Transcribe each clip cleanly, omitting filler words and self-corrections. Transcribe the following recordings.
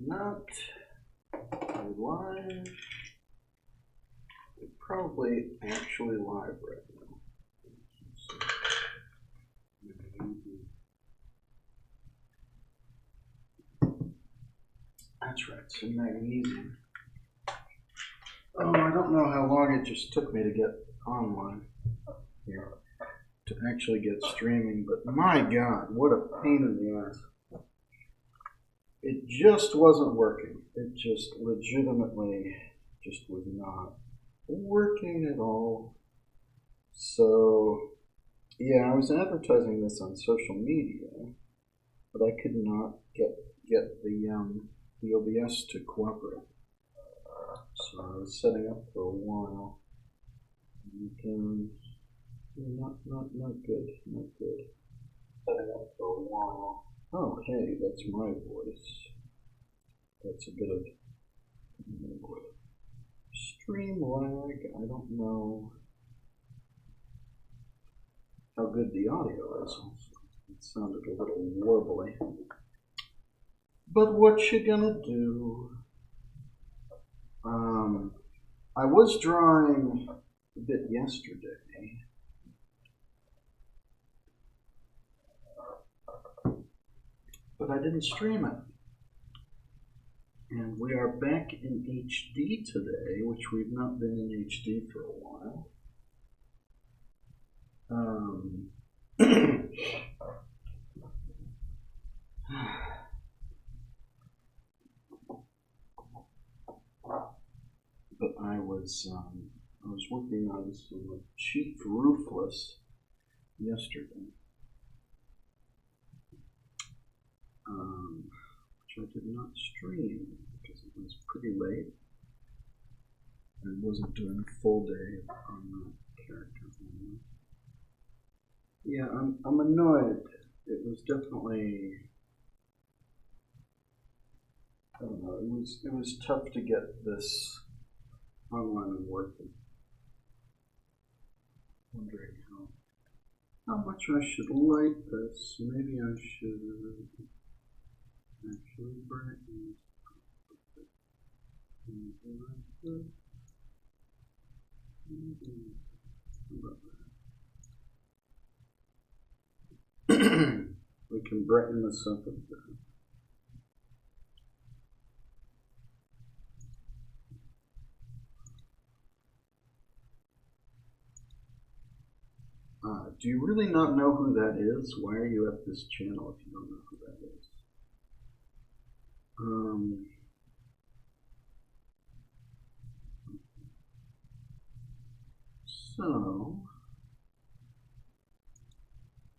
not live. We're probably actually live right now. That's right, some magnesium. Oh, I don't know how long it just took me to get online here to actually get streaming, but my God, what a pain in the ass. It just wasn't working. It just legitimately just was not working at all. So, yeah, I was advertising this on social media, but I could not get the OBS to cooperate. So I was setting up for a while. And, not good. Setting up for a while. Oh, hey, that's my voice. That's a bit of stream lag. I don't know how good the audio is. It sounded a little warbly. But what you gonna do? I was drawing a bit yesterday. But I didn't stream it. And we are back in HD today, which we've not been in HD for a while. But I was working on some Chief Roofless yesterday, which I did not stream because it was pretty late and wasn't doing a full day on the character. Yeah, I'm annoyed. It was definitely, I don't know, it was tough to get this online and working. Wondering how much I should light this. Maybe I should actually brighten it. We can brighten this up a bit. Do you really not know who that is? Why are you at this channel if you don't know who that is? So,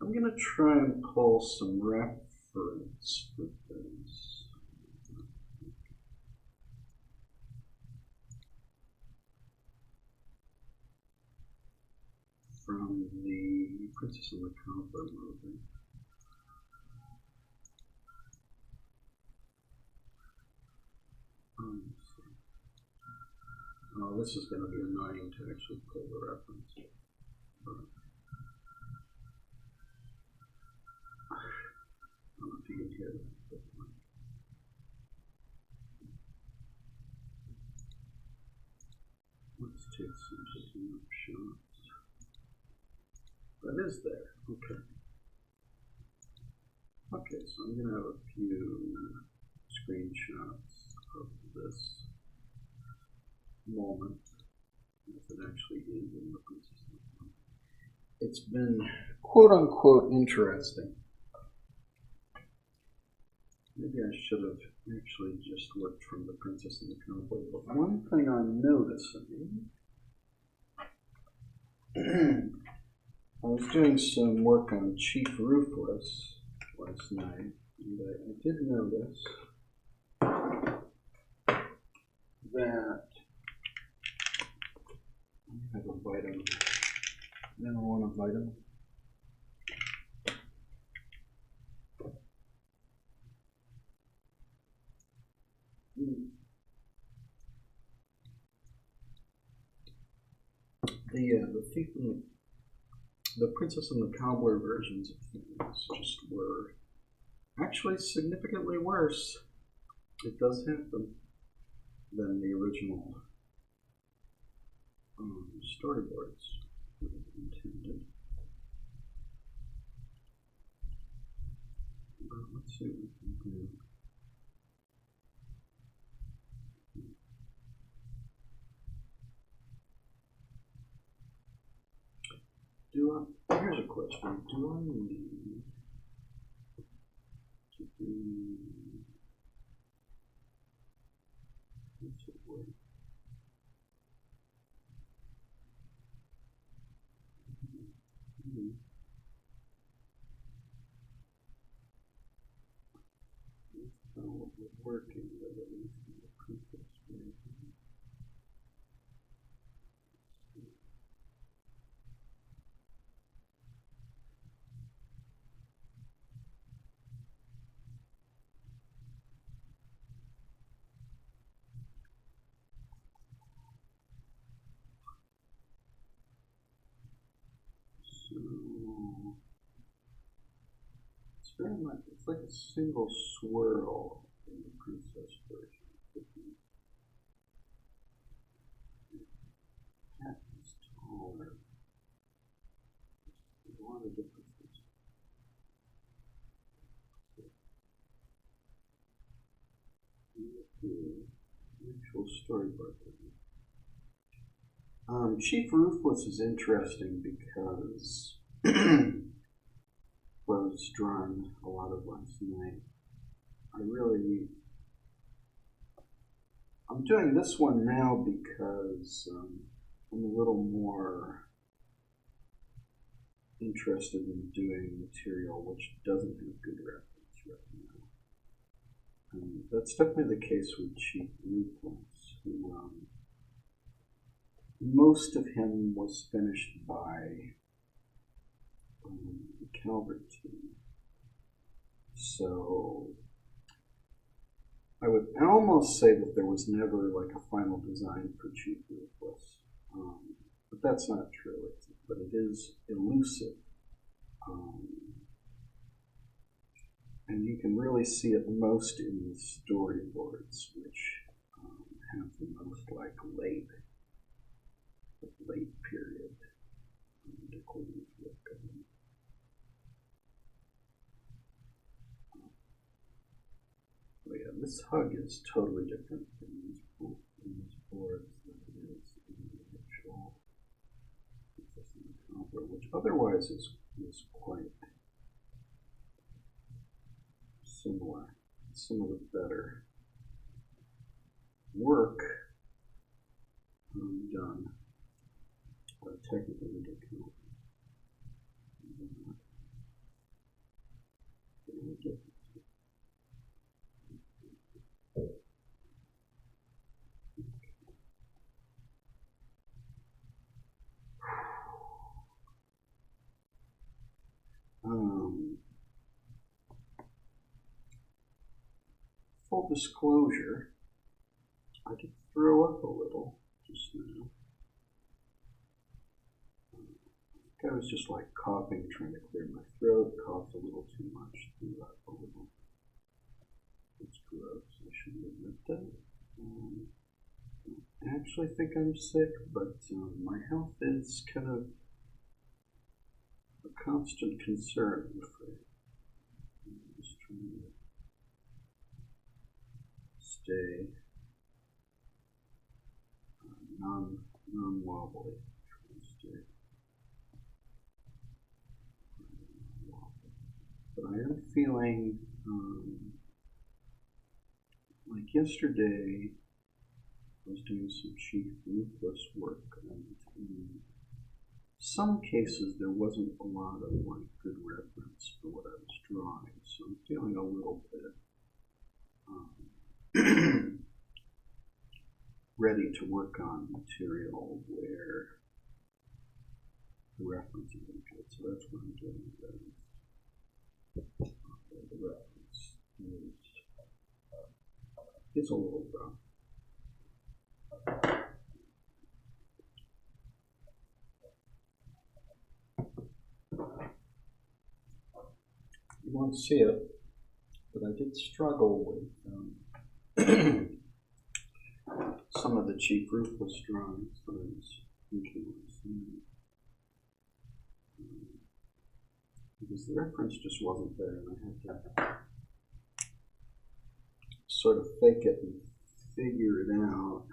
I'm going to try and pull some reference for this. From the Princess and the Cobbler movie. Oh, this is going to be annoying to actually pull the reference. But I don't know if you can hear that. Let's take some snapshots. That is there. Okay. Okay, so I'm going to have a few screenshots of this moment as it actually is in the Princess. It's been quote unquote interesting. Maybe I should have actually just worked from the Princess and the Cobbler. But one thing I'm noticing, I was doing some work on Chief Roofless last night, and I did notice that I have a vitamin. I don't want a vitamin. The Princess and the Cobbler versions of things just were actually significantly worse It does have them than the original storyboards would have intended. But let's see what we can do. Here's a question. Do I need to do what's it work? That's not what we're working with, at least in the previous version. So it's very much, it's like a single swirl in the princess version. Cat is taller. There's a lot of differences. The actual storyboard. Chief Ruthless is interesting because was drawn a lot of last night. I'm doing this one now because I'm a little more interested in doing material which doesn't have good reference right now. That's definitely the case with Chief Ruthless, who most of him was finished by the Cobbler team. So I would almost say that there was never like a final design for Chief Ruthless. But that's not true, but it is elusive. And you can really see it most in the storyboards, which have the most like late period decording work. Oh yeah, this hug is totally different in these boards than it is in the actual Cobbler, which otherwise is quite similar. Some of the better work done. Technically, we don't count. Full disclosure, I did throw up a little just now. I was just like coughing, trying to clear my throat, coughed a little too much, threw up a little. It's gross, I shouldn't admit that. I actually think I'm sick, but my health is kind of a constant concern, I'm afraid. I'm just trying to stay non-wobbly. But I am feeling like yesterday I was doing some Chief Ruthless work, and in some cases there wasn't a lot of like good reference for what I was drawing, so I'm feeling a little bit ready to work on material where the reference isn't good, so that's what I'm doing today. The reference is a little rough. You won't see it, but I did struggle with some of the cheap ruthless drawings that I was influenced. Because the reference just wasn't there, and I had to sort of fake it and figure it out.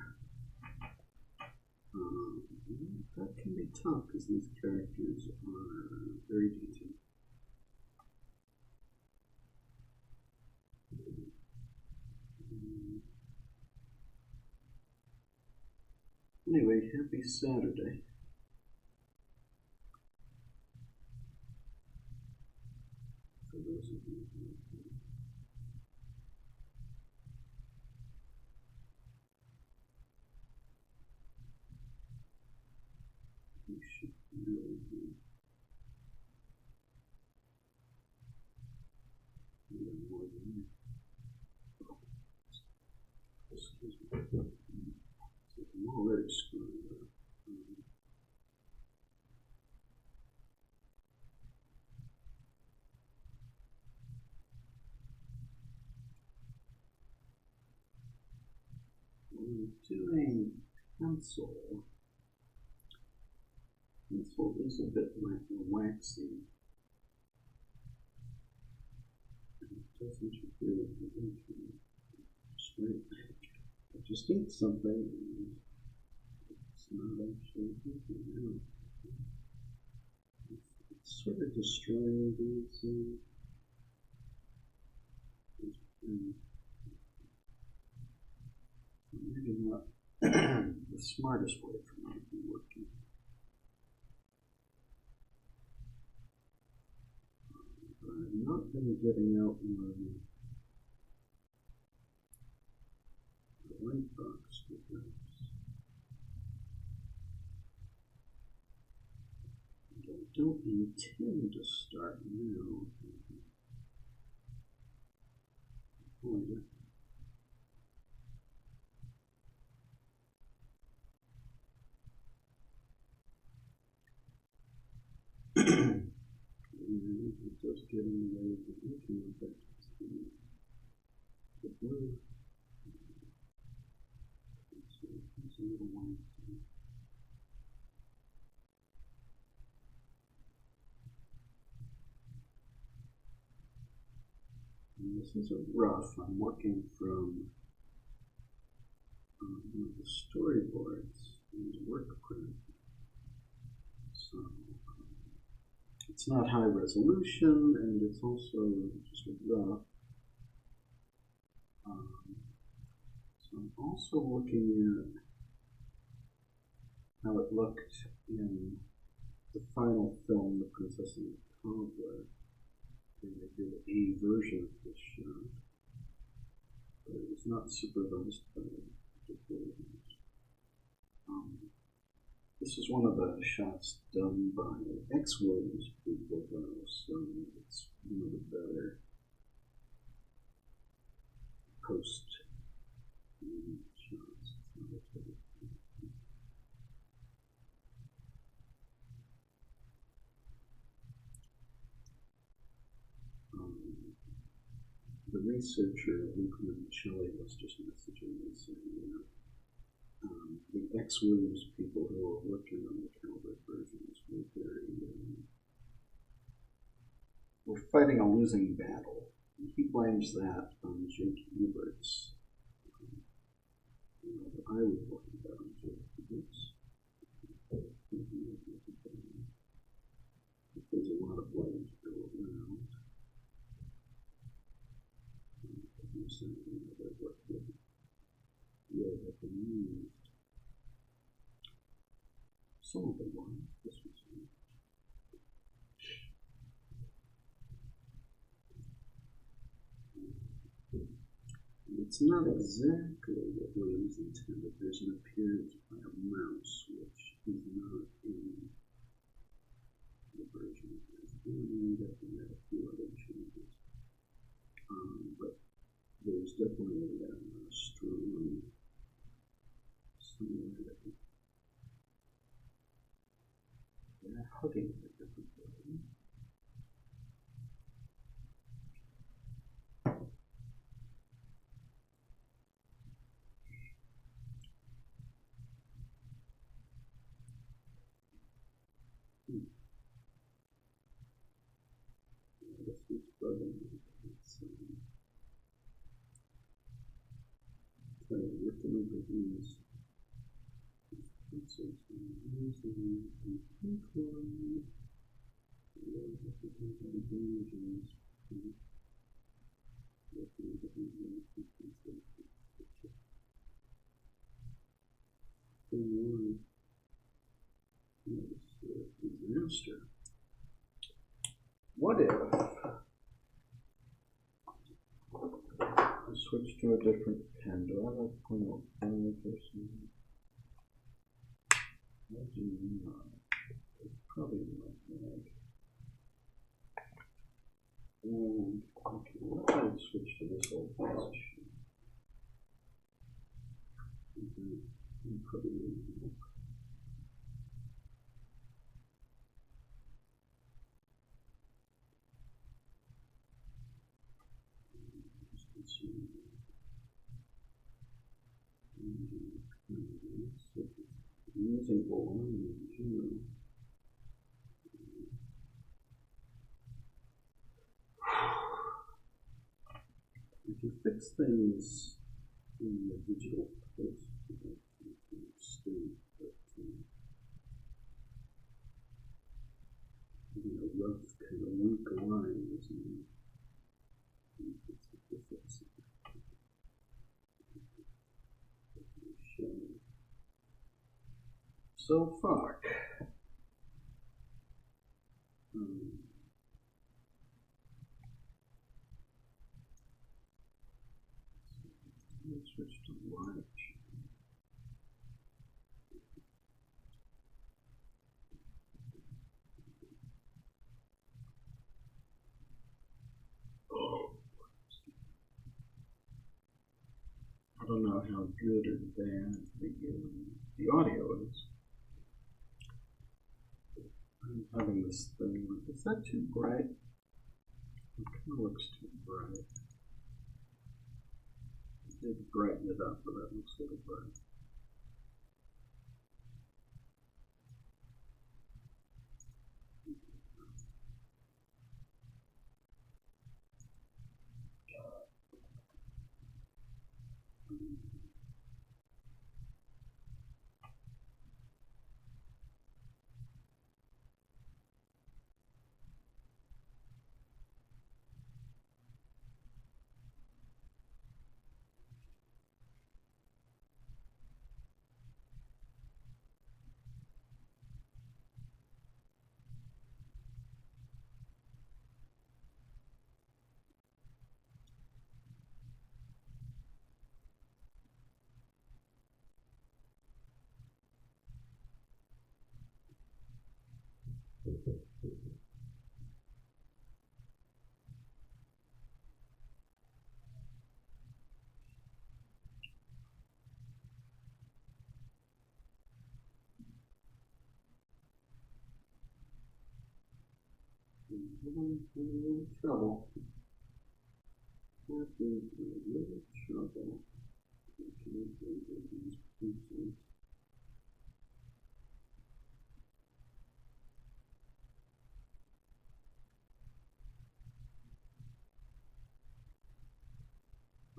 That can be tough because these characters are very detailed. Anyway, happy Saturday. For those of you who should really be doing more than me. Excuse me. I'm already screwing up. We're doing pencil. Pencil is a bit waxy. It doesn't interfere with the ink. I just need something. It's not actually thinking out. It's sort of destroying these. Maybe not the smartest way for me to be working. But I've not been getting out my white box with this. And I don't intend to start now. Oh, yeah. It does get in the way of the inking effect. The blue. It's a little white. And this is a rough. I'm working from one of the storyboards in the work print. So it's not high resolution, and it's also just a rough. So I'm also looking at how it looked in the final film, The Princess and the Cobbler. And they did a version of this shot, but it was not supervised by the developers. This is one of the shots done by X Williams people, though, so it's one of the better post shots. The researcher, Luke Shelley, was just messaging me saying that the X Williams people who are working on the Cobbler versions were fighting a losing battle. And he blames that on Jake Ebert's. That I was working about on Jake Ebert's. There's a lot of blame to go around. Some of them were. This was one. It's not exactly what Williams intended. There's an appearance by a mouse, which is not in the version of this. We had a few other changes. But there's definitely a strong similarity. They're hugging a different way. Master. What if I switch to a different pen? Do I have a point of pen or something? I do not. It's probably not bad. Okay, let's switch to this old fast sheet. Using if you fix things in the digital post, rough kind of weak lines and so fuck. Let's switch to live. I don't know how good or bad the audio is. I'm having this thing. Is that too bright? It kind of looks too bright. I did brighten it up, but that looks a little bright. Trouble. Trouble.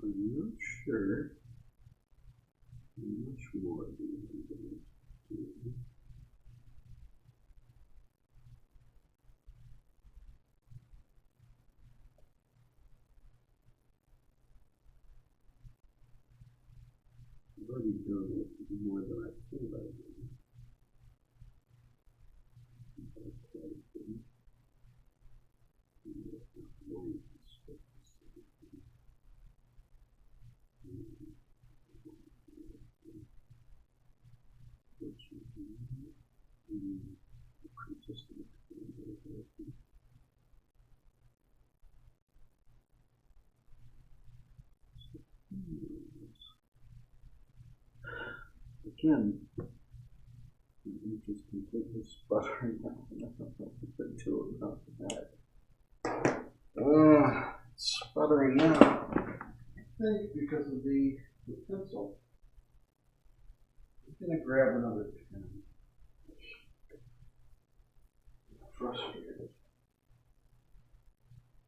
I'm not sure how much more do you do. I've already done it more than I thought I would. Again, I'm just completely sputtering out. I don't know what to do about that. It's sputtering out. I think because of the pencil. I'm going to grab another pen. frustrated.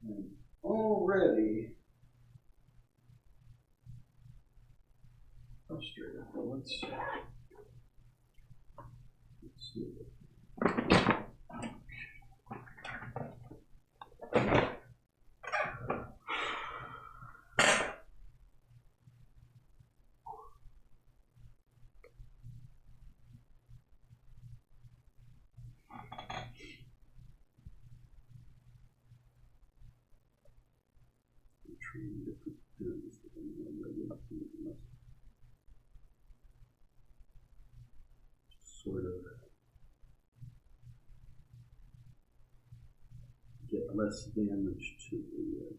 And already frustrated. Well, let's see. Trying different pens depending on where you're looking. Sort of get less damage to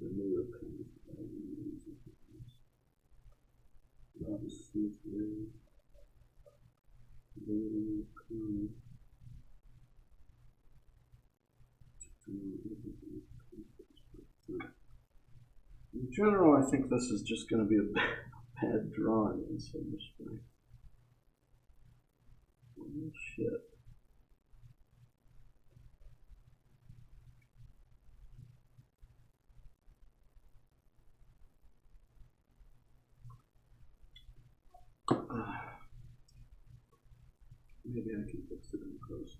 the newer pens that I'm using. Obviously, in general, I think this is just going to be a bad drawing in some respect. Oh, shit. Maybe I can fix it in post.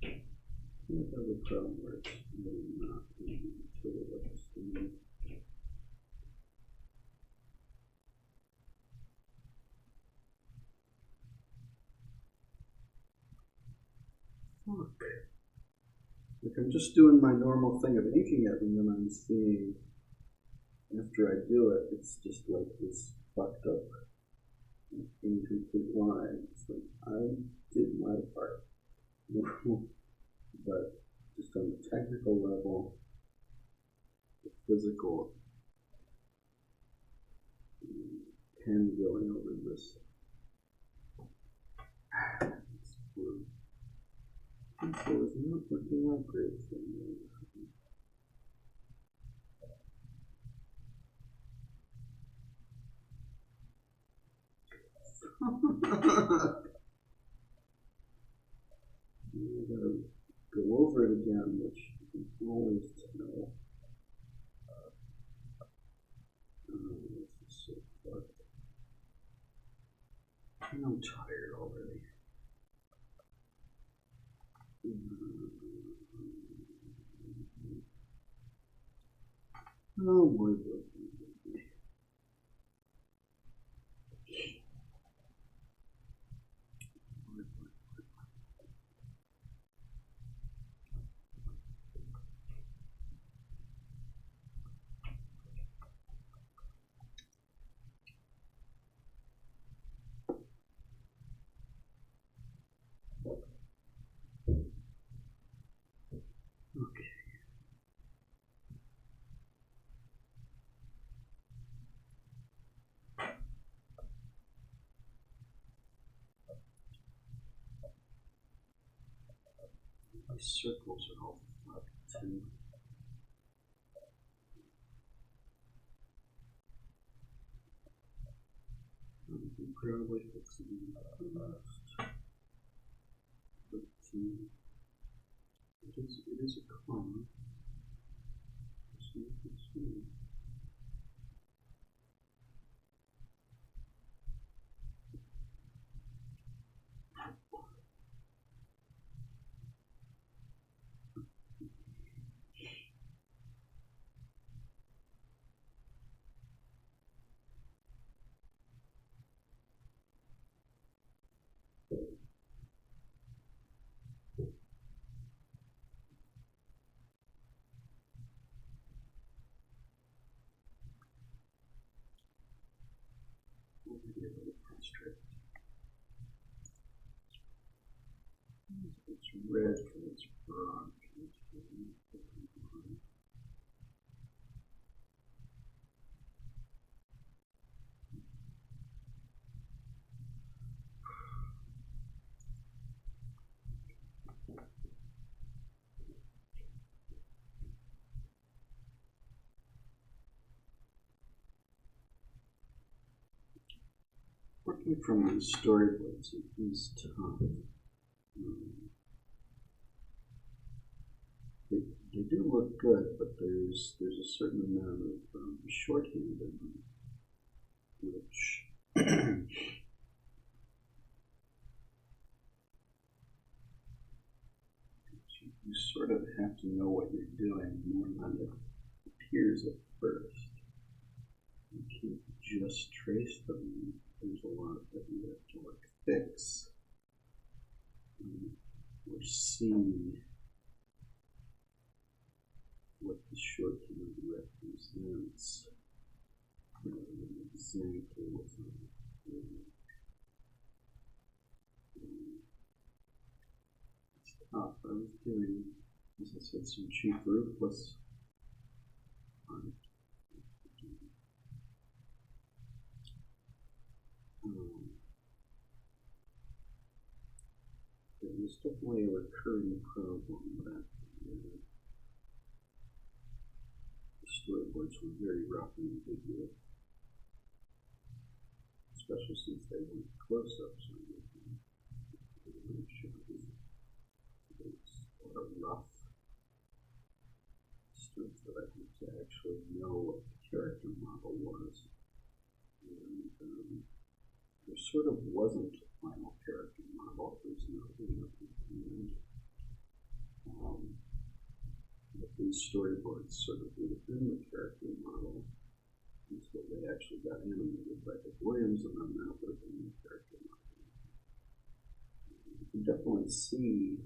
I have a problem where it's really not easy to understand. Fuck. Like I'm just doing my normal thing of inking it, and then I'm seeing, after I do it, it's just like this fucked up, incomplete line. It's like, I did my part. But just on the technical level, the physical pen going over this. So it's not working out great for me. I gotta go over it again, which you can always tell. This is so fucked. I'm tired already. Oh boy, boy. Okay. These circles are all fucked too. I can probably fix it in the last. But it is a comma. So you can see. Maybe a little frustrated. It's red because it's broad. Working from these storyboards is tough. do look good, but there's a certain amount of shorthand in them, which you sort of have to know what you're doing more than it appears at first. You can't just trace them. There's a lot that you have to like fix or see what the shorthand represents. Exactly what's on the page. It's tough. I was doing, as I said, some cheap ruthless art. There was definitely a recurring problem that the storyboards were very rough and ambiguous, especially since they were close-ups. It's a lot of rough stuff that I had to actually know what the character model was. And there sort of wasn't a final character model. There was nothing at the end. But these storyboards sort of would have been the character model until they actually got animated by Dick Williams, and then that would have been the character model. You can definitely see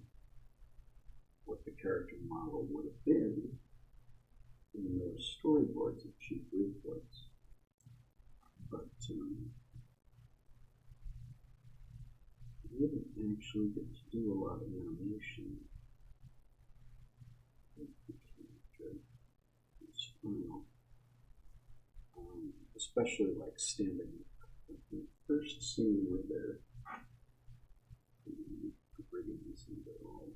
what the character model would have been in those storyboards of Chief Ruthless. But we didn't actually get to do a lot of animation with the character. It's final. Especially like standing up. Like the first scene where they're brigands and they're all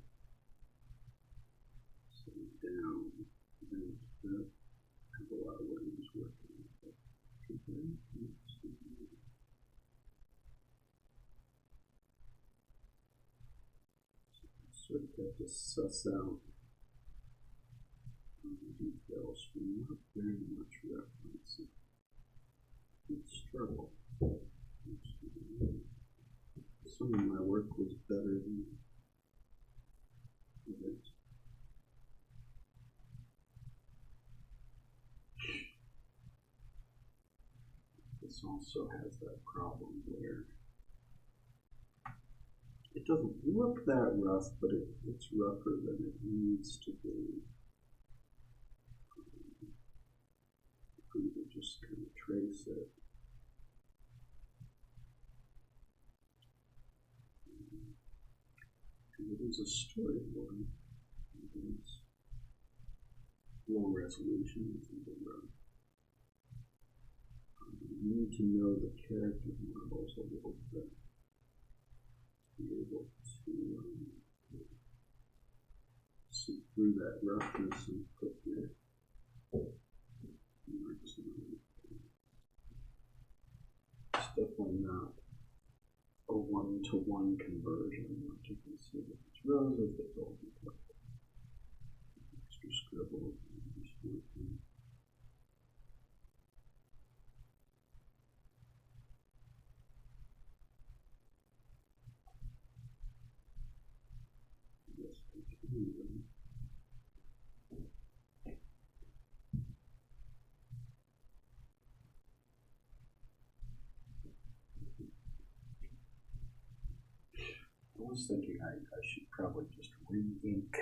sitting down, and I have a lot of Williams working with it. Sort of have to suss out the details from not very much reference. It's struggle. Some of my work was better than others. This also has that problem where it doesn't look that rough, but it's rougher than it needs to be. If we could just kind of trace it. It is a storyboard. It is low resolution. You need to know the character models a little bit to be able to see through that roughness and put your marks on it. It's definitely not a one-to-one conversion. Like you can see that it's roses, they all be extra scribble. Yes, continue. I was thinking I should probably just re-ink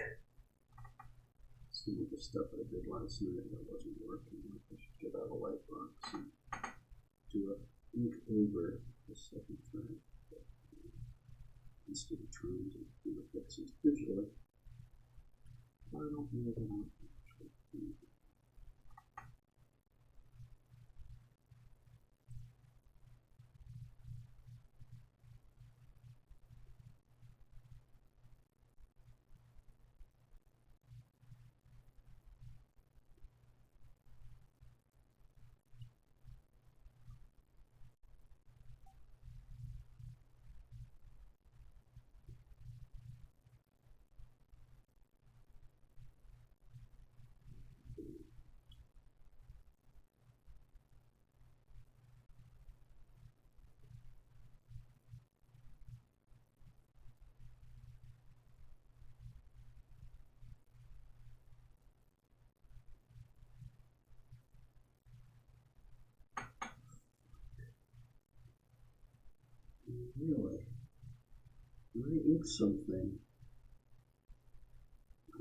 some of the stuff I did last night that wasn't working. I should get out a light box and do an ink over the second time instead of trying to do the fixes digitally. I don't know that I'll actually do it. Really? When I ink something, I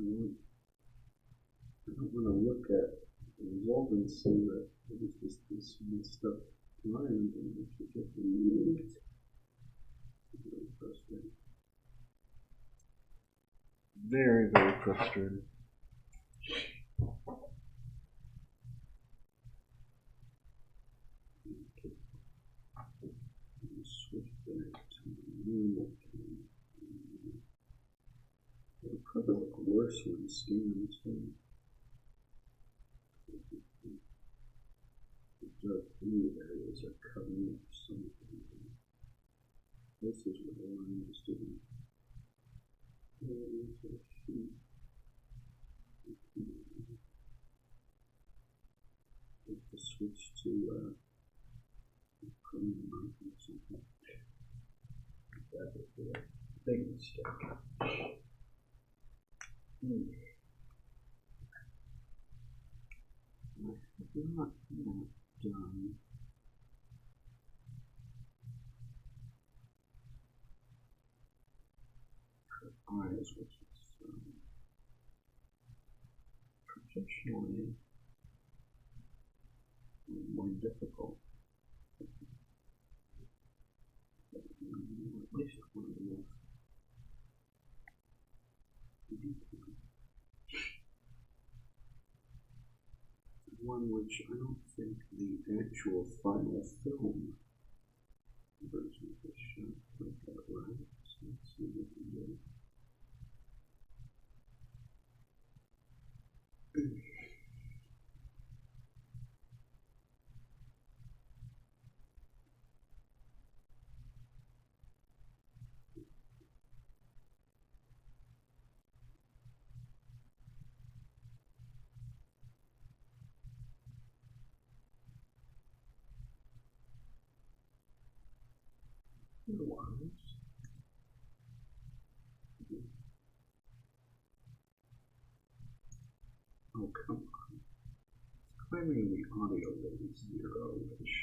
don't want to look at the result and see that it was just this messed up line and it should get removed. It's very frustrating. Very, very frustrating. Switch back to normal. It'll probably look worse when scanned too. The dark blue areas are covering up something. This is what the line is doing. To switch to permanent marking or something. That would be a big mistake. Not done. Eyes, which is traditionally more difficult. At least one of the most. One which I don't think the actual final film version of this shot quite that right. So let's see what we can do. Otherwise, oh come on. It's claiming the audio rate is 0, which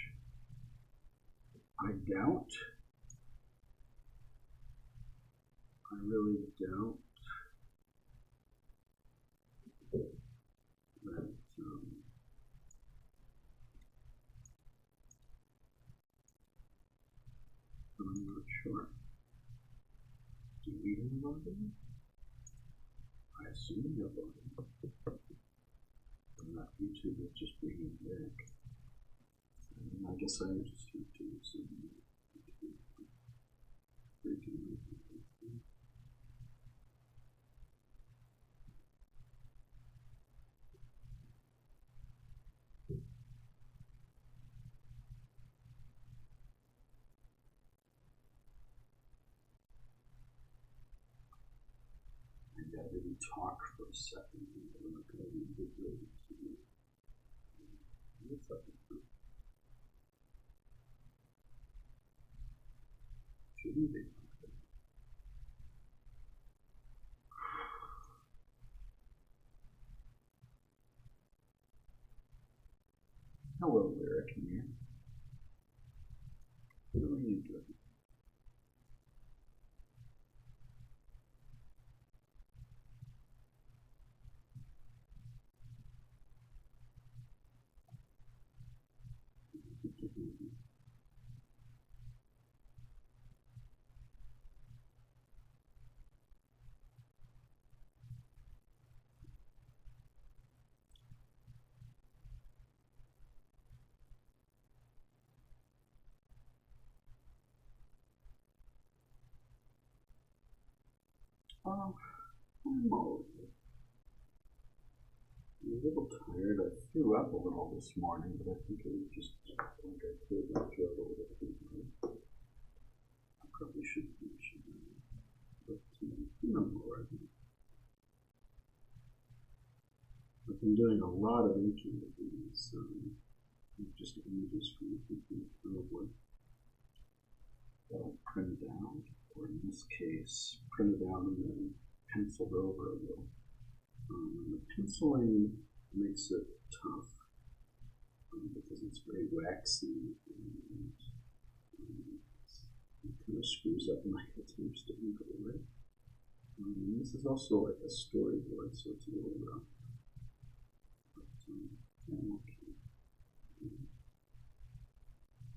I doubt. I really doubt that but I'm not sure. Do we have audio? I assume we have audio. And that YouTube is just bringing it back. And I guess I just have to assume that. I didn't talk for a second. I'm not going to read the video. What's up? Shouldn't be. Hello, Lyric here. How are you doing? I'm a little tired. I threw up a little this morning, but I think it was just like I cleared my throat a little too much. I probably shouldn't mention that, but no more. I've been doing a lot of inking of these, just images from the Cobbler. I'll print it out, or in this case, print it out and then penciled over a little. The penciling makes it tough because it's very waxy and It kind of screws up my attempts to angle it. This is also like a storyboard, so it's a little rough. But, okay.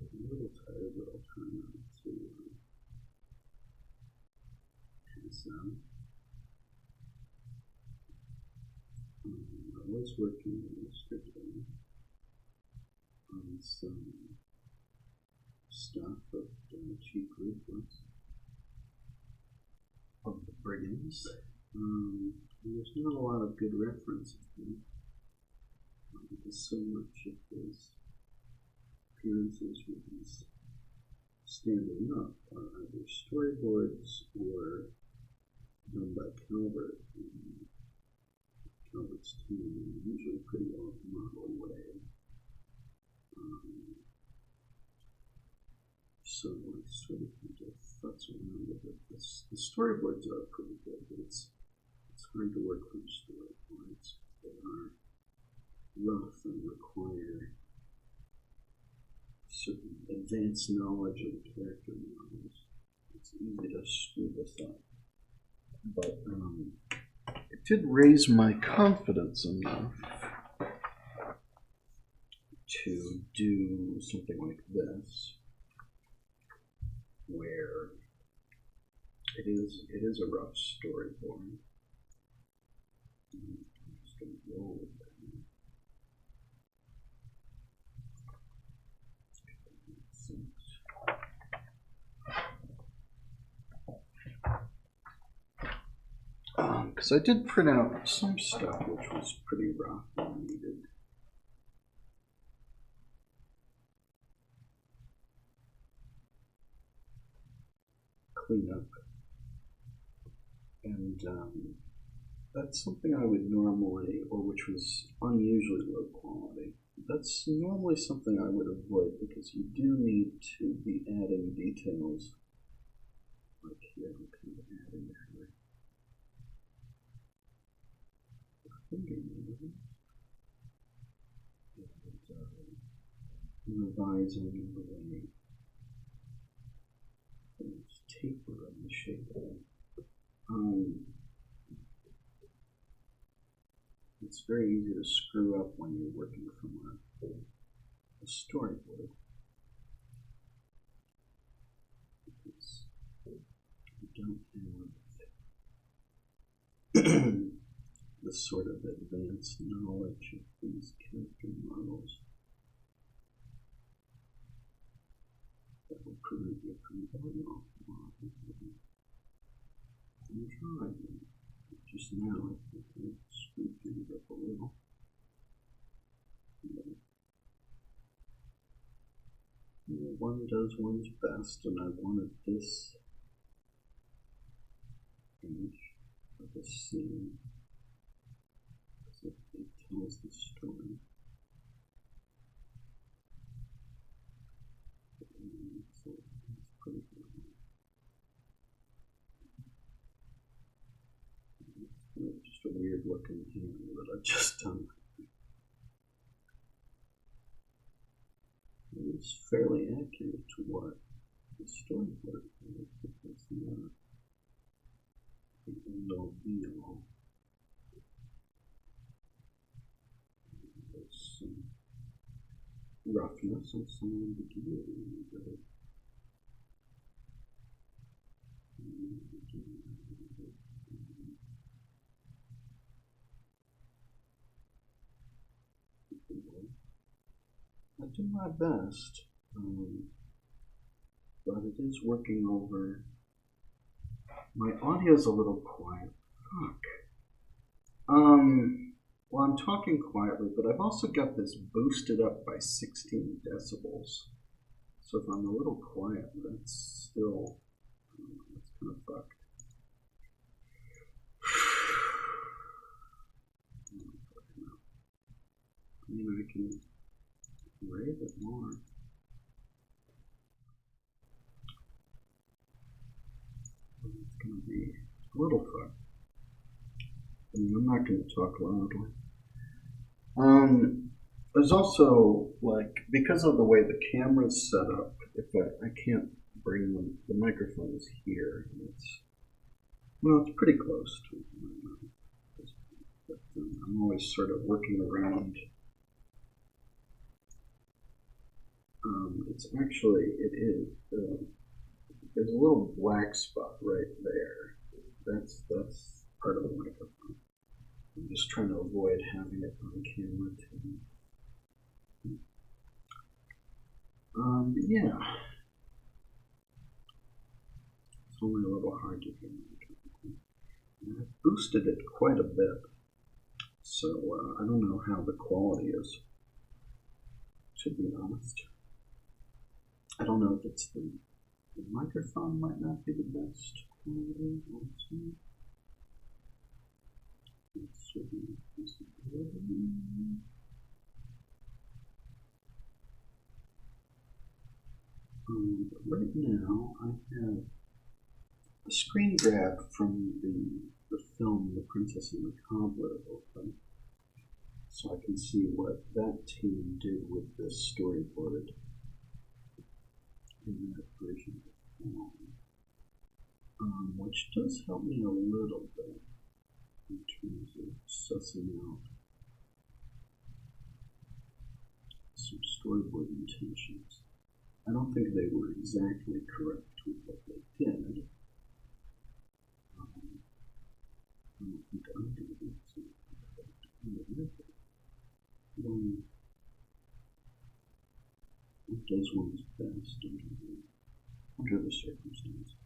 I'm a little tired, but I'll try not to pass out. I was working yesterday on some stuff of cheap leaflets of the brigands. There's not a lot of good references here, because so much of his appearances where he's standing up are either storyboards or done by Cobbler in Calvert's team in a usually pretty off-model way. So I sort of had to futz around with it. The storyboards are pretty good, but it's hard to work from storyboards. They are rough and require certain advanced knowledge of the character models. It's easy to screw this up. But it did raise my confidence enough to do something like this, where it is a rough storyboard. I'm just going to roll with that. Because I did print out some stuff which was pretty rough and needed cleanup. And that's something I would normally, or which was unusually low quality. That's normally something I would avoid because you do need to be adding details. Like here, I'm kind of adding her fingernails and revising the way there's taper in the shape. It's very easy to screw up when you're working from a storyboard. Because you don't have the sort of advanced knowledge of these character models that will prevent you from going off the model. I'm trying. Just now, I think I screwed things up a little. One does one's best, and I wanted this image of the scene because it tells the story. So it's pretty good. Just a weird looking hand that I've just done. It is fairly accurate to what the storyboard is, but it's not the end-all be-all. There's some roughness and some ambiguity in it. I do my best, but it is working over. My audio's a little quiet. Fuck. Well, I'm talking quietly, but I've also got this boosted up by 16 decibels. So if I'm a little quiet, that's still, that's kind of fucked. I mean, I can raise it more. It's going to be a little fucked. I mean, I'm not going to talk loudly. There's also, like, because of the way the camera's set up, if I can't bring the microphone is here. And well, it's pretty close to this, but I'm always sort of working around. It's actually, it is, there's a little black spot right there. That's part of the microphone. I'm just trying to avoid having it on camera too. Yeah. It's only a little hard to hear. I've boosted it quite a bit, so I don't know how the quality is, to be honest. I don't know if it's the microphone might not be the best quality. Right now, I have a screen grab from the film The Princess and the Cobbler open, so I can see what that team did with this storyboard in that version of the film, which does help me a little bit in terms of sussing out some storyboard intentions. I don't think they were exactly correct with what they did. I don't think I'm going to be correct. What does one's best under the circumstances?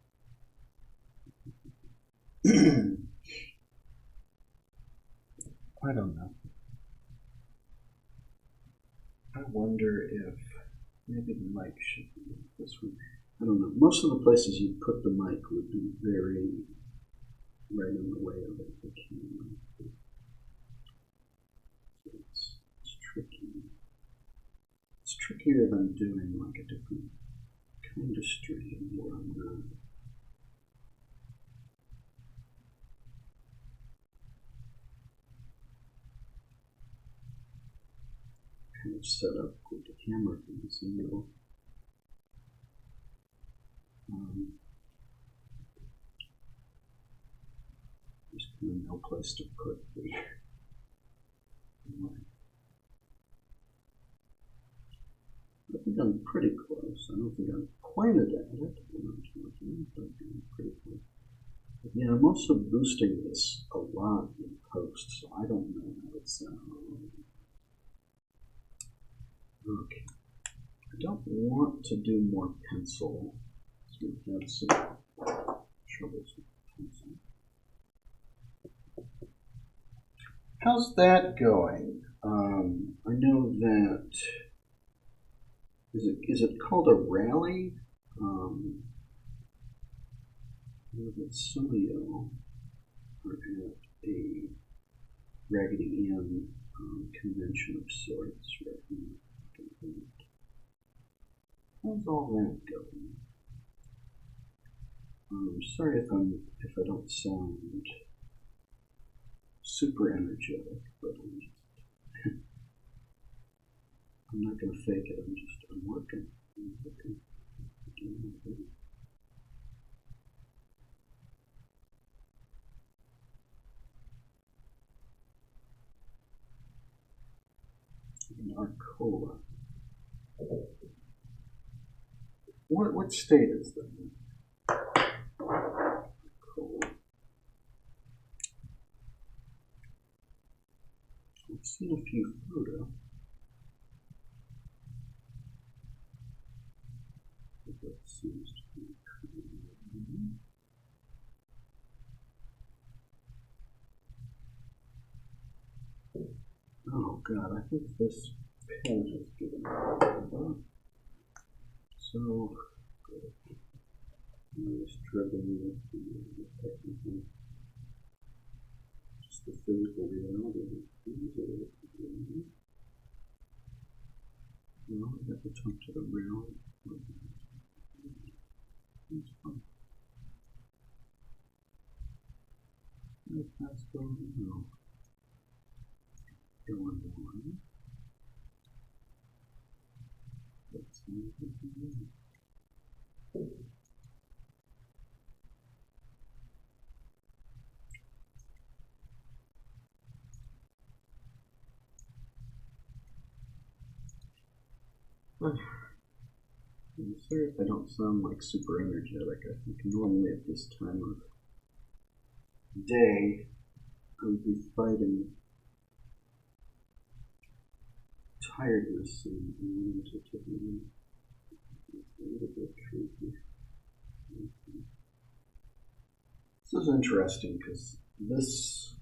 I don't know. I wonder if maybe the mic should be this one. I don't know. Most of the places you put the mic would be very right in the way of it, the camera. So it's tricky. It's trickier than doing like a different kind of stream where I'm not kind of set up with the camera from this angle. There's kind of no place to put the mic. I think I'm pretty close. I don't think I've pointed at it when I'm talking, but I'm pretty close. But yeah, I'm also boosting this a lot in post, so I don't know how it sounds. Okay. I don't want to do more pencil. So we've had some troubles with pencil. How's that going? I know that is it called a rally? I know that some of y'all are at a Raggedy Ann convention of sorts right now. How's all that going? Sorry if I don't sound super energetic, but I'm not going to fake it. I'm working. In Arcola. What state is that? Arcola. I've seen a few photos. That seems to be cool. Oh god, I think this pen has given up. So good. I'm just struggling with the technical, just the physical reality of it. No, I have to talk to the rail. It's fun. If that's going no. Going on. Let's see if we can do it. I'm sorry if I don't sound like super energetic. I think normally at this time of day I would be fighting tiredness and wanting to take a little bit creepy. This is interesting because this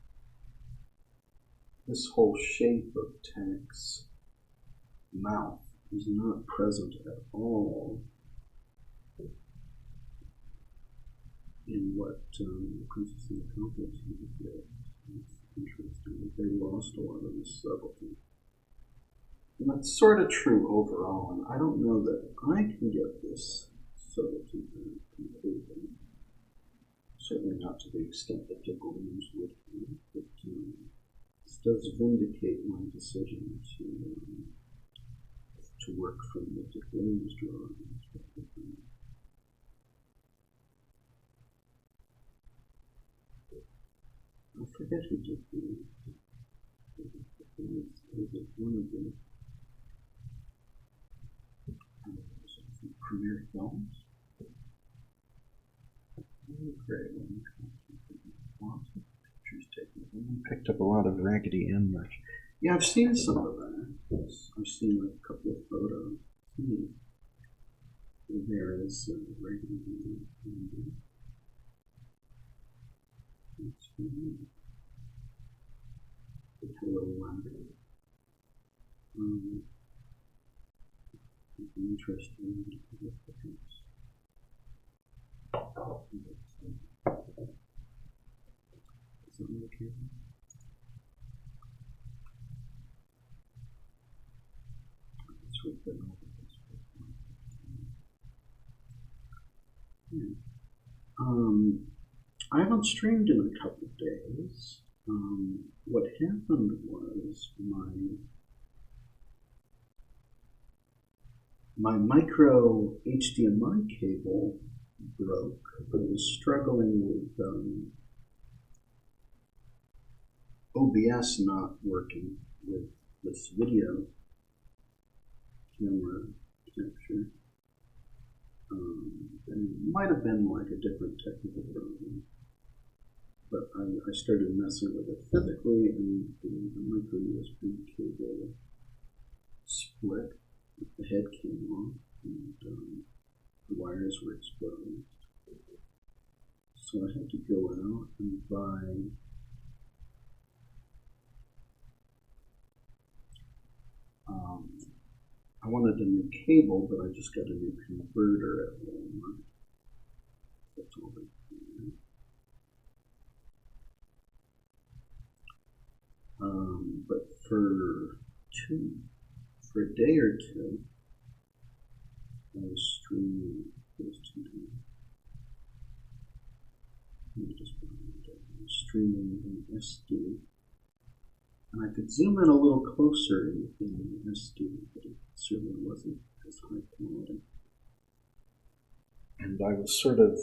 whole shape of Tack's mouth is not present at all in what Princess and the Complex did. It's interesting that they lost a lot of this subtlety. And that's sort of true overall, and I don't know that I can get this subtlety completely. Certainly not to the extent that Dick Williams would have, but this does vindicate my decision to work from the Dick Williams drawings. I forget who did these. Is it one of the Premiere Films? Great one. Lots of pictures taken. I picked up a lot of Raggedy Ann merch. Yeah, I've seen some of that. I've seen like a couple of photos. There is Raggedy Ann. That's really the Hello Ladder. Interesting. Is that okay? Let's read that over this. I haven't streamed in a couple of days. What happened was my micro HDMI cable broke, but it was struggling with OBS not working with this video camera capture. And it might have been like a different technical problem, but I started messing with it physically, and the micro USB cable split. The head came off, and the wires were exposed. So I had to go out and buy I wanted a new cable, but I just got a new converter at Walmart. That's all they do. But for a day or two, I was streaming those 2 days. I was streaming in SD. And I could zoom in a little closer in SD, but it certainly wasn't as high quality. And I was sort of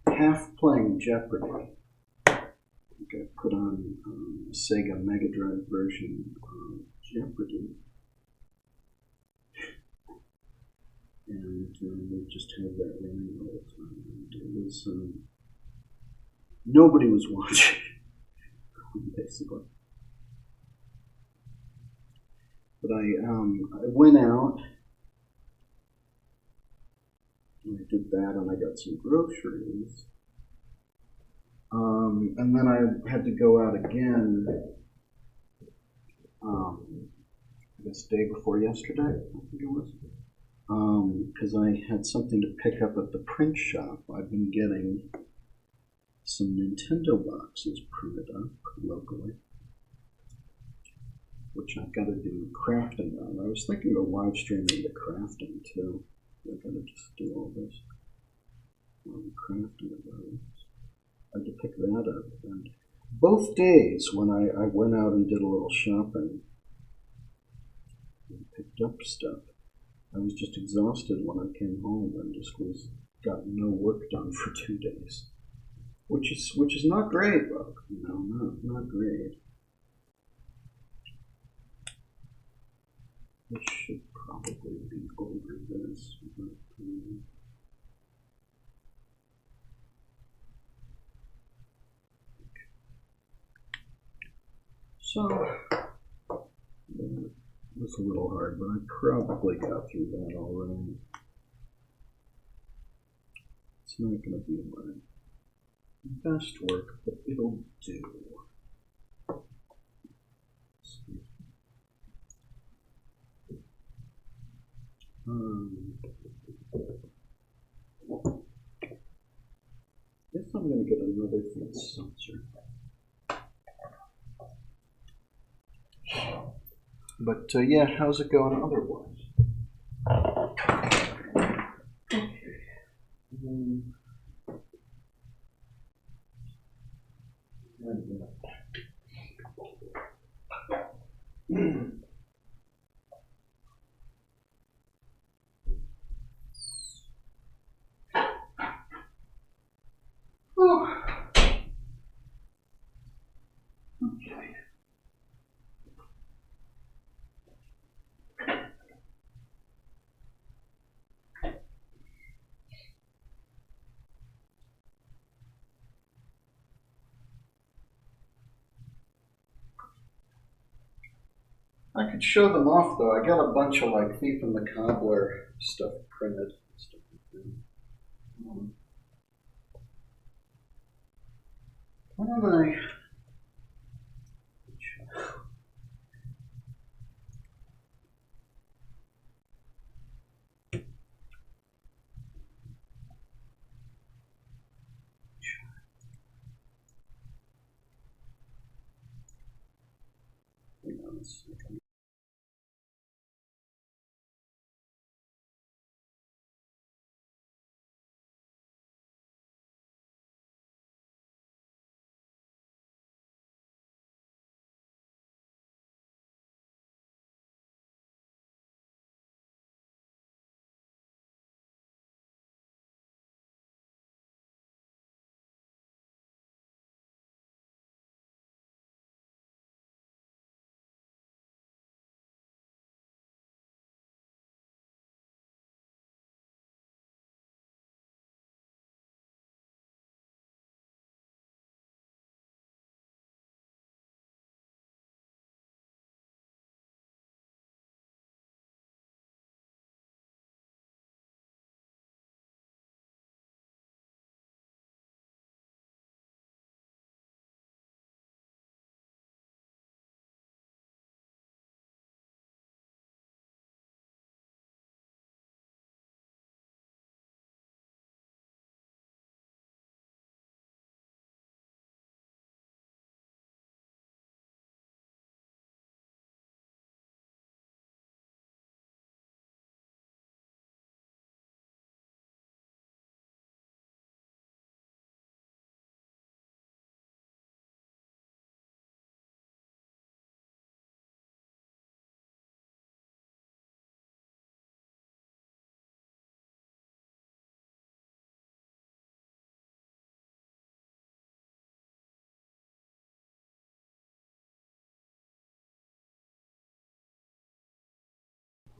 half playing Jeopardy! I put on a Sega Mega Drive version of Jeopardy! And we just had that running all the time. And it was, nobody was watching, basically. But I went out, and I did that, and I got some groceries. And then I had to go out again, I guess day before yesterday, I think it was, because I had something to pick up at the print shop. I've been getting some Nintendo boxes printed up locally, which I've got to do crafting on. I was thinking of live streaming the crafting too. I've got to just do all this crafting of those. I had to pick that up. And both days when I went out and did a little shopping and picked up stuff, I was just exhausted when I came home and just got no work done for 2 days, which is not great, Buck. Not great. This should probably be over this. So, that was a little hard, but I probably got through that already. It's not going to be my best work, but it'll do. Guess I'm going to get another thin seltzer. But yeah, how's it going otherwise? Okay. I could show them off though. I got a bunch of like Thief and the Cobbler stuff printed. Why don't I? Hang on a second.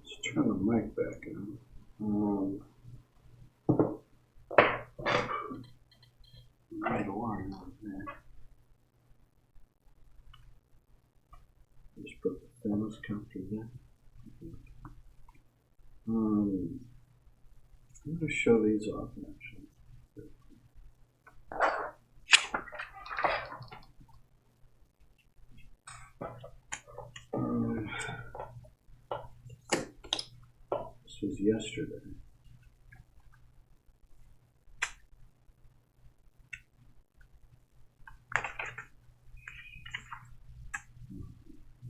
Let's turn the mic back on. Right alarm on there. Just put the thermos counter there. I'm going to show these off actually. This was yesterday.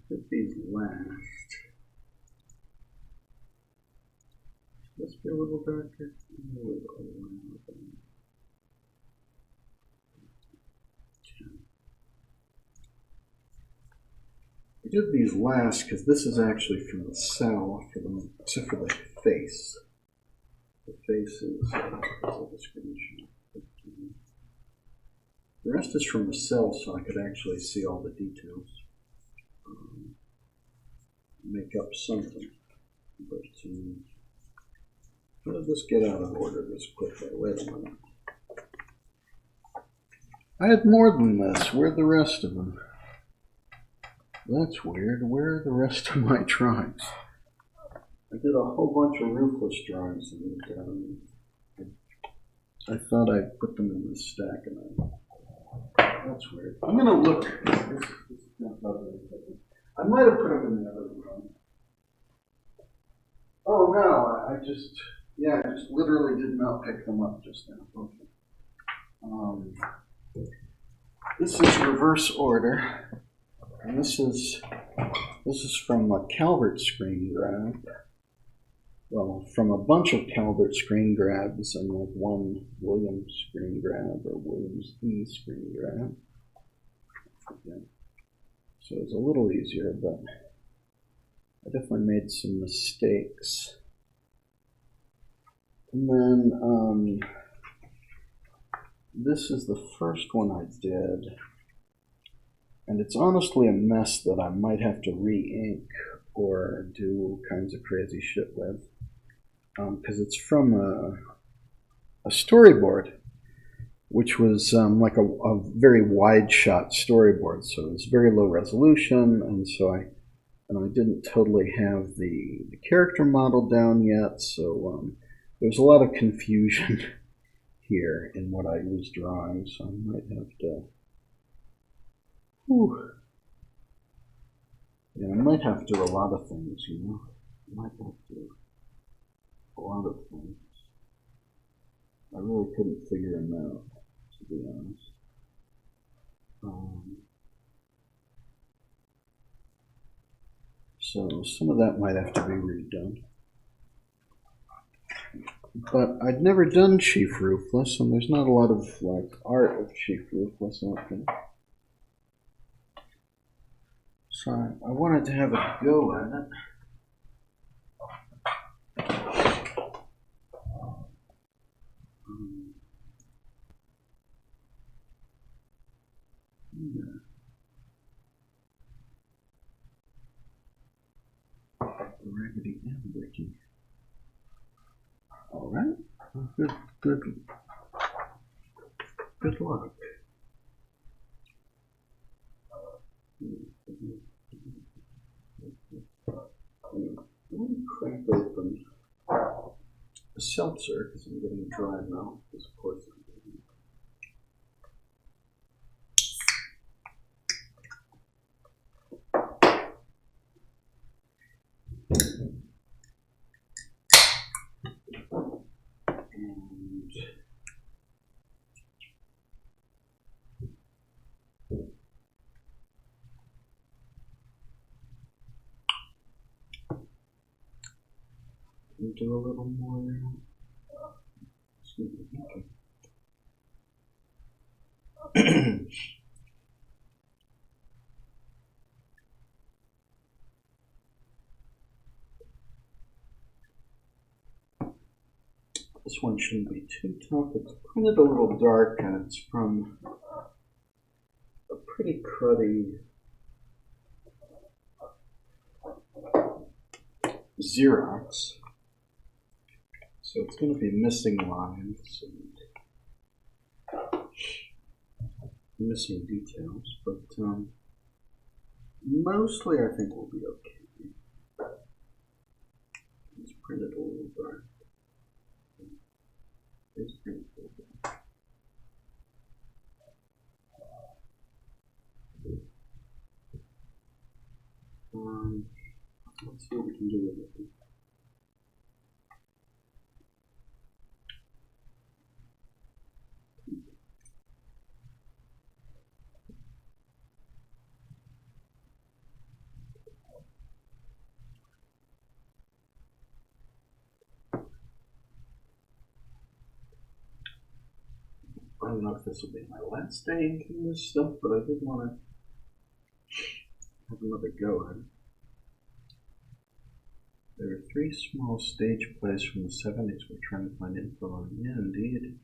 Get these last. Let's be a little darker. I did these last because this is actually from the cell, except for the face. The face is a screenshot. The rest is from the cell, so I could actually see all the details. Make up something. But let's just get out of order this quickly. Wait a minute. I had more than this. Where are the rest of them? That's weird. Where are the rest of my drawings? I did a whole bunch of roofless drawings and I thought I put them in this stack and that's weird. I'm gonna look. I might have put them in the other room. Oh no, I just literally did not pick them up just now. Okay. This is reverse order, and this is from a Calvert screen grab. Well, from a bunch of Calvert screen grabs and like one Williams screen grab or Williams E screen grab. Okay. So it's a little easier, but I definitely made some mistakes. And then this is the first one I did, and it's honestly a mess that I might have to re-ink or do kinds of crazy shit with, because it's from a storyboard, which was like a very wide shot storyboard, so it was very low resolution, and so I didn't totally have the character model down yet, so there's a lot of confusion here in what I was drawing, so I might have to. Yeah, I might have to do a lot of things, you know. I might have to do a lot of things. I really couldn't figure them out, to be honest. So some of that might have to be redone. But I'd never done Chief Roofless, and there's not a lot of like art of Chief Roofless out there. So I wanted to have a go at it. Raggedy and Ricky. All right. Good luck. Let me crack open a seltzer because I'm getting a dry mouth. Because of course I'm getting it. And do a little more. Excuse me. Okay. This one shouldn't be too tough. It's printed a little dark, and it's from a pretty cruddy Xerox. So it's going to be missing lines and missing details, but mostly I think we'll be okay. It's printed a little dark. It's printed a little dark. Let's see what we can do with it. I don't know if this will be my last day inking this stuff, but I did want to have another go at it. There are 3 small stage plays from the 70s we're trying to find info on. Yeah, indeed.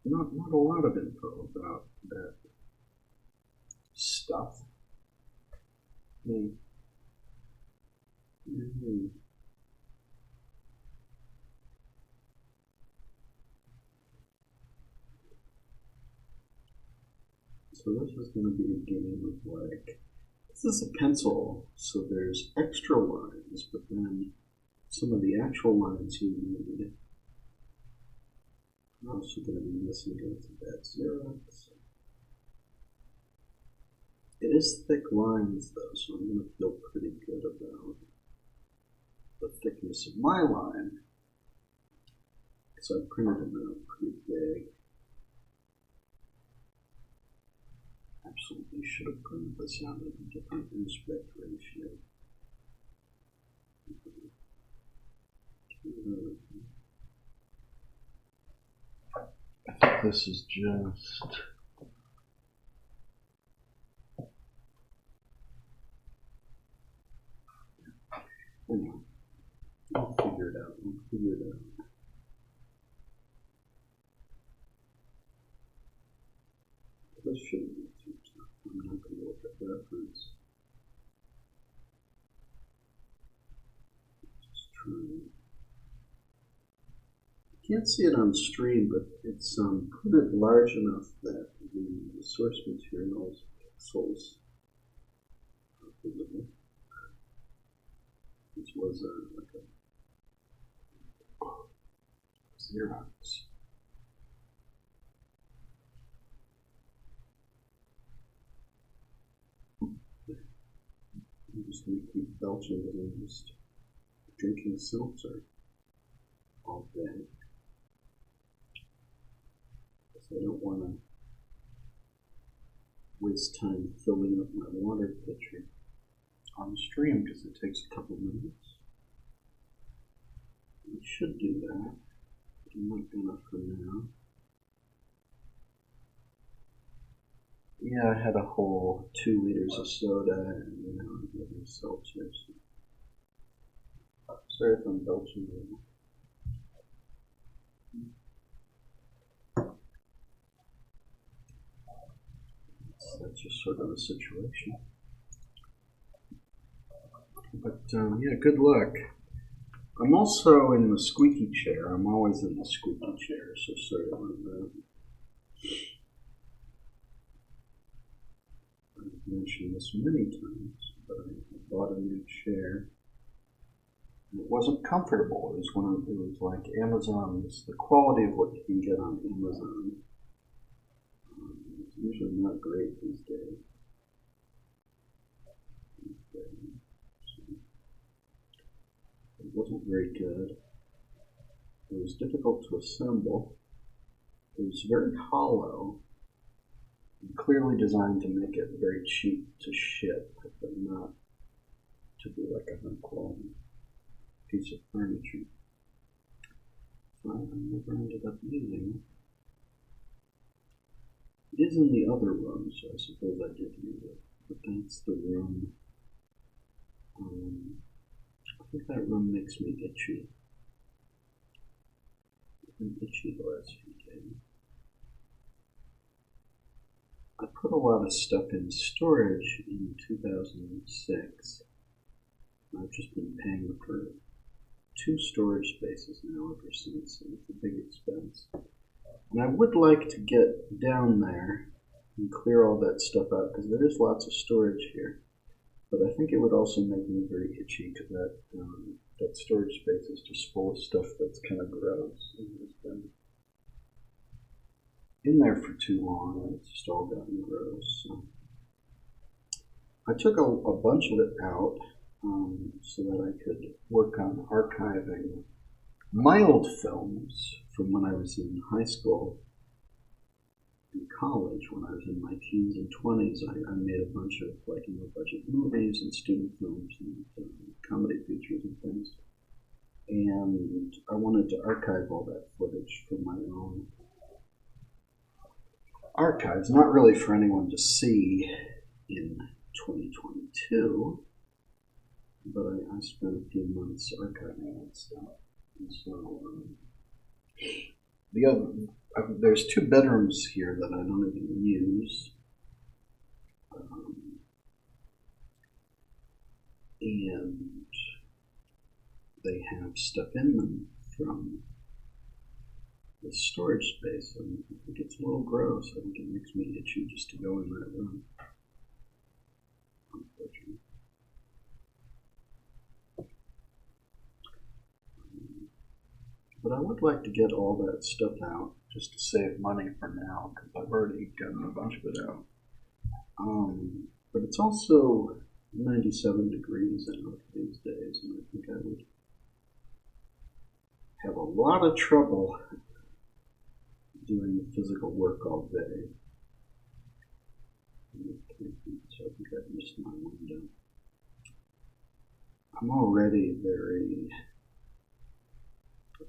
Not a lot of info about that stuff. Yeah, So this is going to be a game of like, this is a pencil, so there's extra lines, but then some of the actual lines you need are also going to be missing due to bad Xerox. It is thick lines though, so I'm going to feel pretty good about the thickness of my line, because I printed them out pretty big. Absolutely should have printed this out at a different aspect ratio. I think this is just... Anyway, I'll figure it out. This shouldn't be too tough. I'm not going to look at reference. Just try. I can't see it on stream, but it's put it large enough that the source materials pixels are visible. This was like a Xerox. I'm just going to keep belching because I'm just drinking seltzer all day. So I don't want to waste time filling up my water pitcher on stream because it takes a couple minutes. I should do that, but I'm not gonna for now. Yeah, I had a whole 2 liters of soda and now I'm getting seltzer. Sorry if I'm belching a little. That's just sort of the situation. But yeah, good luck. I'm also in the squeaky chair. I'm always in the squeaky chair, so sorry about that. I've mentioned this many times, but I bought a new chair. It wasn't comfortable. It was like Amazon's, the quality of what you can get on Amazon. It's usually not great these days. It wasn't very good. It was difficult to assemble. It was very hollow, and clearly designed to make it very cheap to ship, but not to be like a high quality piece of furniture. So I never ended up using it. It is in the other room, so I suppose I did use it. But that's the room. I think that room makes me itchy. I've been itchy the last few days. I put a lot of stuff in storage in 2006. I've just been paying for 2 storage spaces now ever since, and it's a big expense. And I would like to get down there and clear all that stuff out, because there is lots of storage here. But I think it would also make me very itchy, because that storage space is just full of stuff that's kind of gross and has been in there for too long, and it's just all gotten gross. So I took a bunch of it out so that I could work on archiving my old films from when I was in high school and college. When I was in my teens and 20s, I made a bunch of like budget movies and student films and comedy features and things. And I wanted to archive all that footage for my own archives, not really for anyone to see in 2022, but I spent a few months archiving that stuff. And so there's 2 bedrooms here that I don't even use, and have stuff in them from the storage space, and I think it's a little gross. I think it makes me itchy just to go in that room. Unfortunately. But I would like to get all that stuff out just to save money for now, because I've already gotten a bunch of it out. But it's also 97 degrees out these days, and I think I would have a lot of trouble doing physical work all day. So I think I've missed my window. I'm already very...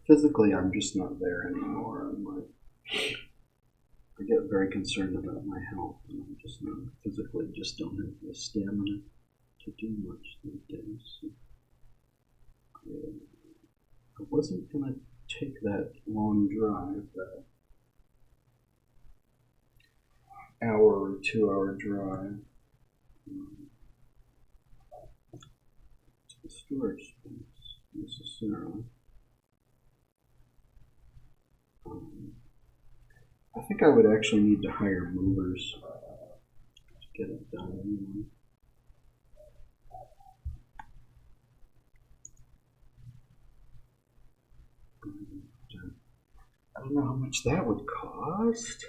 Physically, I'm just not there anymore. I get very concerned about my health, and I'm just not physically, just don't have the stamina to do much these days. So I wasn't going to take that long drive, that hour or 2 hour drive to the storage space necessarily. I think I would actually need to hire movers to get it done anyway. I don't know how much that would cost.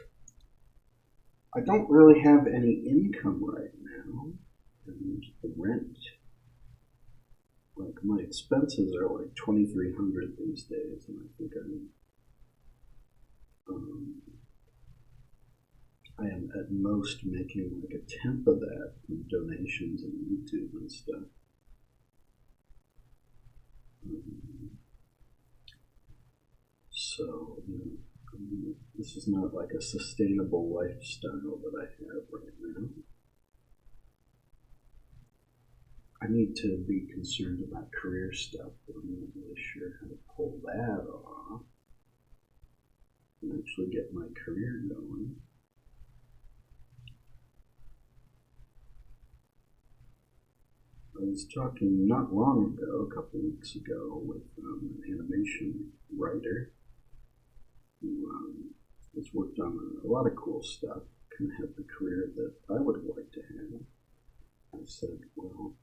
I don't really have any income right now, and the rent, like my expenses are like $2,300 these days, and I think I am at most making like 1/10 of that from donations and YouTube and stuff. So, this is not like a sustainable lifestyle that I have right now. I need to be concerned about career stuff, but I'm not really sure how to pull that off and actually get my career going. I was talking not long ago, a couple weeks ago, with an animation writer who has worked on a lot of cool stuff, kind of have the career that I would like to have. I said, well,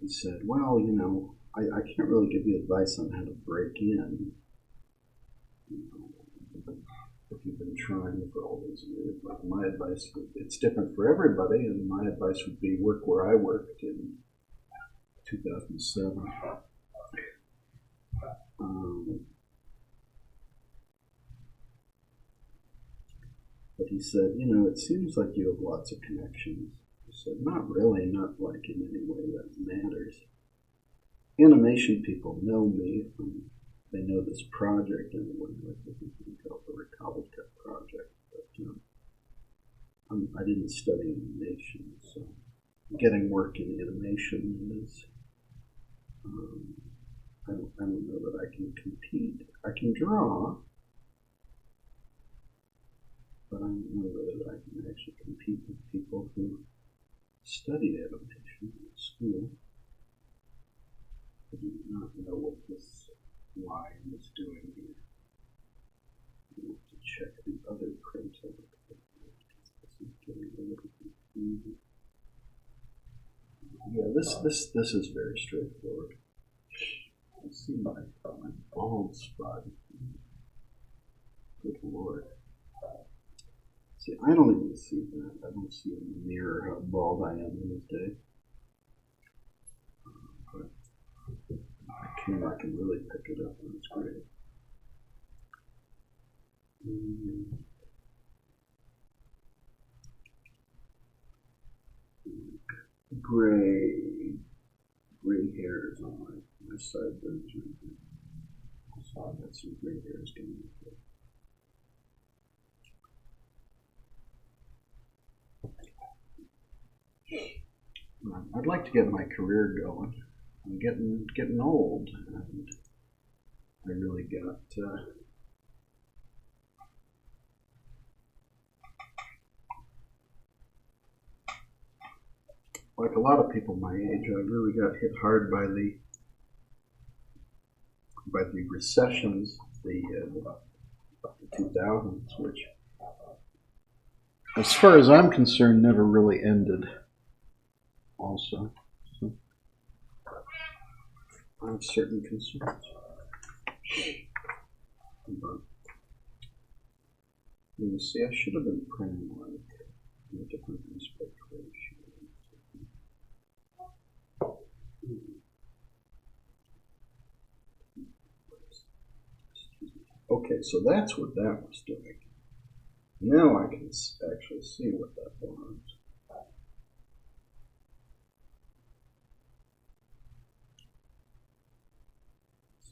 he said, well, I can't really give you advice on how to break in. If you've been trying for all these years, but my advice it's different for everybody, and my advice would be work where I worked in 2007. But he said, it seems like you have lots of connections. I said, not really, not like in any way that matters. Animation people know me from, they know this project anyway, like the Cobbler project, but I didn't study animation, so getting work in animation is, I don't know that I can compete. I can draw, but I don't know that I can actually compete with people who studied animation at school. I do not know what this line is doing here. I have to check the other printer. This is getting a little confusing. Yeah, this is very straightforward. I see my bald spot. Good Lord. See, I don't even see that. I don't see in the mirror how bald I am these days. But my camera can really pick it up, and it's great. Gray hairs on my sideburns right there. So I've got some gray hairs coming up there. I'd like to get my career going. I'm getting old, and I really got like a lot of people my age, I really got hit hard by the by the recessions, the 2000s, which, as far as I'm concerned, never really ended. Also, so I have certain concerns. But you see, I should have been printing like a different aspect ratio. Okay, so that's what that was doing. Now I can actually see what that was.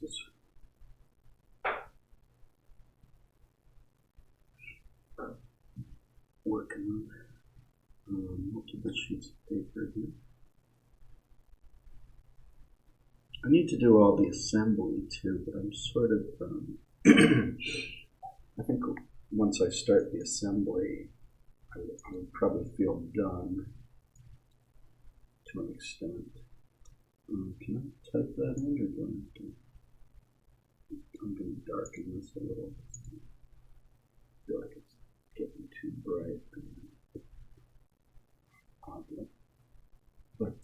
This is working on multiple sheets of paper here. I need to do all the assembly too, but I'm sort of, I think once I start the assembly, I would probably feel done to an extent. Can I type that in, or do I have to? I'm going to darken this a little. I feel like it's getting too bright. Oddly. But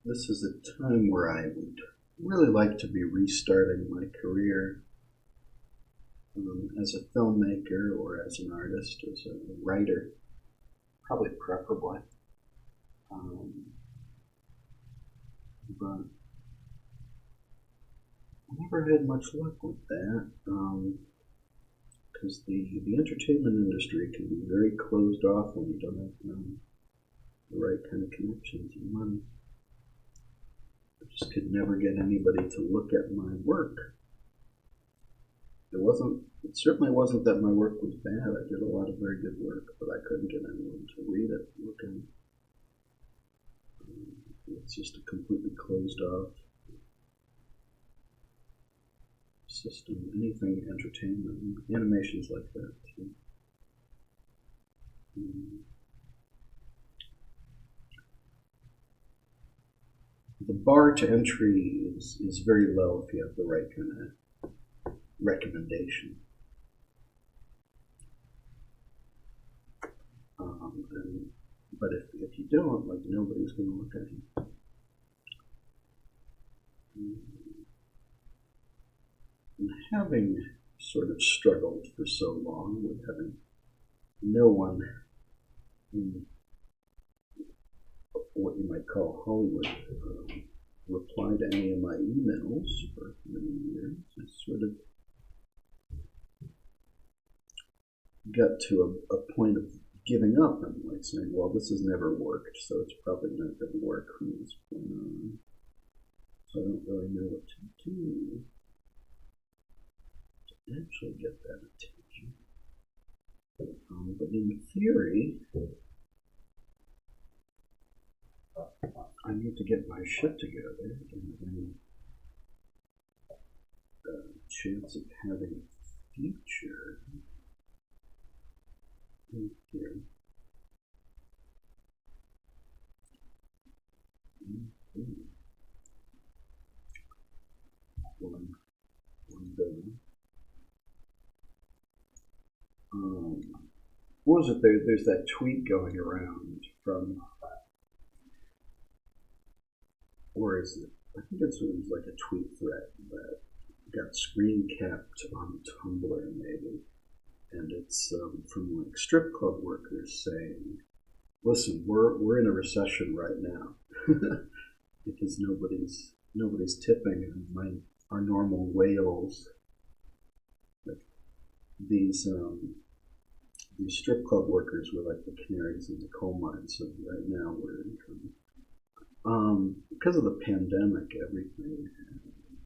this is a time where I would really like to be restarting my career as a filmmaker or as an artist, as a writer, probably preferably. But I never had much luck with that, because the entertainment industry can be very closed off when you don't have the right kind of connections and money. I just could never get anybody to look at my work. It certainly wasn't that my work was bad. I did a lot of very good work, but I couldn't get anyone to read it, look at it. It's just a completely closed off system. Anything entertainment, animations like that too. The bar to entry is very low if you have the right kind of recommendation. But if you don't, like, nobody's going to look at you. And having sort of struggled for so long with having no one in what you might call Hollywood reply to any of my emails for many years, I sort of got to a point of giving up and like saying, well, this has never worked, so it's probably not going to work from this point on. So I don't really know what to do to actually get that attention. But in theory, I need to get my shit together and then chance of having a future here. One building. What was it? There's that tweet going around from, or is it? I think it was like a tweet thread that got screen capped on Tumblr maybe, and it's from like strip club workers saying, "Listen, we're in a recession right now because nobody's tipping, and our normal whales, like these strip club workers were like the canaries in the coal mine. So right now we're in trouble because of the pandemic. Everything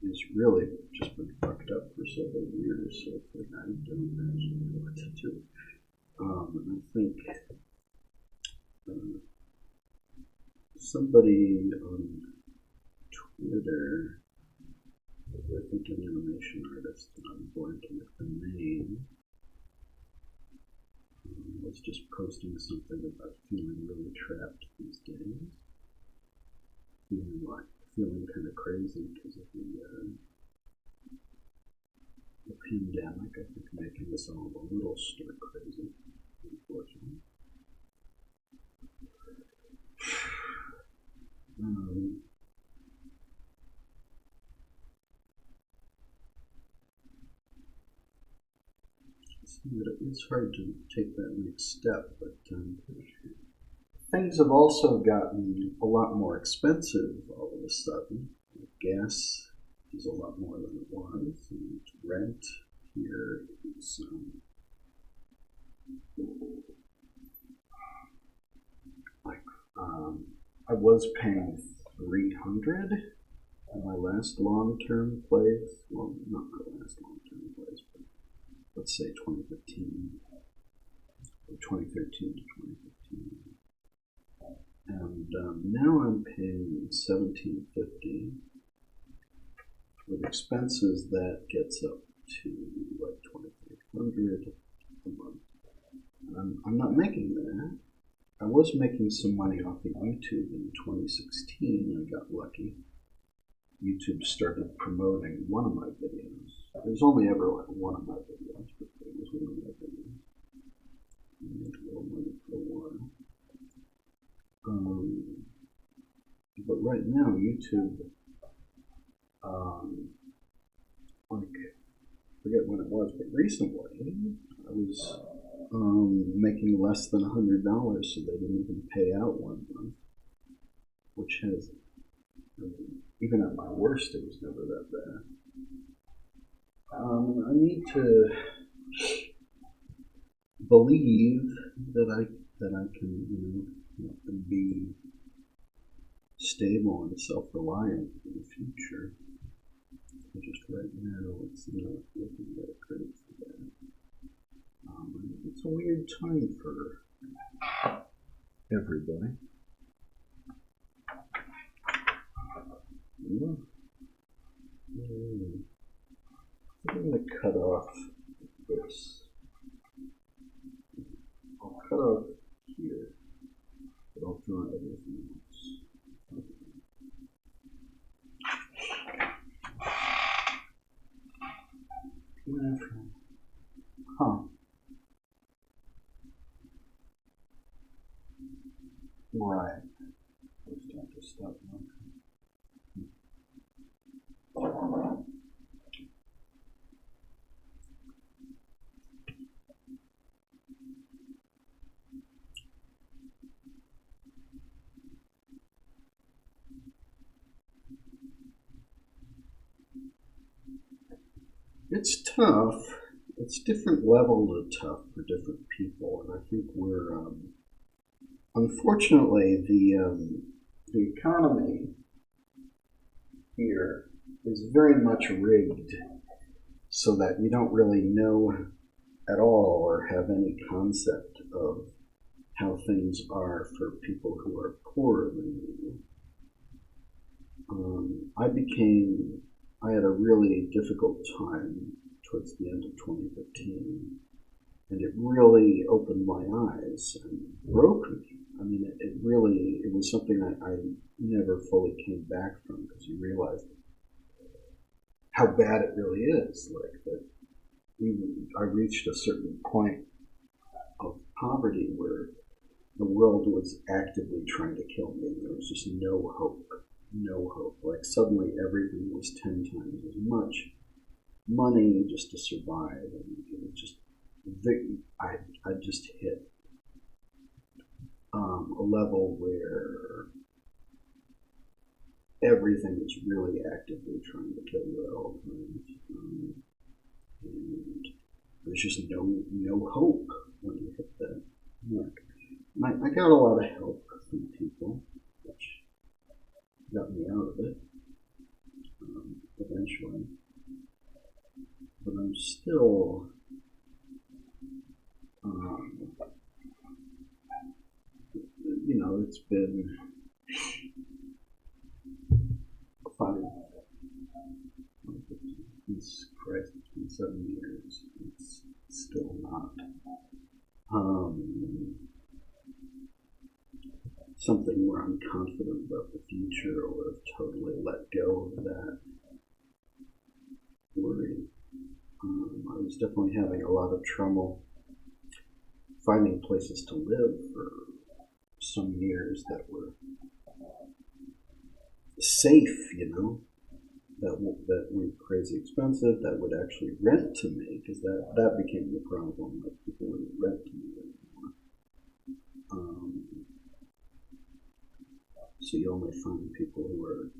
is really just been fucked up for several years. So I don't actually know what to do. And I think somebody on Twitter, I think an animation artist, and I'm blanking at the name, was just posting something about feeling really trapped these days. Feeling kind of crazy because of the pandemic, I think, making us all a little stir crazy, unfortunately. It's hard to take that next step, but things have also gotten a lot more expensive all of a sudden. Gas is a lot more than it was, and rent here is I was paying $300 in my last long-term place. Well, not my last long-term place, but let's say 2015, or 2013 to 2015. And now I'm paying $1,750. With expenses, that gets up to like $2,500 a month. I'm not making that. I was making some money off of YouTube in 2016. I got lucky. YouTube started promoting one of my videos. It was only ever like one of my videos, but it was one of my videos. I made a little money for a while. But right now, YouTube, like, I forget when it was, but recently, I was making less than $100, so they didn't even pay out 1 month, which has, even at my worst, it was never that bad. I need to believe that I can, be stable and self-reliant in the future. Just right now, it's not looking that great for that. It's a weird time for everybody. Yeah. I'm going to cut off this. I'll cut off here, but I'll draw everything else. Huh. Right. Let's have to stop now. It's tough. It's different levels of tough for different people, and I think we're unfortunately the economy here is very much rigged so that you don't really know at all or have any concept of how things are for people who are poorer than you. I had a really difficult time towards the end of 2015, and it really opened my eyes and broke me. I mean, it was something I never fully came back from, because you realize how bad it really is. Like that, I reached a certain point of poverty where the world was actively trying to kill me, and there was just no hope. No hope. Like suddenly everything was 10 times as much money just to survive, and it was just, I just hit a level where everything is really actively trying to kill you at all times, and there's just no hope when you hit that mark. I got a lot of help from people, which got me out of it eventually, but I'm still it's been not something where I'm confident about the future or have totally let go of that worry. I was definitely having a lot of trouble finding places to live for some years that were safe, that weren't crazy expensive, that would actually rent to me, because that became the problem, like people wouldn't rent to me anymore. So you only find people who are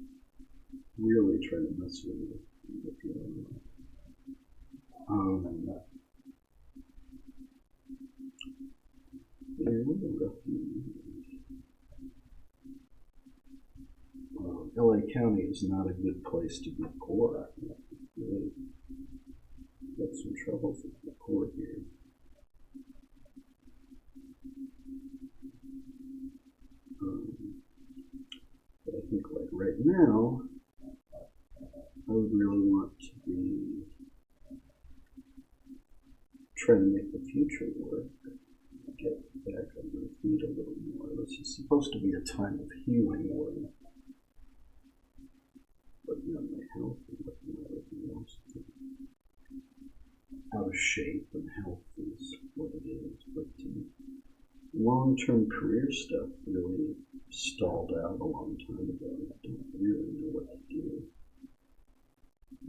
really trying to mess with you. LA County is not a good place to be poor. Really got some troubles with the poor here. But I think like right now, I would really want to be trying to make the future work, get back on my feet a little more. This is supposed to be a time of healing where I'm looking at my health and looking at everything else. Out of shape, and health is what it is. But long-term career stuff really stalled out a long time ago. I don't really know what to do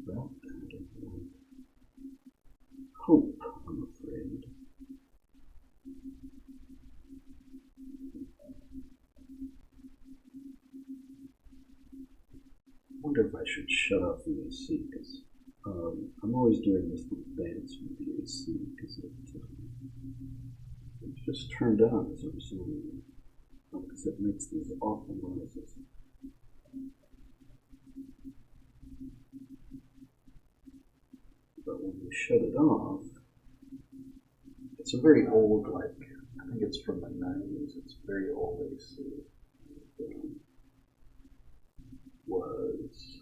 about that. Hope, I'm afraid. I wonder if I should shut off the AC, because I'm always doing this little dance with the AC, because it just turned on as I'm saying it, because it makes these awful noises. But when you shut it off, it's a very old, I think it's from the 90s, it's very old AC. Was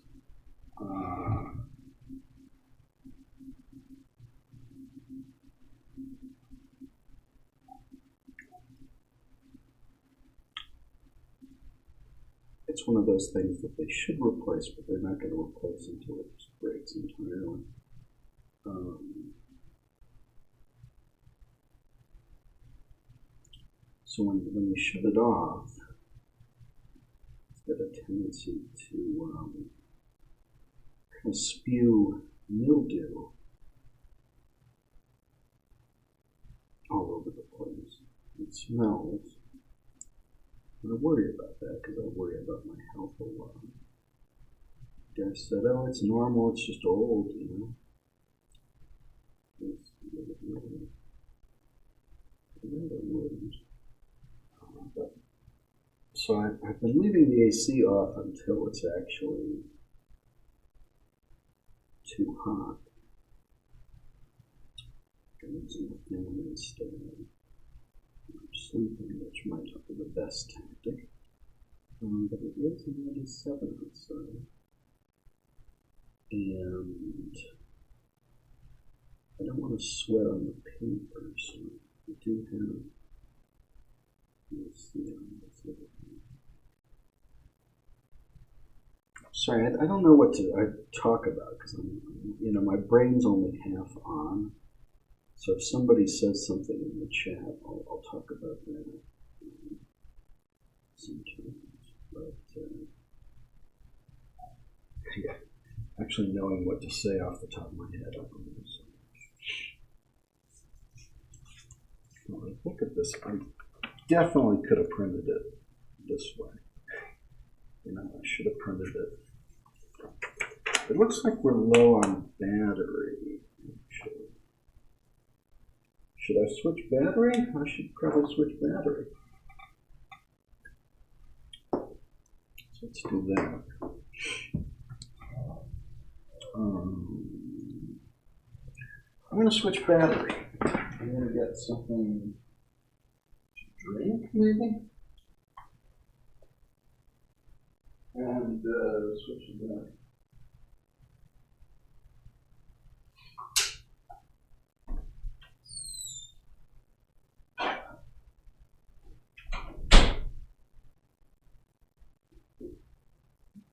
it's one of those things that they should replace, but they're not going to replace until it just breaks entirely. So when you shut it off, it's got a tendency to kind of spew mildew all over the place. It smells. And I worry about that because I worry about my health a lot. Guy said, "Oh, it's normal. It's just old, It's really wouldn't. So I've been leaving the AC off until it's actually too hot. I'm using the fan instead. I'm sleeping, which might not be the best tactic. But it is 97 outside. And I don't want to sweat on the paper, so I do have AC on this little thing. Sorry, I don't know what to talk about because my brain's only half on. So if somebody says something in the chat, I'll talk about that sometimes. But yeah, actually knowing what to say off the top of my head, I don't know. So, look at this. I definitely could have printed it this way. I should have printed it. It looks like we're low on battery. Should I switch battery? I should probably switch battery. So let's do that. I'm going to switch battery. I'm going to get something to drink, maybe? And switch to battery.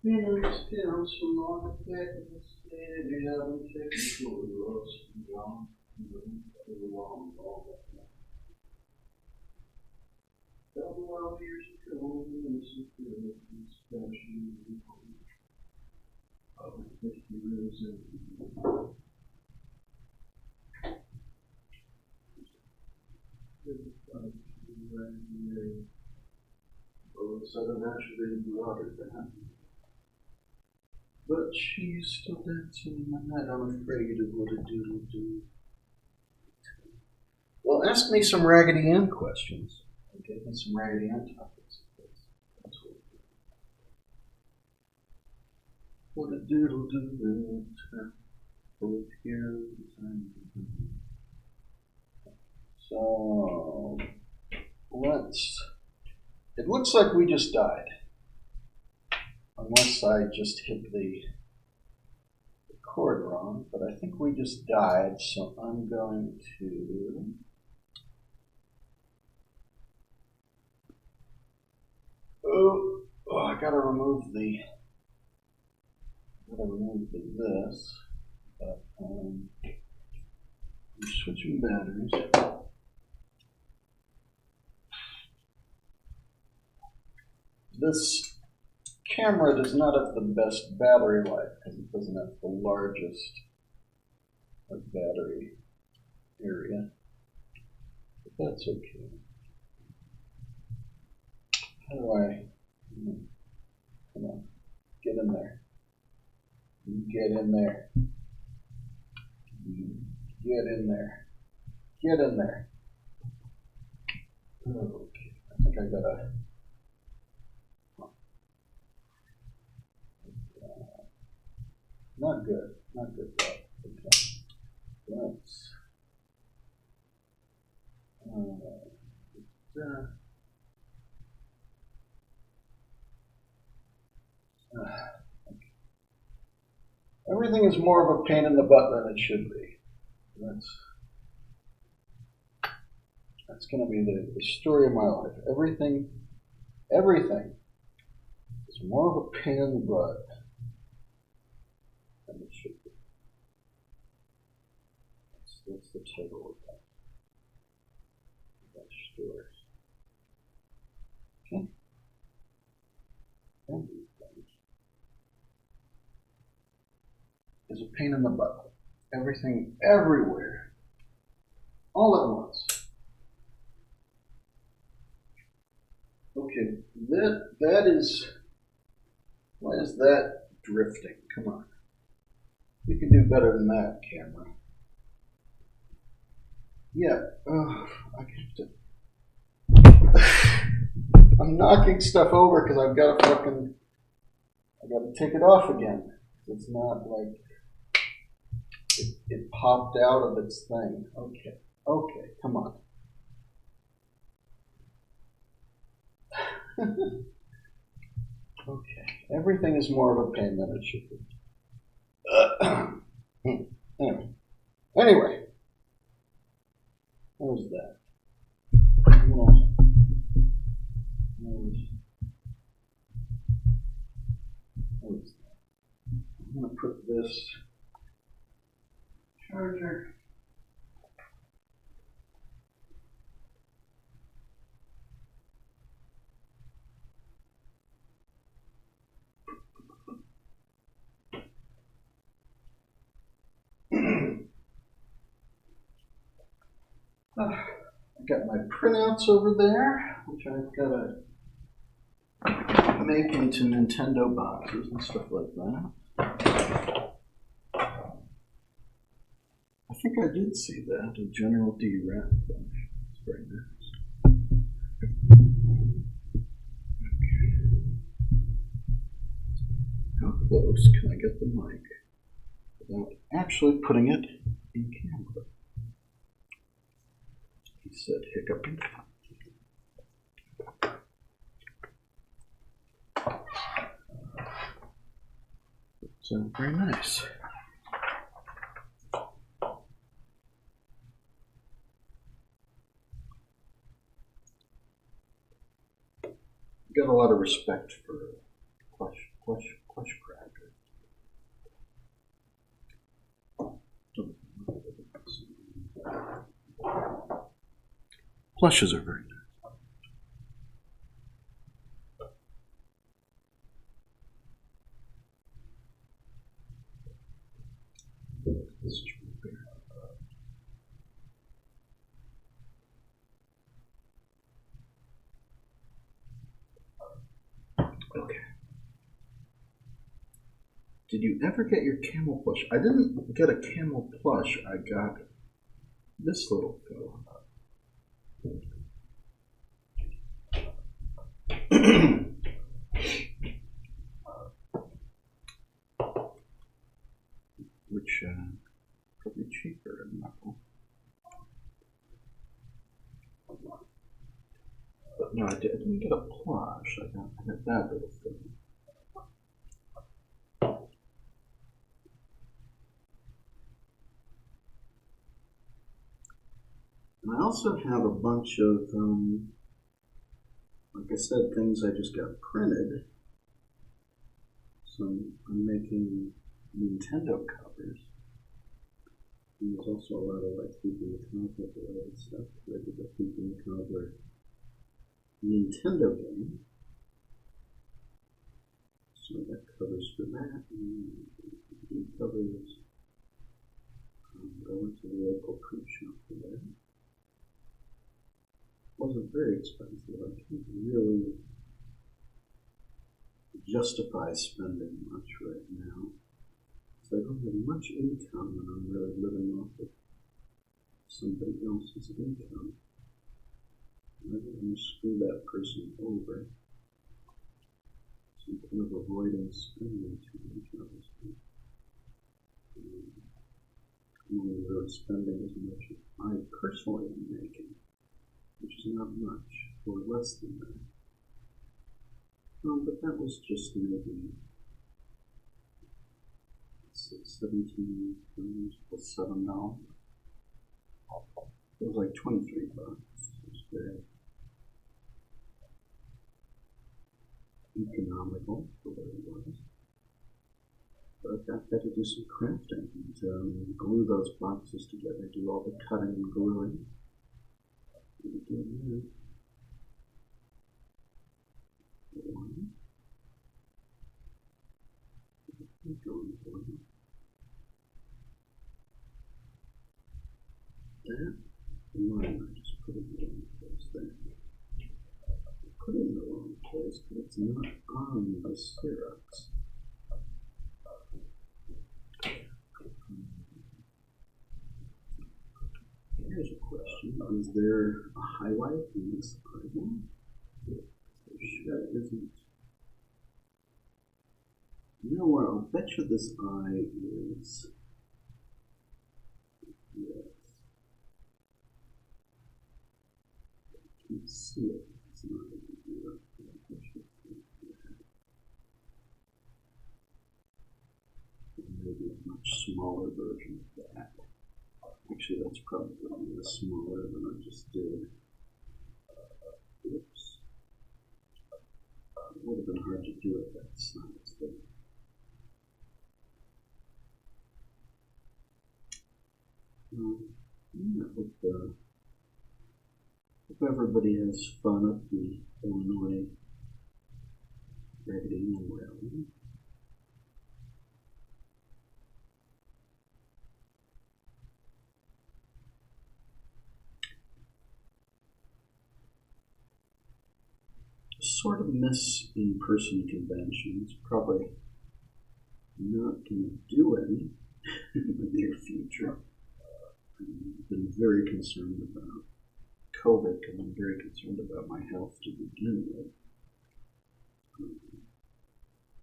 Comes from all the back of the city, I've been taking for the lost and gone, long, all that night. Several years ago, innocent girl, especially I was 50 years old. Well, it said eventually brought her down. But she's still dancing in my night. I'm afraid of what a doodle do. Well, ask me some Raggedy Ann questions. Give me some Raggedy Ann topics. That's what a doodle do. Both here. So it looks like we just died. Unless I just hit the chord wrong, but I think we just died, so I'm going to I gotta remove this, but I'm switching batteries. This camera does not have the best battery life because it doesn't have the largest battery area, but that's okay. How do I, come on, get in there. Get in there. Get in there. Get in there. Okay, I think I gotta. Not good. Not good. Okay. Let's. Okay. Everything is more of a pain in the butt than it should be. That's going to be the story of my life. Everything is more of a pain in the butt than it should be. That's the title of that story. Okay. Everything is a pain in the butt. Everything, everywhere, all at once. Okay, that is, why is that drifting? Come on. You can do better than that, camera. Yeah, I have to. I'm knocking stuff over because I've got to take it off again. It's not like it popped out of its thing. Okay, come on. Okay, everything is more of a pain than it should be. Anyway, what was that? I'm going to put this charger. I've got my printouts over there, which I've got to make into Nintendo boxes and stuff like that. I think I did see that, a General D wrap. It's very nice. How close can I get the mic without actually putting it in camera? He said hiccuping. So very nice. Got a lot of respect for Plush cracker. Plushes are very nice. This is very okay. Did you ever get your camel plush? I didn't get a camel plush. I got this little fellow. Which probably cheaper in Knuckle. But no, I didn't get a plush. I got that little thing. And I also have a bunch of, like I said, things I just got printed. So I'm making Nintendo covers. And there's also a lot of like Keeping the Cobbler related stuff. I did the Keeping the Cobbler Nintendo game. So I got covers for that. And covers. I went to the local print shop for that. Wasn't very expensive. I can't really justify spending much right now. So I don't have much income and I'm really living off of somebody else's income. I'm going to screw that person over. So I'm kind of avoiding spending too much, obviously. I'm only really spending as much as I personally am making, which is not much, or less than that. But that was just maybe 17 plus $7. It was like 23 bucks. It was very economical for what it was. But I've got to do some crafting and glue those boxes together, do all the cutting and gluing. That line, I just put it in the wrong place there. I put it in the wrong place, but it's not on the Xerox. Here's a question. Is there a highlight in this item? There isn't. You know what? I'll bet you this eye is. Yes. I can't see it. It's not even here. Maybe a much smaller version of that. Actually, that's probably smaller than I just did. Oops. It would have been hard to do at that size, but yeah, hope everybody has fun at the Illinois Raggedy Ann rally. Sort of miss in-person conventions. Probably not going to do any in the near future. I've been very concerned about COVID because I'm very concerned about my health to begin with.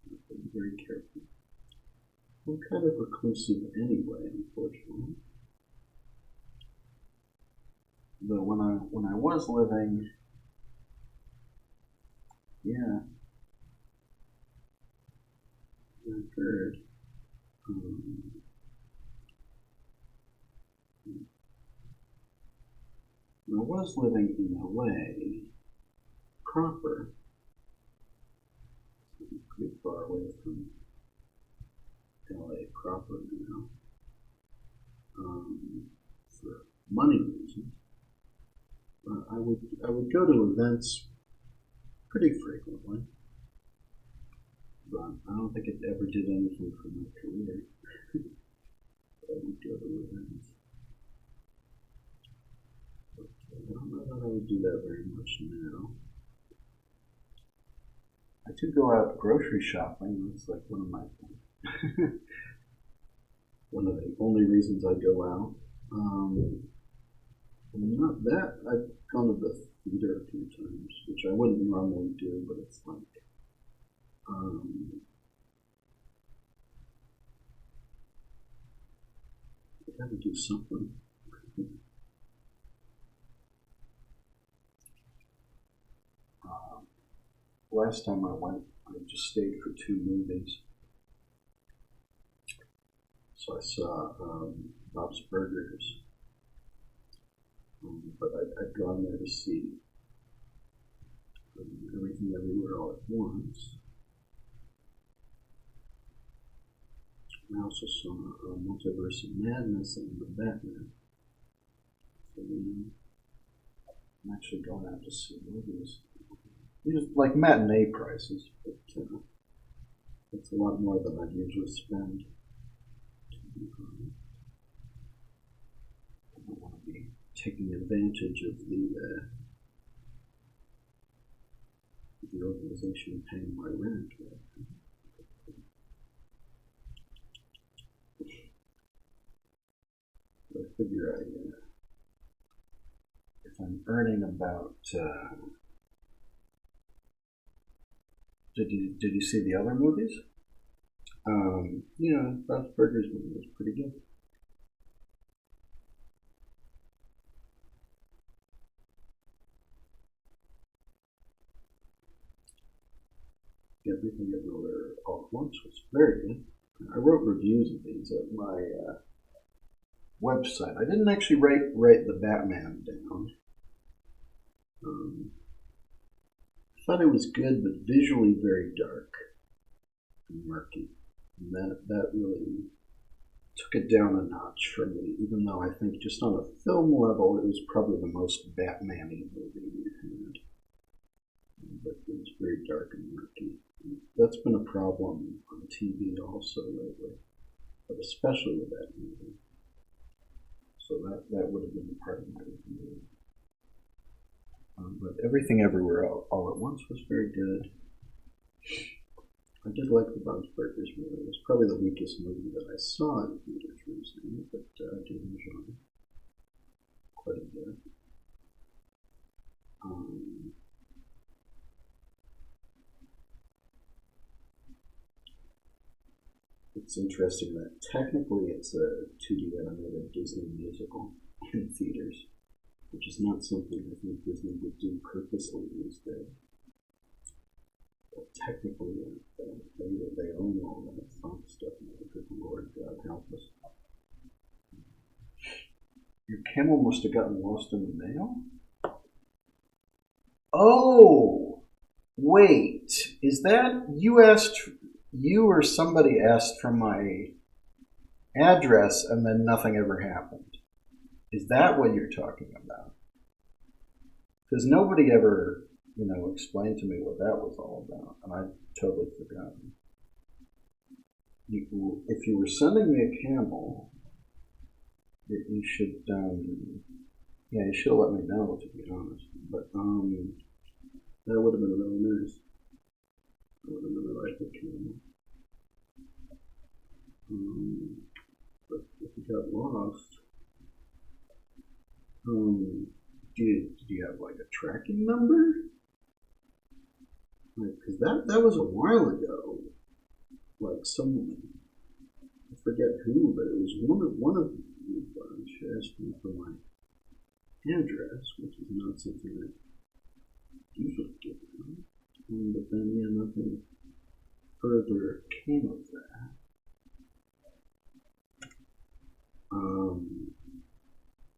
I've been very careful. I'm kind of reclusive anyway, unfortunately. But when I was living, yeah, I heard. When I was living in LA proper, pretty far away from LA proper now for money reasons. I would go to events pretty frequently, but I don't think it ever did anything for my career. I would go to events. But I don't know that I would do that very much now. I do go out grocery shopping. That's like one of my one of the only reasons I go out. Not that. I've gone to the theater a few times, which I wouldn't normally do, but it's like I gotta do something. Last time I went, I just stayed for 2 movies. So I saw Bob's Burgers, but I'd gone there to see Everything Everywhere All at Once. I also saw Multiverse of Madness and The Batman. So, I'm actually going out to see movies. Just like matinee prices, but it's a lot more than I'd usually spend. I don't want to be taking advantage of the organization paying my rent. I figure if I'm earning about. Did you see the other movies? Yeah, Bob's Burgers movie was pretty good. Everything Everywhere All at Once was very good. I wrote reviews of these at my website. I didn't actually write the Batman down. I thought it was good, but visually very dark and murky. And that really took it down a notch for me, even though I think just on a film level, it was probably the most Batman-y movie we've had. But it was very dark and murky. And that's been a problem on TV also lately, but especially with that movie. So that would have been part of my review. But Everything Everywhere All at Once was very good. I did like the Bob's Burgers movie. It was probably the weakest movie that I saw in theaters recently, but I did enjoy it quite a bit. It's interesting that technically it's a 2D animated Disney musical in theaters, which is not something I think Disney would do purposely these days. But technically, they own all that fun stuff now. Good Lord, God help us. Your camel must have gotten lost in the mail? Oh! Wait, is that you or somebody asked for my address and then nothing ever happened? Is that what you're talking about? Because nobody ever, explained to me what that was all about, and I'd totally forgotten. If you were sending me a camel, you should, you should have let me know, to be honest. But that would have been really nice. That would have been a right good camel. But if you got lost, did you have like a tracking number? Because that was a while ago. Like someone, I forget who, but it was one of you bunch asked me for my address, which is not something I usually give them. But then, nothing further came of that.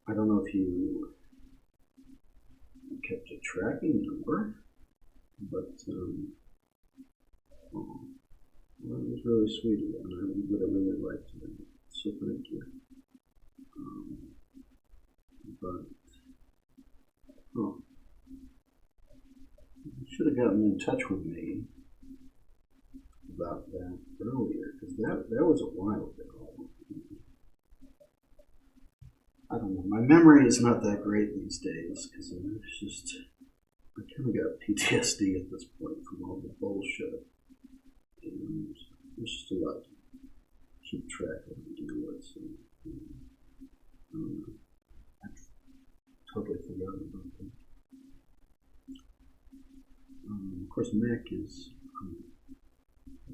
I don't know if you kept a tracking number, but Well, that was really sweet of you, and I would have really liked to. So thank you. But oh, you should have gotten in touch with me about that earlier, because that was a while ago. I don't know. My memory is not that great these days, because it's just, I kind of got PTSD at this point from all the bullshit. And there's just a lot to keep track of and deal with. So, I totally forgot about that. Of course, Mac is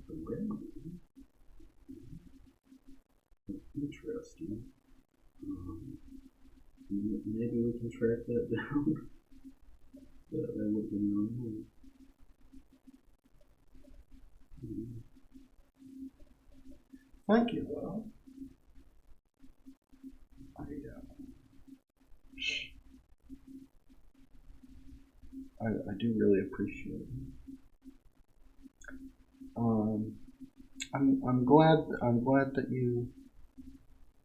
the red. Interesting. Maybe we can track that down. That would be normal. Thank you, though. I do really appreciate it. I'm glad that you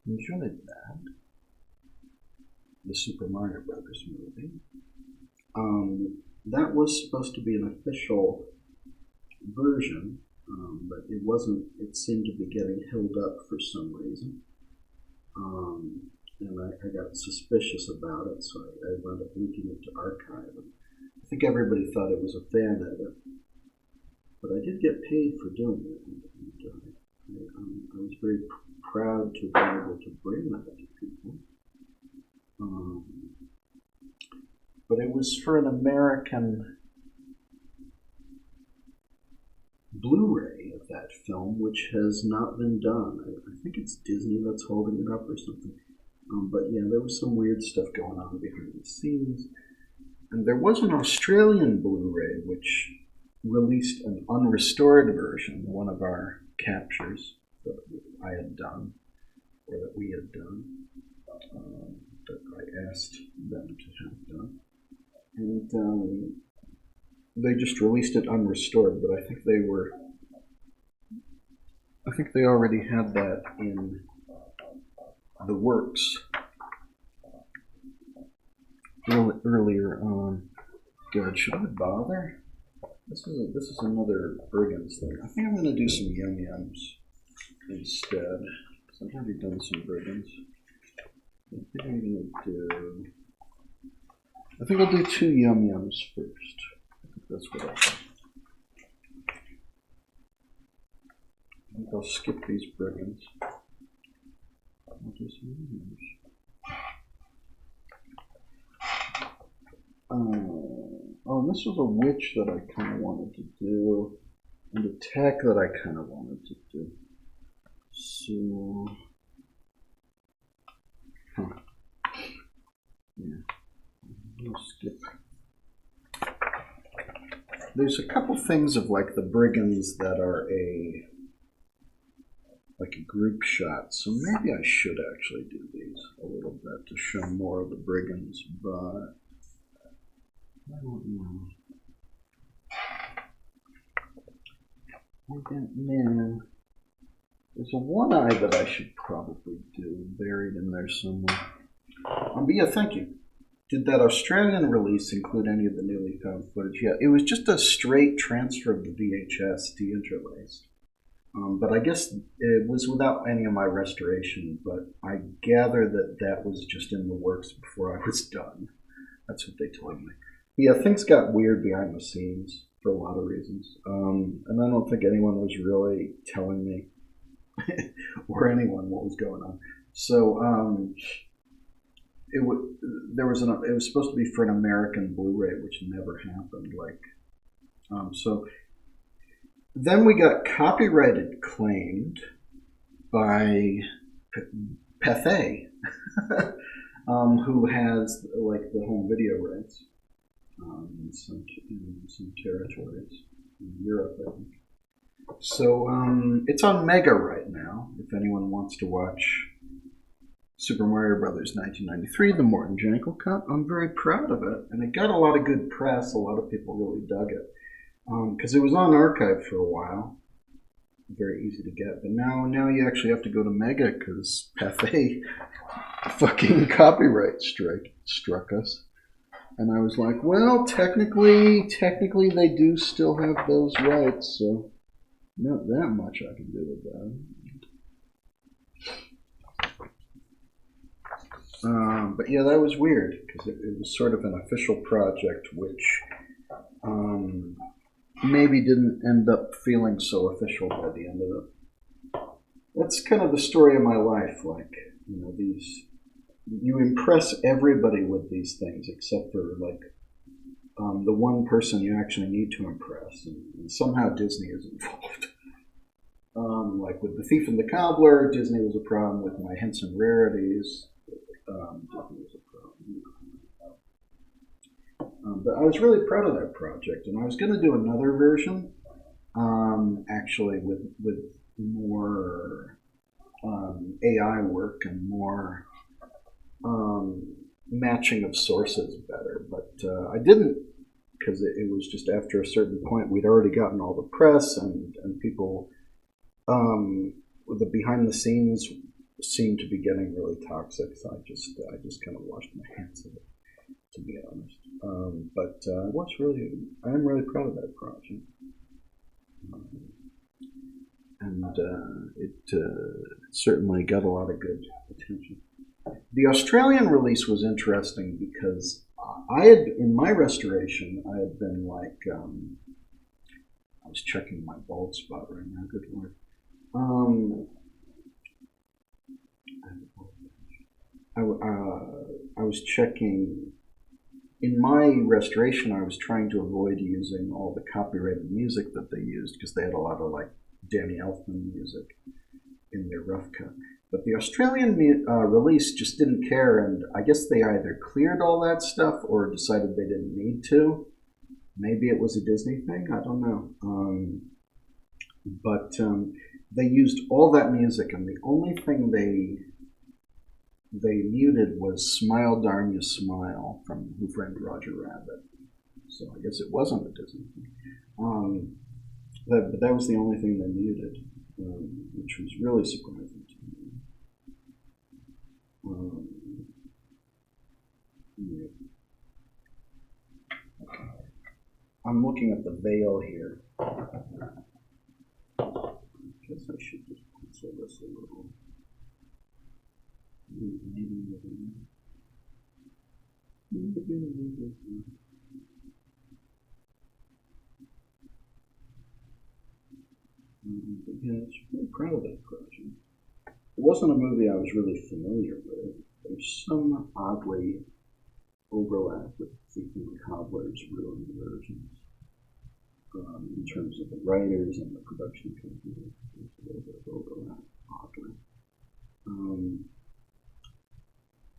enjoyed that. The Super Mario Brothers movie. That was supposed to be an official version, but it wasn't. It seemed to be getting held up for some reason. And I got suspicious about it, so I wound up linking it to archive. I think everybody thought it was a fan edit, but I did get paid for doing it. And I was very proud to be able to bring that to people. But it was for an American Blu-ray of that film, which has not been done. I think it's Disney that's holding it up or something. But yeah, there was some weird stuff going on behind the scenes. And there was an Australian Blu-ray which released an unrestored version, one of our captures that I had done, or that we had done, that I asked them to have done. And they just released it unrestored, but I think they already had that in the works earlier on. God, should I bother? This is another Brigands thing. I think I'm going to do some Yum Yums instead. I've already done some Brigands. I think I'll do 2 Yum Yums first. I think that's what I'll do. I think I'll skip these Brigands. I'll do some Yum Yums. And this was a witch that I kind of wanted to do, and a tech that I kind of wanted to do. So, yeah, I'll skip. There's a couple things of like the Brigands that are like a group shot, so maybe I should actually do these a little bit to show more of the Brigands, but I don't know. I don't know. There's a one eye that I should probably do, buried in there somewhere. But yeah, thank you. Did that Australian release include any of the newly found footage? Yeah, it was just a straight transfer of the VHS deinterlaced. But I guess it was without any of my restoration, but I gather that that was just in the works before I was done. That's what they told me. Yeah, things got weird behind the scenes for a lot of reasons. And I don't think anyone was really telling me or anyone what was going on. So it was supposed to be for an American Blu-ray, which never happened. So then we got copyrighted claimed by Pathé, who has like the home video rights in some territories in Europe, I think. So it's on Mega right now. If anyone wants to watch Super Mario Brothers 1993, the Morton Jankel cut, I'm very proud of it, and it got a lot of good press. A lot of people really dug it because it was on archive for a while, very easy to get. But now you actually have to go to Mega because Pathé fucking copyright struck us. And I was like, well, technically they do still have those rights, so not that much I can do about it. But yeah, that was weird because it was sort of an official project, which maybe didn't end up feeling so official by the end of it. That's kind of the story of my life. Like, you know, you impress everybody with these things except for like the one person you actually need to impress, and somehow Disney is involved. Like with The Thief and the Cobbler, Disney was a problem. With my Henson Rarities, Disney was a problem. But I was really proud of that project, and I was going to do another version, actually with more AI work and more matching of sources better. But I didn't, because it was just after a certain point we'd already gotten all the press and people. The behind the scenes seemed to be getting really toxic, so I just kind of washed my hands of it, to be honest. But I'm really proud of that project, and it certainly got a lot of good attention. The Australian release was interesting because in my restoration, I had been like, I was checking my bald spot right now. Good lord. I was checking. In my restoration, I was trying to avoid using all the copyrighted music that they used because they had a lot of like Danny Elfman music in their rough cut. But the Australian release just didn't care, and I guess they either cleared all that stuff or decided they didn't need to. Maybe it was a Disney thing. I don't know. But they used all that music, and the only thing they muted was "Smile Darn You Smile" from Who Framed Roger Rabbit. So I guess it wasn't a Disney thing. But that was the only thing they muted, which was really surprising to me. Yeah. Okay. I'm looking at the veil here. I guess I should just pencil this a little. Yeah, I was really proud of that project. It wasn't a movie I was really familiar with. There's some oddly overlap with Thief and Cobbler's ruined versions. In terms of the writers and the production company, there's a little bit of overlap, oddly.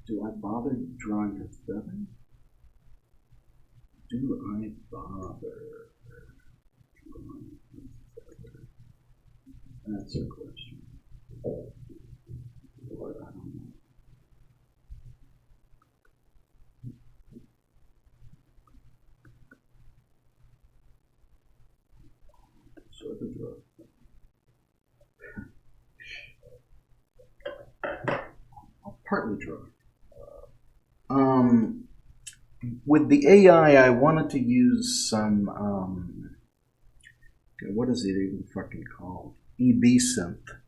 Do I bother drawing her feather? Do I bother drawing her feather? That's a question. Lord, I don't know. Sort of draw. I'll partly draw. With the AI, I wanted to use some, what is it even fucking called? EB synth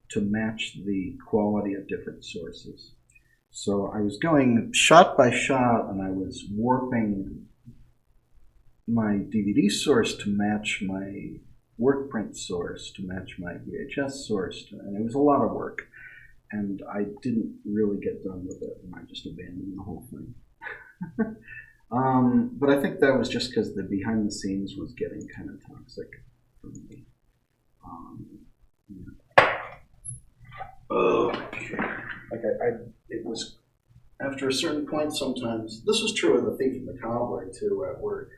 to match the quality of different sources. So I was going shot by shot, and I was warping my DVD source to match my work print source, to match my VHS source, and it was a lot of work. And I didn't really get done with it, and I just abandoned the whole thing. But I think that was just because the behind the scenes was getting kind of toxic for me. Okay. Like it was after a certain point. Sometimes this was true of The Thief and the Cobbler too, where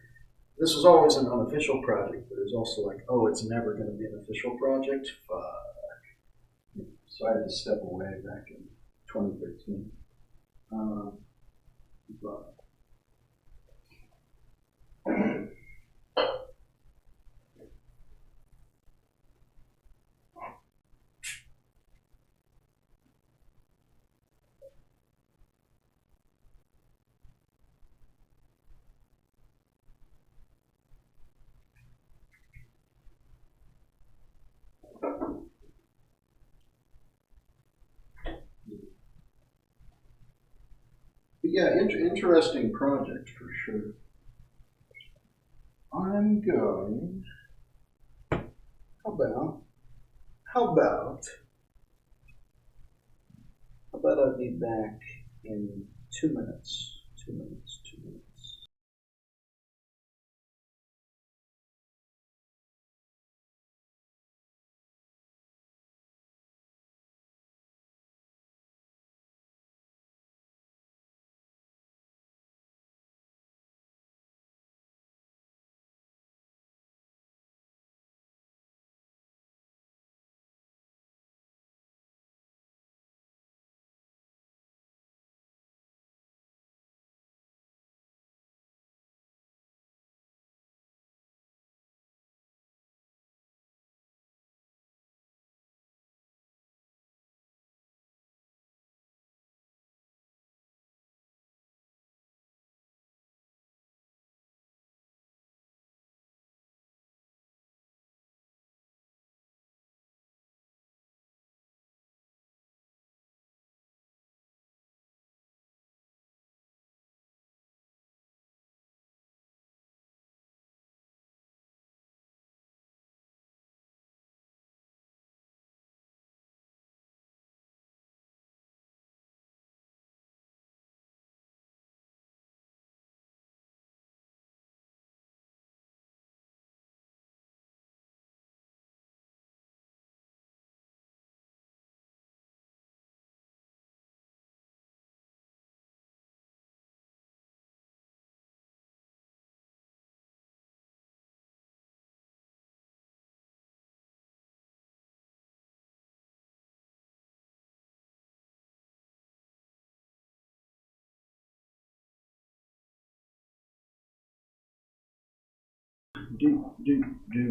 this was always an unofficial project, but it was also like, oh, it's never going to be an official project. Fuck. So I had to step away back in 2013. But yeah, interesting project for sure. I'm going. How about I'll be back in 2 minutes. 2 minutes. 2 minutes. Do, do, do.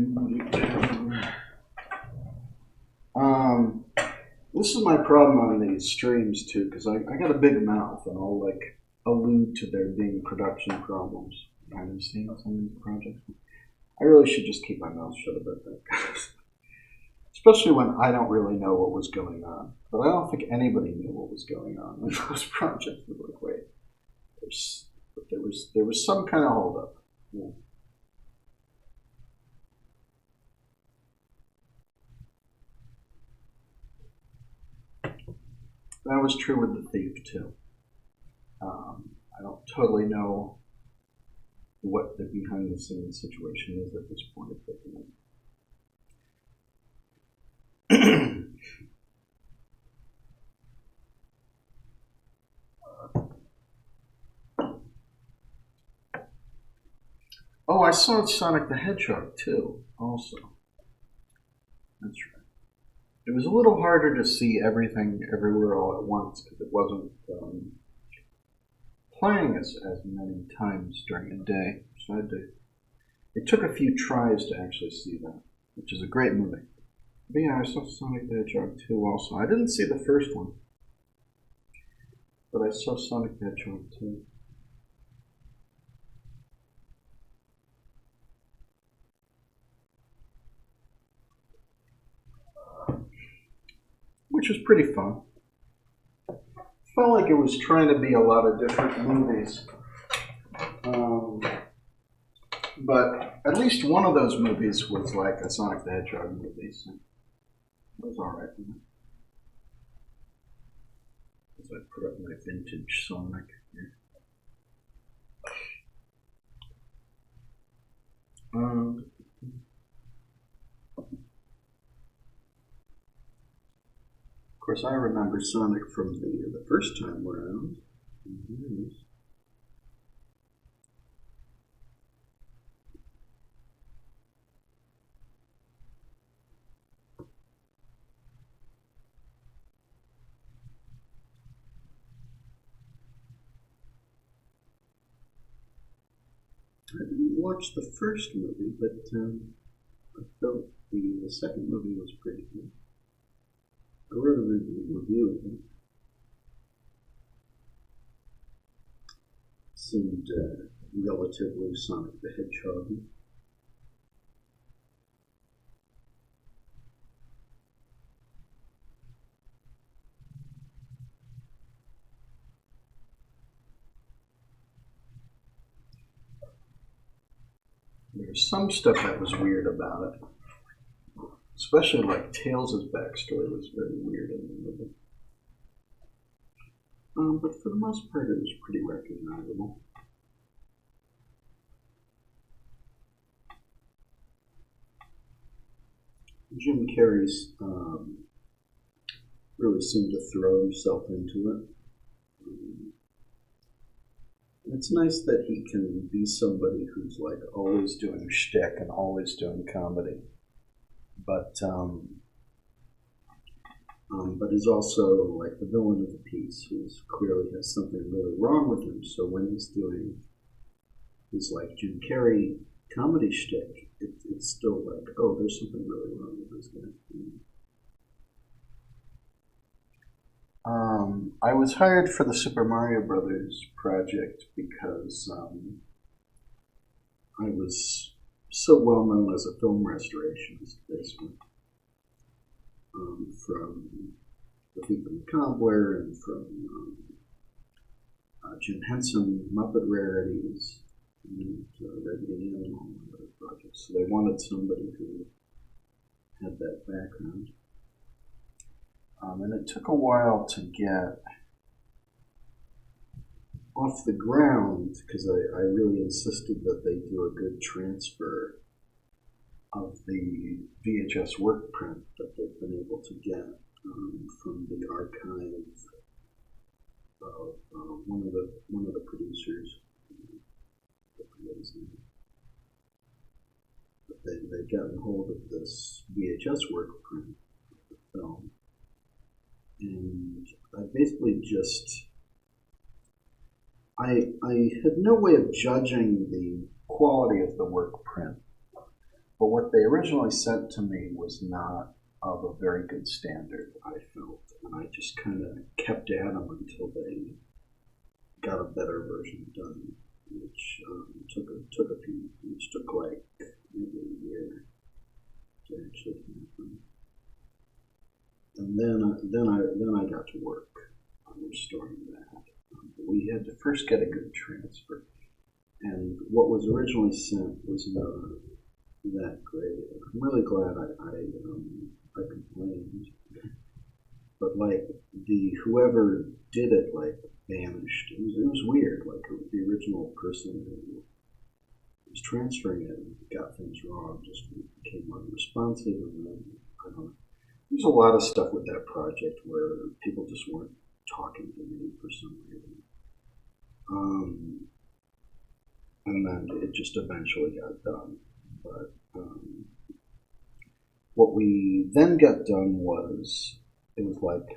Um, this is my problem on these streams too, because I got a big mouth and I'll like allude to there being production problems. I've seen some of these projects. I really should just keep my mouth shut about that, especially when I don't really know what was going on. But I don't think anybody knew what was going on in those projects. Like, wait, there was some kind of holdup. Yeah. That was true with the thief too. I don't totally know what the behind the scenes situation is at this point. Oh, I saw Sonic the Hedgehog too. Also, that's right. It was a little harder to see everything everywhere all at once because it wasn't playing as many times during a day. So it took a few tries to actually see that, which is a great movie. But yeah, I saw Sonic the Hedgehog 2 also. I didn't see the first one, but I saw Sonic the Hedgehog 2. Which was pretty fun. Felt like it was trying to be a lot of different movies. But at least one of those movies was like a Sonic the Hedgehog movie, so it was alright. As I put up my vintage Sonic here. Of course, I remember Sonic from the first time around. I didn't watch the first movie, but I felt the second movie was pretty good. I wrote a review of it. Seemed relatively Sonic the Hedgehog. There's some stuff that was weird about it. Especially like Tails' backstory was very weird in the movie. But for the most part, it was pretty recognizable. Jim Carrey's really seemed to throw himself into it. It's nice that he can be somebody who's like always doing shtick and always doing comedy, but is also like the villain of the piece, who clearly has something really wrong with him. So when he's doing his like Jim Carrey comedy shtick, it's still like, oh, there's something really wrong with this guy. I was hired for the Super Mario Brothers project because I was so well known as a film restorationist, basically. From the Thief and the Cobbler and from Jim Henson Muppet Rarities and Raggedy Ann and all my other projects. So they wanted somebody who had that background. And it took a while to get off the ground because I really insisted that they do a good transfer of the VHS work print that they've been able to get from the archive of one of the producers. But they've gotten hold of this VHS work print of the film, and I basically just I had no way of judging the quality of the work print. But what they originally sent to me was not of a very good standard, I felt. And I just kind of kept at them until they got a better version done, which took like maybe a year to actually happen. And then I got to work on restoring that. We had to first get a good transfer. And what was originally sent was not that great. I'm really glad I complained, but like whoever did it like vanished. It was weird. Like the original person who was transferring it got things wrong, just became unresponsive, and then I don't know. There's a lot of stuff with that project where people just weren't talking to me for some reason. And then it just eventually got done. But what we then got done was, it was like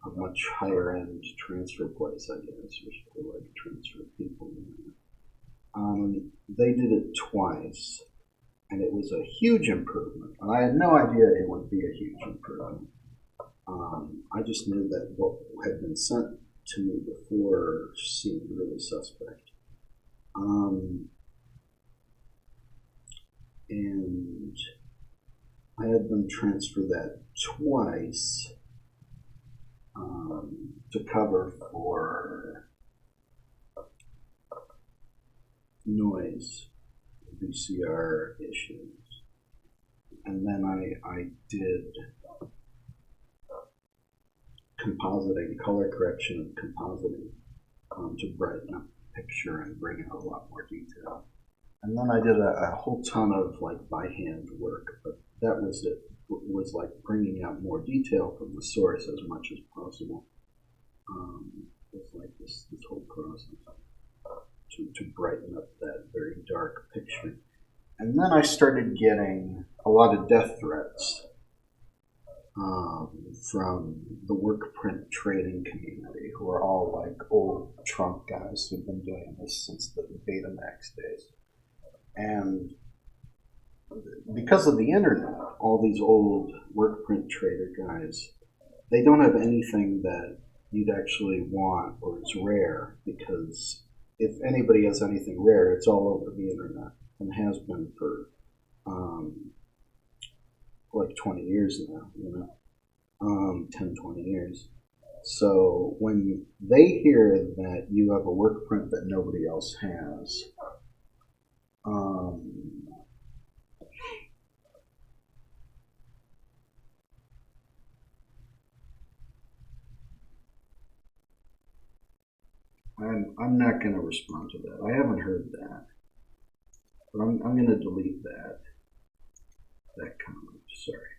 a much higher end transfer place, I guess, or like transfer people. They did it twice, and it was a huge improvement. And I had no idea it would be a huge improvement. I just knew that what had been sent to me before seemed really suspect. And I had them transfer that twice to cover for noise VCR issues. And then I did compositing, color correction and compositing to brighten up the picture and bring out a lot more detail. And then I did a whole ton of like by hand work, but that was it. It was like bringing out more detail from the source as much as possible. It's like this whole process to brighten up that very dark picture. And then I started getting a lot of death threats from the work print trading community, who are all like old trunk guys who've been doing this since the Betamax days. And because of the internet, all these old work print trader guys, they don't have anything that you'd actually want or is rare, because if anybody has anything rare, it's all over the internet and has been for like 20 years now, 10, 20 years. So when they hear that you have a work print that nobody else has, I'm not going to respond to that. I haven't heard that, but I'm going to delete that comment. Sorry,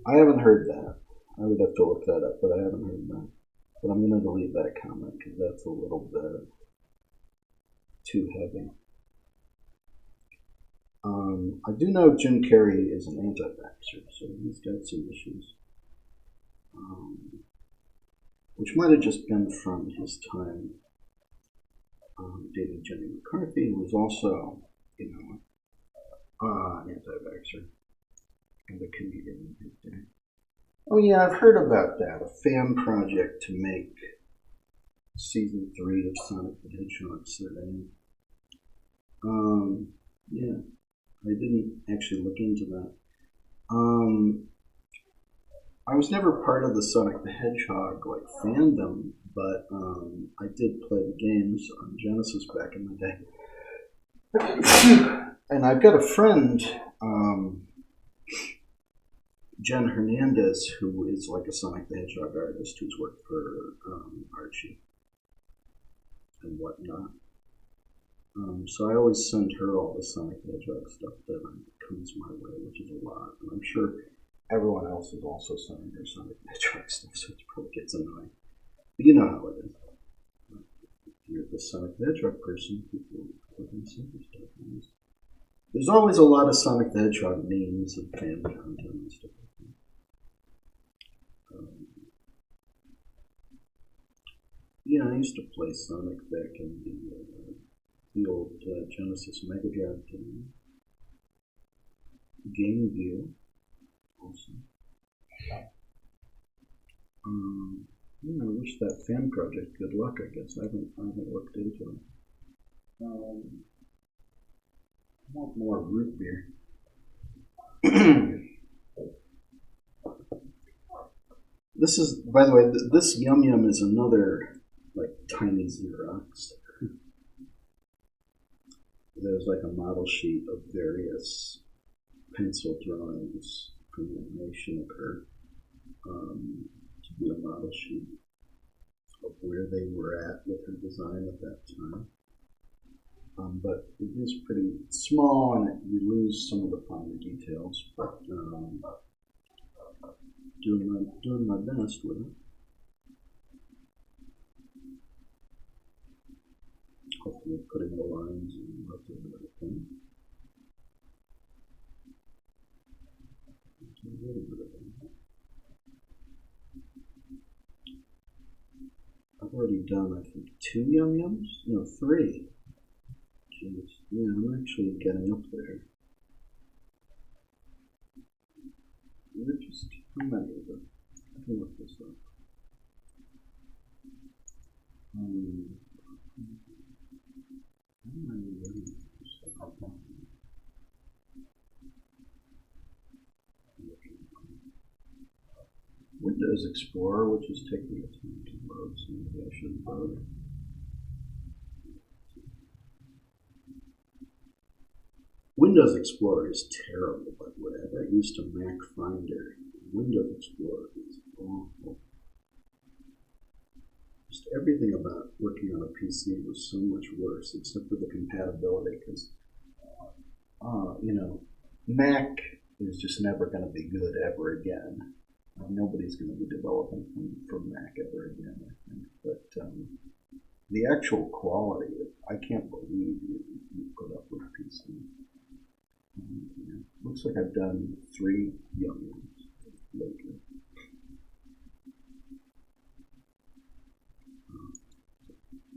I haven't heard that. I would have to look that up, but I haven't heard that. But I'm going to delete that comment because that's a little bit too heavy. I do know Jim Carrey is an anti-vaxxer, so he's got some issues. Which might have just been from his time dating Jenny McCarthy, who was also, an anti-vaxxer and a comedian in his day. Oh yeah, I've heard about that. A fan project to make season 3 of Sonic the Hedgehog set in. Yeah, I didn't actually look into that. I was never part of the Sonic the Hedgehog fandom, but I did play the games on Genesis back in the day. And I've got a friend, Jen Hernandez, who is like a Sonic the Hedgehog artist who's worked for Archie and whatnot. So I always send her all the Sonic the Hedgehog stuff that comes my way, which is a lot. And I'm sure everyone else is also sending their Sonic the Hedgehog stuff, so it probably gets annoying. But you know how it is. If you're the Sonic the Hedgehog person, people can send you stuff. There's always a lot of Sonic the Hedgehog memes and fan content and stuff like that. Yeah, I used to play Sonic back in the old Genesis Mega Drive Game View. Also. Yeah, I wish that fan project good luck, I guess. I haven't looked into it. I want more root beer. This is, by the way, this Yum Yum is another, tiny Xerox. There's a model sheet of various pencil drawings from the animation of her to be a model sheet of where they were at with her design at that time. But it is pretty small and you lose some of the finer details, but doing my best with it. Hopefully putting the lines and lots of other things. I've already done, I think, 2 Yum Yums? No, 3. Jeez. Yeah, I'm actually getting up there. How many of them? I can look this up. Windows Explorer, which is taking its time to load, so maybe I shouldn't load it. Windows Explorer is terrible, by the way. I got used to Mac Finder. Windows Explorer is awful. Just everything about working on a PC was so much worse, except for the compatibility, because, Mac is just never going to be good ever again. Nobody's going to be developing for Mac ever again, I think. But the actual quality, I can't believe you put up with PC. Looks like I've done 3 Yum Yums lately.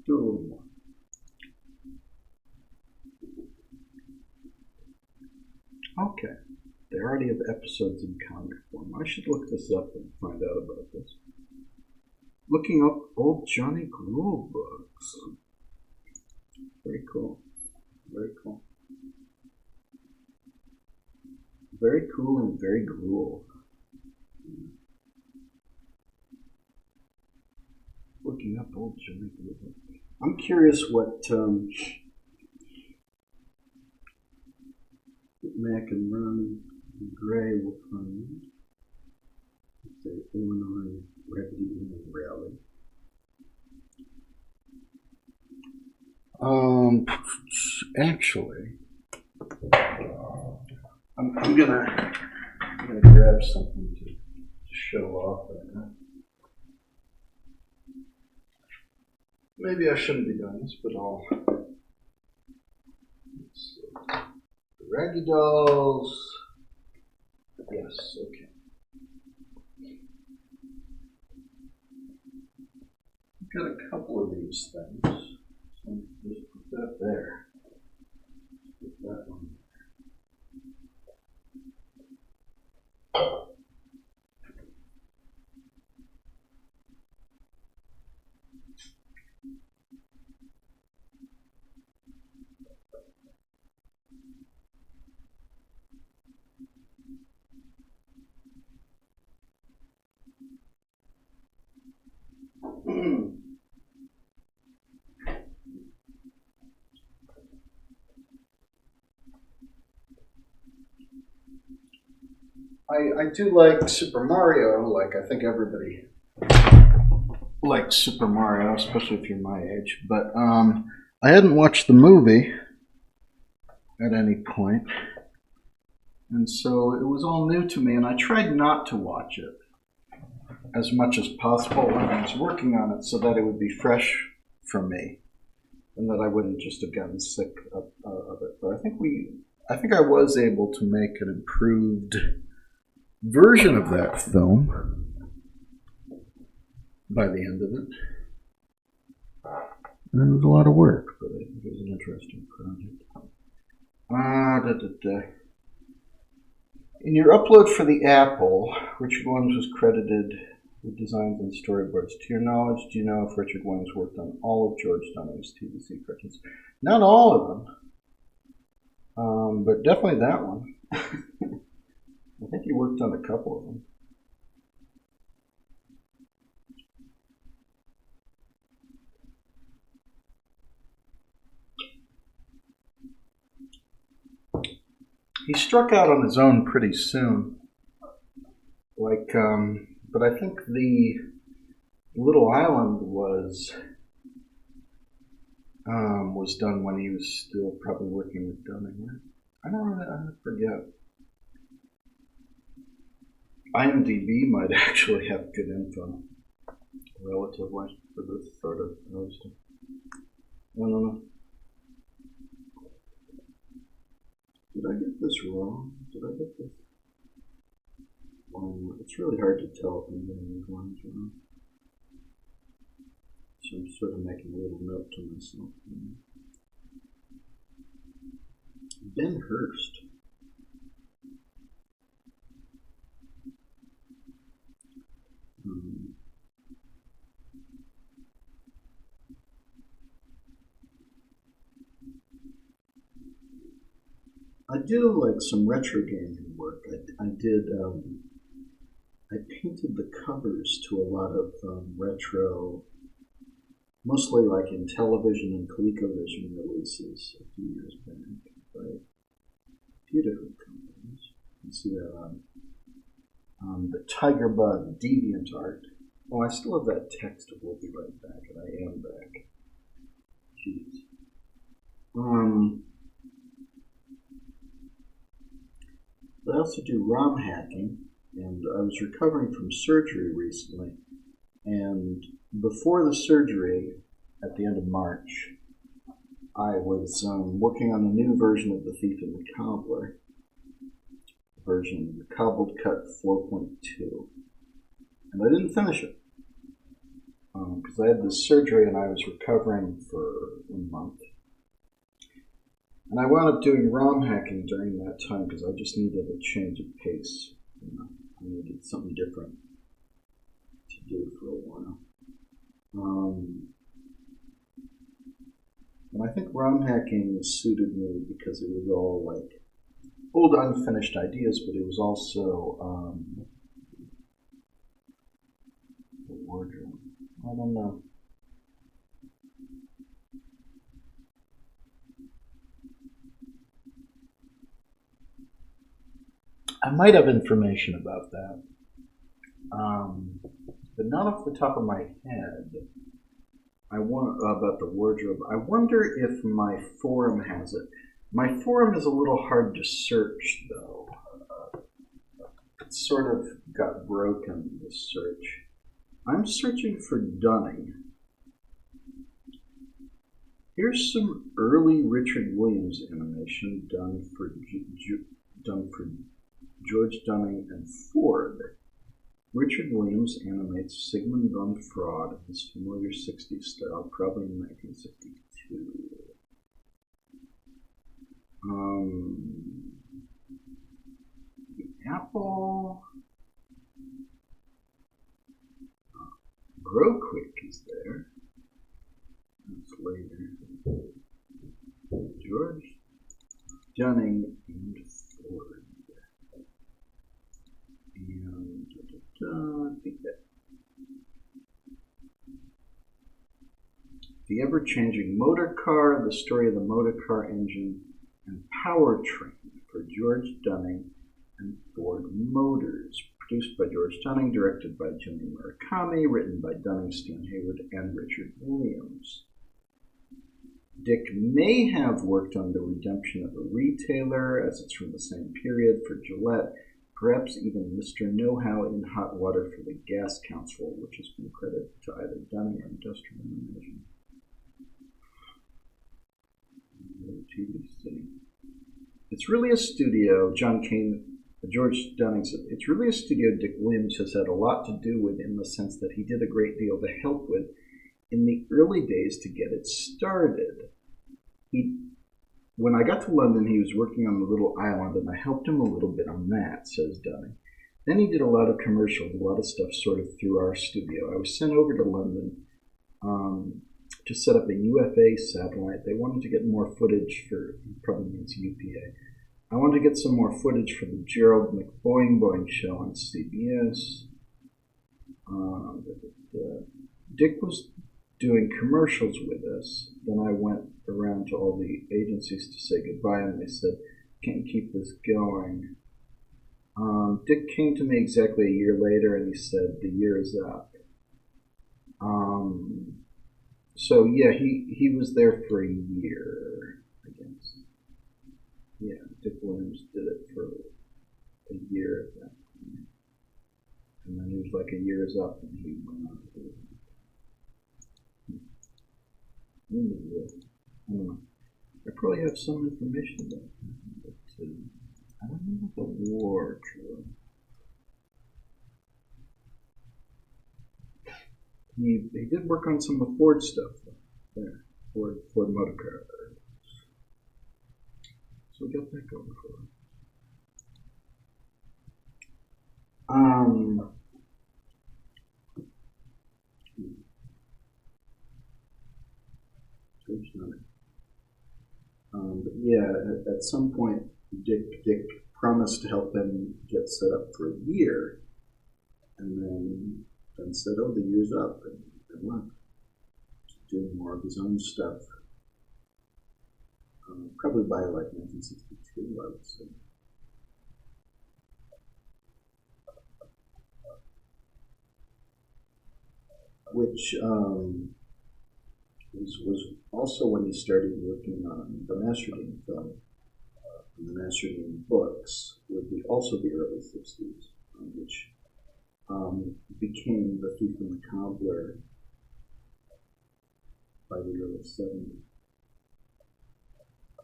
Do a little more. Okay. They already have episodes in comic form. I should look this up and find out about this. Looking up old Johnny Gruel books. Very cool. Very cool. Very cool and very Gruel. Looking up old Johnny Gruel books. I'm curious what Mac and Ron Gray will find at the Illinois Rally. Actually, I'm gonna grab something to show off right now. Maybe I shouldn't be doing this, but I'll. Let's see. Raggy Dolls. Yes, okay. I've got a couple of these things. So just put that there. Put that one there. I do like Super Mario, like I think everybody likes Super Mario, especially if you're my age, but I hadn't watched the movie at any point, and so it was all new to me, and I tried not to watch it as much as possible when I was working on it so that it would be fresh for me and that I wouldn't just have gotten sick of it. But I think I was able to make an improved version of that film by the end of it. And it was a lot of work, but I think it was an interesting project. In your upload for the Apple, Richard Williams was credited with designs and storyboards. To your knowledge, do you know if Richard Williams worked on all of George Dunning's TVC cartoons? Not all of them, but definitely that one. I think he worked on a couple of them. He struck out on his own pretty soon. But I think the Little Island was done when he was still probably working with Dunning, right? I forget. IMDb might actually have good info, relatively, for this sort of posting. I don't know. Did I get this wrong? Did I get this wrong? It's really hard to tell if I'm getting these lines wrong. So I'm sort of making a little note to myself. Ben Hurst. I do like some retro gaming work. I painted the covers to a lot of retro, mostly like in television and ColecoVision releases a few years back, by a few different companies. You can see that on the Tiger Bug DeviantArt. Oh, I still have that text of "We'll be right back," and I am back. Jeez. I also do ROM hacking, and I was recovering from surgery recently, and before the surgery, at the end of March, I was working on a new version of The Thief and the Cobbler, the Cobbled Cut 4.2, and I didn't finish it, because I had this surgery and I was recovering for a month. And I wound up doing ROM hacking during that time because I just needed a change of pace. I needed something different to do for a while. And I think ROM hacking suited me because it was all like old unfinished ideas, but it was also a wardrobe. I don't know. I might have information about that, but not off the top of my head. about the wardrobe. I wonder if my forum has it. My forum is a little hard to search, though. It sort of got broken, this search. I'm searching for Dunning. Here's some early Richard Williams animation done for George Dunning and Ford. Richard Williams animates Sigmund von Freud in his familiar 60s style, probably in 1962. The Apple. Grow Quick is there. That's later. George Dunning and Ford. And I think that the ever-changing motor car, the story of the motor car engine, and powertrain for George Dunning and Ford Motors. Produced by George Dunning, directed by Jimmy Murakami, written by Dunning, Stan Hayward, and Richard Williams. Dick may have worked on The Redemption of a Retailer, as it's from the same period, for Gillette, perhaps even Mr. Know-How in Hot Water for the Gas Council, which has been credited to either Dunning or Industrial Animation. TV. It's really a studio, George Dunning said, it's really a studio Dick Williams has had a lot to do with, in the sense that he did a great deal to help with in the early days to get it started. When I got to London, he was working on the little island, and I helped him a little bit on that, says Dunning. Then he did a lot of commercials, a lot of stuff sort of through our studio. I was sent over to London to set up a UFA satellite. They wanted to get more footage for, probably means UPA. I wanted to get some more footage for the Gerald McBoing Boing show on CBS. Dick was doing commercials with us. Then I went around to all the agencies to say goodbye, and they said, can't keep this going. Dick came to me exactly a year later, and he said, the year is up. So yeah, he was there for a year, I guess. Yeah, Dick Williams did it for a year at that point. And then he was like, a year is up, and he went on to it. I don't know. I probably have some information about him, but I don't know about the wardrobe. He did work on some of the Ford stuff, though. There, Ford motor car. So we got that going for him. But yeah, at some point, Dick promised to help them get set up for a year, and then said, "Oh, the year's up," and left to do more of his own stuff. Probably by like 1962, I would say. Which was also when he started working on the Masterdine film, the Masterdine books, would be also the early 60s, which became The Thief and the Cobbler by the early 70s.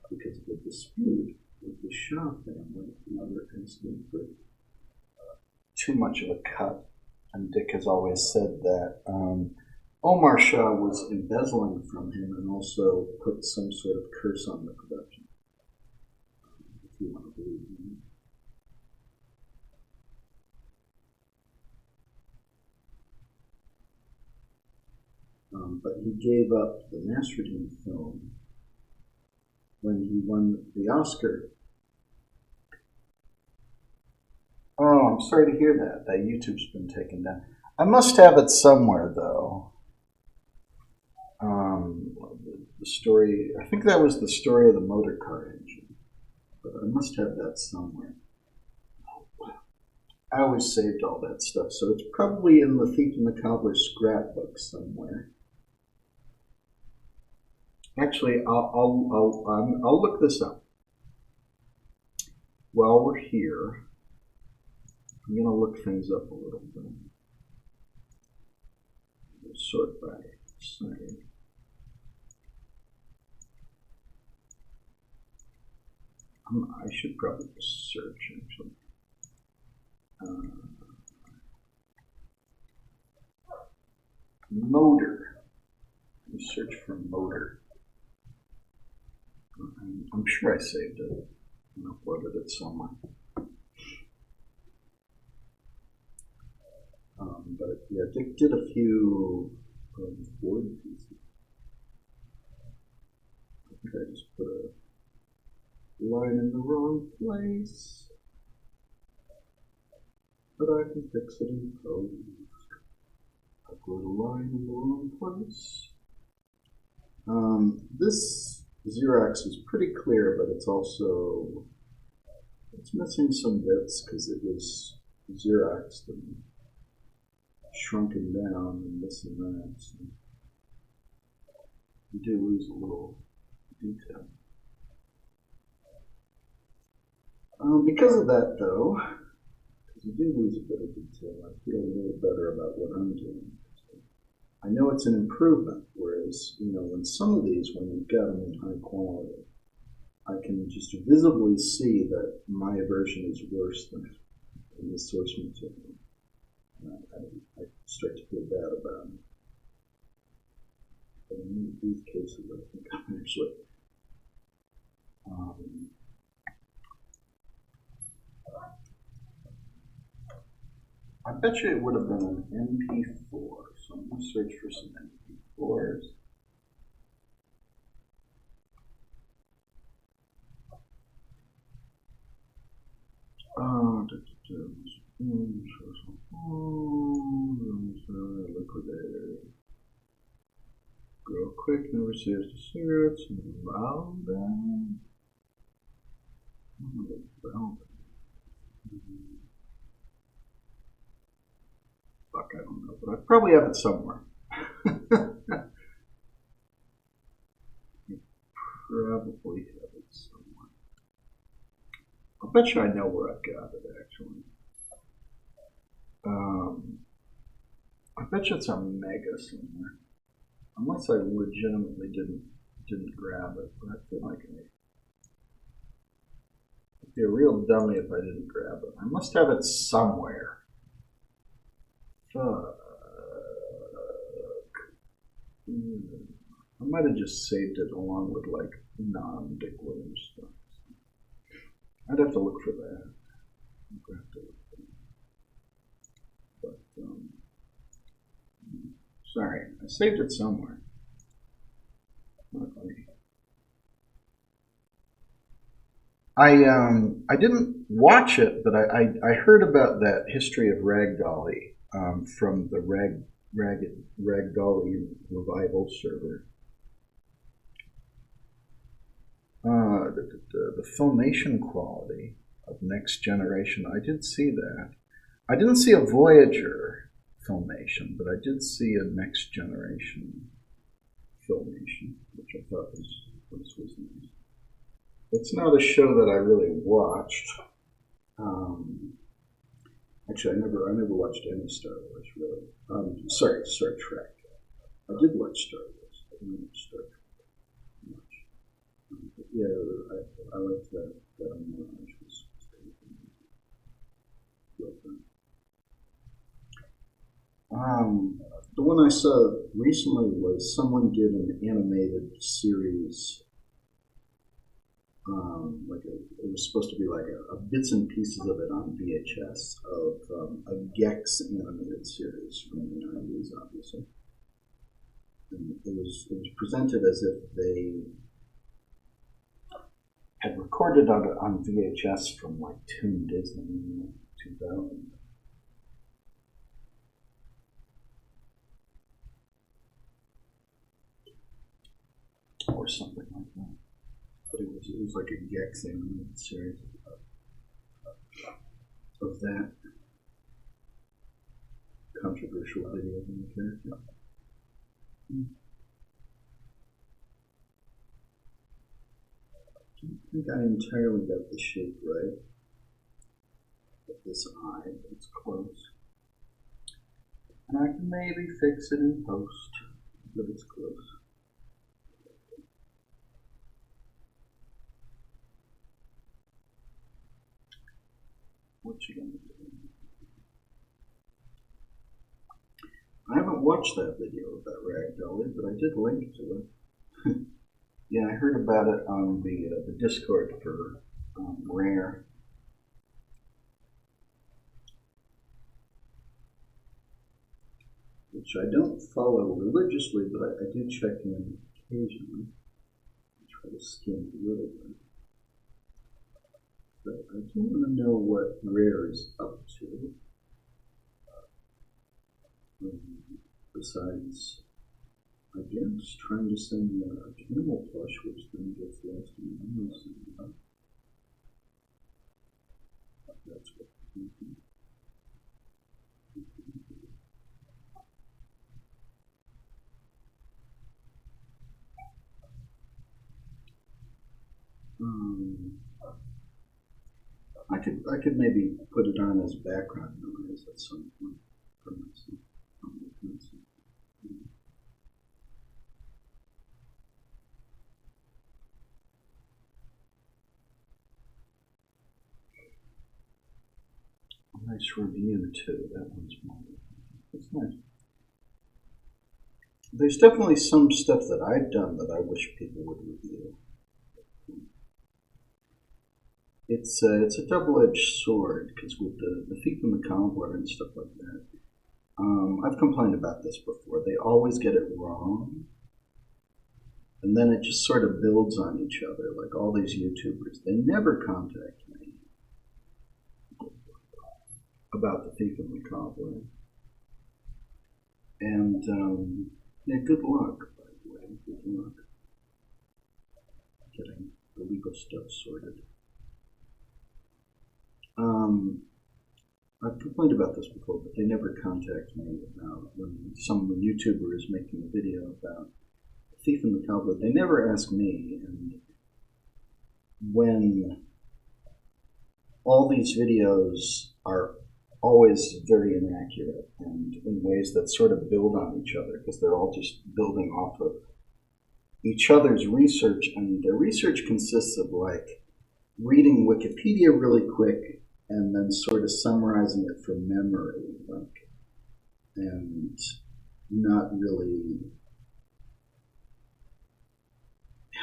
Because of the dispute with the Shah family, another incident for too much of a cut. And Dick has always said that Omar Shah was embezzling from him and also put some sort of curse on the production, if you want to believe him. But he gave up the Masterdine film when he won the Oscar. Oh, I'm sorry to hear that. That YouTube's been taken down. I must have it somewhere, though. The story, I think that was the story of the motor car engine, but I must have that somewhere. I always saved all that stuff, so it's probably in the Thief and the Cobbler scrapbook somewhere. Actually, I'll look this up. While we're here, I'm going to look things up a little bit. We'll sort by site. I should probably just search, actually. Motor. You search for motor. I'm sure I saved it and uploaded it somewhere. But yeah, did a few board pieces. I think I just put a line in the wrong place, but I can fix it in post. I put a line in the wrong place. This Xerox is pretty clear, but it's missing some bits because it was Xeroxed and shrunken down and this and that. So you do lose a little detail. Because of that, though, because you do lose a bit of detail, I feel a little better about what I'm doing. I know it's an improvement, whereas, when some of these, when you've got them in high quality, I can just visibly see that my version is worse than the source material. I start to feel bad about it. But in these cases, I think I'm actually I bet you it would have been an MP4, so I'm going to search for some MP4s. Liquidator. Grow quick, never saves the cigarettes. Valda. Fuck, I don't know, but I probably have it somewhere. Probably have it somewhere. I'll bet you I know where I've got it, actually. I bet you it's a mega somewhere. Unless I legitimately didn't grab it, but I feel like I'd be a real dummy if I didn't grab it. I must have it somewhere. Fuck. I might have just saved it along with like non-Dick Williams stuff. I'd have to look for that. But sorry, I saved it somewhere. I didn't watch it, but I heard about that history of Ragdolly from the Ragdolly revival server. The filmation quality of Next Generation, I did see that. I didn't see a Voyager filmation, but I did see a Next Generation filmation, which I thought was nice. It's not a show that I really watched. Actually, I never watched any Star Wars, really. Sorry, Star Trek. I did watch Star Wars. I didn't watch Star Trek much. But yeah, I liked that homage. Was kind of well done. The one I saw recently was someone did an animated series. It was supposed to be like a bits and pieces of it on VHS of a Gex animated series from the 90s, obviously. And it was presented as if they had recorded on VHS from like Toon Disney in 2000. Or something like that. But it was like a Gex animated series of that controversial video game character. don't think I entirely got the shape right of this eye. It's close. And I can maybe fix it in post, but it's close. What you gonna do? I haven't watched that video of that ragdolly, but I did link to it. Yeah, I heard about it on the Discord for Rare. Which I don't follow religiously, but I do check in occasionally. I try to skim a little bit. But I do want to know what Rare is up to. Besides, I guess, trying to send a camel plush, which then gets lost in the mail. That's what I'm thinking. I could maybe put it on as background noise at some point for myself. A nice review too. That one's more. It's nice. There's definitely some stuff that I've done that I wish people would review. It's a double-edged sword, because with the thief and the cobbler and stuff like that, I've complained about this before. They always get it wrong, and then it just sort of builds on each other. Like all these YouTubers, they never contact me about the thief and the cobbler. And yeah, good luck, by the way. Good luck getting the legal stuff sorted. I've complained about this before, but they never contact me about when some YouTuber is making a video about the thief and the cobbler. They never ask me, and when all these videos are always very inaccurate and in ways that sort of build on each other, because they're all just building off of each other's research, and their research consists of like reading Wikipedia really quick and then sort of summarizing it from memory, like, and not really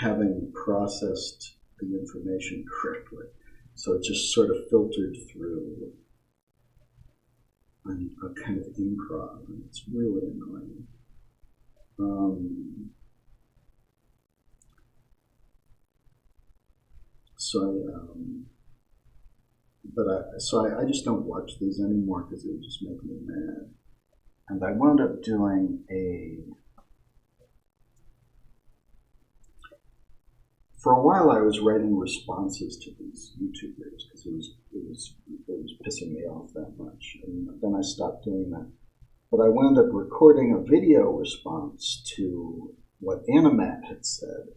having processed the information correctly. So it just sort of filtered through a kind of improv, and it's really annoying. I just don't watch these anymore because it would just make me mad. And I wound up doing for a while I was writing responses to these YouTubers because it was pissing me off that much, and then I stopped doing that. But I wound up recording a video response to what Animat had said,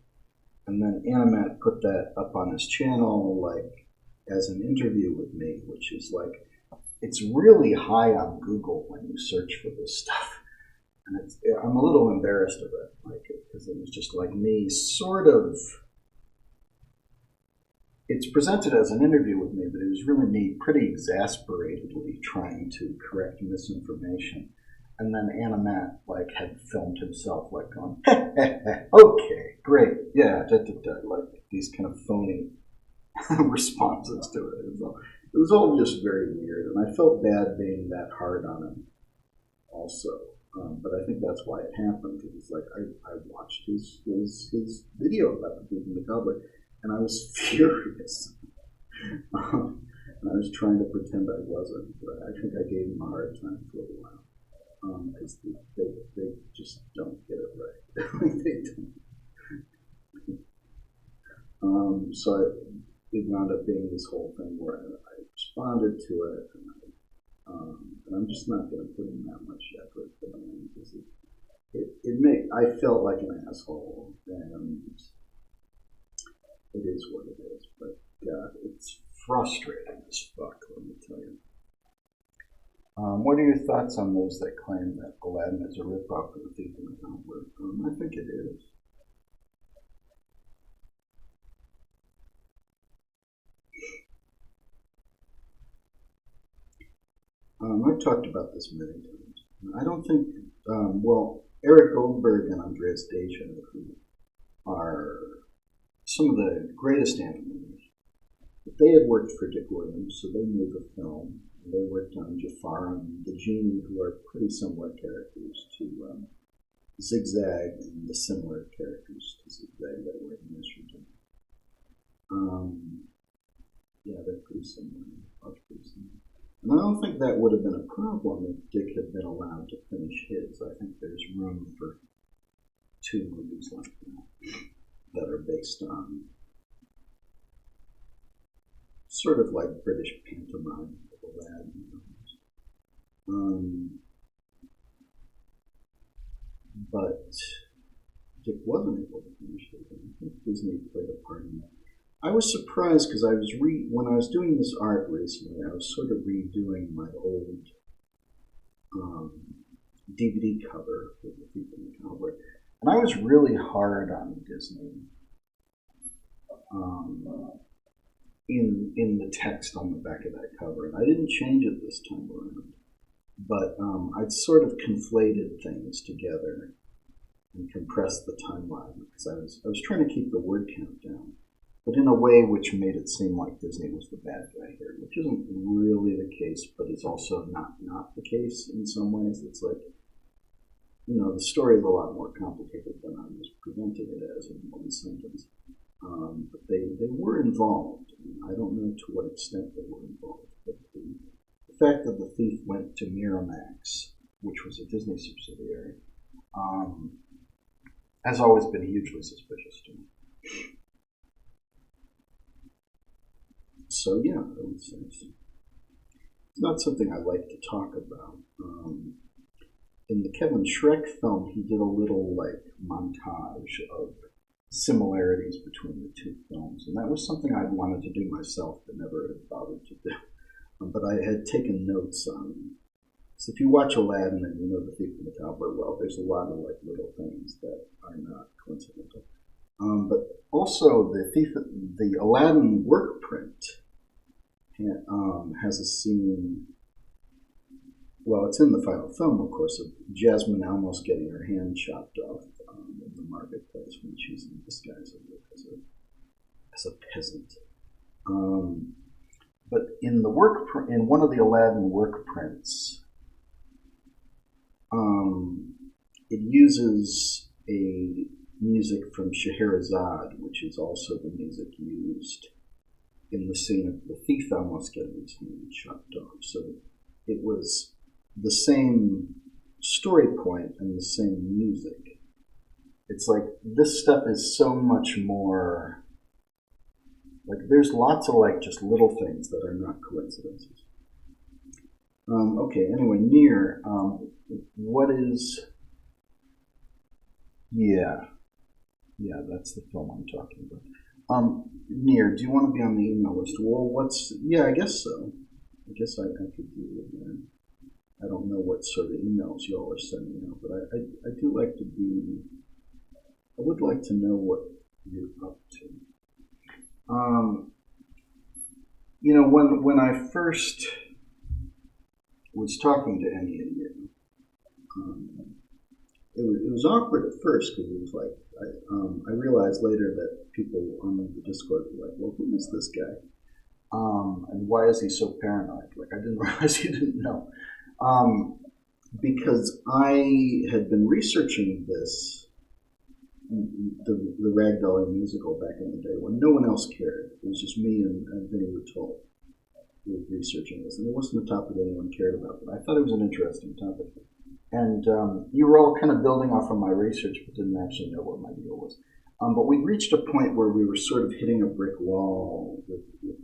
and then Animat put that up on his channel, like, as an interview with me, which is like, it's really high on Google when you search for this stuff. And I'm a little embarrassed of it, like, because it was just like me sort of, it's presented as an interview with me, but it was really me pretty exasperatedly trying to correct misinformation. And then Animat, like, had filmed himself, like, going, okay, great, yeah, like these kind of phony responses to it. It was all just very weird, and I felt bad being that hard on him also. But I think that's why it happened, because like I watched his video about the thief and the cobbler, and I was furious. And I was trying to pretend I wasn't, but I think I gave him a hard time for a while, because they just don't get it right. They don't. So it wound up being this whole thing where I responded to it, and I'm just not going to put in that much effort for them, because I felt like an asshole, and it is what it is. But God, it's frustrating as fuck, let me tell you. What are your thoughts on those that claim that Aladdin is a ripoff of The Thief and the Cobbler? I think it is. I've talked about this many times. I don't think, well, Eric Goldberg and Andreas Deja, who are some of the greatest animators, but they had worked for Dick Williams, so they knew the film. They worked on Jafar and the Genie, who are pretty similar characters to Zigzag and the similar characters to Zigzag that were in Mystery Genie. Yeah, they're pretty similar. And I don't think that would have been a problem if Dick had been allowed to finish his. I think there's room for 2 movies like that are based on sort of like British pantomime of Aladdin. But Dick wasn't able to finish it. I think Disney played a part in that. I was surprised because when I was doing this art recently, I was sort of redoing my old DVD cover for The Thief and the Cobbler, and I was really hard on Disney in the text on the back of that cover, and I didn't change it this time around. But I'd sort of conflated things together and compressed the timeline because I was trying to keep the word count down, but in a way which made it seem like Disney was the bad guy here, which isn't really the case, but is also not the case in some ways. It's like, the story is a lot more complicated than I was presenting it as in one sentence. But they were involved. I don't know to what extent they were involved, but the fact that The Thief went to Miramax, which was a Disney subsidiary, has always been hugely suspicious to me. So yeah, I would say it's not something I like to talk about. In the Kevin Schreck film, he did a little montage of similarities between the 2 films, and that was something I'd wanted to do myself but never had bothered to do. But I had taken notes on. So if you watch Aladdin and you know The Thief and the Cobbler well, there's a lot of little things that are not coincidental. But also the Aladdin work print has a scene. Well, it's in the final film, of course, of Jasmine almost getting her hand chopped off in the marketplace when she's in disguise as a peasant. But in in one of the Aladdin work prints, it uses a music from Scheherazade, which is also the music used in the scene of the thief almost getting his hand chopped off. So it was the same story point and the same music. It's like this stuff is so much more. There's lots of just little things that are not coincidences. Okay, anyway, Near, what is... Yeah, that's the film I'm talking about. Near, do you want to be on the email list? Well, yeah, I guess so. I guess I could deal with that. I don't know what sort of emails y'all are sending out, but I do like to be... I would like to know what you're up to. When I first was talking to any of you, it was awkward at first because it was I realized later that people on the Discord were like, well, who is this guy? And why is he so paranoid? I didn't realize you didn't know. Because I had been researching this, the Ragdolly musical back in the day when no one else cared. It was just me and Vinny Rutol who were researching this. And it wasn't a topic anyone cared about, but I thought it was an interesting topic. And you were all kind of building off of my research, but didn't actually know what my deal was. But we reached a point where we were sort of hitting a brick wall with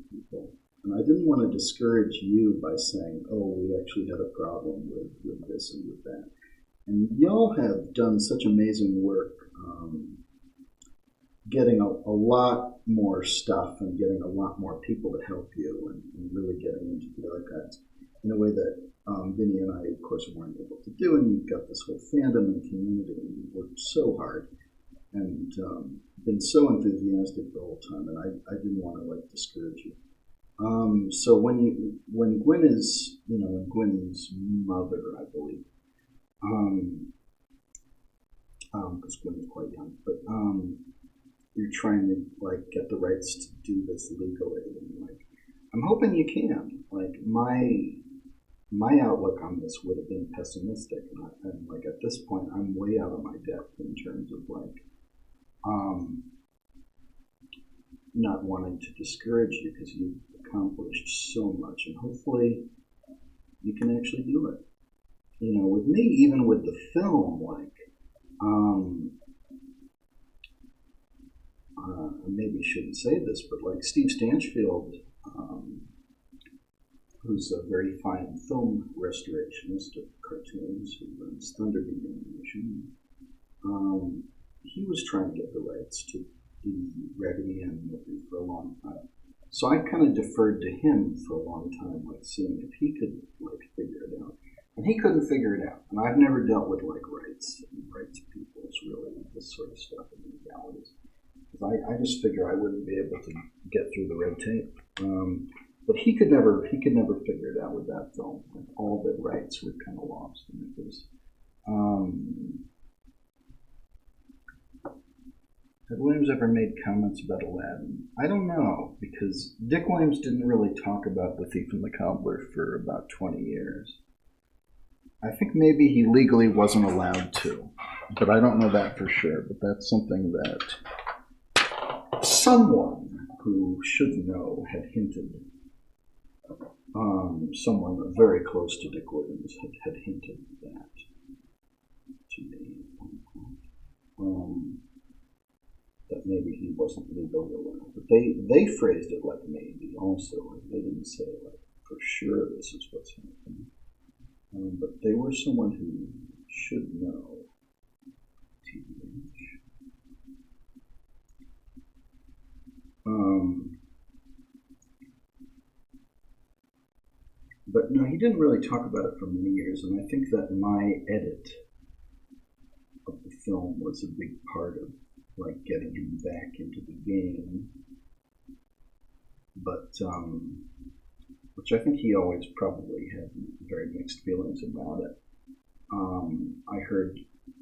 people. And I didn't want to discourage you by saying, oh, we actually had a problem with this and with that. And y'all have done such amazing work getting a lot more stuff and getting a lot more people to help you and really getting into the archives in a way that Vinny and I, of course, weren't able to do. And you've got this whole fandom and community, and you've worked so hard and been so enthusiastic the whole time, and I didn't want to like discourage you. So when Gwen is, when Gwen's mother, I believe, because Gwen is quite young, but you're trying to like get the rights to do this legally, and like I'm hoping you can. Like my outlook on this would have been pessimistic, and like at this point, I'm way out of my depth in terms of like not wanting to discourage you because you've accomplished so much, and hopefully you can actually do it. With me, even with the film, like I maybe shouldn't say this, but like Steve Stanchfield, who's a very fine film restorationist of cartoons who runs Thunderbeat Animation, he was trying to get the rights to the Raggedy Ann movie for a long time. So I kind of deferred to him for a long time, like seeing if he could like figure it out. And he couldn't figure it out. And I've never dealt with like rights and rights peoples, really, this sort of stuff in legalities. Because I just figure I wouldn't be able to get through the red tape. But he could never figure it out with that film. Like all the rights were kind of lost, and it was. Had Williams ever made comments about Aladdin? I don't know, because Dick Williams didn't really talk about The Thief and the Cobbler for about 20 years. I think maybe he legally wasn't allowed to, but I don't know that for sure. But that's something that someone who should know had hinted. Someone very close to Dick Williams had hinted that to me. That maybe he wasn't legally allowed. But they phrased it like maybe also. Like they didn't say like for sure this is what's happening. But they were someone who should know. But no, he didn't really talk about it for many years, and I think that my edit of the film was a big part of like getting him back into the game. But which I think he always probably had very mixed feelings about it. I heard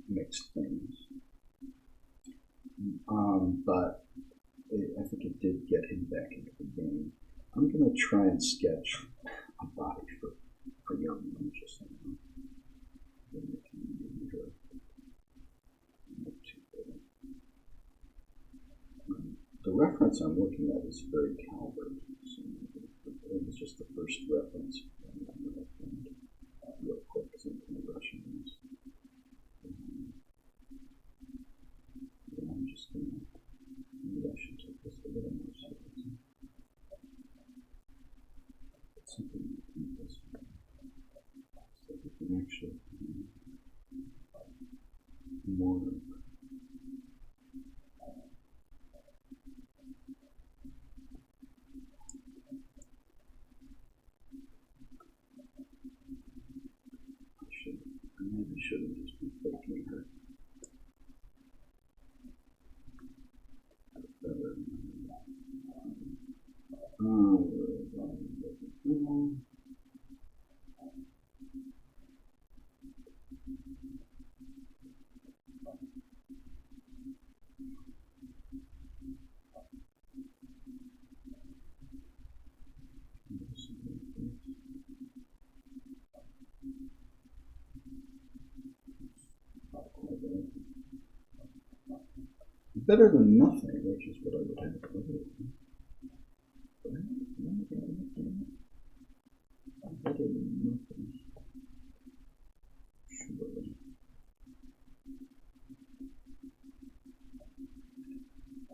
mixed things. But I think it did get him back into the game. I'm going to try and sketch a body for young men just now. The reference I'm looking at is very Cobbler. So it was just the first reference. Real quick, because I'm kind of rushing this. I'm just going to, maybe I should take this a little more seriously. It's something you can do this way. So we can actually more. I maybe shouldn't just be faking her. Better than nothing, which is what I would have to do. Better than nothing. Surely.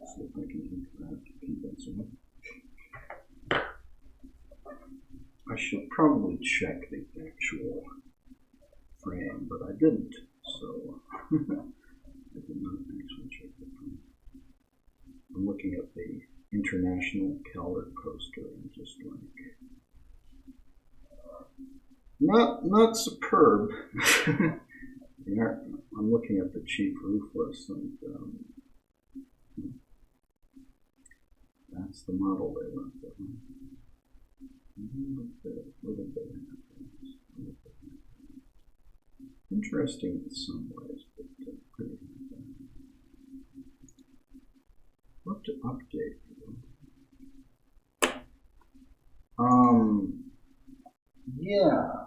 See if I can think of that to convince him. I should probably check the actual frame, but I didn't, so I did not actually check the frame. National Keller poster and just like not superb. I'm looking at the cheap roofless, and that's the model they went with. Interesting in some ways, but pretty bad. What to update? Yeah.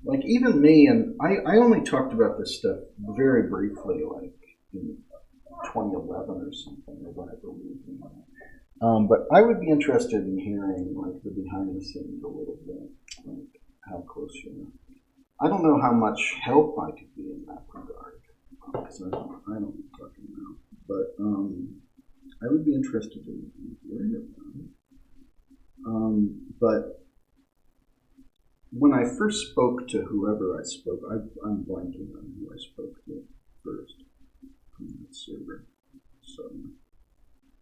Like even me, and I only talked about this stuff very briefly, like in 2011 or something, or whatever we were doing. But I would be interested in hearing like the behind the scenes a little bit, like how close you are. I don't know how much help I could be in that regard, because I don't fucking know. But I would be interested in hearing about it. But when I first spoke to whoever I spoke, I'm blanking on who I spoke to first from that server. So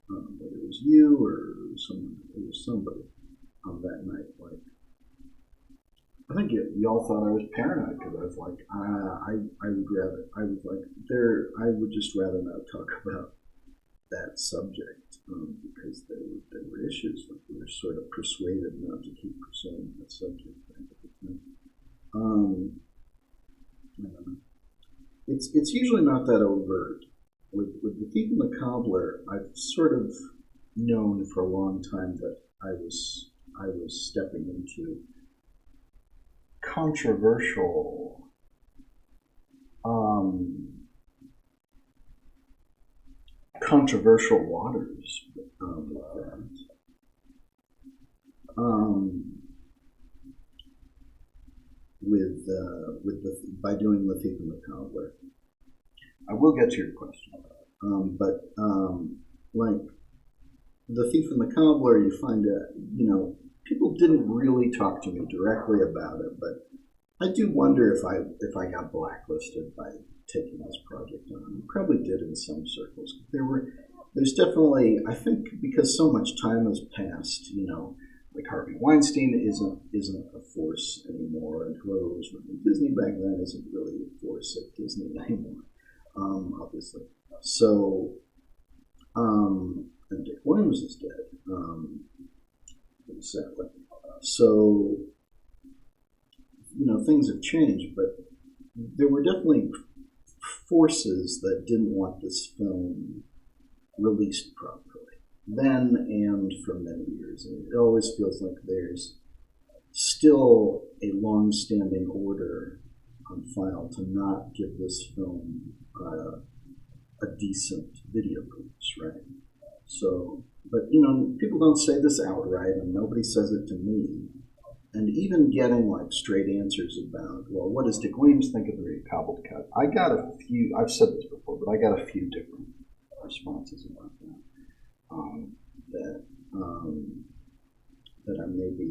whether it was you or someone, it was somebody on that night. Like, I think y'all thought I was paranoid because I was like, I would just rather not talk about that subject because there were issues. Like we were sort of persuaded not to keep pursuing that subject at the time. I don't know. It's usually not that overt. With the Thief and the Cobbler, I've sort of known for a long time that I was stepping into controversial waters by doing the Thief and the Cobbler. I will get to your question, but like the Thief and the Cobbler, you find people didn't really talk to me directly about it, but I do wonder if I got blacklisted by taking this project on. I probably did in some circles. There's definitely, I think, because so much time has passed, like Harvey Weinstein isn't a force anymore, and whoever was running Disney back then isn't really a force at Disney anymore, obviously. So, and Dick Williams is dead, sadly. So, things have changed, but there were definitely forces that didn't want this film released properly then and for many years. And it always feels like there's still a long-standing order on file to not give this film a decent video release, right? So, but people don't say this outright, and nobody says it to me. And even getting like straight answers about, well, what does Dick Williams think of the cobbled cut? I got a few. I've said this before, but I got a few different responses about that. That are maybe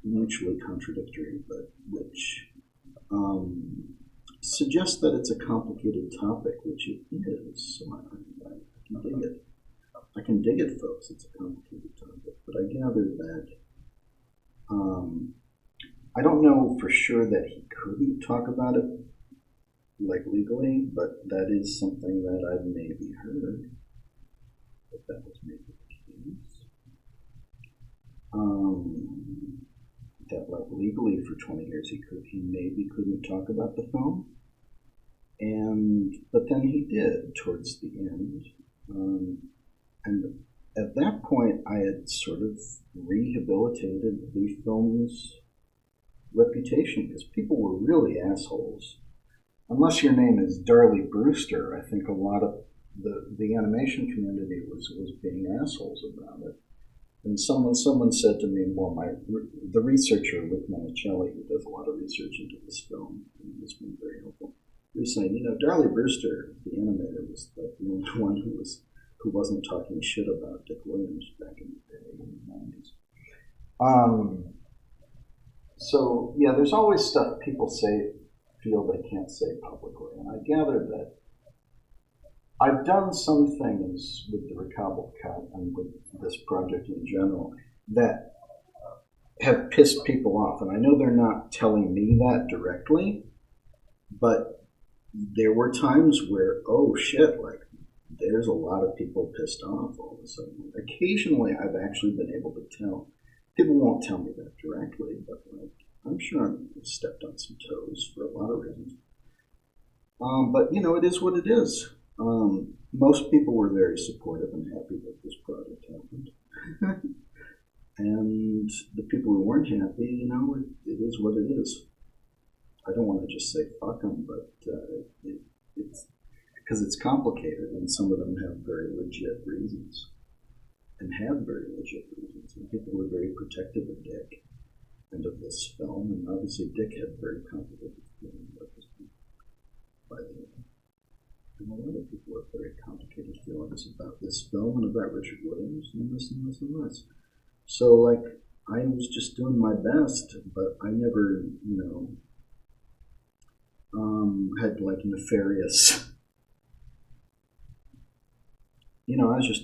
mutually contradictory, but which suggest that it's a complicated topic, which it is. So I can dig it. I can dig it, folks. It's a complicated topic, but I gather that I don't know for sure that he couldn't talk about it like legally, but that is something that I've maybe heard. If that was maybe the case. That like legally for 20 years he maybe couldn't talk about the film. But then he did towards the end. And at that point I had sort of rehabilitated the film's reputation because people were really assholes. Unless your name is Darley Brewster, I think a lot of the animation community was being assholes about it. And someone said to me, well, the researcher Rick Monicelli, who does a lot of research into this film, and has been very helpful, he was saying, Darley Brewster, the animator, was like the only one who wasn't talking shit about Dick Williams back in the day in the 90s. So yeah, there's always stuff people feel they can't say publicly, and I gather that I've done some things with the Recobbler cut and with this project in general that have pissed people off, and I know they're not telling me that directly, but there were times where, oh shit, like there's a lot of people pissed off all of a sudden. Occasionally I've actually been able to tell. People won't tell me that directly, but like I'm sure I've stepped on some toes for a lot of reasons. But you know, it is what it is. Most people were very supportive and happy that this project happened. And the people who weren't happy, you know, it is what it is. I don't want to just say fuck them, but it's because it's complicated, and some of them have very legit reasons, and have very legit reasons. And people were very protective of Dick and of this film, and obviously Dick had very complicated feelings about this film. By the way, and a lot of people have very complicated feelings about this film and about Richard Williams and this and this and this. So, like, I was just doing my best, but I never, you know, had, like, nefarious, you know, I was just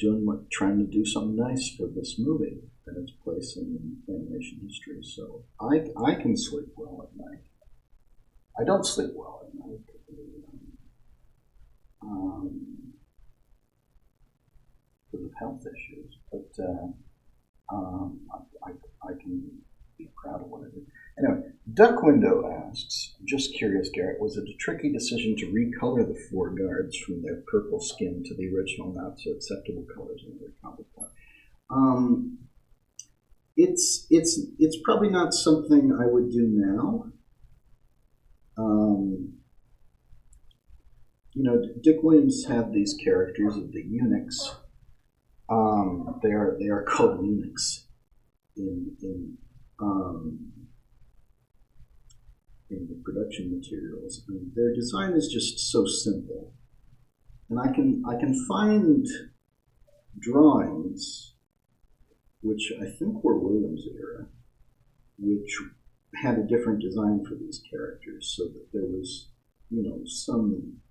trying to do something nice for this movie and its place in animation history. So, I can sleep well at night. I don't sleep well at night. Because of health issues, but I can be proud of what I did. Anyway, Duck Window asks, just curious, Garrett, was it a tricky decision to recolor the four guards from their purple skin to the original not so acceptable colors in the comic book? It's probably not something I would do now. You know, Dick Williams had these characters of the eunuchs. They are called eunuchs in the production materials, and their design is just so simple. And I can find drawings, which I think were Williams' era, which had a different design for these characters, so that there was, you know, some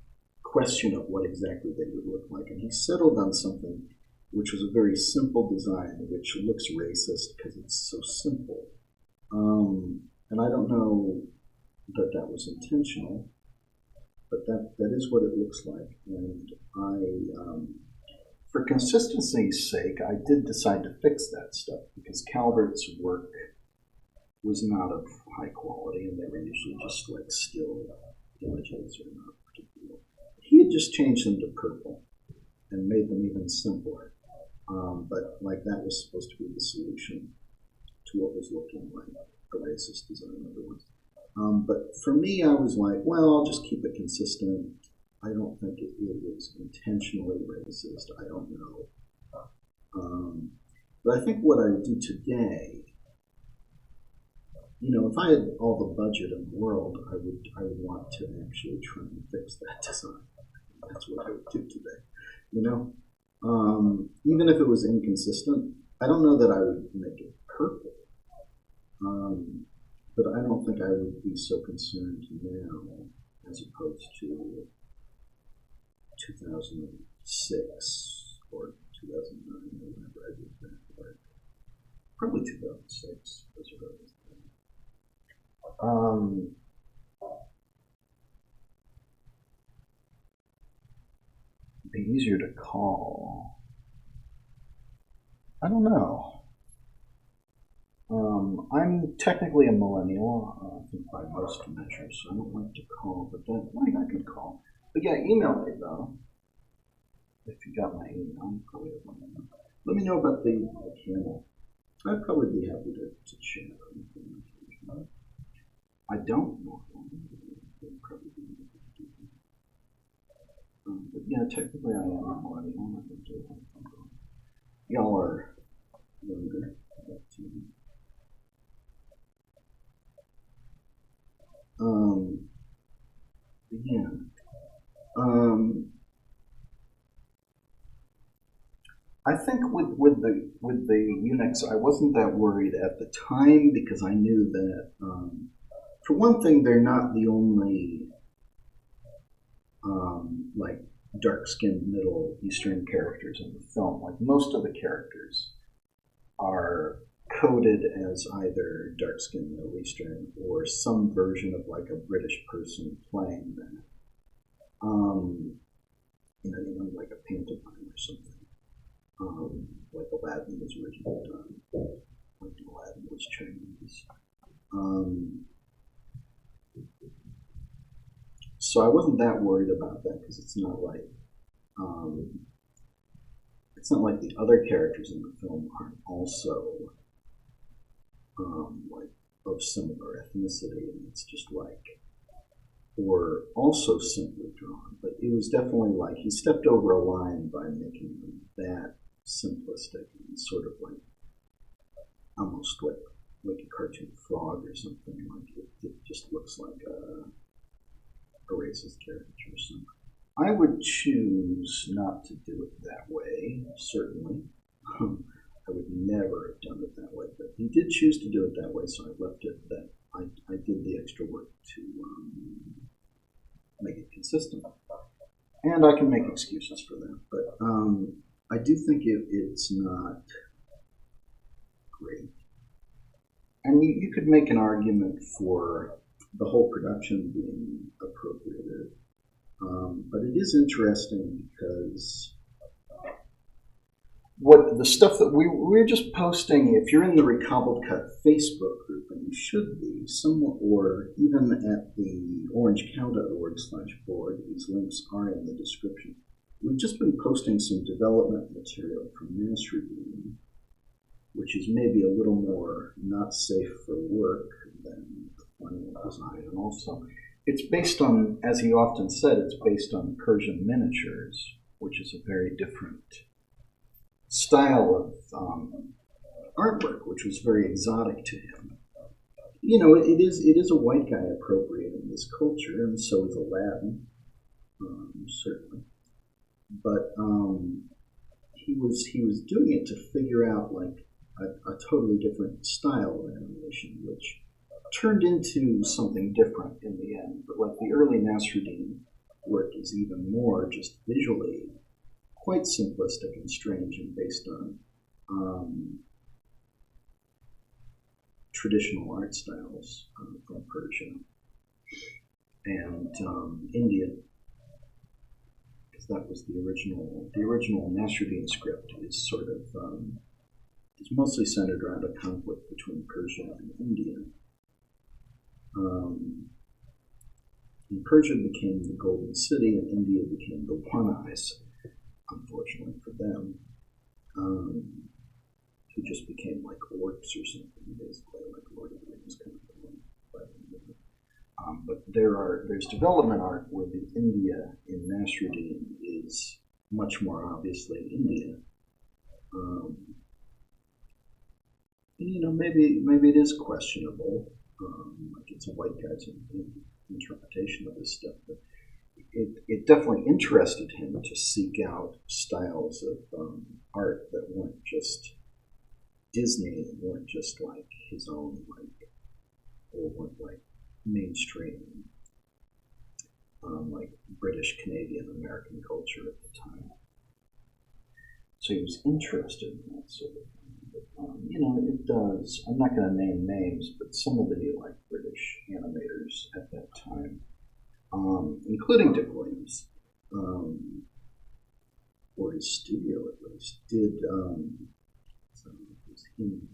question of what exactly they would look like. And he settled on something which was a very simple design, which looks racist because it's so simple. And I don't know that that was intentional, but that is what it looks like. And for consistency's sake, I did decide to fix that stuff because Calvert's work was not of high quality, and they were usually just like still images or not particular. He had just changed them to purple and made them even simpler. But like that was supposed to be the solution to what was looking like a racist design otherwise. But for me, I was like, well, I'll just keep it consistent. I don't think it was intentionally racist. I don't know. But I think what I do today, you know, if I had all the budget in the world, I would want to actually try and fix that design. That's what I would do today, you know? Even if it was inconsistent, I don't know that I would make it perfect. But I don't think I would be so concerned now as opposed to 2006 or 2009 or whenever I did that work. Probably 2006 was early. Be easier to call. I don't know. I'm technically a millennial, I think by most measures, so I don't like to call, but I could call. But yeah, email me though. If you got my email, you probably have my email. Let me know about the camera. I'd probably be happy to chat on the. I don't know. Probably be happy to do that. But yeah, technically I am a millennial. I can do it. Y'all are younger. Yeah. I think with the eunuchs, I wasn't that worried at the time because I knew that, for one thing, they're not the only like dark-skinned Middle Eastern characters in the film. Like most of the characters are coded as either dark-skinned Middle Eastern or some version of like a British person playing that. Like a pantomime or something. Like Aladdin was originally done. Like Aladdin was Chinese. So I wasn't that worried about that because it's not like the other characters in the film aren't also like of similar ethnicity, and it's just like, or also simply drawn. But it was definitely like he stepped over a line by making them that simplistic and sort of like almost like a cartoon frog or something. Like it just looks like a racist caricature or something. I would choose not to do it that way, certainly. I would never have done it that way, but he did choose to do it that way, so I left it that I did the extra work to make it consistent. And I can make excuses for that, but I do think it's not great. And you could make an argument for the whole production being appropriated. But it is interesting because what the stuff that we're just posting, if you're in the Recobbled Cut Facebook group, and you should be, somewhat, or even at the orangecow.org/blog, these links are in the description. We've just been posting some development material from Nasruddin, which is maybe a little more not safe for work than the final design, and also it's based on, as he often said, it's based on Persian miniatures, which is a very different style of artwork, which was very exotic to him. You know, it is a white guy appropriating this culture, and so is Aladdin, certainly. But he was doing it to figure out like a totally different style of animation, which turned into something different in the end. But like the early Nasruddin work is even more just visually quite simplistic and strange and based on traditional art styles from Persia and India, because that was the original Nasruddin script is sort of is mostly centered around a conflict between Persia and India. And Persia became the Golden City, and India became the One Eyes, unfortunately for them, who just became like orcs or something, basically like Lord of the Rings kind of thing. But there's development art where the India in Nasruddin is much more obviously India. And, you know, maybe it is questionable. Like it's a white guy's interpretation of this stuff, but it definitely interested him to seek out styles of art that weren't just Disney, and weren't just like his own, like, or weren't like mainstream, like British, Canadian, American culture at the time. So he was interested in that sort of thing. You know, it does. I'm not going to name names, but some of the like British animators at that time, including Dick Williams, or his studio at least, did. So it was him.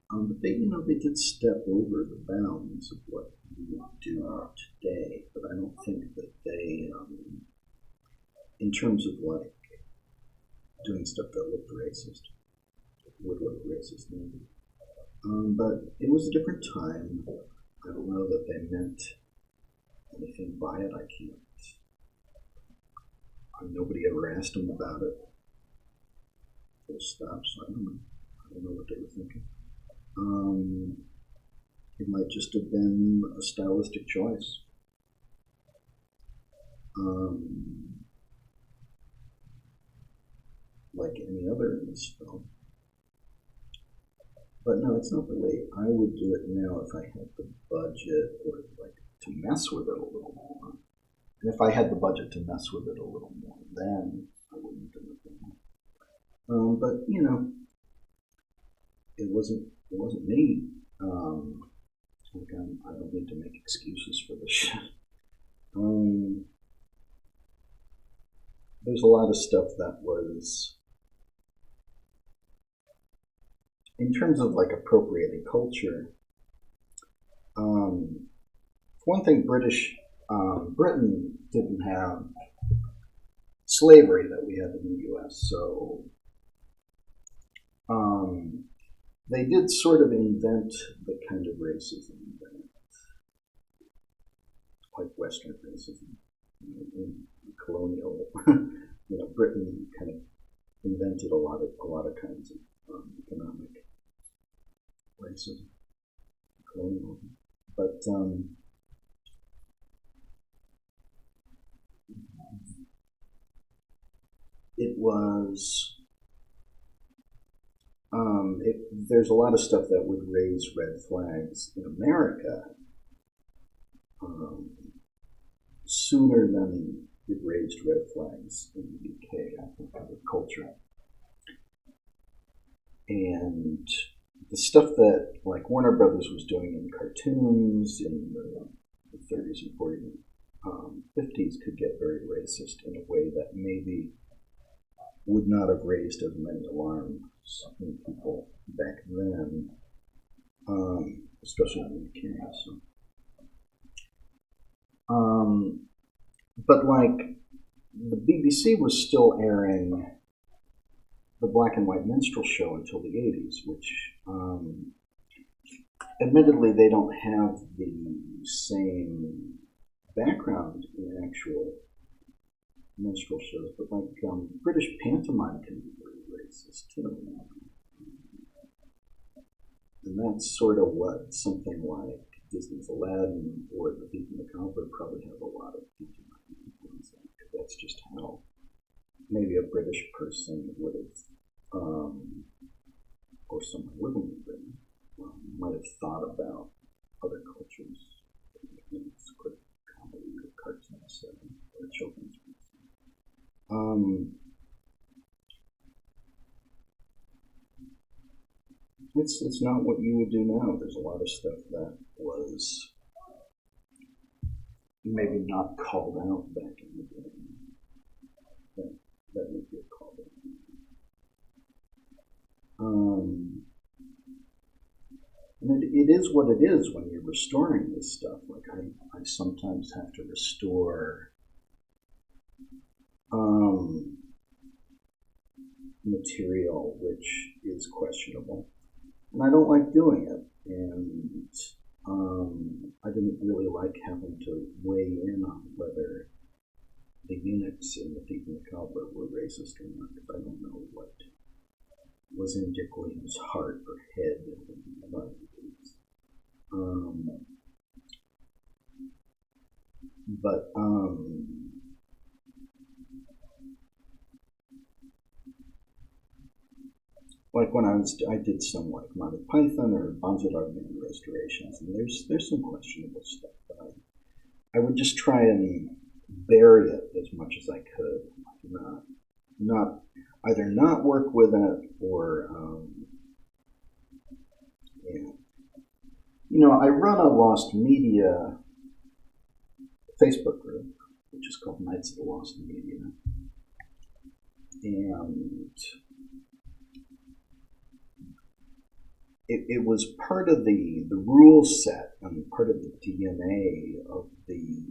But they did step over the bounds of what we do today. But I don't think that they, in terms of like doing stuff that looked racist, would look racist maybe. But it was a different time. I don't know that they meant anything by it. I can't. Nobody ever asked them about it. Full stop. So I don't know what they were thinking. It might just have been a stylistic choice. Like any other in this film. But no, it's not the way I would do it now if I had the budget or like to mess with it a little more. And if I had the budget to mess with it a little more, then I wouldn't have done it. But you know, it wasn't me. Again, I don't need to make excuses for this shit. There's a lot of stuff that was, in terms of like appropriating culture. For one thing, Britain didn't have slavery that we have in the U.S., so they did sort of invent the kind of racism that, like Western racism, in colonial, Britain kind of invented a lot of kinds of economic racism, colonialism, but it was. There's a lot of stuff that would raise red flags in America sooner than it raised red flags in the UK, I think, with culture. And the stuff that, like, Warner Brothers was doing in cartoons in the 30s and 40s and 50s could get very racist in a way that maybe would not have raised as many alarms in people back then, especially in the UK. So. But like, the BBC was still airing the black and white minstrel show until the 80s, which admittedly they don't have the same background in actual minstrel shows, but like British pantomime can be very racist too. And that's sort of what something like Disney's Aladdin or The Thief and the Cobbler probably have a lot of pantomime influence on, because that's just how maybe a British person would have, or someone living in Britain, might have thought about other cultures. It's sort of comedy or cartoons or children's books. It's not what you would do now. There's a lot of stuff that was maybe not called out back in the day that would get called out. And it is what it is when you're restoring this stuff. Like I sometimes have to restore material which is questionable, and I don't like doing it. And I didn't really like having to weigh in on whether the eunuchs in The Thief and the Cobbler were racist or not, because I don't know what was in Dick Williams' heart or head about these. But like when I did some like Monty Python or Bonzo Dog Mini restorations, and there's some questionable stuff, but I would just try and bury it as much as I could, not either not work with it or I run a Lost Media Facebook group, which is called Knights of the Lost Media, and it was part of the rule set and part of the DNA of the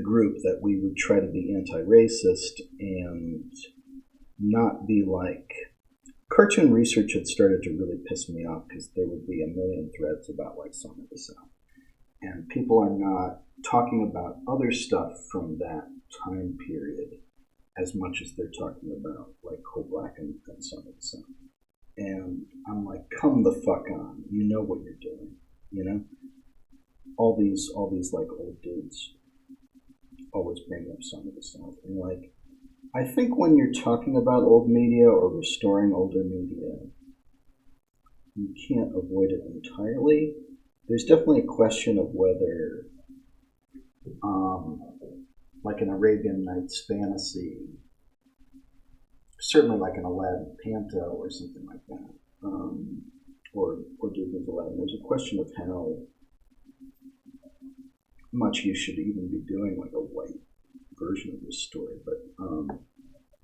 group that we would try to be anti-racist and not be like. Cartoon research had started to really piss me off because there would be a million threads about like Song of the South, and people are not talking about other stuff from that time period as much as they're talking about like Coal Black and Song of the South. And I'm like, come the fuck on, you know what you're doing, all these like old dudes always bring up Song of the South, and like, I think when you're talking about old media or restoring older media, you can't avoid it entirely. There's definitely a question of whether like an Arabian Nights fantasy, certainly like an Aladdin Panto or something like that, or Disney's Aladdin. There's a question of how much you should even be doing like a white version of this story, but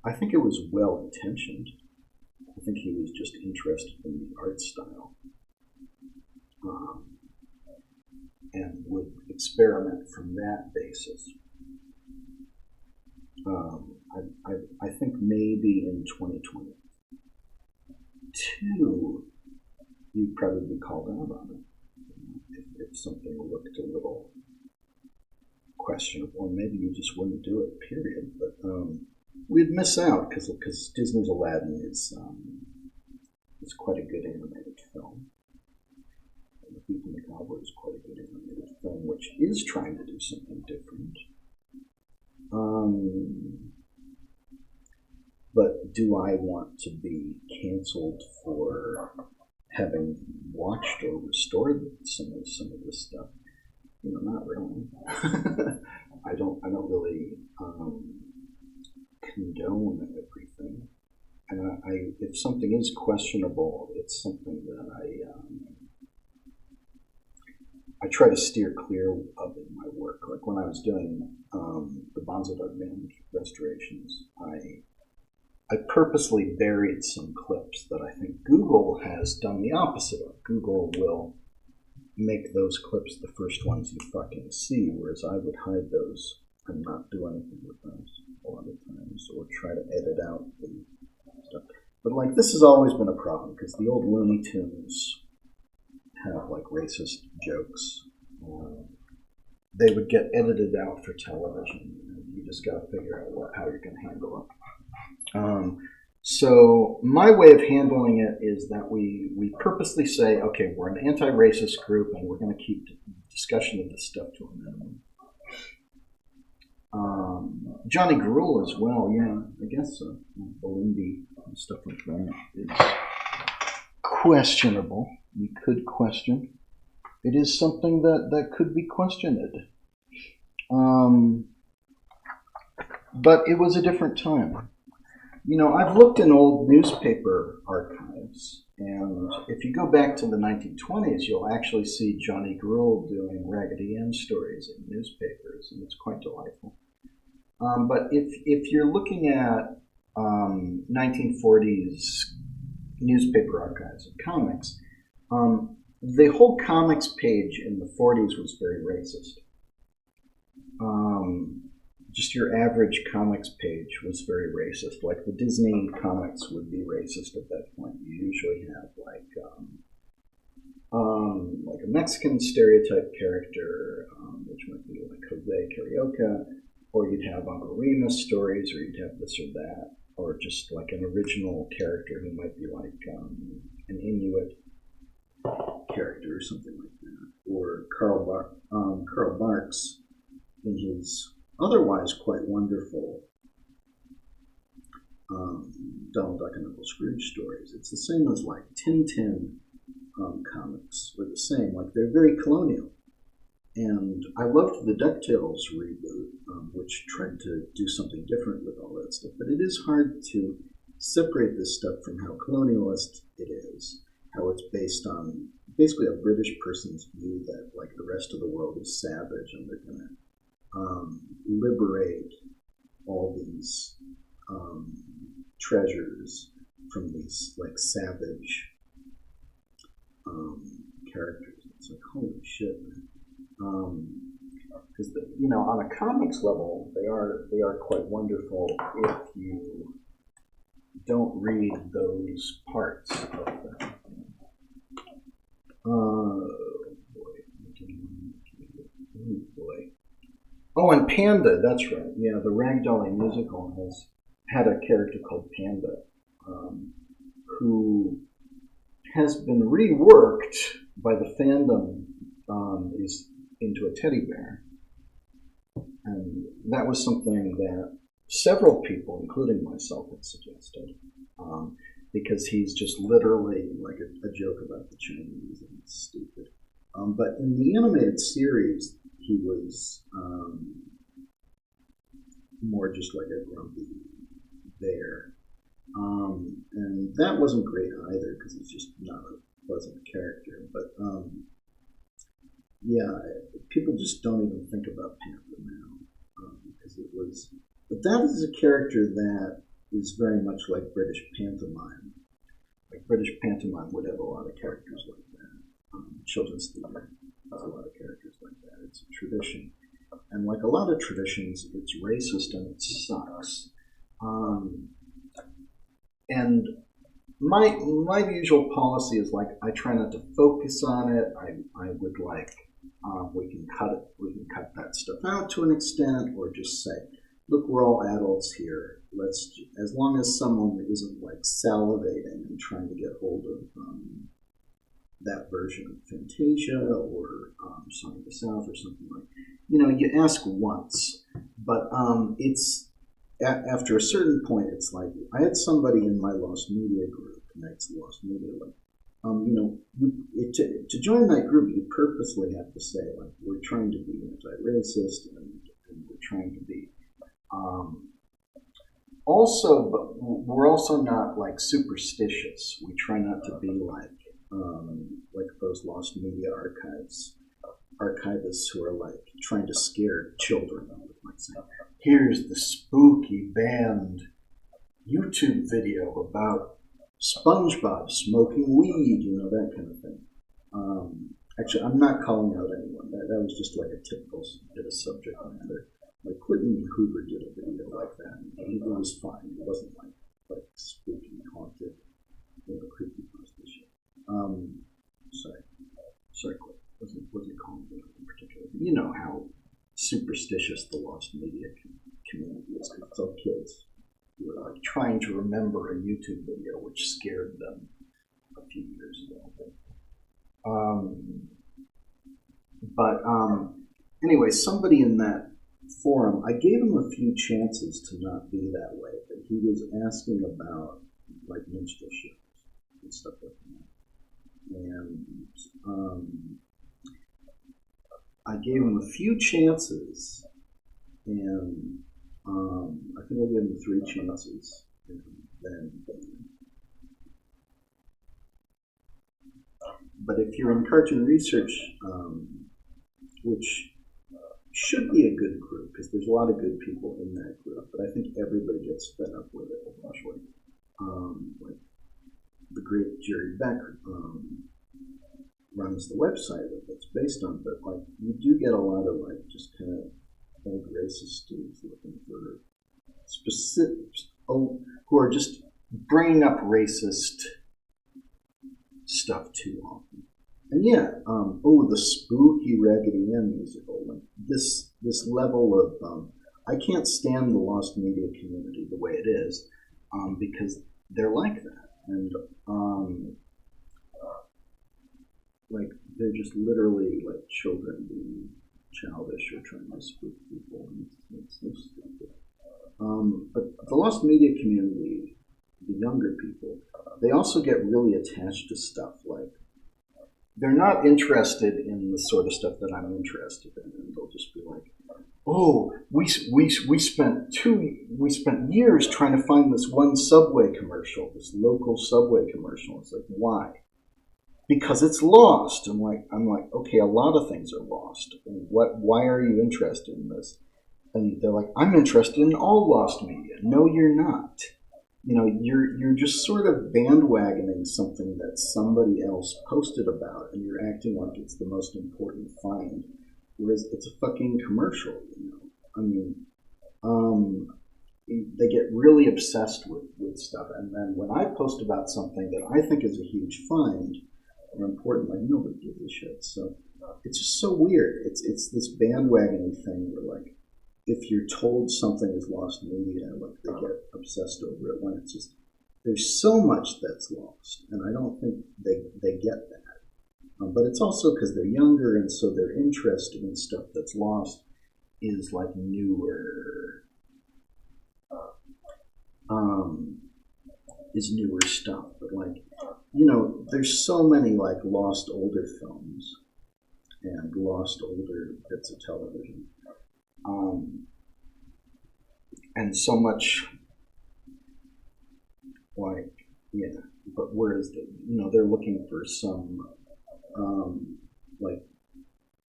I think it was well intentioned. I think he was just interested in the art style, and would experiment from that basis. I think maybe in 2022 you'd probably be called out on it if something looked a little questionable, or maybe you just wouldn't do it, period. But we'd miss out because Disney's Aladdin is quite a good animated film. And The Thief and the Cobbler is quite a good animated film, which is trying to do something different. But do I want to be canceled for having watched or restored some of this stuff? Not really. I don't really condone everything. And if something is questionable, it's something that I try to steer clear of in my work. Like when I was doing the Bonzo Dog Band restorations, I purposely buried some clips that I think Google has done the opposite of. Google will make those clips the first ones you fucking see, whereas I would hide those and not do anything with those a lot of times, or try to edit out the stuff. But like this has always been a problem because the old Looney Tunes have like racist jokes. They would get edited out for television, and you just got to figure out how you're going to handle it. So my way of handling it is that we purposely say, okay, we're an anti-racist group, and we're going to keep discussion of this stuff to a minimum. Johnny Gruel as well, yeah, I guess so. Belindy and stuff like that is questionable. You could question. It is something that could be questioned. But it was a different time. I've looked in old newspaper archives, and if you go back to the 1920s, you'll actually see Johnny Gruel doing Raggedy Ann stories in newspapers, and it's quite delightful. But if you're looking at 1940s newspaper archives of comics, the whole comics page in the 40s was very racist. Just your average comics page was very racist. Like the Disney comics would be racist at that point. You usually have like a Mexican stereotype character, which might be like Jose Carioca, or you'd have Uncle Remus stories, or you'd have this or that, or just like an original character who might be like an Inuit character or something like that, or Karl Marx in his otherwise quite wonderful Donald Duck and Uncle Scrooge stories. It's the same as like Tintin comics were the same. Like they're very colonial. And I loved the DuckTales reboot, which tried to do something different with all that stuff. But it is hard to separate this stuff from how colonialist it is, how it's based on basically a British person's view that like the rest of the world is savage and they're going to liberate all these treasures from these like savage characters. It's like, holy shit, man. Because on a comics level, they are quite wonderful if you don't read those parts of them. Oh boy. Oh, and Panda, that's right. Yeah, the Ragdolly musical has had a character called Panda, who has been reworked by the fandom. Is into a teddy bear. And that was something that several people, including myself, had suggested. Because he's just literally like a joke about the Chinese, and it's stupid. But in the animated series, he was more just like a grumpy bear. And that wasn't great either because he's just not a pleasant character. But yeah, people just don't even think about Panther now because it was. But that is a character that is very much like British pantomime. Like British pantomime would have a lot of characters like that. Children's theater has a lot of characters like that. It's a tradition. And like a lot of traditions, it's racist and it sucks. And my usual policy is like I try not to focus on it. I would like we can cut that stuff out to an extent, or just say, look, we're all adults here. As long as someone isn't like salivating and trying to get hold of that version of Fantasia or Song of the South or something like, you ask once, but it's after a certain point, it's like I had somebody in my Lost Media group, Knights of Lost Media, like, to join that group, you purposely have to say like we're trying to be anti-racist and we're trying to be. But we're also not like superstitious. We try not to be like those Lost Media archivists who are like trying to scare children. Like saying, here's the spooky banned YouTube video about SpongeBob smoking weed, that kind of thing. Actually, I'm not calling out anyone. That was just like a typical bit of subject matter. Like Quentin Hoover did a video like that, and it was fine. It wasn't like spooky, haunted, creepy pasta shit. Sorry, Quentin. Wasn't calling it in particular. But you know how superstitious the Lost Media community is, because it's all kids who are like trying to remember a YouTube video which scared them a few years ago. Anyway, somebody in that forum, I gave him a few chances to not be that way, but he was asking about like minstrel shows and stuff like that. And I gave him a few chances, and I think I gave him 3 chances, and then. But if you're in cartoon research, which should be a good group, because there's a lot of good people in that group, but I think everybody gets fed up with it eventually. Like the great Jerry Beck runs the website that it's based on, but like you do get a lot of like just kind of old racist dudes looking for specific, who are just bringing up racist stuff too often. And yeah, the spooky Raggedy Ann musical, like this level of, I can't stand the Lost Media community the way it is, because they're like that, and like they're just literally like children being childish or trying to spook people, and it's so stupid. But the Lost Media community, the younger people, they also get really attached to stuff like. They're not interested in the sort of stuff that I'm interested in, and they'll just be like, "Oh, we spent years trying to find this one Subway commercial, this local Subway commercial." It's like, why? Because it's lost. I'm like, okay, a lot of things are lost. And why are you interested in this? And they're like, I'm interested in all Lost Media. No, you're not. You're just sort of bandwagoning something that somebody else posted about, and you're acting like it's the most important find, whereas it's a fucking commercial. I mean, they get really obsessed with stuff, and then when I post about something that I think is a huge find or important, like nobody gives a shit. So it's just so weird. It's this bandwagoning thing where like, if you're told something is lost media, like they get obsessed over it, when it's just, there's so much that's lost, and I don't think they get that. But it's also because they're younger, and so their interest in stuff that's lost is like newer stuff. But like, there's so many like lost older films, and lost older bits of television. And so much like, yeah, but where is the, they're looking for some like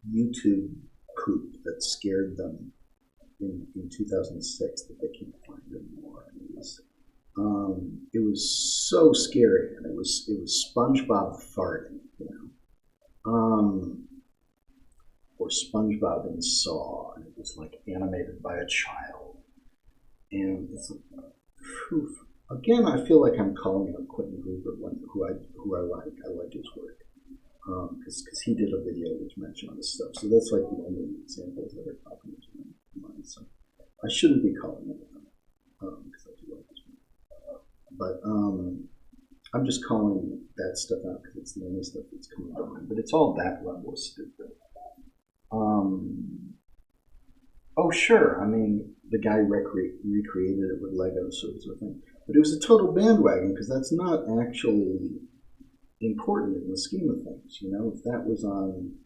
YouTube poop that scared them in 2006 that they can't find anymore. And it was so scary, and it was SpongeBob farting, or SpongeBob in Saw, and it was like animated by a child, and it's like, phew. Again, I feel like I'm calling out Quentin Hoover, who I like. I like his work because he did a video which mentioned this stuff. So that's like the only examples that are popping into my mind. So I shouldn't be calling it out because I do like his work. But I'm just calling that stuff out because it's the only stuff that's coming to mind. But it's all that level of stupid. Oh, sure. I mean, the guy recreated it with Lego, so it's a thing. But it was a total bandwagon because that's not actually important in the scheme of things. If that was on,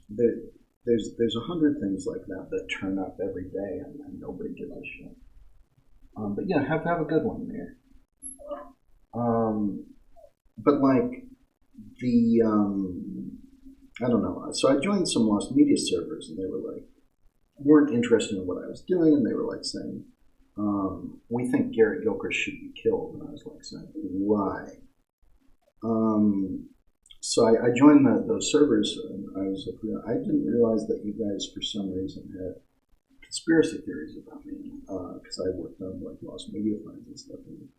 there's 100 things like that turn up every day and nobody gives a shit. But yeah, have a good one there. But like the I don't know. So I joined some lost media servers, and they weren't interested in what I was doing, and they were like saying, we think Garrett Gilchrist should be killed. And I was like saying, why? So I joined those servers, and I was like, I didn't realize that you guys, for some reason, had conspiracy theories about me, because I worked on like lost media finds and stuff. And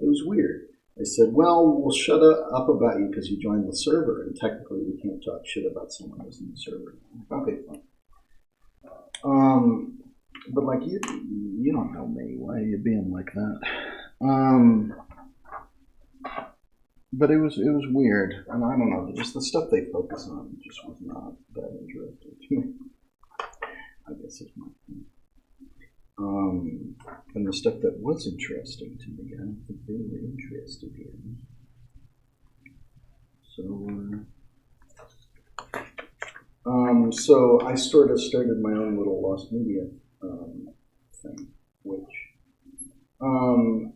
it was weird. They said, well, we'll shut up about you because you joined the server, and technically we can't talk shit about someone who's in the server. Okay, fine. But like you don't know me. Why are you being like that? But it was weird, and I don't know. Just the stuff they focus on just was not that interesting to me. I guess it's my thing. And the stuff that was interesting to me, I don't think they were interested in. So I sort of started my own little lost media thing, which, and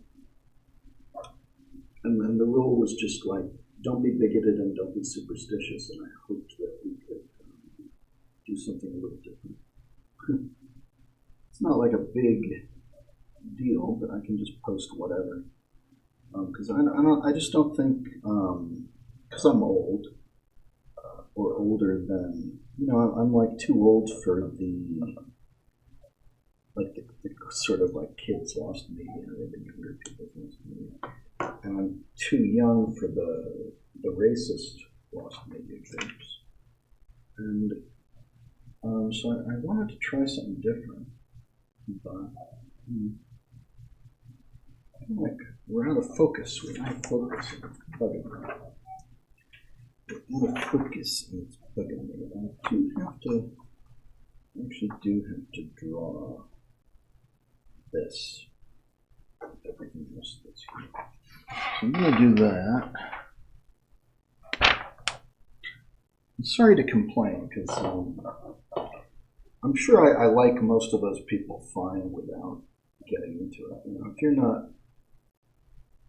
then the rule was just like, don't be bigoted and don't be superstitious, and I hoped that we could do something a little different. It's not like a big deal, but I can just post whatever. Because I just don't think, because I'm old, or older than, I'm like too old for the sort of like kids lost media, or the younger people lost media, and I'm too young for the racist lost media groups, and so I wanted to try something different, but like we're out of focus. We're out of focus. It's bugging me. We're out of focus, and it's bugging me. I actually do have to draw this. Everything else that's here. So I'm going to do that. I'm sorry to complain, because I'm sure I like most of those people fine without getting into it. If you're not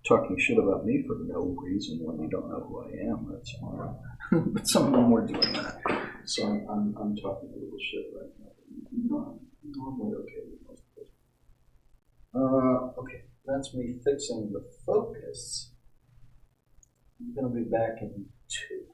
talking shit about me for no reason when you don't know who I am, that's fine. But some of them were doing that. So I'm talking a little shit right now. Normally okay with most of this. Okay, that's me fixing the focus. I'm going to be back in two.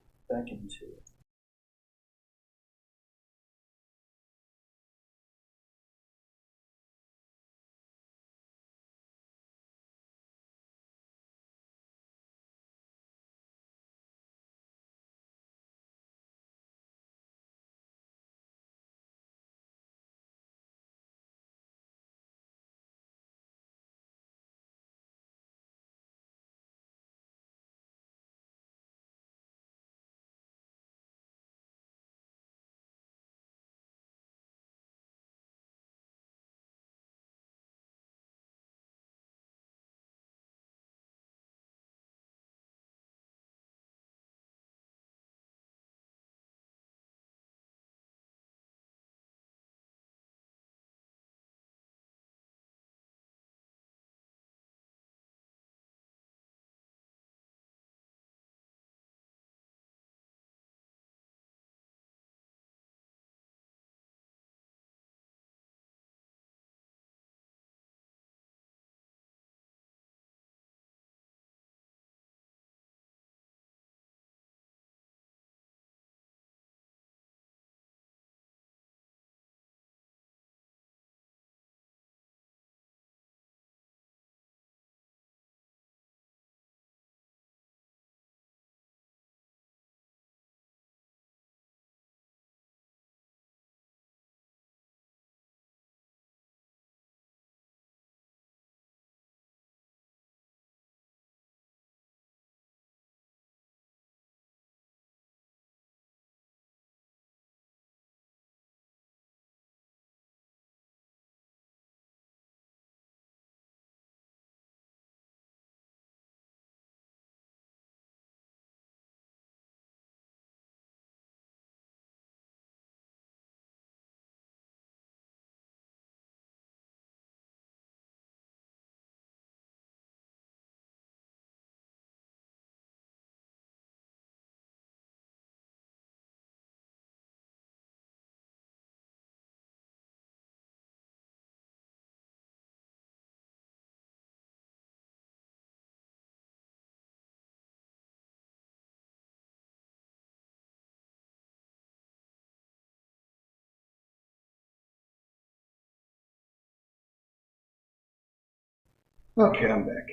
Okay, I'm back.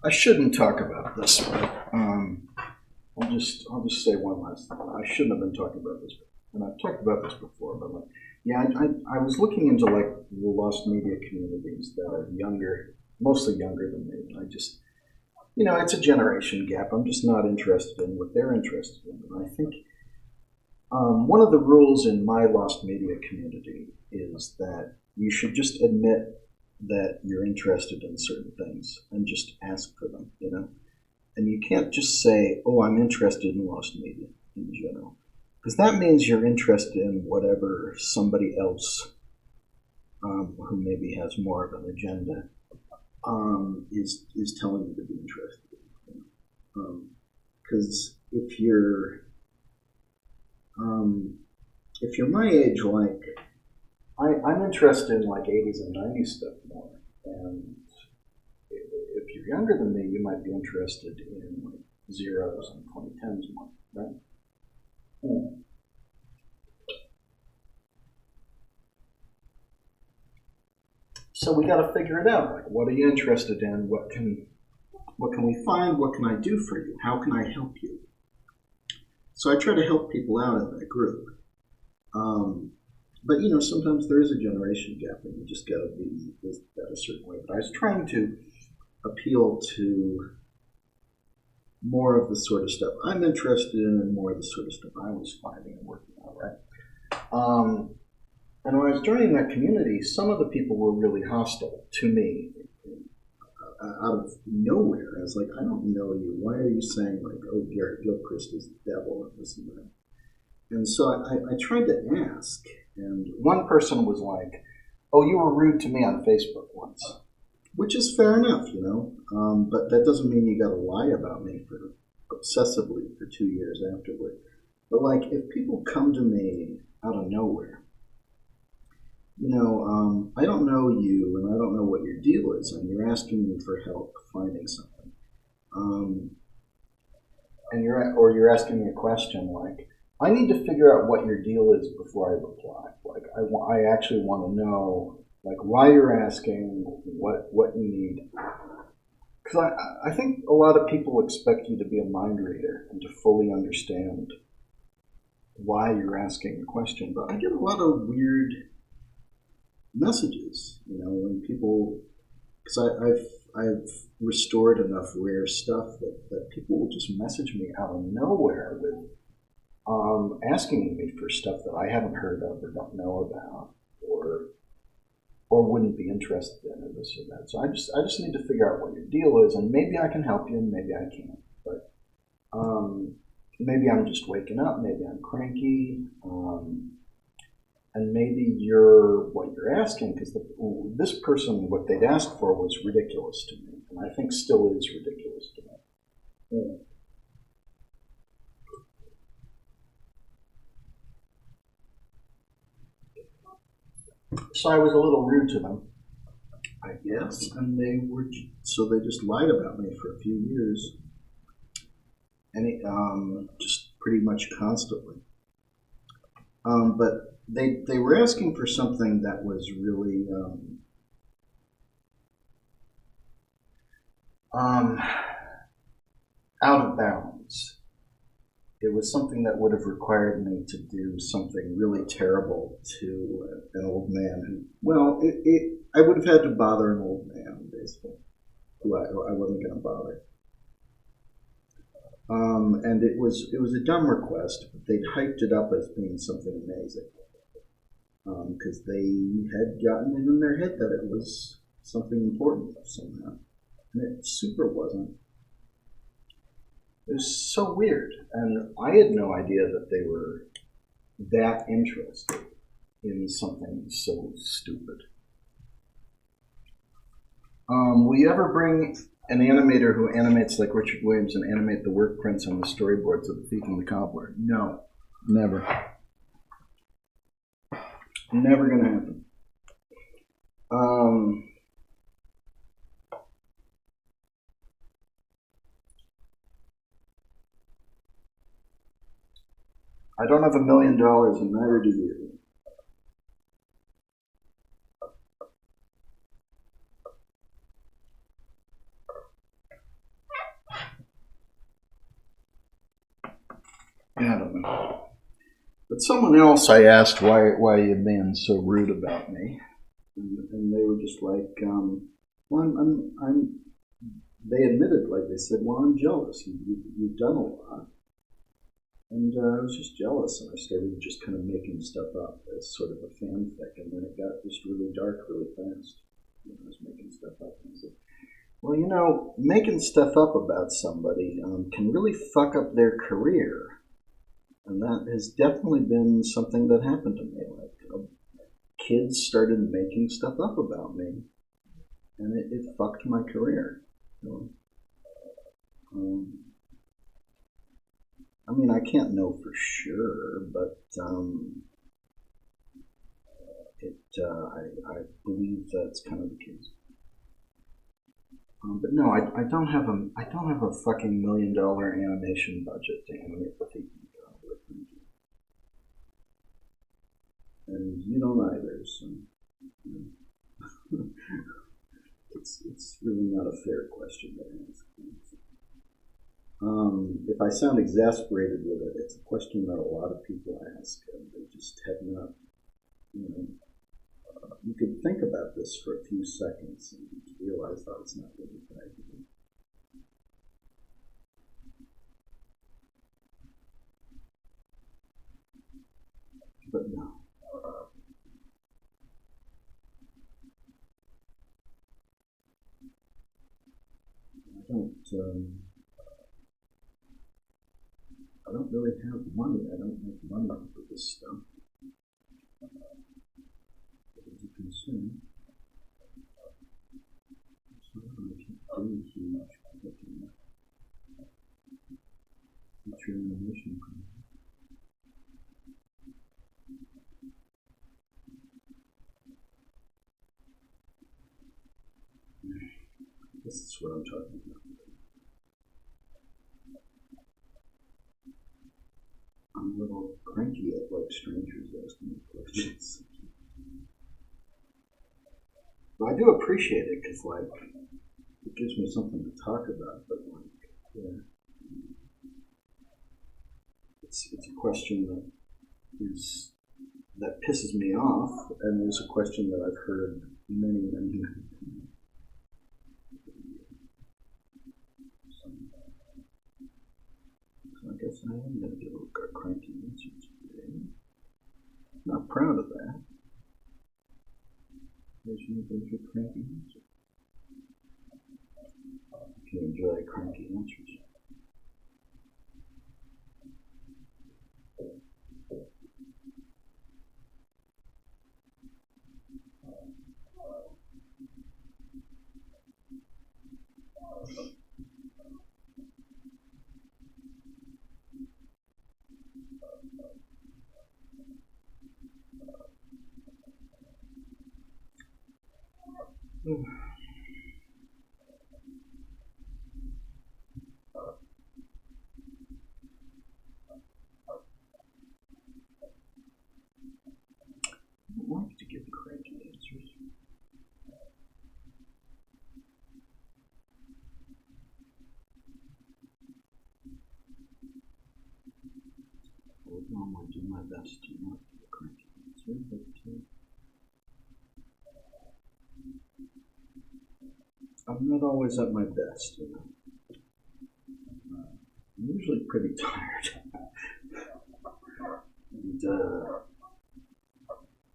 I shouldn't talk about this, but I'll just say one last thing. I shouldn't have been talking about this, and I've talked about this before. But like, yeah, I was looking into like the lost media communities that are younger, mostly younger than me. And I just, it's a generation gap. I'm just not interested in what they're interested in. And I think one of the rules in my lost media community is that you should just admit that you're interested in certain things and just ask for them, And you can't just say, oh, I'm interested in lost media in general. Because that means you're interested in whatever somebody else who maybe has more of an agenda is telling you to be interested in. Because if you're my age, like I'm interested in like 80s and 90s stuff more, and if you're younger than me, you might be interested in like zeros and 2010s more, right? Hmm. So we got to figure it out. Like, what are you interested in? What can we find? What can I do for you? How can I help you? So I try to help people out in that group. But sometimes there is a generation gap, and you just got to be that a certain way. But I was trying to appeal to more of the sort of stuff I'm interested in, and more of the sort of stuff I was finding and working on, right? And when I was joining that community, some of the people were really hostile to me out of nowhere. I was like, I don't know you. Why are you saying like, oh, Garrett Gilchrist is the devil and this and that? And so I tried to ask, and one person was like, oh, you were rude to me on Facebook once, which is fair enough, but that doesn't mean you got to lie about me for obsessively for 2 years afterward. But like, if people come to me out of nowhere, I don't know you, and I don't know what your deal is, and you're asking me for help finding something, and you're asking me a question like, I need to figure out what your deal is before I reply. Like, I actually want to know, like, why you're asking, what you need. Because I think a lot of people expect you to be a mind reader and to fully understand why you're asking the question. But I get a lot of weird messages, when people, because I've restored enough rare stuff that people will just message me out of nowhere with asking me for stuff that I haven't heard of or don't know about or wouldn't be interested in, or this or that. So I just need to figure out what your deal is, and maybe I can help you, and maybe I can't. But maybe I'm just waking up, maybe I'm cranky, and maybe what you're asking, because this person, what they'd asked for was ridiculous to me, and I think still is ridiculous to me. Yeah. So I was a little rude to them, I guess, and they just lied about me for a few years, and just pretty much constantly. But they were asking for something that was really out of bounds. It was something that would have required me to do something really terrible to an old man I would have had to bother an old man, basically, who I wasn't going to bother. And it was a dumb request, but they'd hyped it up as being something amazing. Because they had gotten it in their head that it was something important somehow. And it super wasn't. It was so weird, and I had no idea that they were that interested in something so stupid. Will you ever bring an animator who animates like Richard Williams and animate the work prints on the storyboards of The Thief and the Cobbler? No, never. Never gonna happen. I don't have $1 million, and neither do you. I don't know. But someone else I asked why you're being so rude about me, and they were just like, well, they admitted, like they said, well, I'm jealous. You've done a lot. And I was just jealous, and I started just kind of making stuff up as sort of a fanfic, and then it got just really dark really fast. I was making stuff up, and I said, well, you know, making stuff up about somebody can really fuck up their career. And that has definitely been something that happened to me. Like, kids started making stuff up about me, and it fucked my career. You know? I mean, I can't know for sure, but I believe that's kind of the case. But no, I don't have a fucking $1 million animation budget to animate the people. And you don't either, so you know. it's really not a fair question to ask. If I sound exasperated with it, it's a question that a lot of people ask, and they just have not, you know, you could think about this for a few seconds and realize that it's not really a bad idea. But no. I don't really have money. I don't make money for this stuff. As you can see, it's not really doing too much looking at future animation projects. This is what I'm talking about. I'm a little cranky at like strangers asking me questions. But I do appreciate it because, like, it gives me something to talk about. But like, yeah, it's a question that pisses me off, and there's a question that I've heard many times. So I guess I am going to give a cranky answer today. Not proud of that. There's your cranky answer. You can enjoy cranky answers. I don't like to give cranky answers. I would normally do my best to not give a cranky answer, but I'm not always at my best, you know. I'm usually pretty tired. And,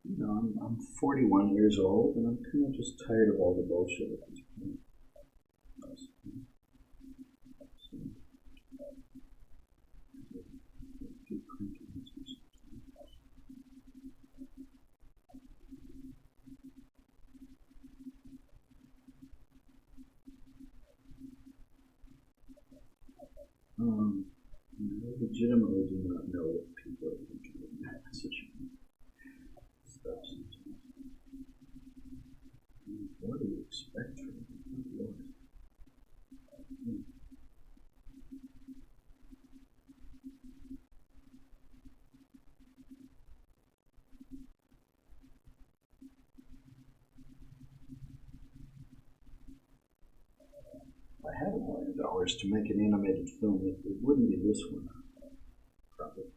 you know, I'm 41 years old, and I'm kind of just tired of all the bullshit at this point. I legitimately do not know what people are thinking in that situation. What do you expect from me? If I had $1 million to make an animated film, it wouldn't be this one, probably.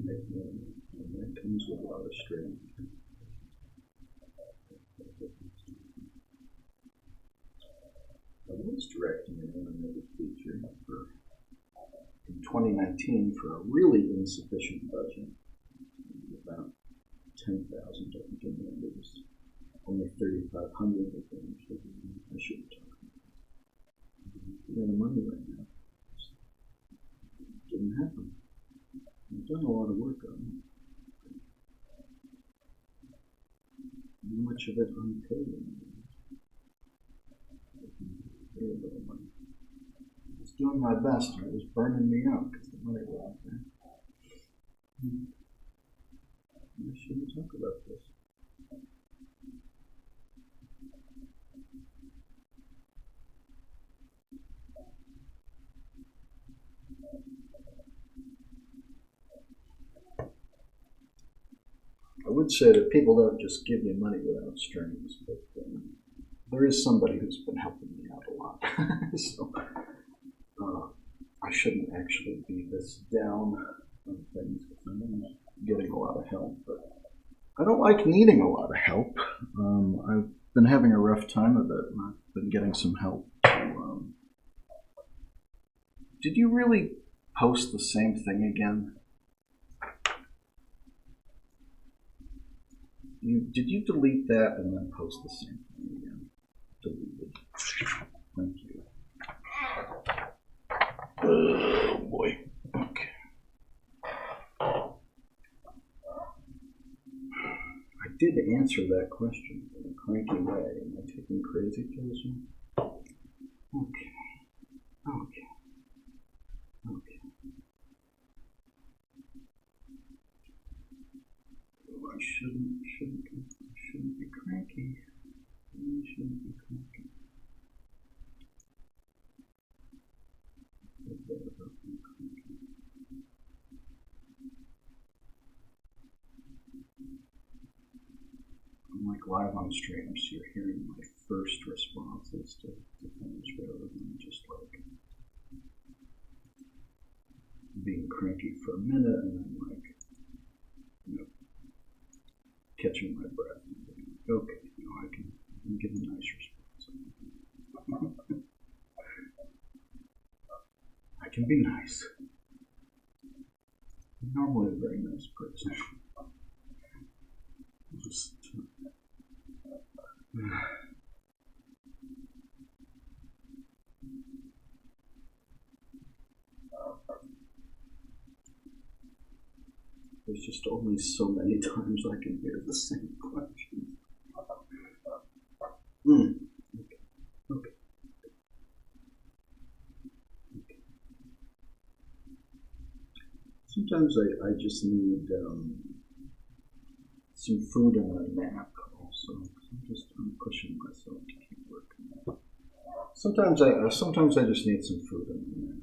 And that comes with a lot of strain. I was directing an animated feature in 2019 for a really insufficient budget, about 10,000. I think in the end it was only 3,500 of them. I should have talked about the money right now. It didn't happen. I've done a lot of work on it. Much of it unpaid. Very little money. I was doing my best, and it was burning me out because the money wasn't there. I shouldn't talk about this. I would say that people don't just give you money without strings, but there is somebody who's been helping me out a lot. So I shouldn't actually be this down on things because I'm getting a lot of help, but I don't like needing a lot of help. I've been having a rough time of it, and I've been getting some help. Did you really post the same thing again? Did you delete that and then post the same thing again? Deleted. Thank you. Oh boy. Okay. I did answer that question in a cranky way. Am I taking crazy pills here? Okay. Okay. Okay. Oh, I shouldn't be cranky. I shouldn't be cranky. I'm like live on stream, so you're hearing my first responses to things rather than just like being cranky for a minute and then like, catching my breath and being like, okay, I can give a nice response. I can be nice. I'm normally a very nice person. Just there's just only so many times I can hear the same question. Okay. Sometimes I just need some food and a nap also. I'm pushing myself to keep working. Sometimes I just need some food and a nap.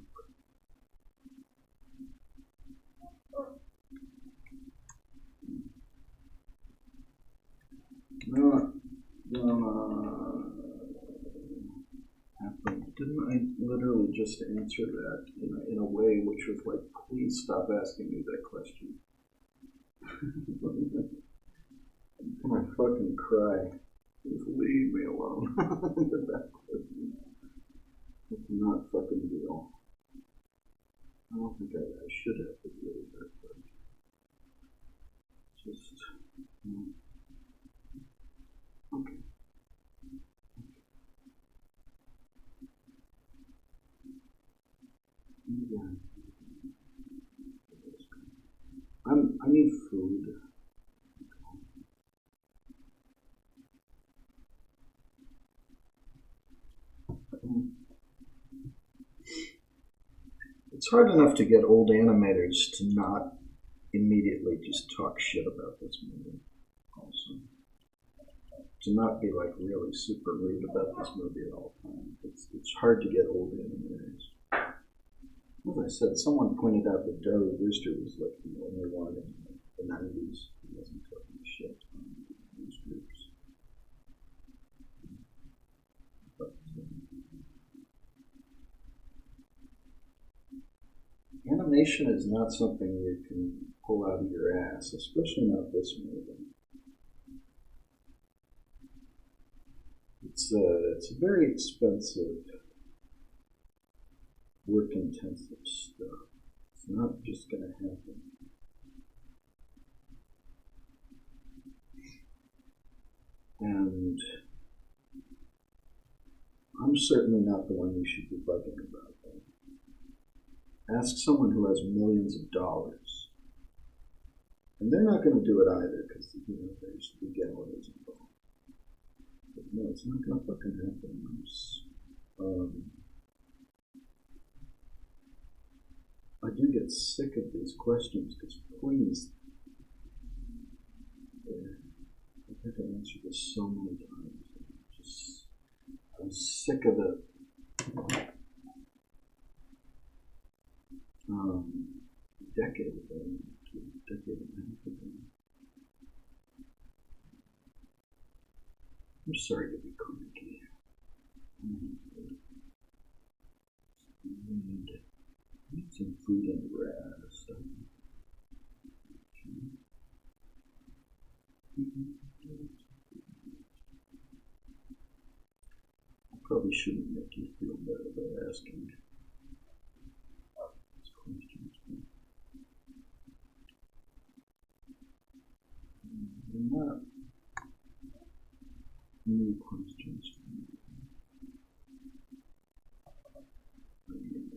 Didn't I literally just answer that in a way which was like, please stop asking me that question? I'm gonna fucking cry. Just leave me alone. That question. It's not fucking real. I don't think I should have to deal with that question. Just, okay. I need food. It's hard enough to get old animators to not immediately just talk shit about this movie. Also, to not be like really super rude about this movie at all times. It's hard to get old animators. As I said, someone pointed out that Darry Brewster was like the only one in the 90s who wasn't talking shit on these groups. But, animation is not something you can pull out of your ass, especially not this movie. It's a very expensive, work-intensive stuff. It's not just going to happen. And I'm certainly not the one you should be bugging about that. Ask someone who has millions of dollars. And they're not going to do it either, because there's legalities involved. But no, it's not going to fucking happen. I do get sick of these questions, because please, I've had to answer this so many times. I'm sick of it. A decade and a half ago. I'm sorry to be cranky. I need some food and rest. I probably shouldn't make you feel better by asking these questions. They're not new questions for me.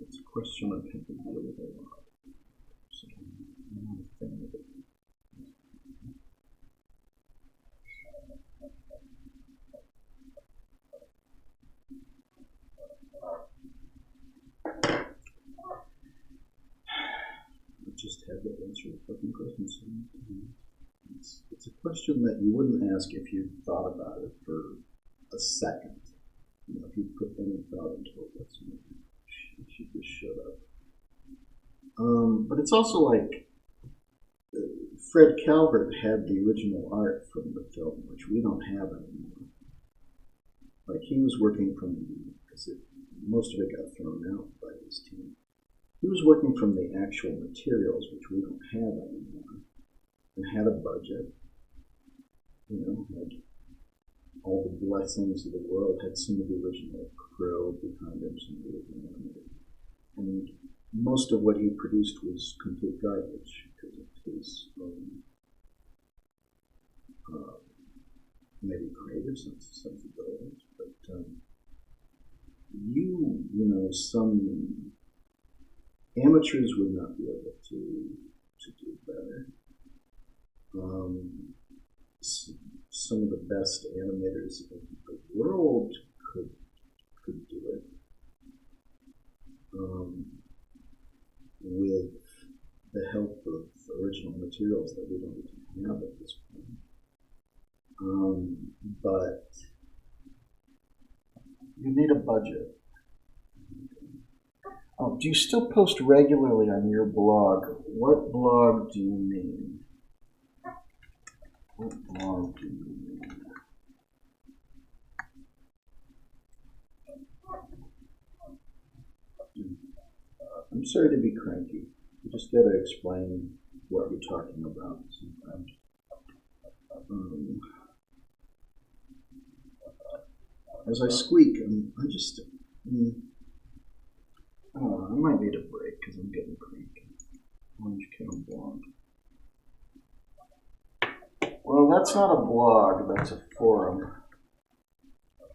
It's a question I've had to deal with a lot. So I'm not a fan of it. I just had to answer the fucking question. It's a question that you wouldn't ask if you thought about it for a second. If you put any thought into it, you should just shut up. But it's also like Fred Calvert had the original art from the film, which we don't have anymore. Like he was working from, because most of it got thrown out by his team. He was working from the actual materials, which we don't have anymore, and had a budget. Had all the blessings of the world, had some of the original crew behind him, some of the original animators. And most of what he produced was complete garbage because of his maybe creative sensibilities. But some amateurs would not be able to do better. Some of the best animators in the world could do it with the help of original materials that we don't even have at this point. But you need a budget. Oh, do you still post regularly on your blog? What blog do you mean? What blog do you mean? I'm sorry to be cranky. You just gotta explain what you're talking about sometimes. As I squeak, I might need a break because I'm getting cranky. Orange Kettle blog. Well, that's not a blog, that's a forum.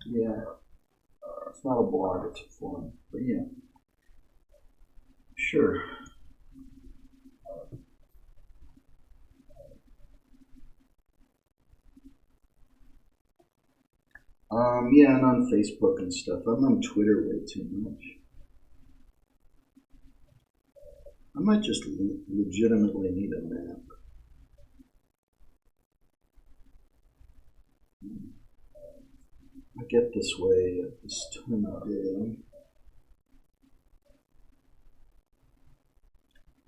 Yeah. It's not a blog, it's a forum. But yeah. Sure. Yeah, and on Facebook and stuff. I'm on Twitter way too much. I might just legitimately need a nap. I get this way at this time of day.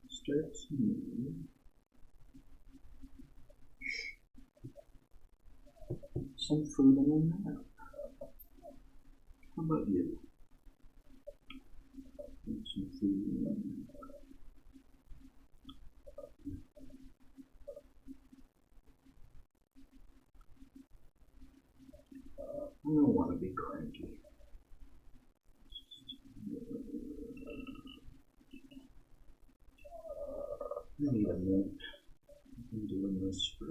Start some food and a nap. How about you? Some food and a nap. I don't want to be cranky. I need a minute. I'm doing this for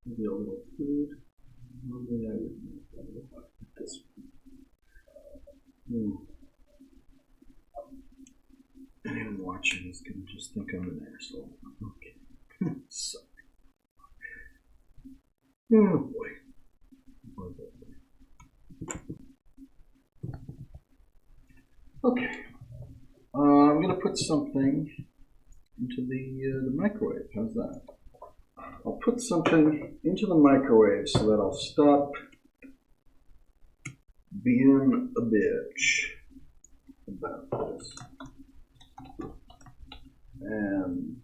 maybe a little food. Normally I would make a little like this. Anyone watching is going to just think I'm an asshole. Okay. Sorry. Oh boy. Okay. I'm going to put something into the microwave. How's that? I'll put something into the microwave so that I'll stop being a bitch about this. And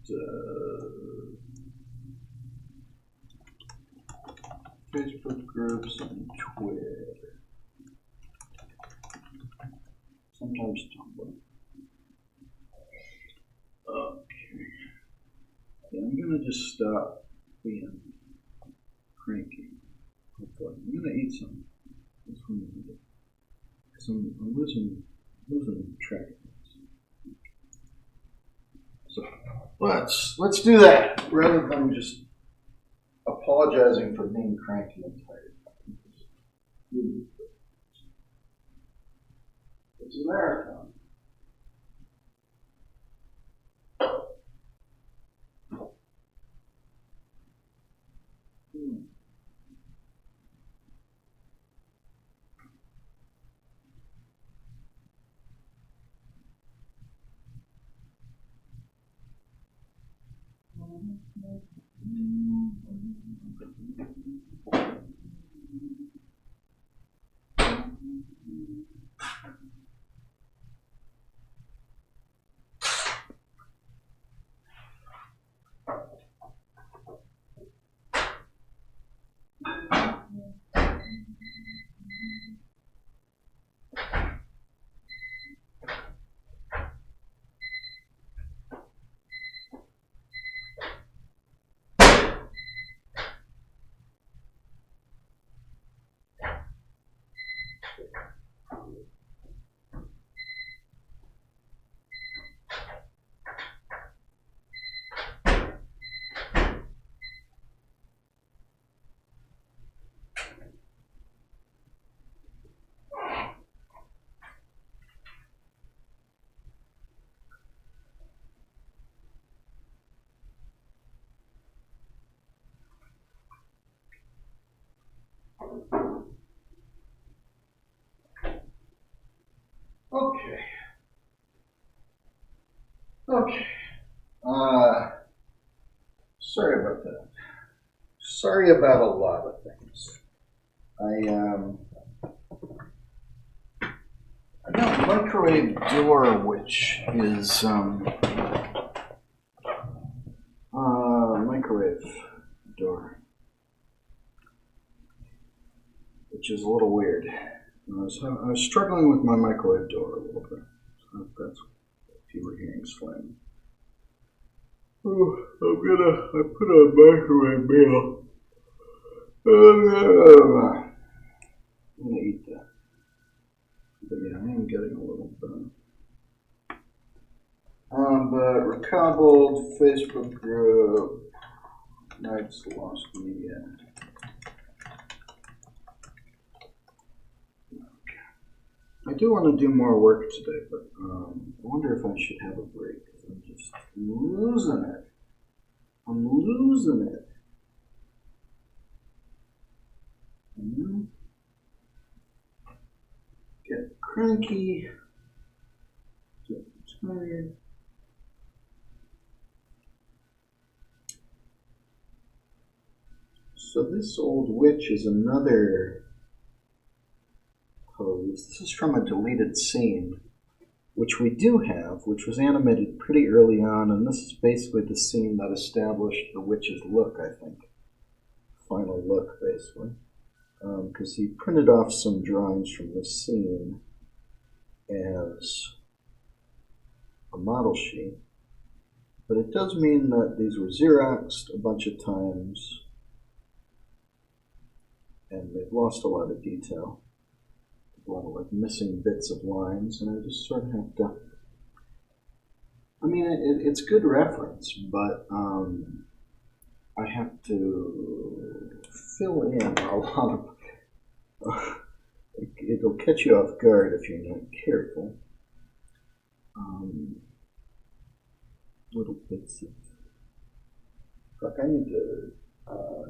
Facebook groups and Twitter. Sometimes Tumblr. Okay. Yeah, I'm gonna just stop being cranky. Hopefully. I'm gonna eat some. That's what I'm gonna do. Because I'm losing track of things. So let's do that rather than just apologizing for being cranky and tired. It's a marathon. Okay. Sorry about that. Sorry about a lot of things. I got a microwave door, which is microwave door, which is a little weird. I was struggling with my microwave door a little bit. So that's if you were hearing slamming. Oh, I put a microwave meal. I'm gonna eat that. But yeah, I am getting a little burn. But recobbled Facebook group, Nights Lost Media. I do want to do more work today, but I wonder if I should have a break, because I'm just losing it. I'm losing it. Get cranky, get tired. So this old witch is another pose. This is from a deleted scene, which we do have, which was animated pretty early on, and this is basically the scene that established the witch's look, I think. Final look, basically. Because he printed off some drawings from this scene. as a model sheet, but it does mean that these were Xeroxed a bunch of times and they've lost a lot of detail, a lot of like missing bits of lines, and I just sort of have to, I mean, it's good reference, but I have to fill in a lot of, it'll catch you off guard if you're not careful. Little bits of, fuck, I need to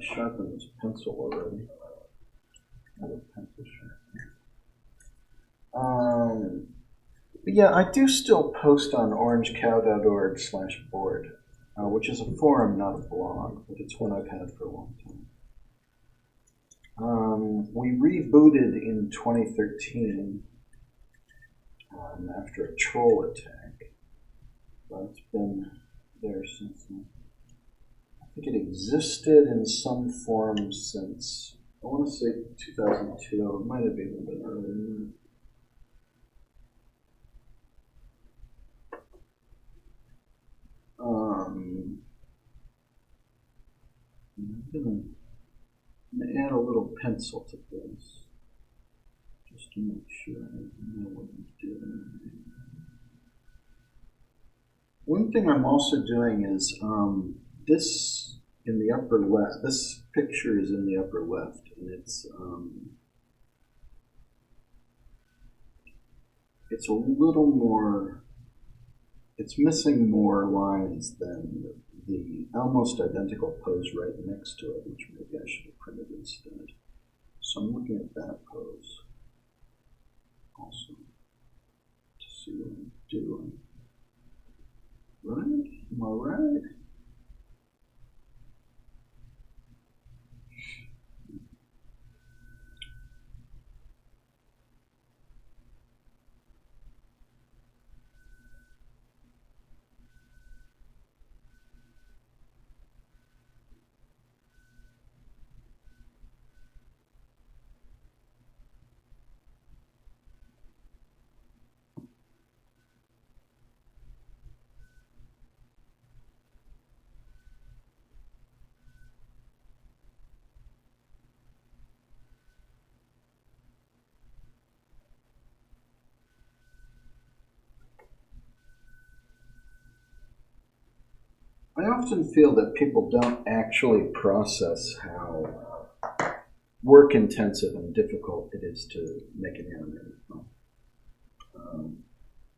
sharpen this pencil already. Little pencil sharpener. But yeah, I do still post on orangecow.org/board, which is a forum, not a blog, but it's one I've had for a long time. We rebooted in 2013 after a troll attack, but it's been there since then. I think it existed in some form since, I want to say 2002, it might have even been earlier than that. I'm going to add a little pencil to this, just to make sure I know what I'm doing. One thing I'm also doing is this in the upper left, this picture is in the upper left, and it's a little more, it's missing more lines than the almost identical pose right next to it, which maybe I should have printed instead. So I'm looking at that pose also to see what I'm doing. Right? Am I right? I often feel that people don't actually process how work intensive and difficult it is to make an animated film.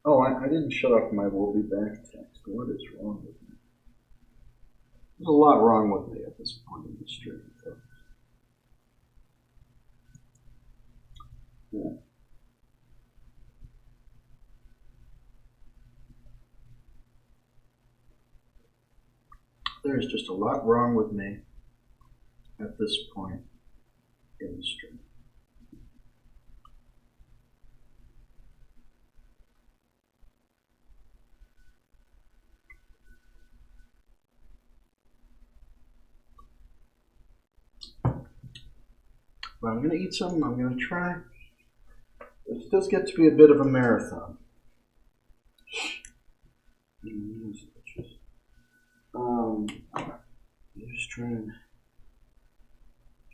Oh, I didn't shut off my "will be back" text. What is wrong with me? There's a lot wrong with me at this point in the stream, folks. Yeah. There's just a lot wrong with me at this point in the stream. But I'm going to eat some. I'm going to try. This does get to be a bit of a marathon. Just trying to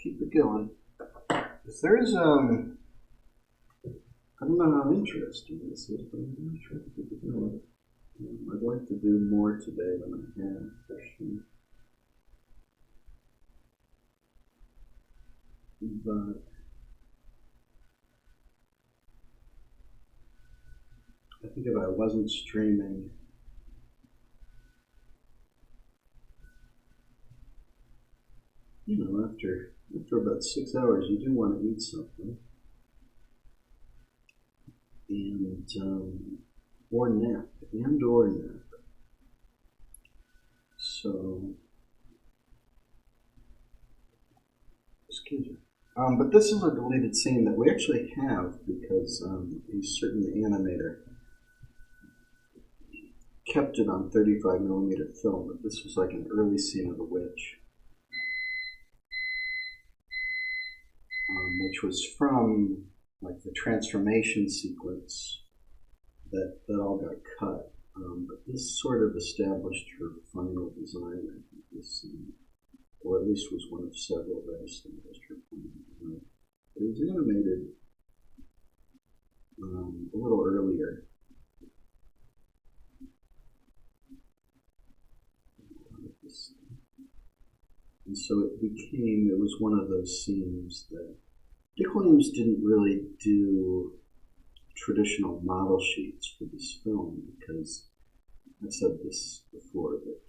keep it going. If there's I don't know how interesting this is, but I'm going to try to keep it going. I'd like to do more today than I have, actually. But I think if I wasn't streaming, you know, after about 6 hours, you do want to eat something, and or nap, or nap. So, excuse me. But this is a deleted scene that we actually have because a certain animator kept it on 35mm film, but this was like an early scene of The Witch, which was from like the transformation sequence that all got cut. But this sort of established her final design, I think, this scene, or at least was one of several that established her final design. It was animated a little earlier. And so it was one of those scenes that Dick Williams didn't really do traditional model sheets for this film because I've said this before, that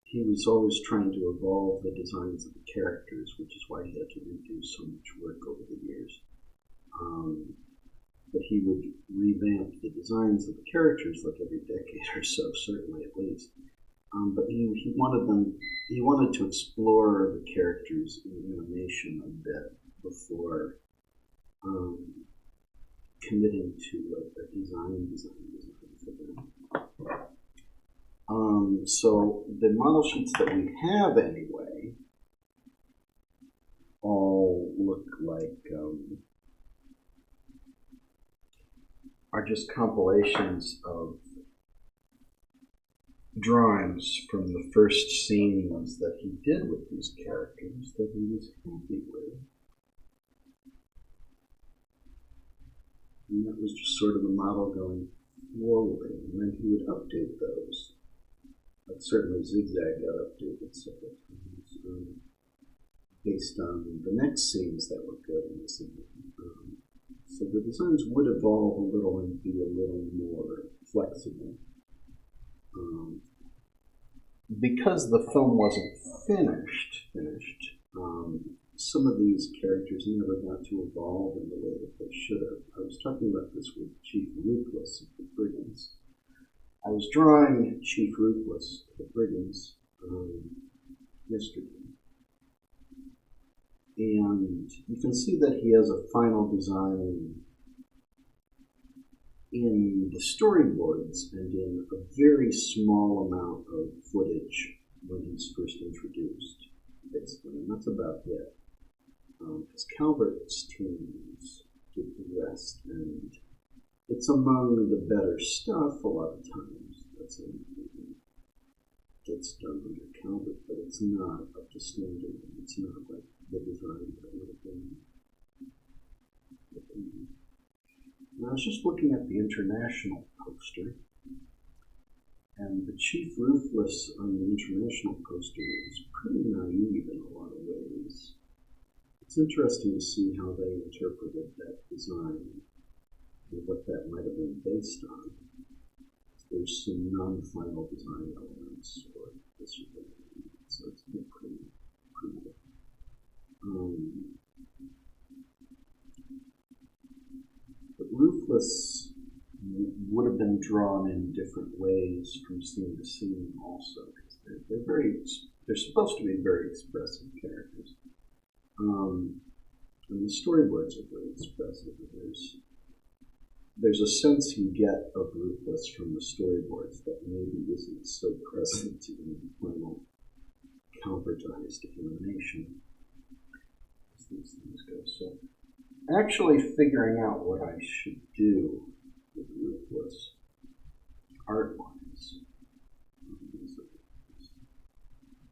he was always trying to evolve the designs of the characters, which is why he had to redo so much work over the years. But he would revamp the designs of the characters like every decade or so, certainly at least. But he wanted to explore the characters in animation a bit before committing to a design for them. So the model sheets that we have anyway all look like are just compilations of drawings from the first scenes that he did with these characters that he was happy with. And that was just sort of a model going forward, and then he would update those. Like certainly Zigzag got updated several times based on the next scenes that were good in the scene. So the designs would evolve a little and be a little more flexible. Because the film wasn't finished, some of these characters never got to evolve in the way that they should have. I was talking about this with Chief Ruthless of the Brigands. I was drawing Chief Ruthless of the Brigands yesterday. And you can see that he has a final design in the storyboards and in a very small amount of footage when he's first introduced, basically, and that's about it. Because Calvert's teams did the rest, and it's among the better stuff a lot of times. Gets done under Calvert, but it's not up to standard. It's not like the design that would have been. And I was just looking at the international poster, and the Chief Ruthless on the international poster is pretty naive in a lot of ways. It's interesting to see how they interpreted that design and what that might have been based on. There's some non-final design elements or this or that, so it's pretty cool. But Ruthless would have been drawn in different ways from scene to scene also, because they're supposed to be very expressive characters. And the storyboards are very expressive. There's a sense you get of Ruthless from the storyboards that maybe isn't so present in the final Calvertized animation as these things go. So actually figuring out what I should do with Ruthless art-wise is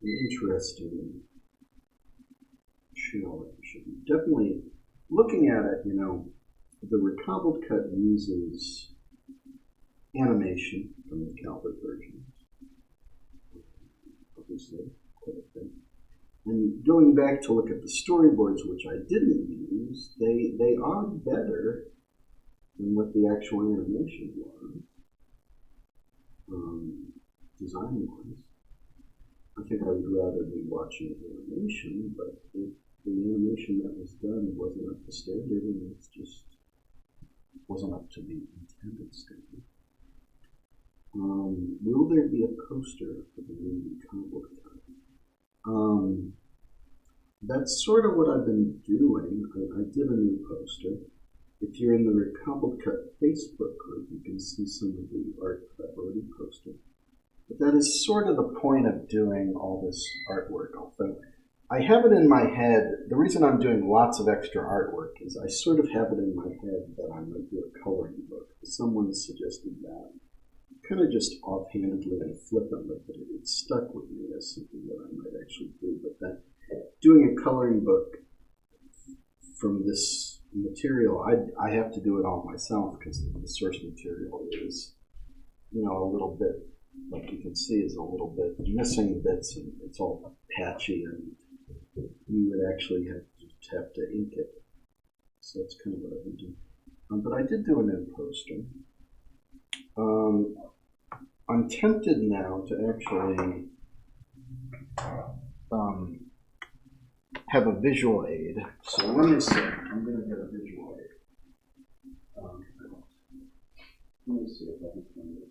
an interesting challenge. Definitely looking at it, the recobbled cut uses animation from the Calvert version, obviously, quite a bit. And going back to look at the storyboards, which I didn't use, they are better than what the actual animation was, design-wise. I think I would rather be watching animation, but if the animation that was done wasn't up to standard, and it's just wasn't up to the intended standard. Will there be a poster for the new Cobbler cut? That's sort of what I've been doing. I did a new poster. If you're in the Recobbled Cut Facebook group, you can see some of the art that I've already posted. But that is sort of the point of doing all this artwork, although I have it in my head. The reason I'm doing lots of extra artwork is I sort of have it in my head that I might do a coloring book. Someone suggested that. Kind of just offhandedly and flippantly, but it stuck with me as something that I might actually do. But that doing a coloring book from this material, I have to do it all myself because the source material is, you know, a little bit, like you can see, is a little bit missing bits, and it's all patchy, and you would actually have to ink it. So that's kind of what I would do. But I did do a new poster. I'm tempted now to actually have a visual aid. So let me see. I'm going to get a visual aid. Let me see if I can find it.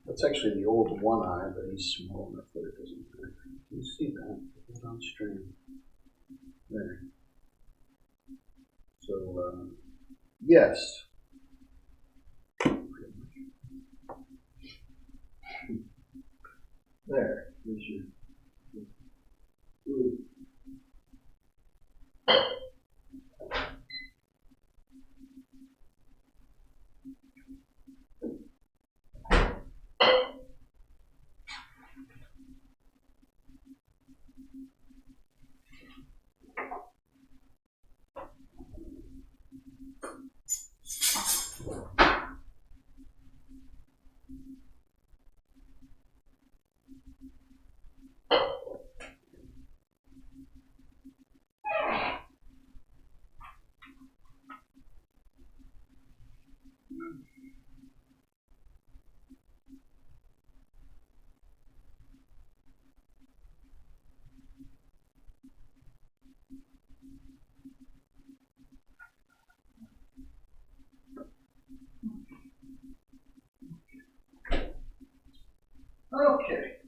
That's actually the old one eye, but he's small enough that it doesn't matter. Can you see that? Put it on stream. There. So, yes. There. There's your. Ooh. Okay.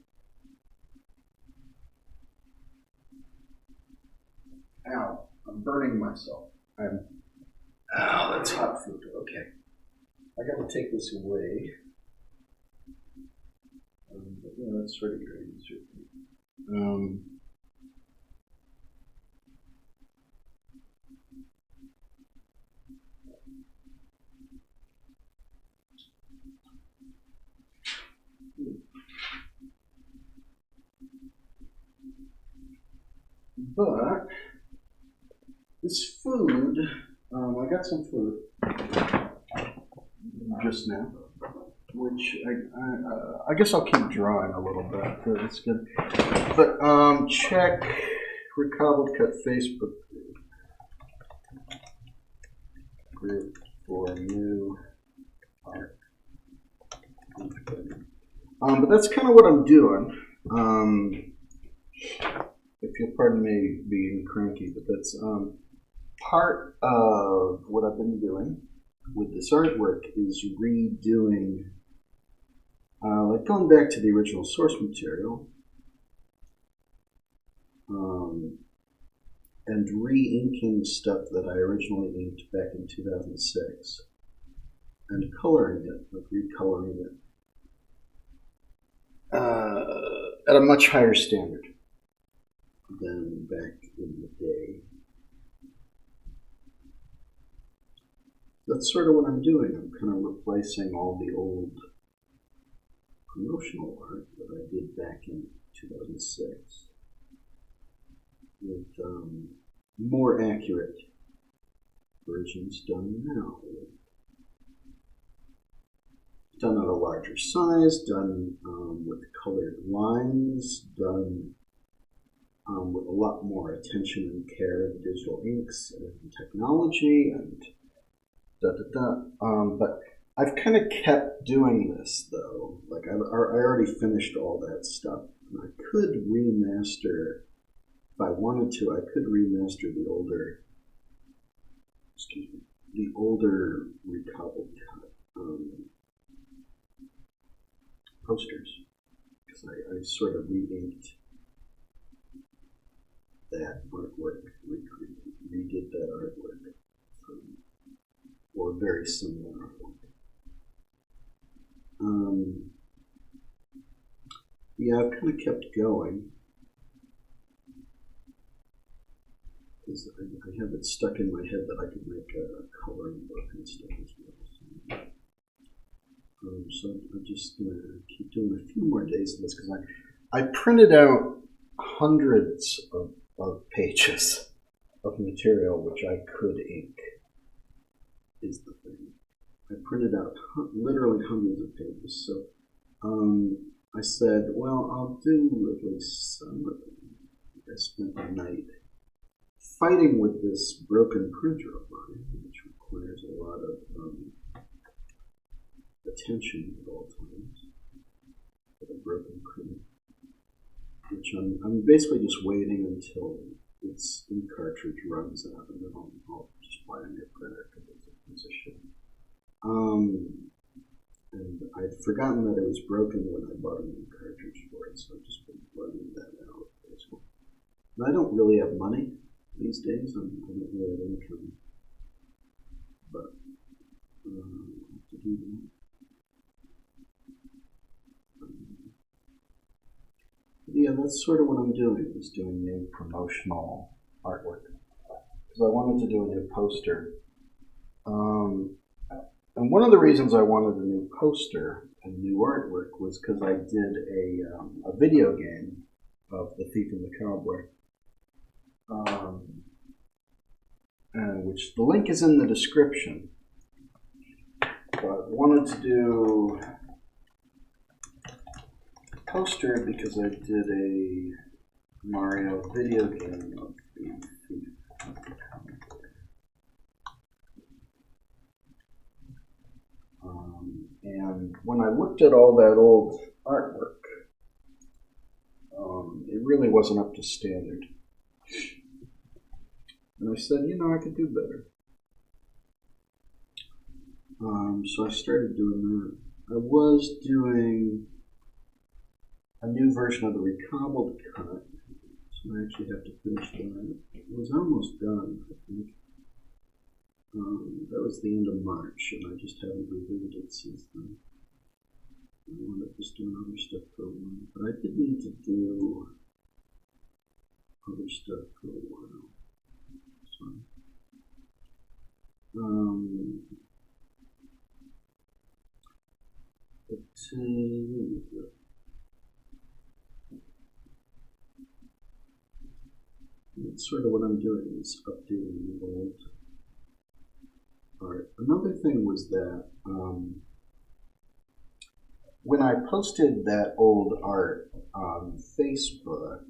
Ow, I'm burning myself. Ow, that's hot food. Okay. I gotta take this away. But yeah, that's sort of great. But this food, I got some food just now, which I guess I'll keep drawing a little bit. It's good. But check Recobbled Cut Facebook group for new art. But that's kind of what I'm doing. If you'll pardon me being cranky, but that's part of what I've been doing with this artwork is redoing, like going back to the original source material and re-inking stuff that I originally inked back in 2006 and coloring it, like recoloring it at a much higher standard than back in the day. That's sort of what I'm doing. I'm kind of replacing all the old promotional art that I did back in 2006 with more accurate versions done now. Done at a larger size, done with colored lines, done with a lot more attention and care in digital inks and technology and but I've kind of kept doing this though. Like I already finished all that stuff. And I could remaster, if I wanted to, I could remaster the older, recobbled cut posters. because I sort of re-inked that artwork, redid that artwork, or very similar artwork. Yeah, I've kind of kept going, because I have it stuck in my head that I could make a coloring book and stuff as well. So I'm just going to keep doing a few more days of this, because I printed out hundreds of pages of material which I could ink, is the thing. I printed out literally hundreds of pages, so I said, well, I'll do at least some of them. I spent the night fighting with this broken printer of mine, which requires a lot of attention at all times for the broken printer, which I'm basically just waiting until its ink cartridge runs out, and then I'll just buy a new printer because it's a piece of shit. And I'd forgotten that it was broken when I bought a new cartridge for it, so I've just been running that out, basically. And I don't really have money these days. I don't really have income, but I have to do that. Yeah, that's sort of what I'm doing, is doing new promotional artwork. Because I wanted to do a new poster. And one of the reasons I wanted a new poster and new artwork was because I did a video game of The Thief and the Cobbler. And which the link is in the description. But I wanted to do poster because I did a Mario video game of the Thief and the Cobbler. And when I looked at all that old artwork, it really wasn't up to standard. And I said, I could do better. So I started doing that. I was doing a new version of the recobbled cut, so I actually have to finish that. It was almost done, I think. That was the end of March, and I just haven't revisited it since then. I wound up just doing other stuff for a while, but I did need to do other stuff for a while. So, that's sort of what I'm doing, is updating the old art. Another thing was that when I posted that old art on Facebook,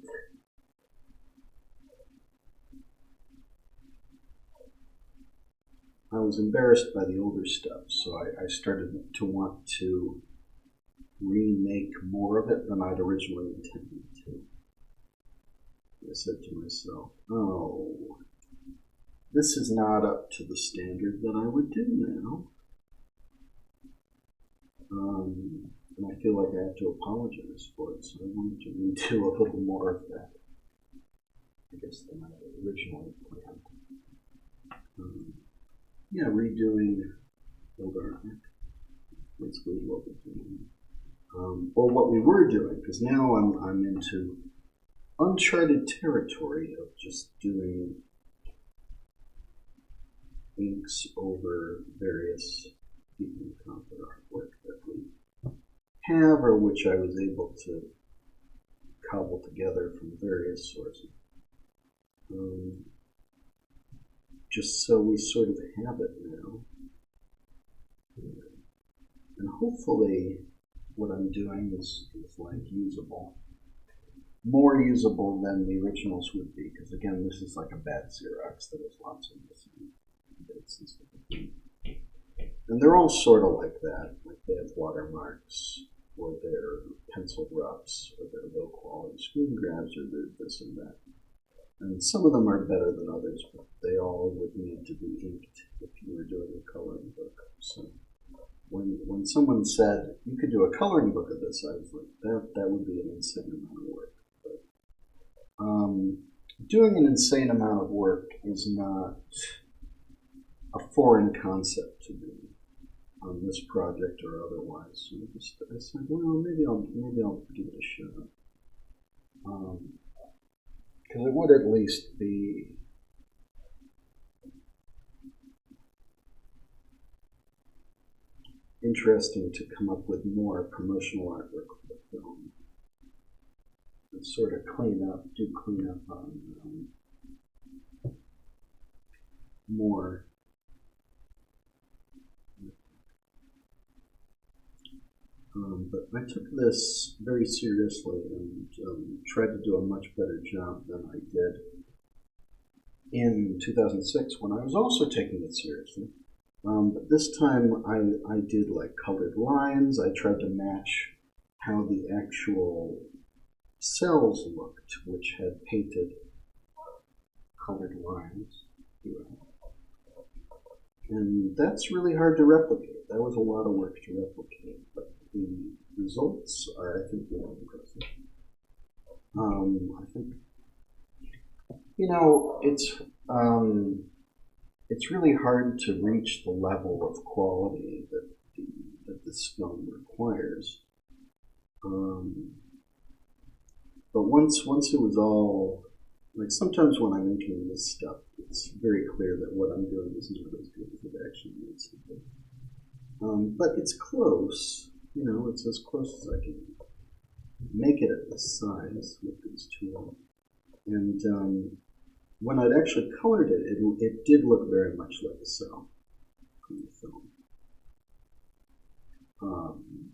I was embarrassed by the older stuff, so I started to want to remake more of it than I'd originally intended to. I said to myself, oh, this is not up to the standard that I would do now. And I feel like I have to apologize for it, so I wanted to redo a little more of that, I guess, than I originally planned. Yeah, redoing older art, basically what we're doing. Or what we were doing, because now I'm into uncharted territory of just doing inks over various people in Cobbler artwork that we have, or which I was able to cobble together from various sources. Just so we sort of have it now. And hopefully what I'm doing is like usable. More usable than the originals would be, because again, this is like a bad Xerox that has lots of missing bits and stuff. And they're all sort of like that, like they have watermarks, or they're pencil roughs, or they're low quality screen grabs, or they're this and that. And some of them are better than others, but they all would need to be inked if you were doing a coloring book. So when someone said you could do a coloring book of this, I was like, that would be an insane amount of work. But doing an insane amount of work is not a foreign concept to me on this project or otherwise. So I said, well, maybe I'll give it a shot. Because it would at least be interesting to come up with more promotional artwork for the film and sort of clean up on more. But I took this very seriously and tried to do a much better job than I did in 2006 when I was also taking it seriously. But this time I did like colored lines. I tried to match how the actual cells looked, which had painted colored lines. And that's really hard to replicate. That was a lot of work to replicate, but the results are, I think, really impressive. I think, it's really hard to reach the level of quality that this film requires. But once it was all, like sometimes when I'm inking this stuff, it's very clear that what I'm doing is not as good as it actually needs to be. But it's close, it's as close as I can make it at this size with these tools. And when I'd actually colored it, it did look very much like a cell from the film.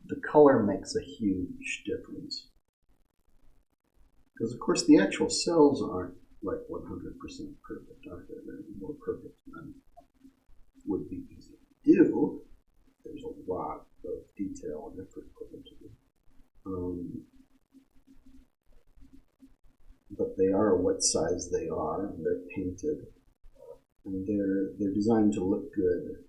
The color makes a huge difference. Because, of course, the actual cells aren't like 100% perfect, are they? They're more perfect than would be easy to do. There's a lot of detail and effort put into them. But they are what size they are, and they're painted, and they're designed to look good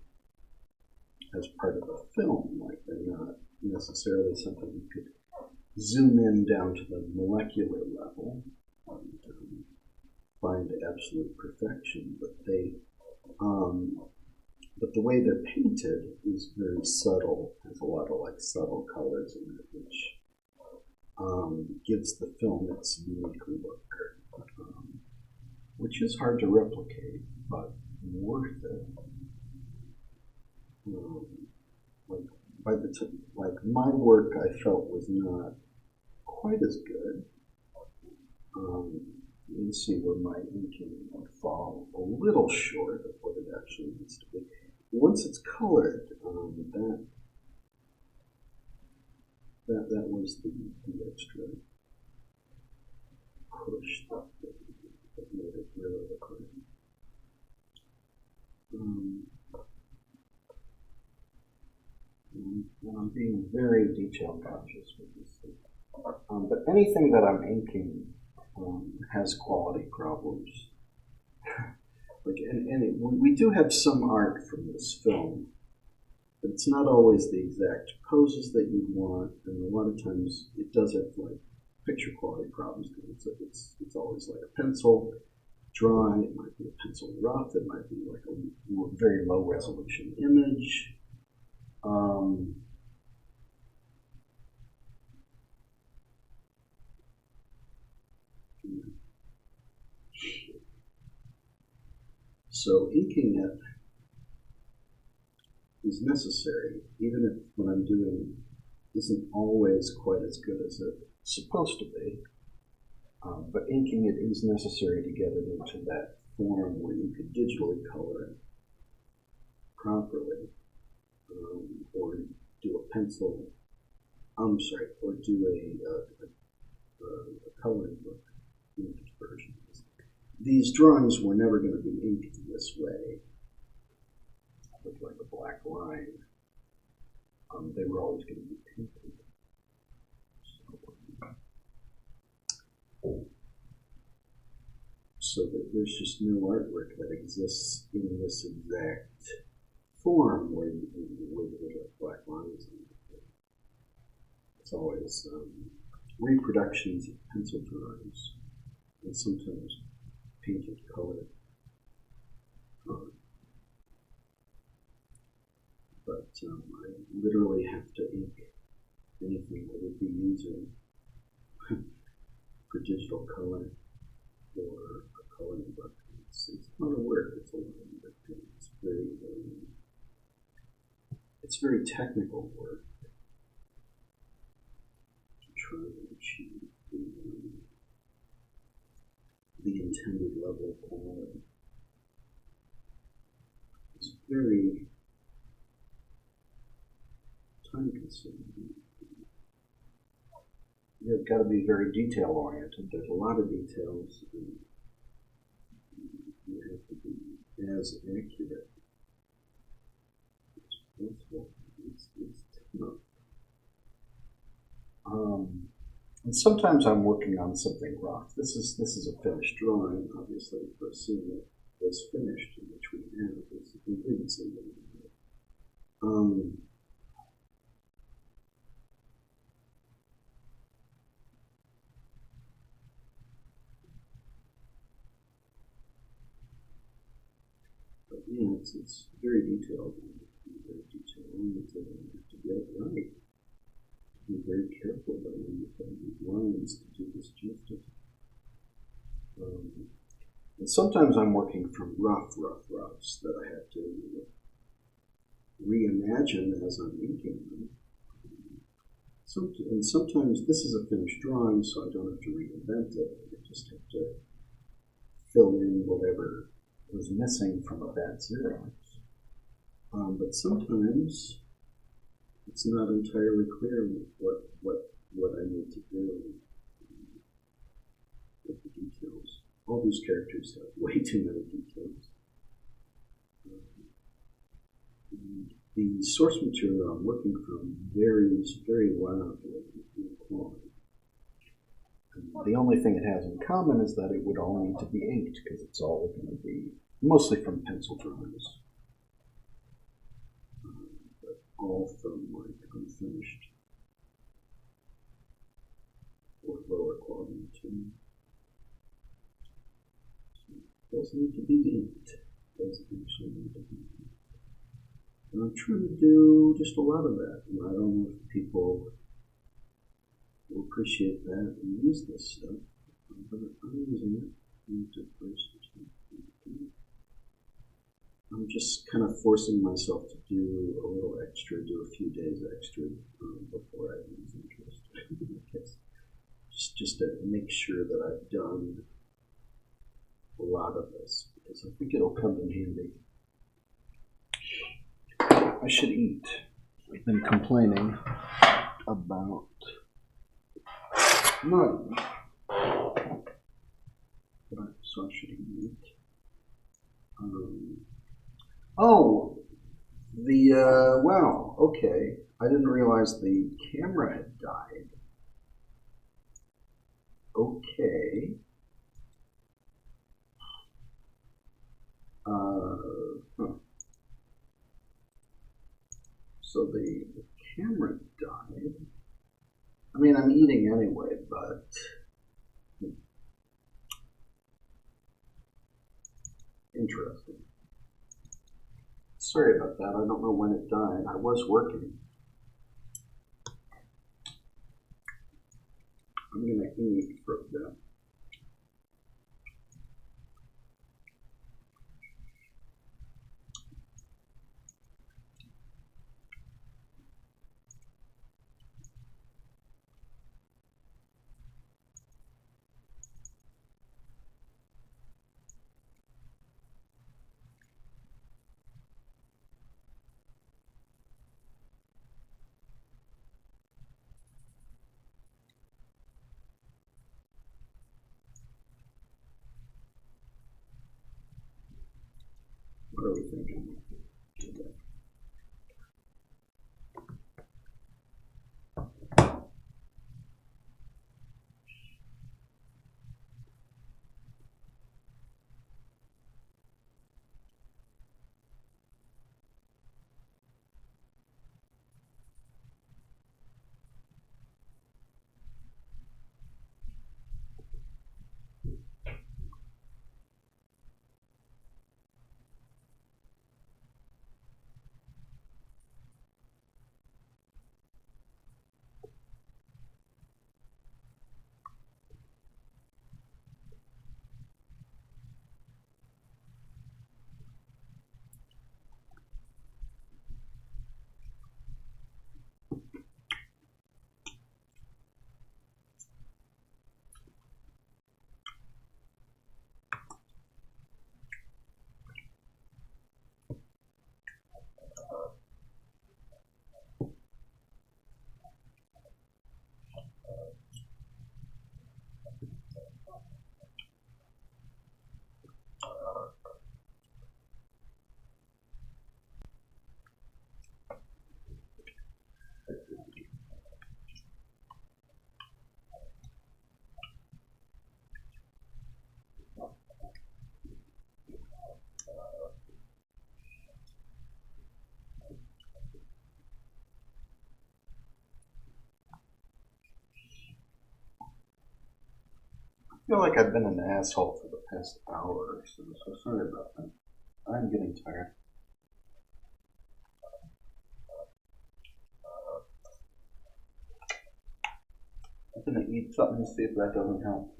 as part of a film. Like they're not necessarily something you could zoom in down to the molecular level and find absolute perfection, but but the way they're painted is very subtle. Has a lot of like subtle colors in it, which gives the film its unique look, which is hard to replicate, but worth it. Like my work, I felt was not quite as good. You can see where my inking would fall a little short of what it actually needs to be. Once it's colored, that was the extra push that made it really look right. And I'm being very detail conscious with this thing. But anything that I'm inking has quality problems. We do have some art from this film, but it's not always the exact poses that you'd want, and a lot of times it does have like picture quality problems because it's always like a pencil drawing. It might be a pencil rough. It might be like a very low resolution image. So inking it is necessary, even if what I'm doing isn't always quite as good as it's supposed to be. But inking it is necessary to get it into that form where you could digitally color it properly, or do a pencil. Or do a coloring book inked version. These drawings were never going to be inked this way, with like a black line. They were always going to be painted. So that there's just no artwork that exists in this exact form where you have black lines. It's always reproductions of pencil drawings and sometimes painted color. But I literally have to ink anything that would be using for digital color or a coloring book. It's not a work, it's a line, but it's very technical work to try to achieve the intended level of quality. It's very time consuming. You've got to be very detail oriented. There's a lot of details, and you have to be as accurate as possible. It's tough. And sometimes I'm working on something rough. This is a finished drawing, obviously, for a scene that was finished, in which we have this completed scene. But yeah, it's very detailed. Very detail-oriented, and you have to get it right. Be very careful about when you find these lines to do this justice. And sometimes I'm working from roughs that I have to reimagine as I'm inking them. And sometimes this is a finished drawing, so I don't have to reinvent it. I just have to fill in whatever was missing from a bad Xerox. But sometimes it's not entirely clear what I need to do with the details. All these characters have way too many details. The source material I'm working from varies very wildly in quality. And the only thing it has in common is that it would all need to be inked, because it's all going to be mostly from pencil drawings. But all from like unfinished or lower quality material. So it does need to be inked. It does actually need to be inked. And I'm trying to do just a lot of that. And I don't know if people will appreciate that and use this stuff. But I'm using it. I'm just kind of forcing myself to do a little extra, do a few days extra before I lose interest. I guess. Just to make sure that I've done a lot of this, because I think it'll come in handy. I should eat. I've been complaining about none. So I should eat. Wow, okay. I didn't realize the camera had died. Okay. So the camera died. I mean, I'm eating anyway, but interesting. Sorry about that. I don't know when it died. I was working. I'm going to eat for a bit. feel like I've been an asshole for the past hour or so, so sorry about that. I'm getting tired. I'm gonna eat something and see if that doesn't help.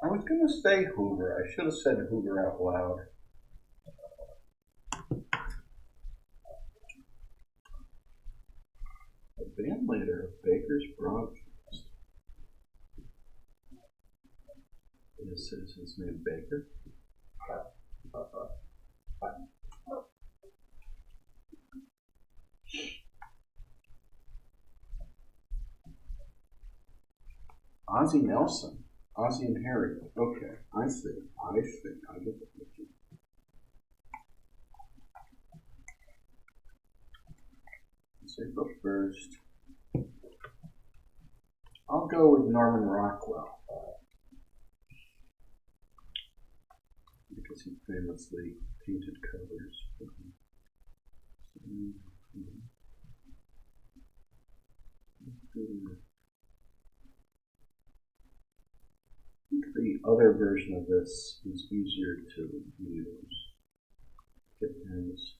I was gonna say Hoover. I should have said Hoover out loud. The band leader of Baker's Broadcast. Is his name Baker? Ozzie Nelson. Ozzie and Harry. Okay, I see. I get the picture. It's April 1st. I'll go with Norman Rockwell. Because he famously painted covers. I think the other version of this is easier to use. It has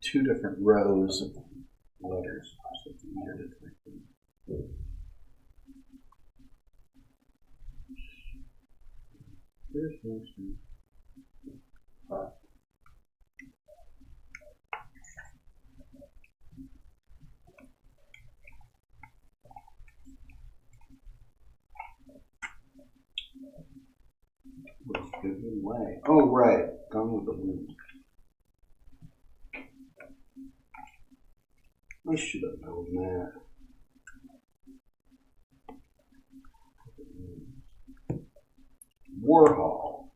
two different rows of letters, so it's easier to type in. There's motion. Was giving way. Oh, right. Gone with the Wind. I should have known that. Warhol.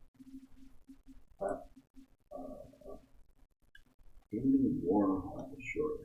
Andy Warhol, sure.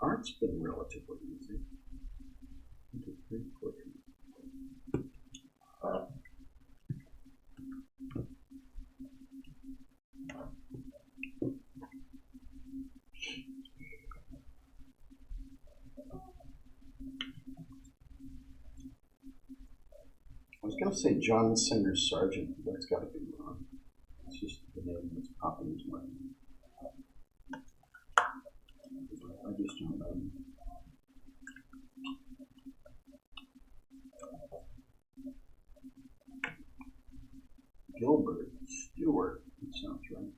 Art's been relatively easy. I was going to say John Singer Sargent, but that's got to be wrong. It's just the name that's popping into my head. I just don't know. Gilbert Stewart, that sounds right.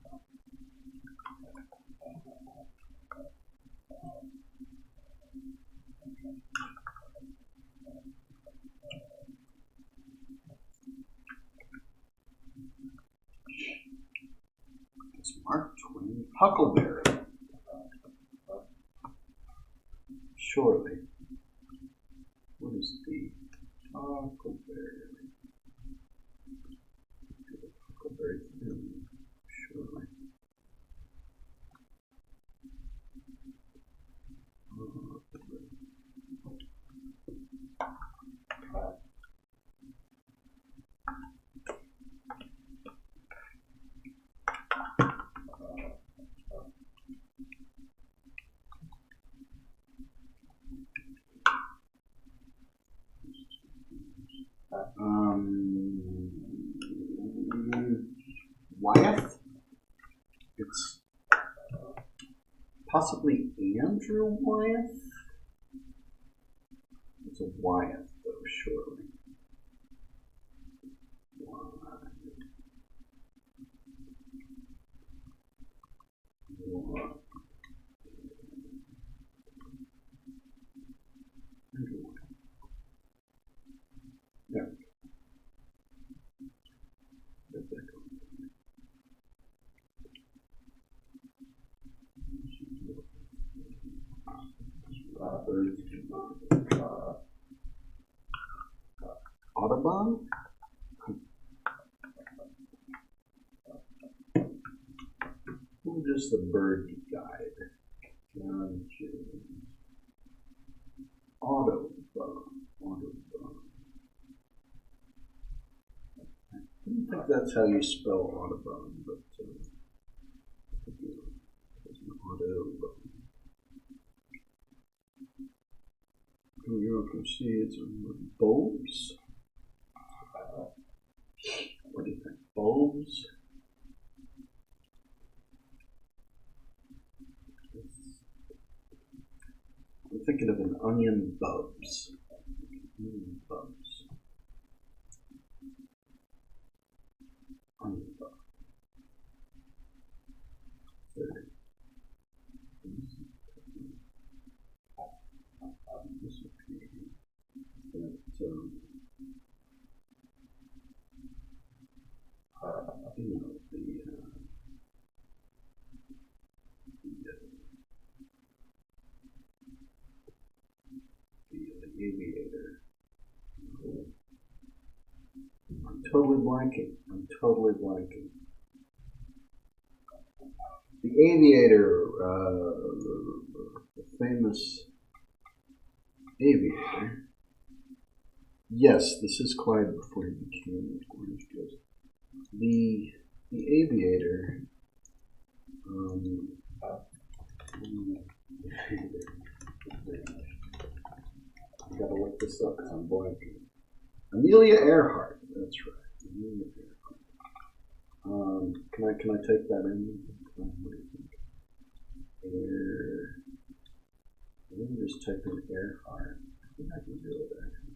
It's Mark Twain. Huckleberry. Surely. What is the Huckleberry? Huckleberry film. Surely. Wyeth? It's possibly Andrew Wyeth? It's a Wyeth, though, surely. Audubon? Who does the bird guide? John James. Audubon. I don't think that's how you spell Audubon, but I think it's an Audubon. You can see it's bulbs. What do you think? Bulbs? I'm thinking of an onion bulbs. Onion bulbs. Onion bulbs. You know, the aviator. I'm totally blanking. The aviator, the famous aviator. Yes, this is Clyde before he became Orange Juice. The aviator. I gotta look this up because I'm blanking. Amelia Earhart. That's right. Amelia Earhart. Can I take that in? What do you think? Let me just type in Earhart. I think I can do it actually.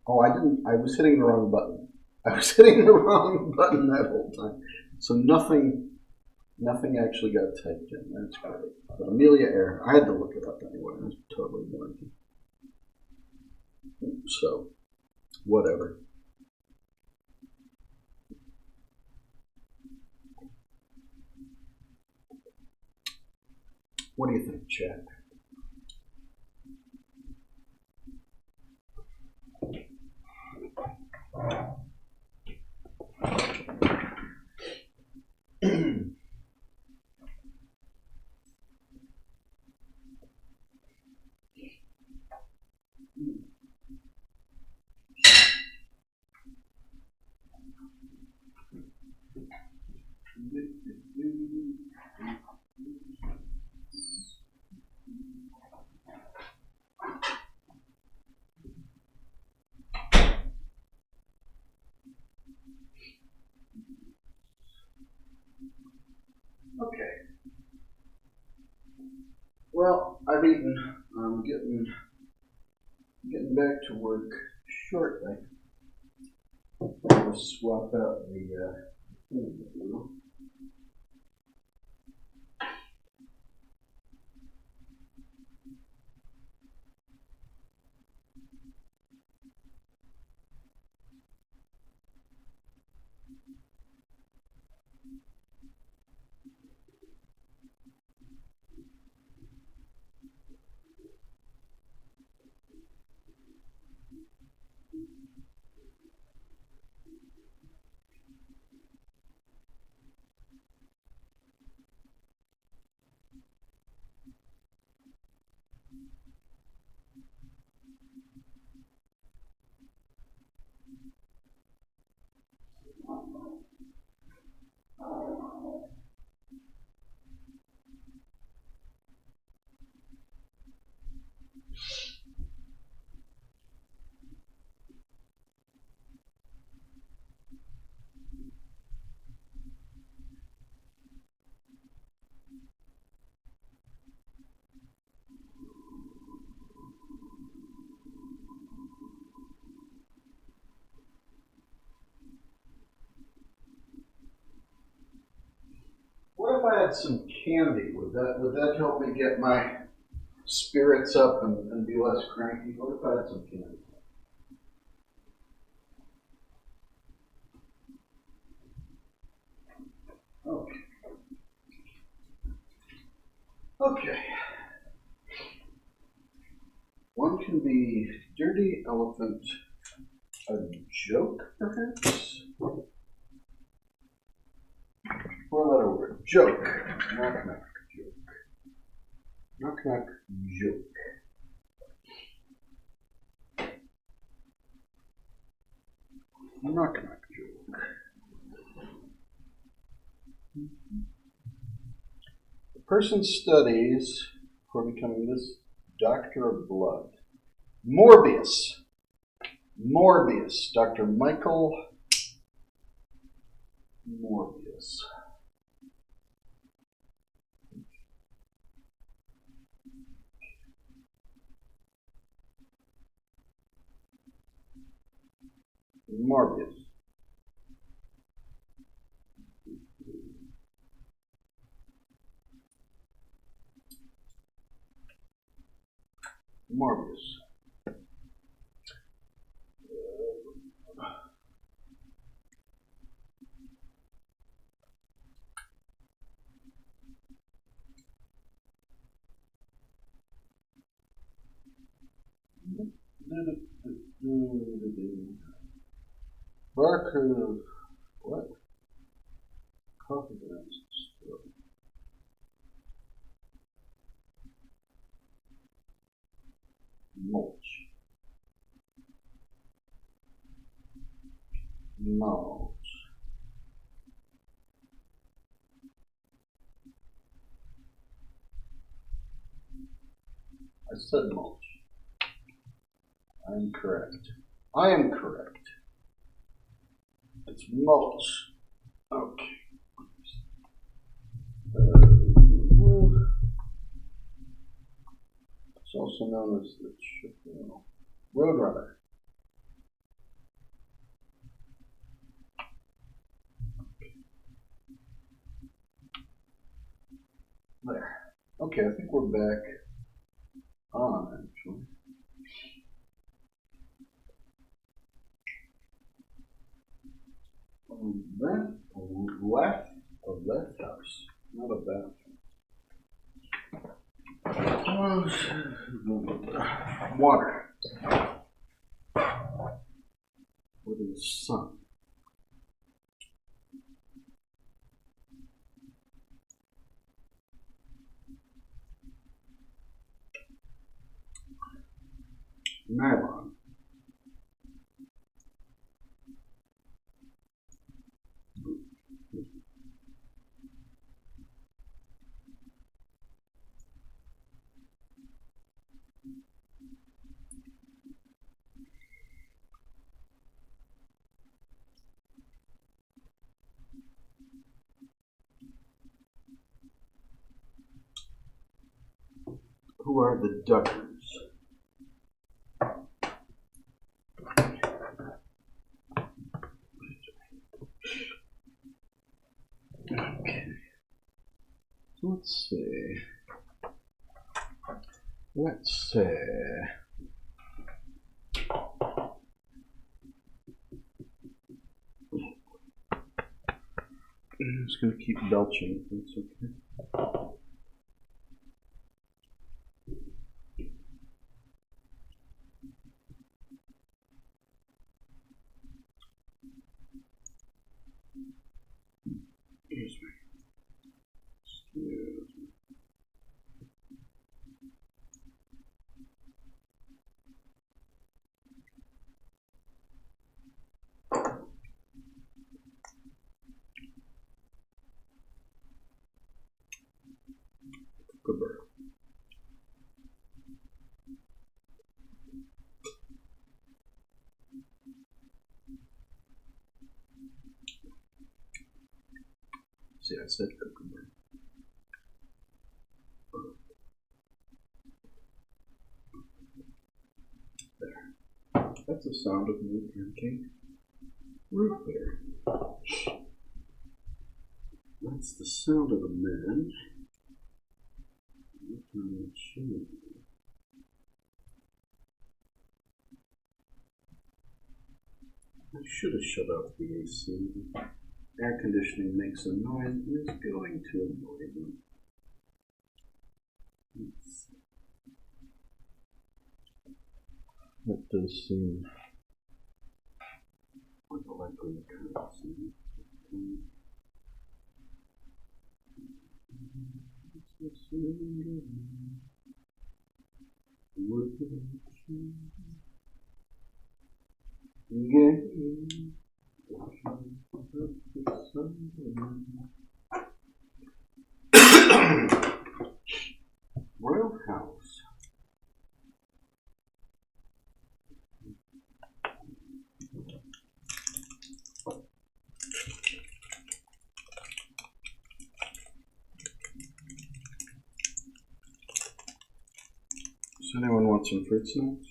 Oh, I didn't. I was hitting the wrong button. I was hitting the wrong button that whole time. So nothing actually got typed in. That's great. But Amelia Earhart. I had to look it up anyway. I was totally blanking. So, whatever. What do you think, Chad? Okay. Well, I've eaten. I'm getting back to work shortly. I'll swap out the food. What if I had some candy? Would that help me get my spirits up and be less cranky? What if I had some candy? Okay. Okay. can be dirty elephant a joke, perhaps? Four-letter word. Joke. Knock knock joke. Knock knock joke. Knock knock joke. The person studies for becoming this doctor of blood. Morbius. Morbius. Dr. Michael Morbius. Morbius. Morbius. Barker. What? Coffee grounds. Mulch. Mulch. I said mulch. I am correct. I am correct. It's mulch. Okay. It's also known as the Roadrunner. There. Okay, I think we're back on, actually. That left house, not a bathroom. Water. What is sun? Nylon. Who are the Duggars? Okay. Let's see. I'm just going to keep belching. That's okay. Excuse me. Cobbler. See, I said Cobbler. There. That's the sound of me drinking root beer. That's the sound of a man. I should have shut off the AC. Air conditioning makes a noise and is going to annoy them. That does seem like a likely occurrence. Royal House. Does anyone want some fruit snacks?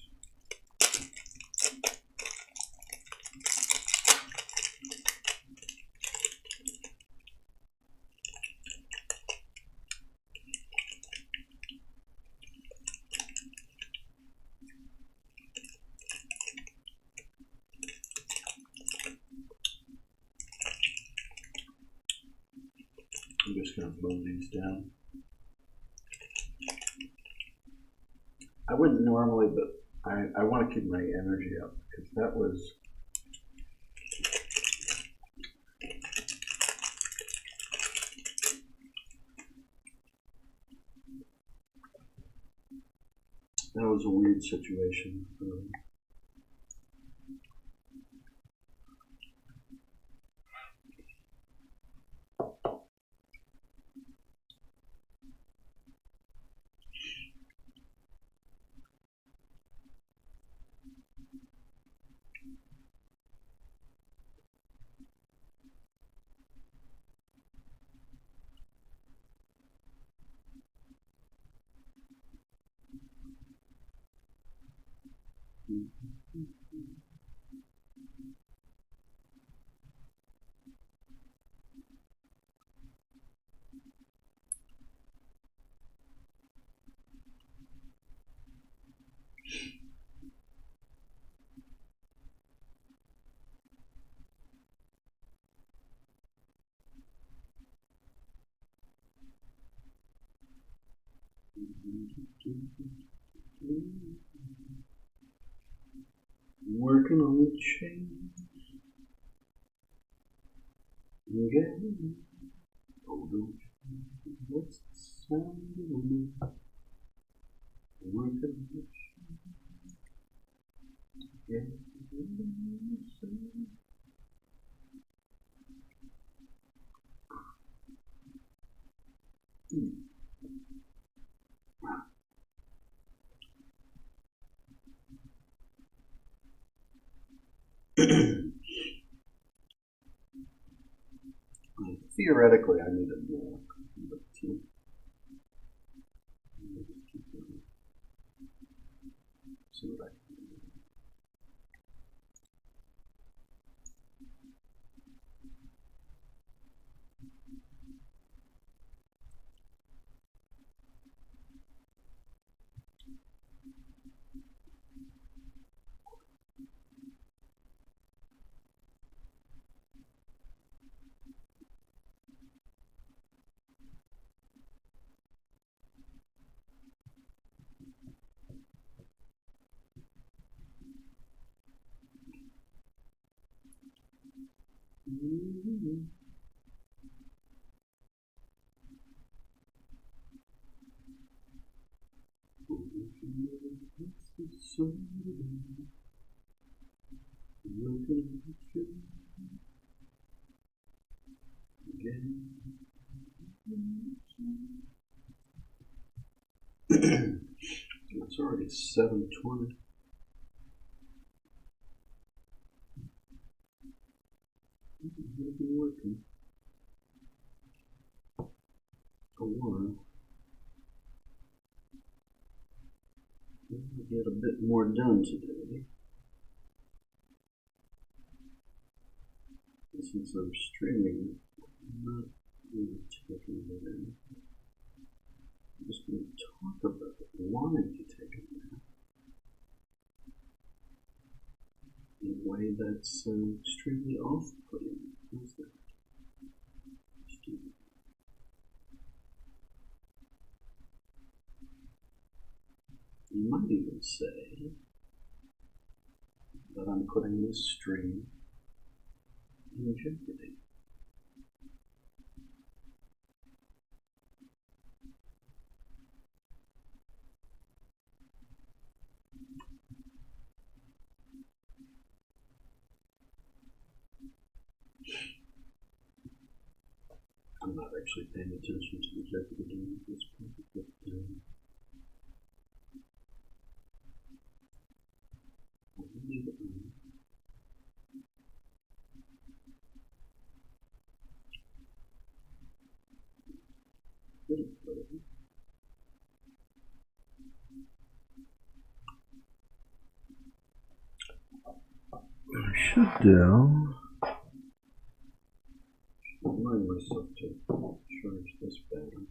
I'm just going to blow these down. I wouldn't normally, but I want to keep my energy up because that was a weird situation. Working on the chain. Again. Oh, don't you? What's the sound of me? Working on the chain. Again. Theoretically, I need a more, but see what I can do. It's already 7:20. It's been working a while. I'll get a bit more done today. Since I'm streaming, I'm not really taking it in. I'm just going to talk about wanting to take a nap in a way that's extremely off-putting. How's that? You might even say that I'm putting this stream in jeopardy. I'm not actually paying attention to the jeopardy game at this point, but I'll leave it on. I should do. Remind myself to charge this battery.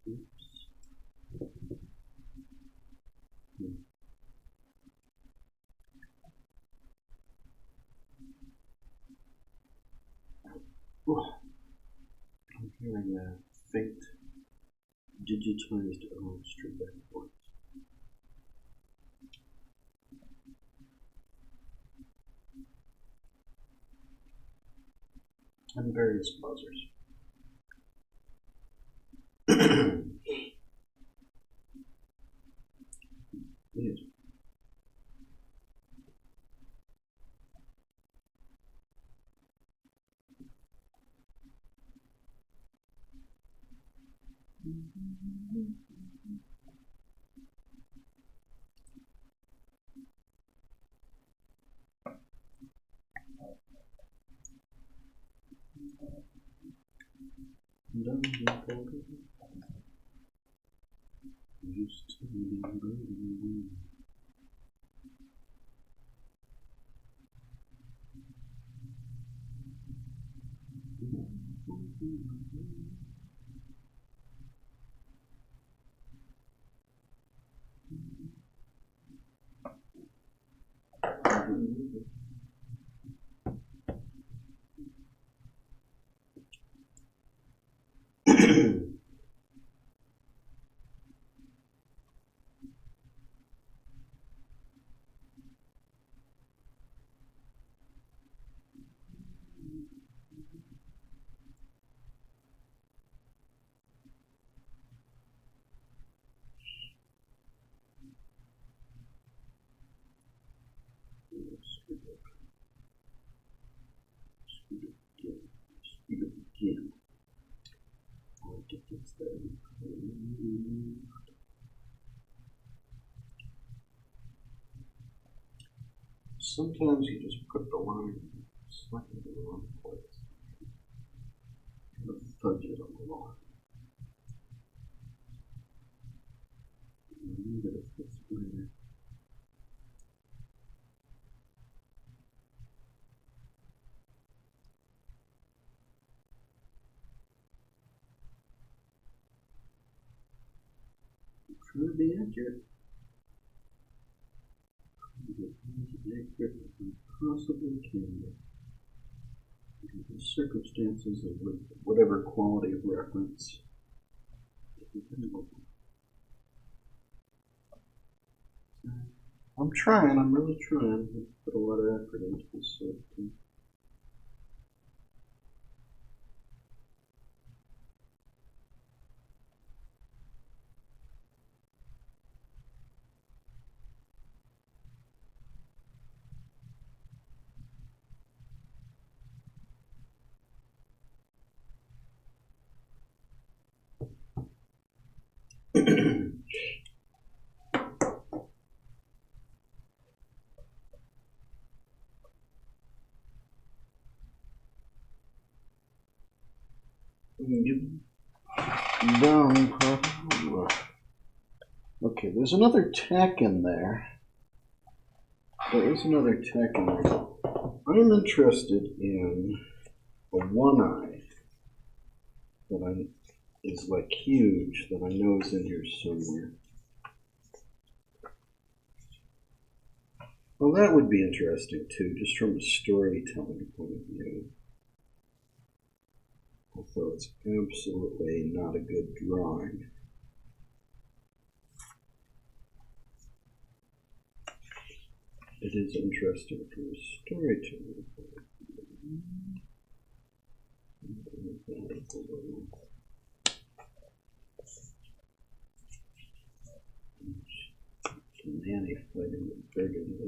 Oops. I'm hearing a faint digitized string back and forth. And various buzzers. Yes. Used to be burning. Sometimes you just put the line slightly in the wrong place. Kind of fudge it on the line. Leave it if it's weird. I'm trying to be accurate. Accurate as we possibly can. Under the circumstances and with whatever quality of reference. I'm trying, I'm really trying. I put a lot of effort into this sort of thing. Down, probably. Okay, there's another tack in there. There is another tack in there. I'm interested in a one-eye that is like huge that I know is in here somewhere. Well, that would be interesting too, just from a storytelling point of view. Although it's absolutely not a good drawing. It is interesting from a storytelling point of view. Nanny fighting the brigand.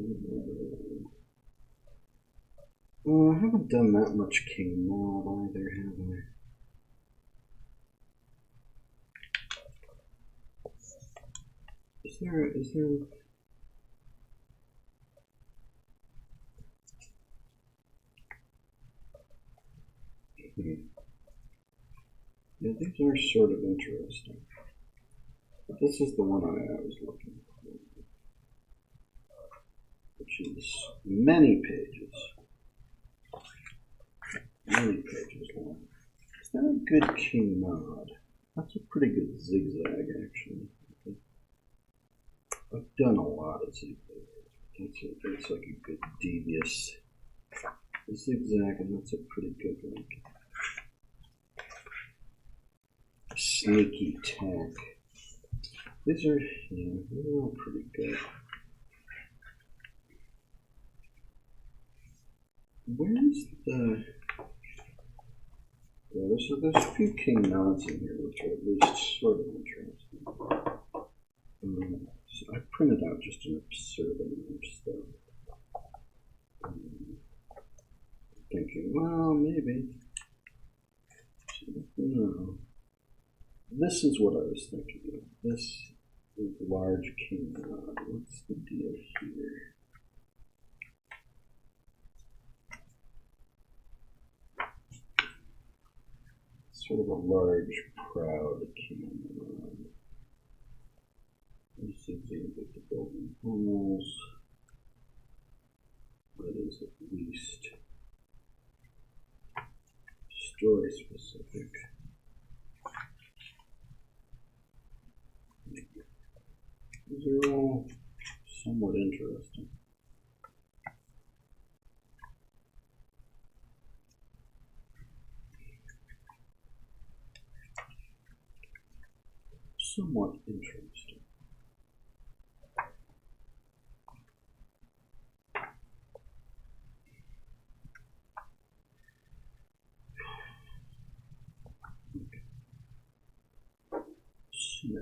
I haven't done that much King Maud either, have I? Is there Yeah, these are sort of interesting. But this is the one I was looking for, which is many pages long. Is that a good King Maud? That's a pretty good zigzag, actually. I've done a lot of zigzags. That's like a good devious zigzag, and that's a pretty good one. Sneaky tack. These are, they're all pretty good. Where's the... Yeah, there's a few King Mauds in here, which are at least sort of interesting. So I printed out just an absurd amount of stuff. Thinking, well, maybe. No. This is what I was thinking of. This is large King Maud. What's the deal here? Sort of a large, proud King Maud. Let's see if we can get the golden balls. That is at least story specific. These are all somewhat interesting. Somewhat interesting. So,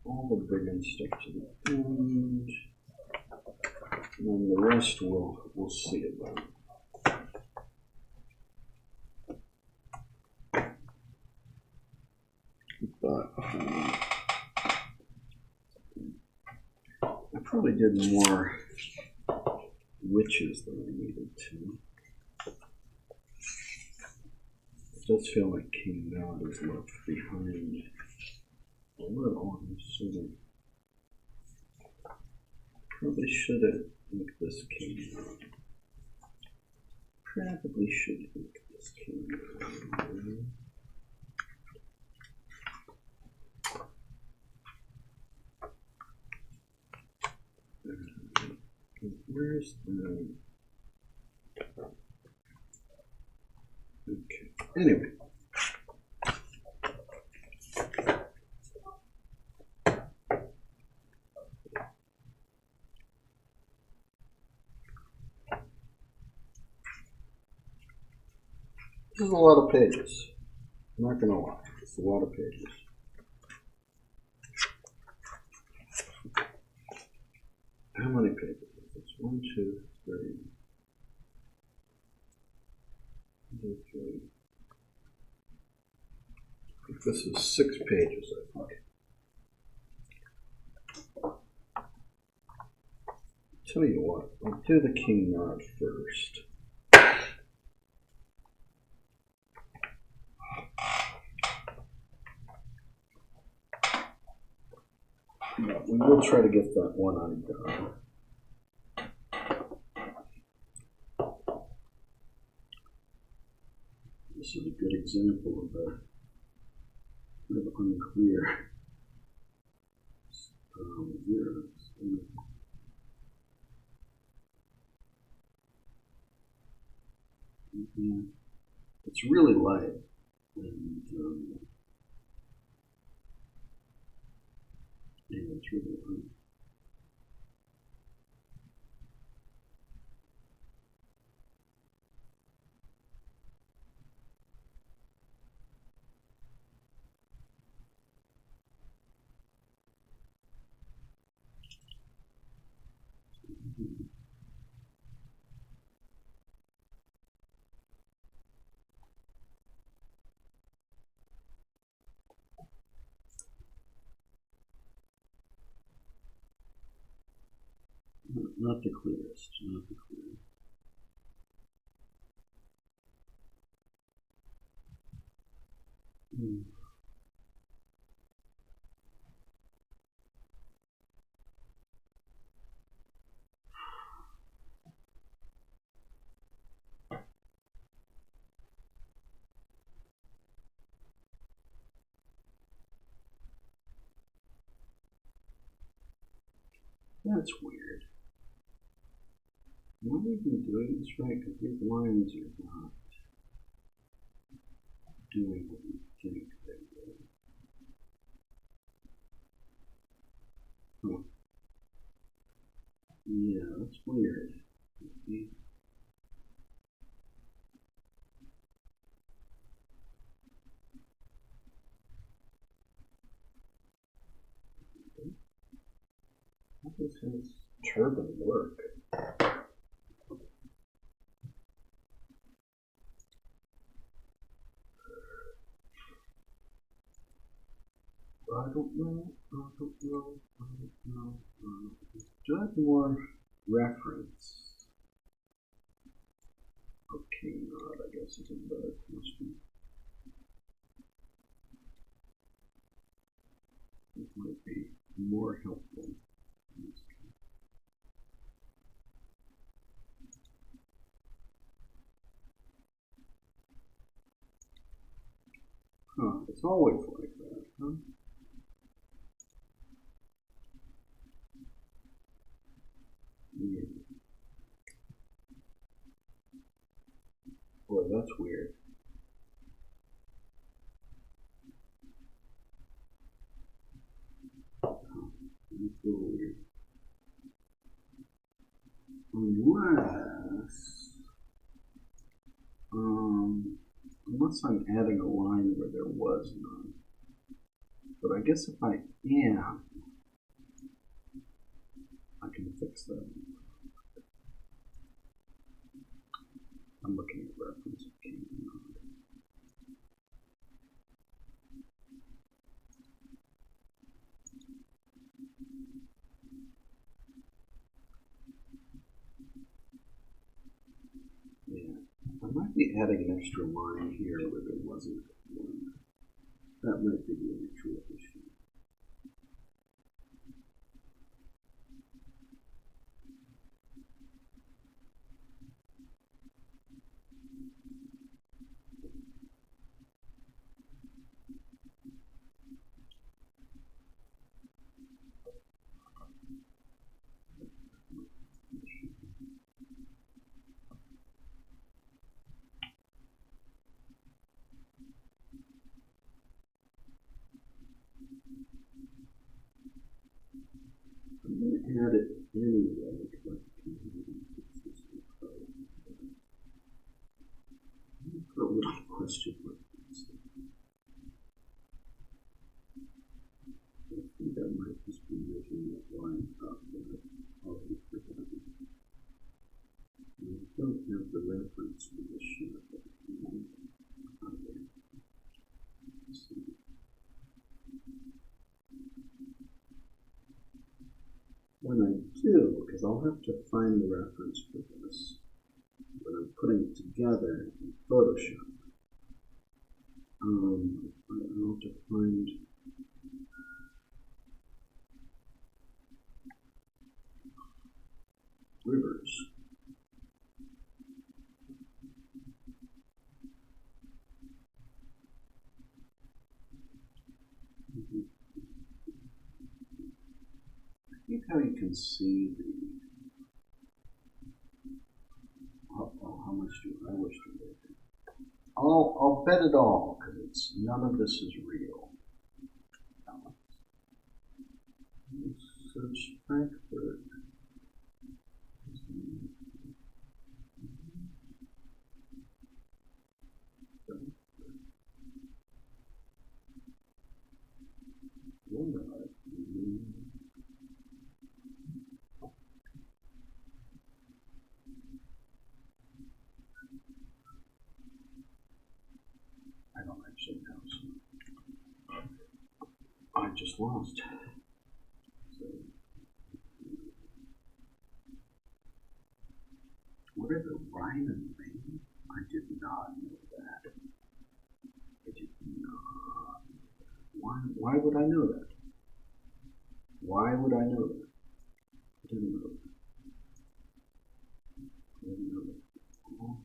all the brigand stuff to the end, and then the rest we'll see about. But I probably did more witches than I needed to. It does feel like King Maud is left behind a little. Probably should have inked this King Maud. Probably should ink this King Maud. Where's the... Okay, anyway. This is a lot of pages. I'm not going to lie. It's a lot of pages. How many pages is this? 1, 2, 3. 1, 2, 3. This is 6 pages, I think. Tell you what, I'll do the King Maud first. But we will try to get that one undone. This is a good example of a kind of unclear zeros. It's really light, and yeah, it's really light. Not the clearest, not the clearest. That's weird. Am I even doing this right? Because these lines are not doing what you think they're doing. Huh. Yeah, that's weird. How does his turban work? I don't know. Do I have more reference? Okay, not. I guess it's a better question. It might be more helpful. Huh, it's always like that, huh? Yeah. Boy, that's weird. That's a little weird. Unless I'm adding a line where there was none. But I guess if I am, I can fix that. I'm looking at reference. Yeah, I might be adding an extra line here where there wasn't one. That might be the actual issue. I'm going to add it anyway because I can fix this code. Put a little question mark. I think that might just be making that line up, but I'll be forgotten. I don't have the reference for this sheet. When I do, because I'll have to find the reference for this when I'm putting it together in Photoshop. I'll have to find how you can see the. Oh, how much do I wish to bet? I'll bet it all because it's none of this is real. Search Frankfurt. I don't actually know. So I just lost. So, what are the Rhine and Main? I did not know that. I did not. Why would I know that? Why would I know that? I didn't know that. I didn't know that. Oh.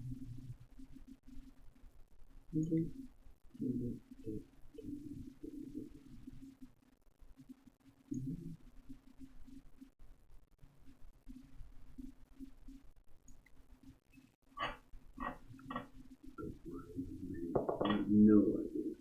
No idea.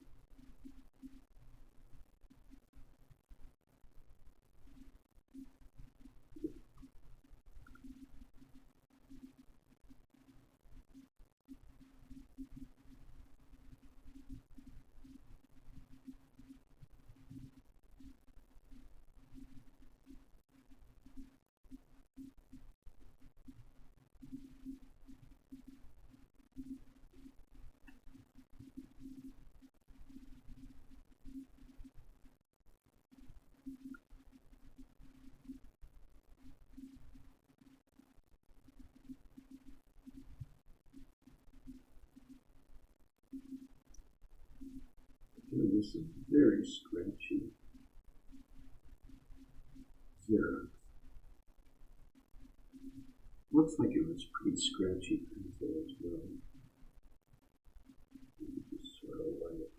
This is very scratchy. Xerox. Looks like it was pretty scratchy pencil as well. Just sort of like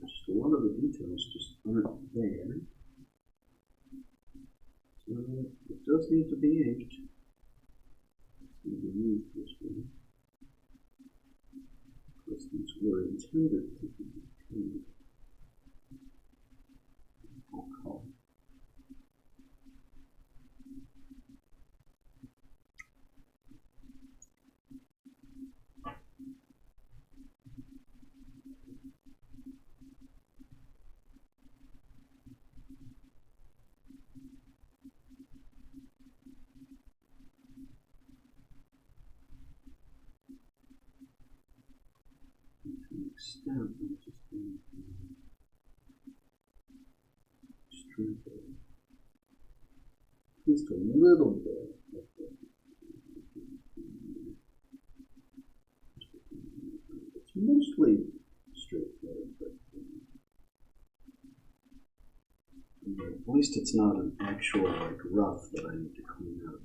just a lot of the details just aren't there. So it does need to be inked. Let's use this one. Because these were intended to be painted. I'll call it. To an extent, I'm just going to strip it. At least a little bit. It's mostly straightforward, but at least it's not an actual like rough that I need to clean up.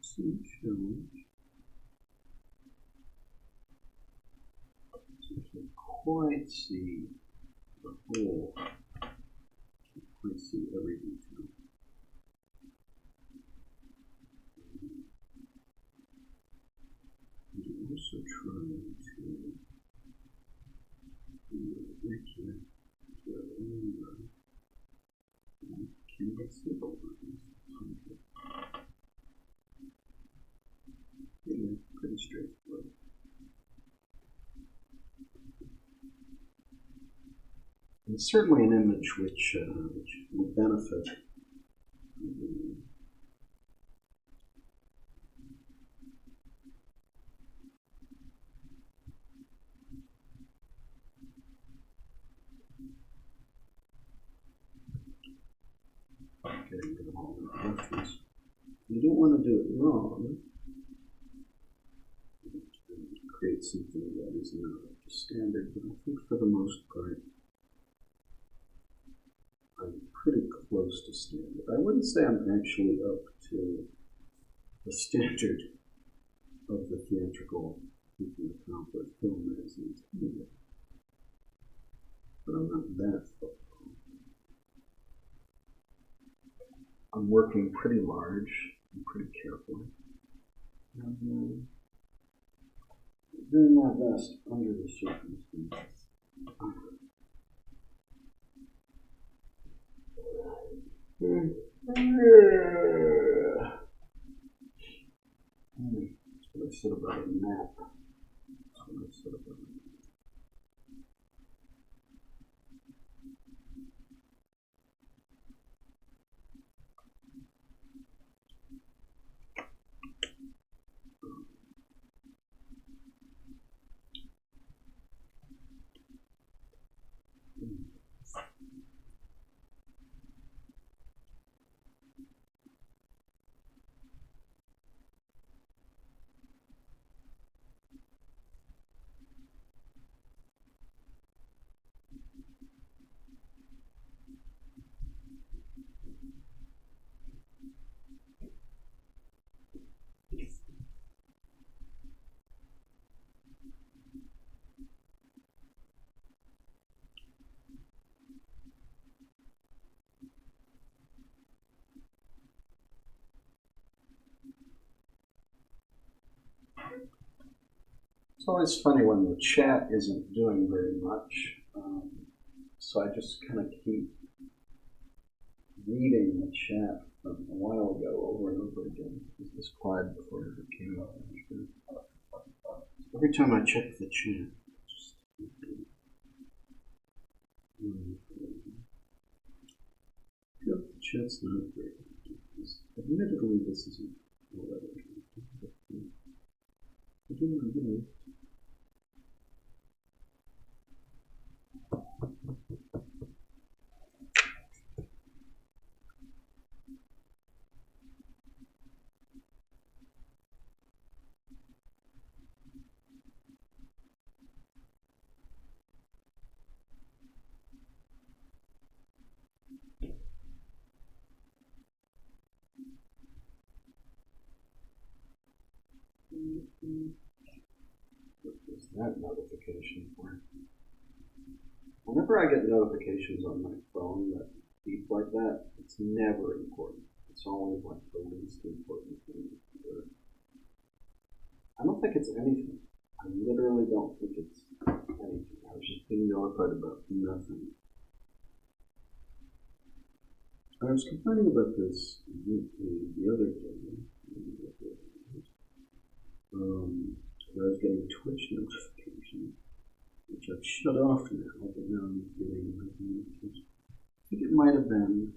Some challenge. So you can't quite see the whole. Can't quite see every detail. I'm also trying to accurate to can I see over these? Yeah, pretty straightforward. It's certainly an image which would benefit. Getting rid of all the reference. You don't want to do it wrong. Create something that is not up to standard, but I think for the most part, I'm pretty close to standard. I wouldn't say I'm actually up to the standard of the theatrical Cobbler film magazines either. But I'm not that far. I'm working pretty large and pretty carefully. And doing my best under the circumstances. That's what I said about a map. That's what I said about a map. It's always funny when the chat isn't doing very much, so I just kind of keep reading the chat from a while ago over and over again. This is Clyde before it ever came out. Every time I check the chat, just the chat's not very good. Admittedly, this isn't all that interesting, but I do my best. What is that notification for? Whenever I get notifications on my phone that beep like that, it's never important. It's always like the least important thing. I don't think it's anything. I literally don't think it's anything. I was just being notified about nothing. I was complaining about this the other day. I was getting Twitch notifications, which I've shut off now, but now I'm getting notifications. I think it might have been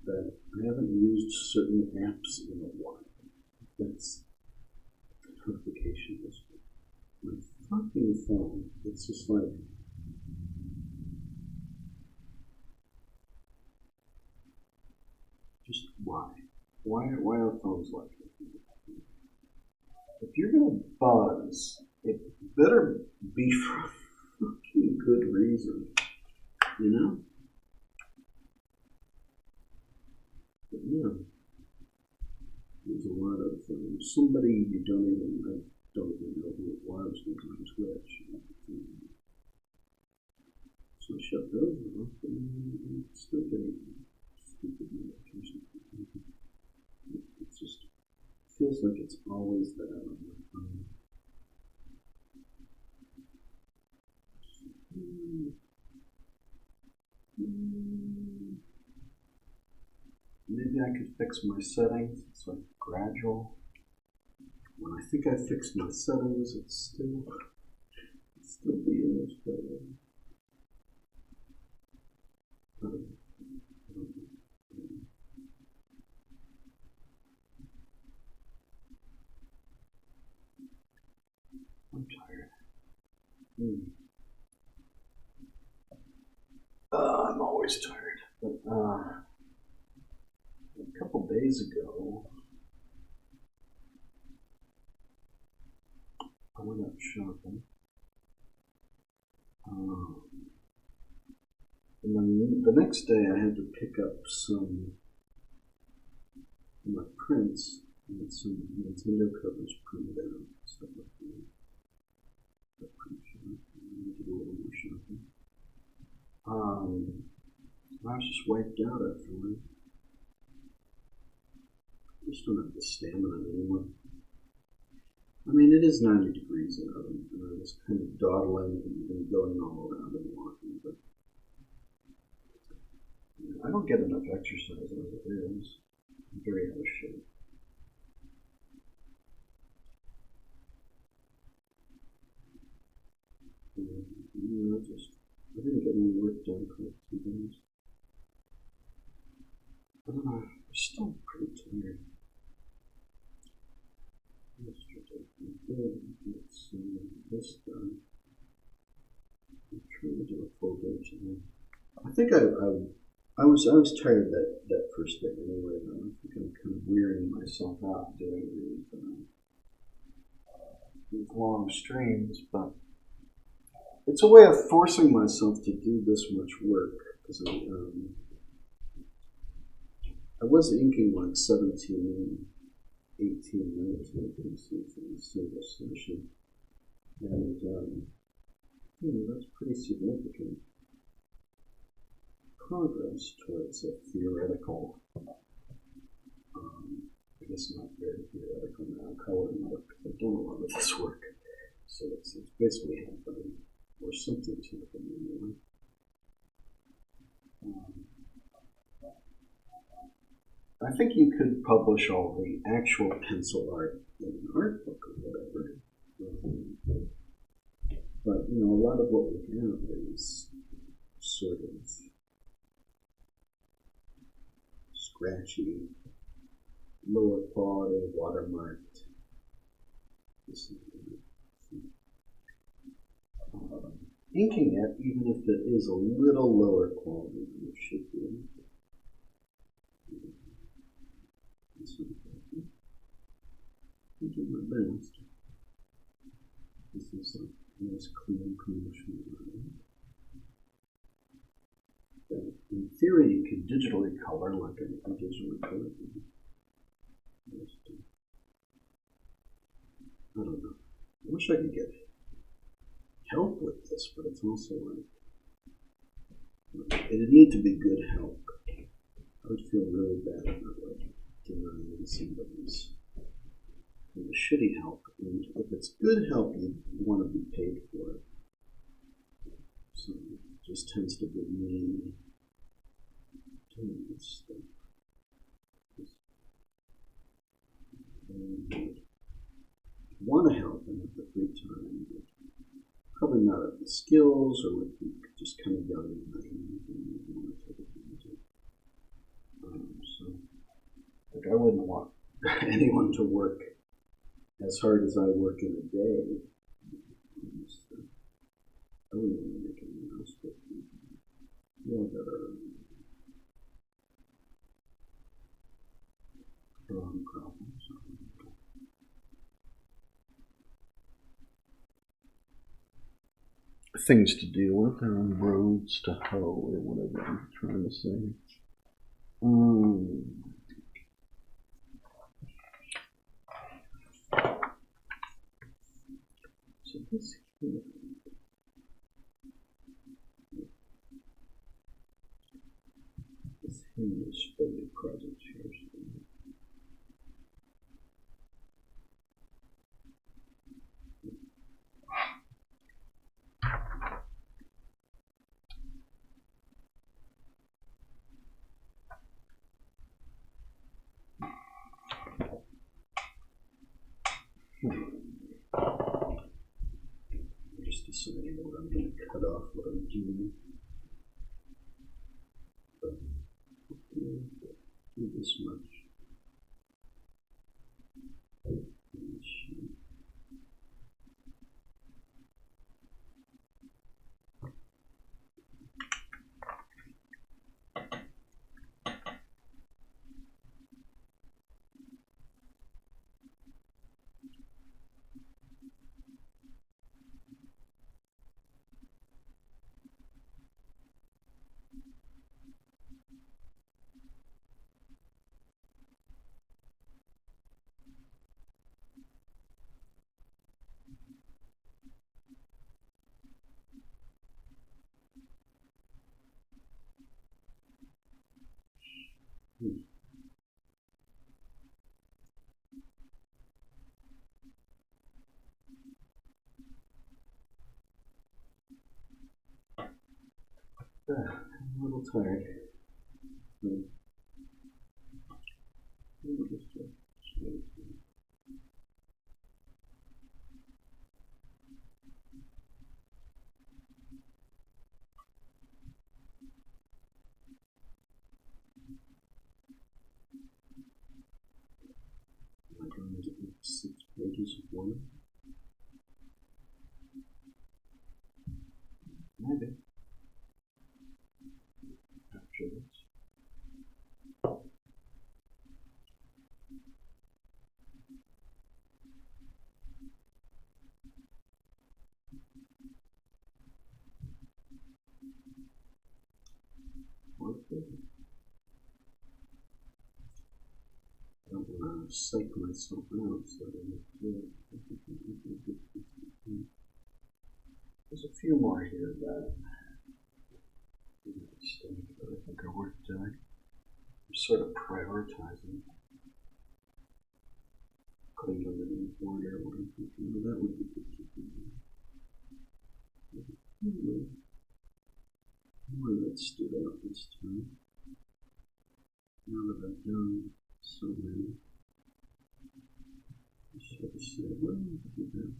that I haven't used certain apps in a while. That's the notification is. My fucking phone, it's just like, just why? Why are phones like that? If you're gonna buzz, it better be for a fucking good reason, you know? But yeah, there's a lot of somebody I don't even know who it was on Twitch. So I shut those off, and I'm still getting stupid notifications. It's just feels like it's always there on my phone. Maybe I could fix my settings. It's like gradual. When I think I fixed my settings, it's still being this way. I'm tired. I'm always tired. But a couple days ago, I went out shopping. And then the next day I had to pick up some of my prints and some Nintendo covers printed out and stuff like that. I'm pretty sure I need to do a little more shopping. I was just wiped out afterward. I just don't have the stamina anymore. I mean, it is 90 degrees out, and I was kind of dawdling and going all around and walking, but I don't get enough exercise as it is. I'm very out of shape. I didn't get any work done for 2 days. I don't know, I'm still pretty tired. Yesterday, I did get this done. I'm trying to do a full day today. I think I was tired that first day anyway, though. I think I'm kind of wearing myself out doing these long streams, but it's a way of forcing myself to do this much work, because I was inking like 17, 18 minutes in a single session, and that's pretty significant progress towards a theoretical, I guess not very theoretical now, color work. I've done a lot of this work, so it's basically happening, or something's happening anyway. I think you could publish all the actual pencil art in an art book or whatever. But, a lot of what we have is sort of scratchy, lower quality, watermarked. Inking it, even if it is a little lower quality than it should be. I'm doing my best. This is a nice clean promotion. In theory, you could digitally color like I digitally colored. I don't know. I wish I could get help with this, but it's also like, it'd need to be good help. I would feel really bad about denying somebody's shitty help, and if it's good help, you want to be paid for it. So it just tends to be me doing this stuff. And want to help and have the free time, but probably not have the skills, or would be just kind of young and naive and want to take advantage of. So, I wouldn't want anyone to work as hard as I work in a day. I wouldn't want to make anyone else work. We all got our own problems. Things to deal with, our own roads to hoe, or whatever I'm trying to say. So this here. This here is for the project here. I'm just deciding what I'm going to cut off, what I'm doing. But do this much. I'm a little tired. Am I going to get 6 pages of one? Maybe. After this. I don't want to psych myself out, so I don't do it. There's a few more here that I think are worth doing. I'm sort of prioritizing, putting them in order. What I'm thinking, well, that would be good to do. One that stood out this time. Now that I've done so many, I should have said, well, I could do that.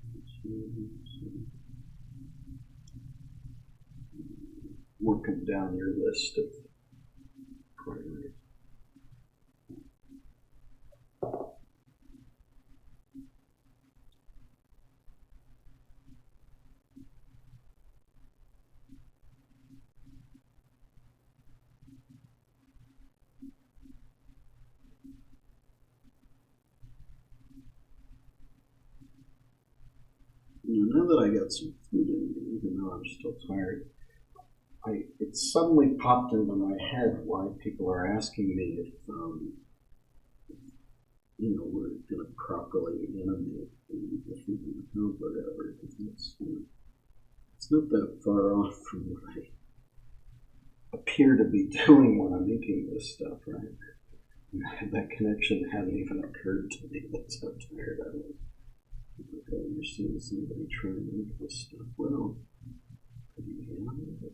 Working down your list of priorities. Now that I got some food in me, even though I'm still tired, it suddenly popped into my head why people are asking me if we're going to properly animate the freaking Cobbler ever, because it's not that far off from what I appear to be doing when I'm making this stuff, right? That connection hadn't even occurred to me. That's how tired I was. Okay, you're seeing somebody trying to make this stuff. Well, could you animate it?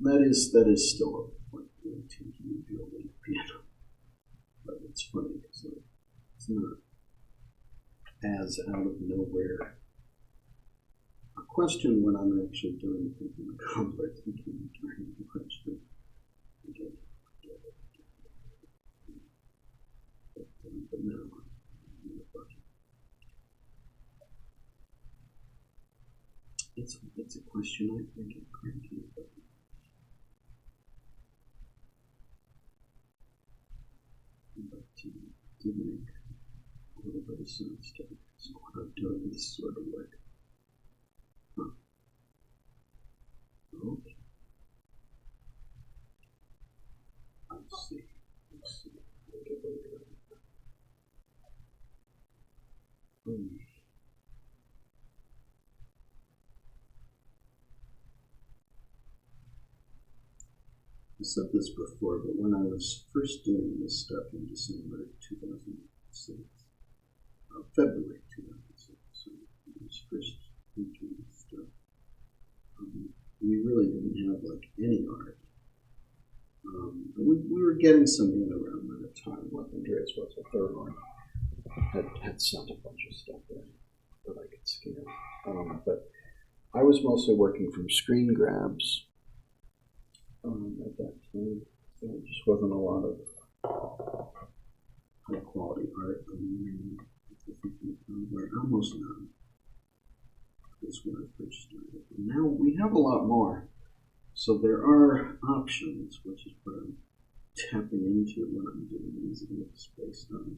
That is still a point to you building a piano. But it's funny because it's not as out of nowhere a question when I'm actually doing thinking of Cobbler, thinking during the question. But now I'm in the budget. It's a question I get cranky about. But to make a little bit of sense to it. So what I'm doing is sort of like, okay. I see. I said this before, but when I was first doing this stuff in December 2006, February 2006, so I was first doing this stuff, we really didn't have like any art. We were getting some in around that time. Like Andreas was the third one. Had sent a bunch of stuff in that I could scan. But I was mostly working from screen grabs at that time. So there just wasn't a lot of high quality art on there. Almost none. That's when I first started. And now we have a lot more. So there are options, which is what I'm tapping into when I'm doing these mix-based on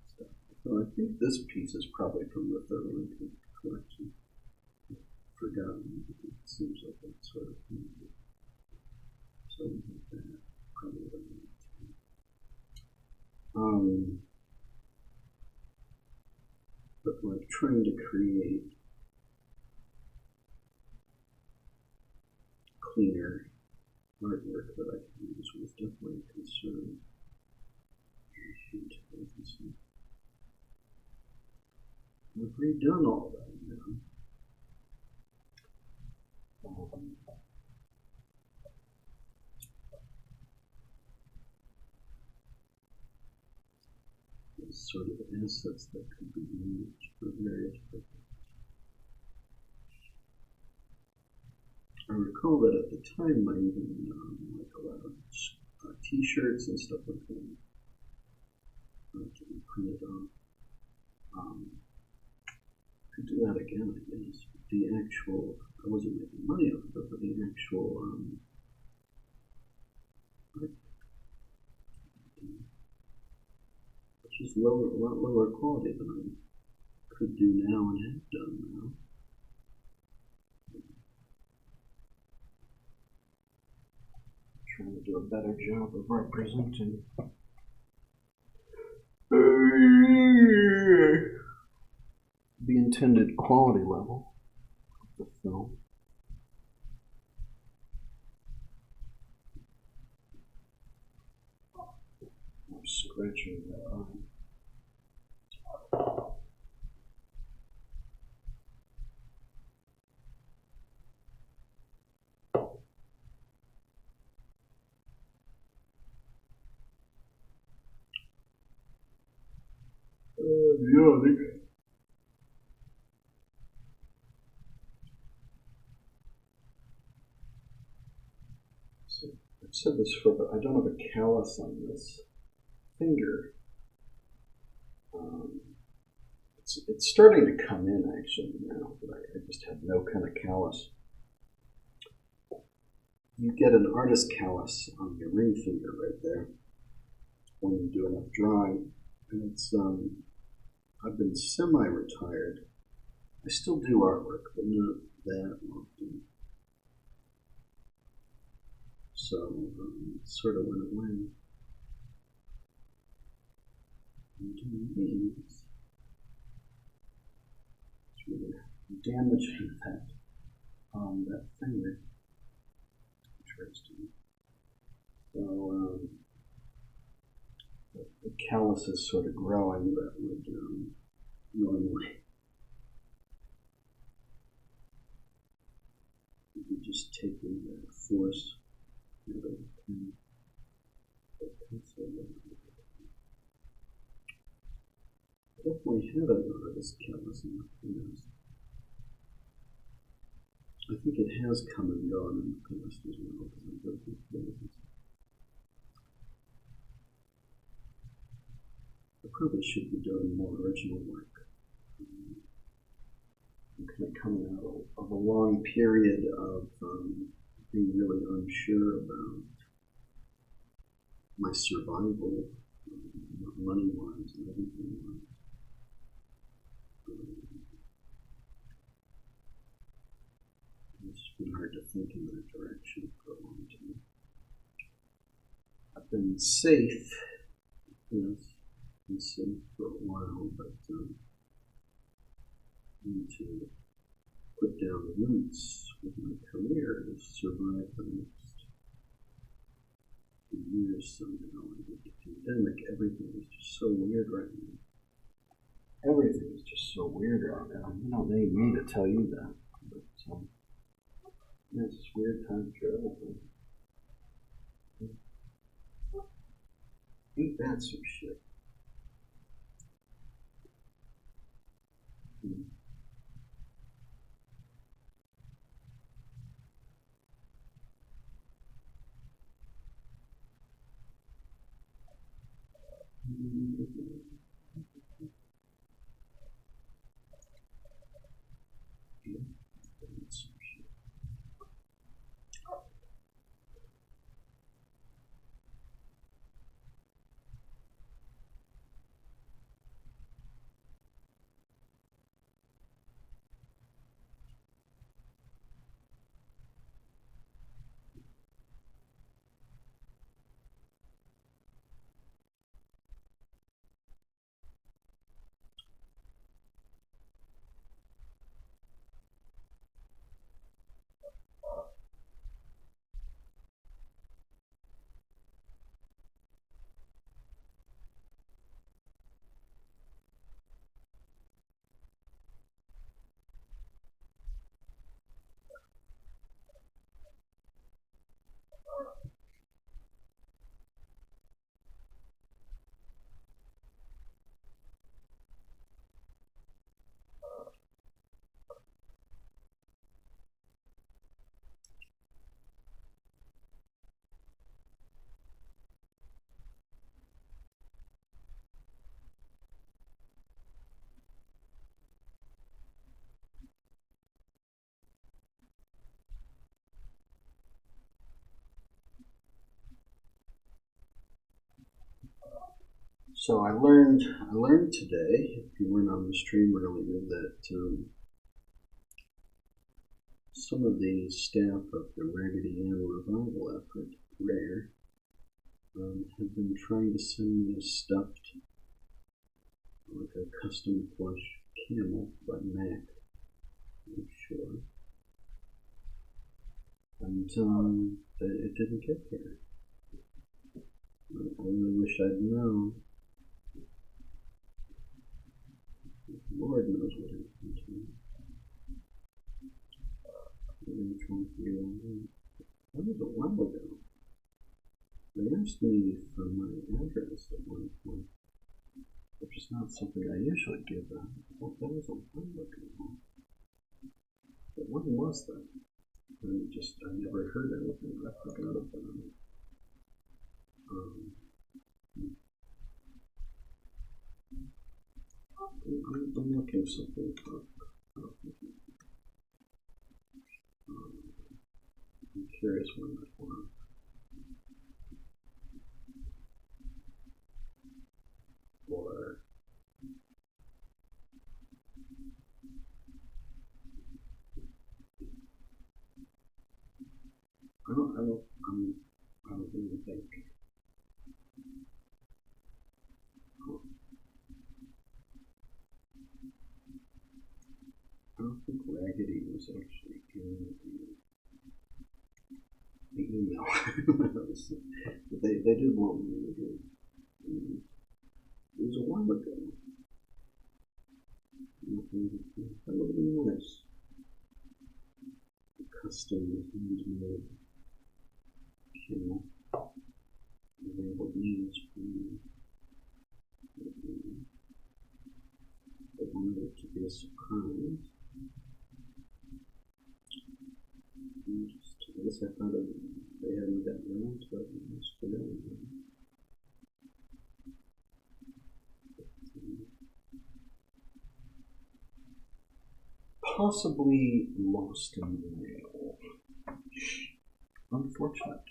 stuff. So I think this piece is probably from the third one collection. I've forgotten. It seems like that sort of thing. So we have that. Probably what I need to. But like trying to create cleaner artwork that I can use was definitely a concern. I've redone all that now. Sort of assets that could be used for various purposes. I recall that at the time I even like allowed T-shirts and stuff like that to be printed off. Could do that again, I guess. The actual, I wasn't making money off of it, but the actual which is a lot lower quality than I could do now and have done now. Trying to do a better job of representing the intended quality level of the film. I'm scratching that arm. I've said this for, but I don't have a callus on this finger. It's starting to come in actually now, but I just have no kind of callus. You get an artist callus on your ring finger right there when you do enough drawing, and it's I've been semi-retired. I still do artwork, but not that often. So it sort of went away. And doing these, it's really damaging that finger. Interesting. So the callus is sort of growing that would normally be just taking that force out of the pen. I definitely had an artist callus in the past. I think it has come and gone in the past as well. I probably should be doing more original work. I'm kind of coming out of a long period of being really unsure about my survival, money-wise and everything-wise. It's been hard to think in that direction for a long time. I've been safe, yes, been safe for a while, but need to put down roots with my career to survive the next few years somehow. And with the pandemic, everything is just so weird right now. Everything is just so weird right now. You don't need me to tell you that. But yeah, it's just weird time for everything. Ain't that some shit? So I learned today, if you weren't on the stream earlier, that some of the staff of the Raggedy Ann revival effort, RARE, have been trying to send me a stuffed, like a custom plush camel by Mac, I'm sure. And it didn't get here. I really wish I'd known. Lord knows what happened to me. I'm trying to figure that out. That was a while ago. They asked me for my address at one point, which is not something I usually give out. Well, that was a while ago. But when was that? I never heard anything. I forgot about it. I'm looking something up. I'm curious when that was. Or I don't really think. I don't think Raggedy was actually in the email. But they did want me to do it. It was a while ago. That would have been nice. Custom handmade camel. Available names for me. They wanted it to be a surprise. I guess I thought they hadn't gotten around to it yesterday. Possibly lost in the mail. Unfortunate.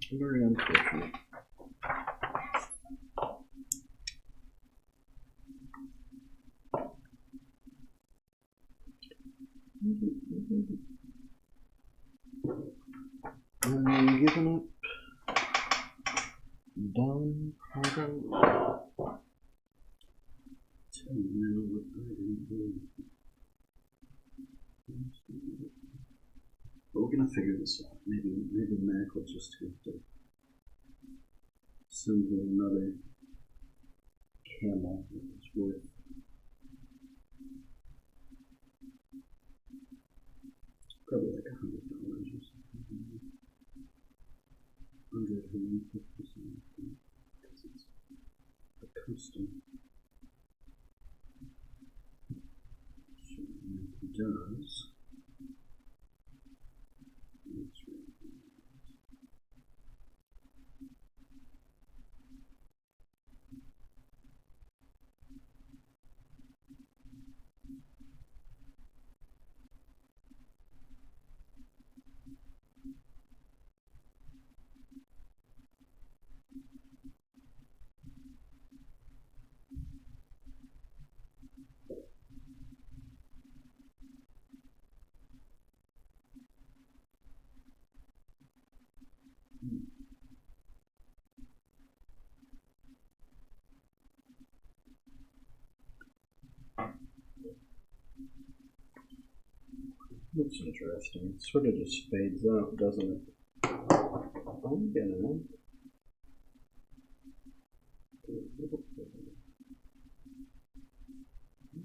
Very unfortunate. I'm giving up. Done. Tell you now what I am doing. But we're gonna figure this out. Maybe Mac will just have to send me another camel that's worth probably like $100 or something. $150 because it's a custom. So Mac does. That's right. That's interesting. It sort of just fades out, doesn't it? I'm gonna.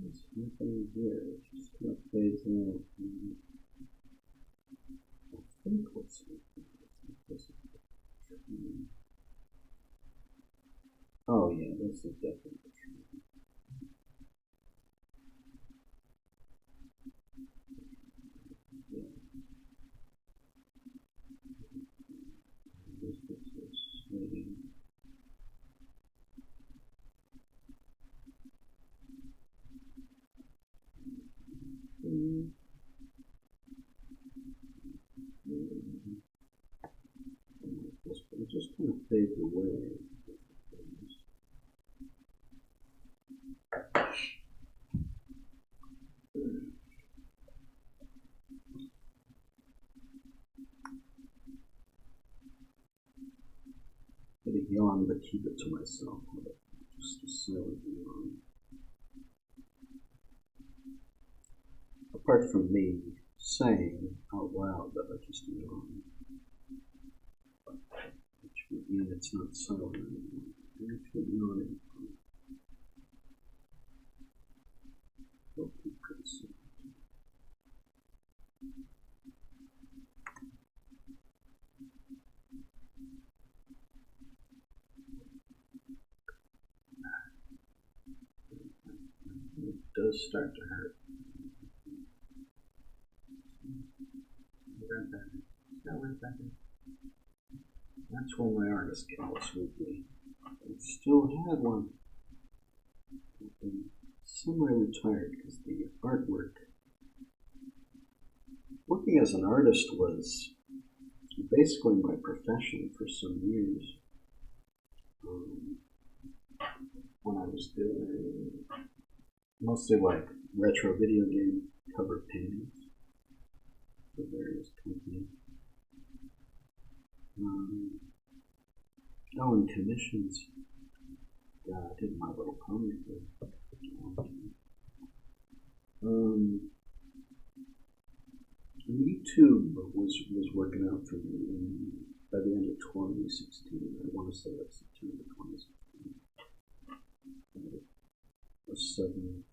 What's happening here? It just kind of fades out. I think what's happening. Oh, yeah, this is definitely true. Yeah. This is waiting. paved the way. Get a yawn, but keep it to myself. Just a silent yawn. Apart from me saying out loud that I just yawn, which would mean it's not silent anymore. I'm actually yawning. It'll be pretty soon. It does start to hurt. That's when my artist gets weekly. I still had one. I've been semi-retired because the artwork. Working as an artist was basically my profession for some years. When I was doing mostly like retro video game cover paintings for various companies. And commissions. Yeah, I did My Little Pony for a long time. YouTube was working out for me by the end of 2016. I want to say that's September 2016. All of a sudden,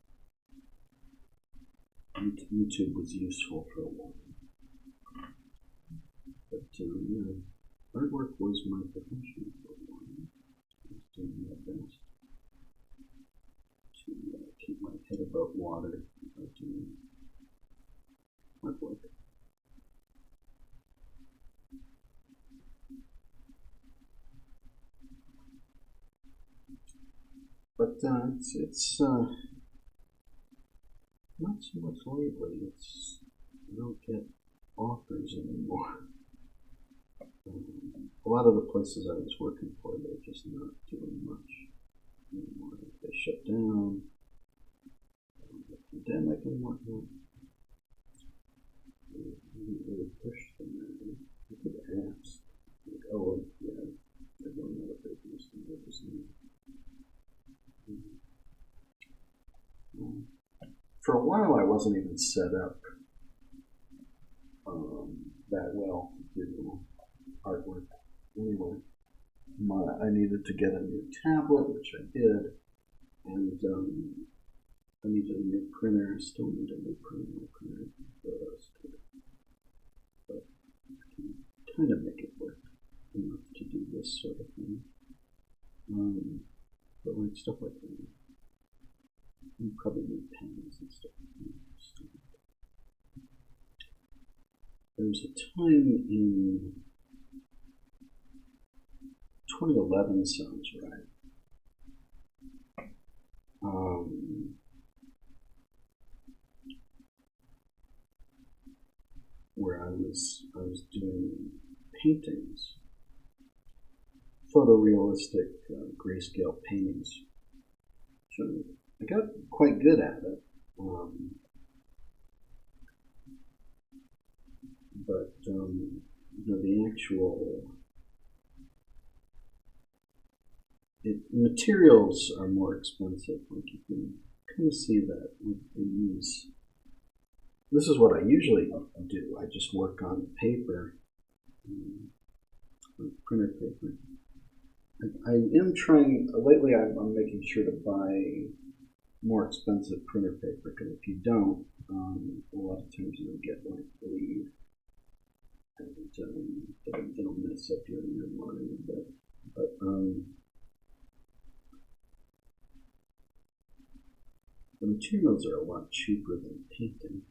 YouTube was useful for a while. But yeah, artwork was my profession for a while. I was doing my best to keep my head above water by doing artwork. But it's not so much lately. I don't get offers anymore. A lot of the places I was working for, they're just not doing much anymore. They shut down. The pandemic and whatnot. They didn't really push them there. You could ask, like, oh, yeah, they're going out of business and they're just not. For a while, I wasn't even set up that well to do artwork. Anyway, I needed to get a new tablet, which I did, and I needed a new printer. I still need a new printer. But I can kind of make it work enough to do this sort of thing. But like stuff like that. You probably need pens and stuff like that. There was a time in 2011 sounds right. Where I was doing paintings, photorealistic grayscale paintings. I got quite good at it, but the actual materials are more expensive. Like you can kind of see that with these. This is what I usually do. I just work on paper, printer paper. I am trying, lately I'm making sure to buy more expensive printer paper, because if you don't, a lot of times you'll get like bleed, and it'll mess up your line a bit. But the materials are a lot cheaper than painting.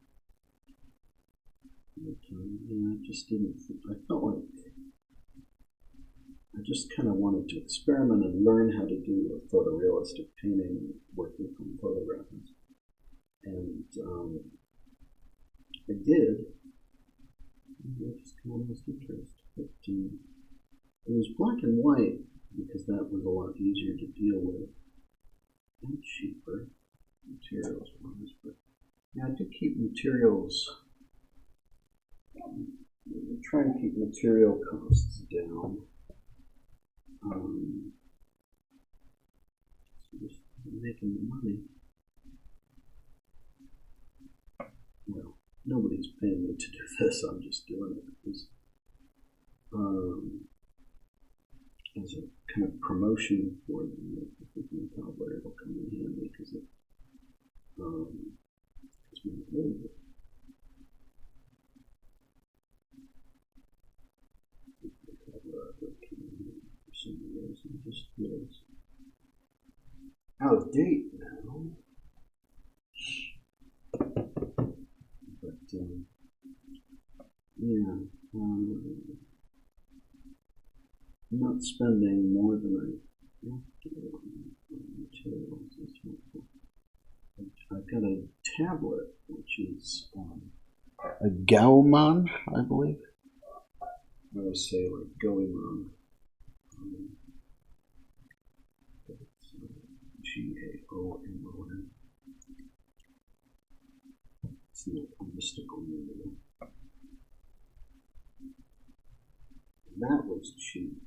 But, yeah, I just didn't. I felt like I just kind of wanted to experiment and learn how to do a photorealistic painting working from photographs. And I did. I just kind of lost interest. But It was black and white because that was a lot easier to deal with and cheaper materials wise. But yeah, I do keep materials. Try and keep material costs down. So just making the money. Well, nobody's paying me to do this. I'm just doing it because, as a kind of promotion for them. I think in Cobbler it'll come in handy because it it's been available. For some reason, just feels out of date now. But yeah, I'm not spending more than I have to on materials. That's helpful. I've got a tablet which is a Gauman, I believe. I always say like Goemon. It's Gaomon. It's not a mystical name. That was cheap.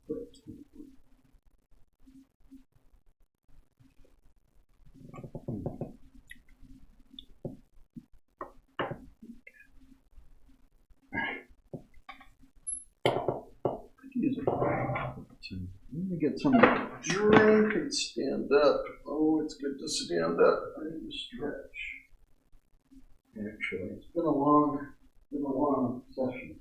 For a tablet. Let me get some drink and stand up. Oh, it's good to stand up. I need to stretch. Actually, it's been a long session.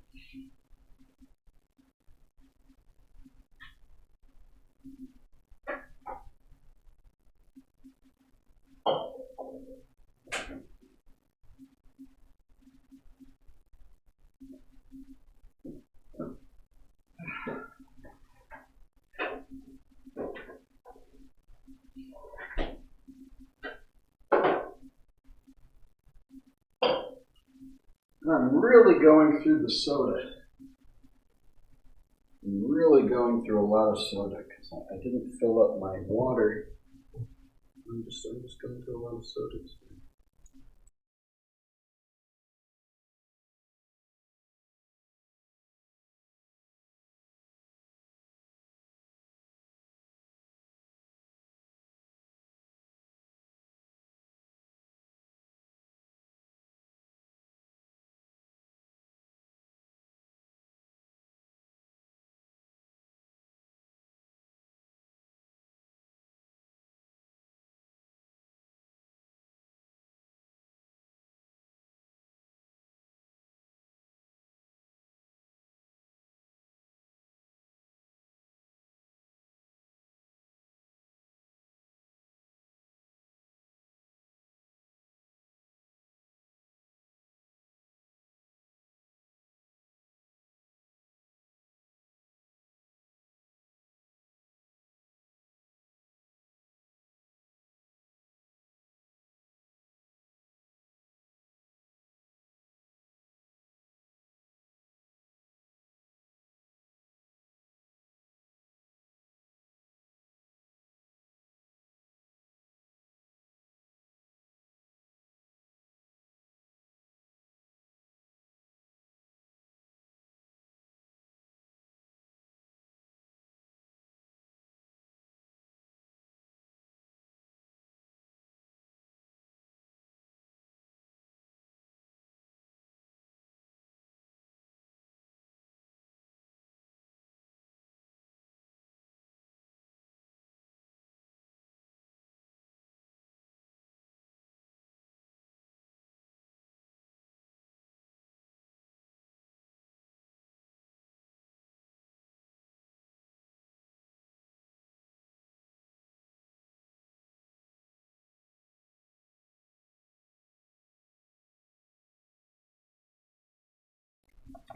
I'm really going through the soda. I'm really going through a lot of soda because I didn't fill up my water. I'm just going through a lot of soda today.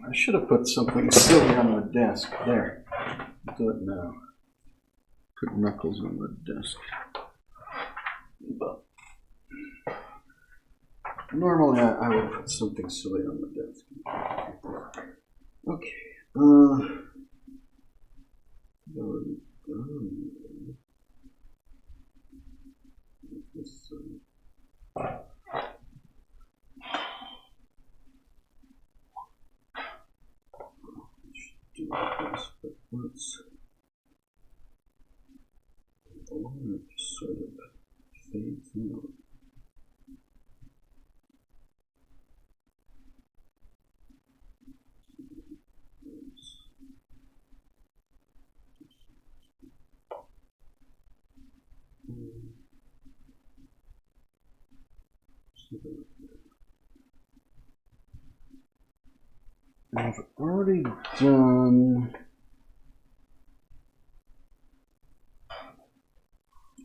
I should have put something silly on the desk. There. I'll do it now. Put knuckles on the desk. But normally I would put something silly on the desk. Okay. Already done. This, do this, but let's the line just sort of fades out. I've already done.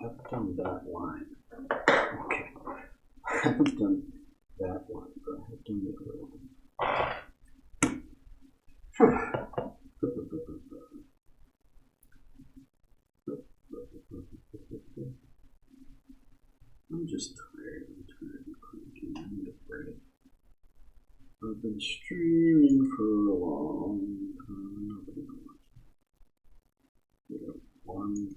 I've done that line. Okay. I haven't done that one, but I have done the other one. I'm just tired. I'm tired and cranky. I need a break. I've been streaming for a long time. Nobody knows. We got one.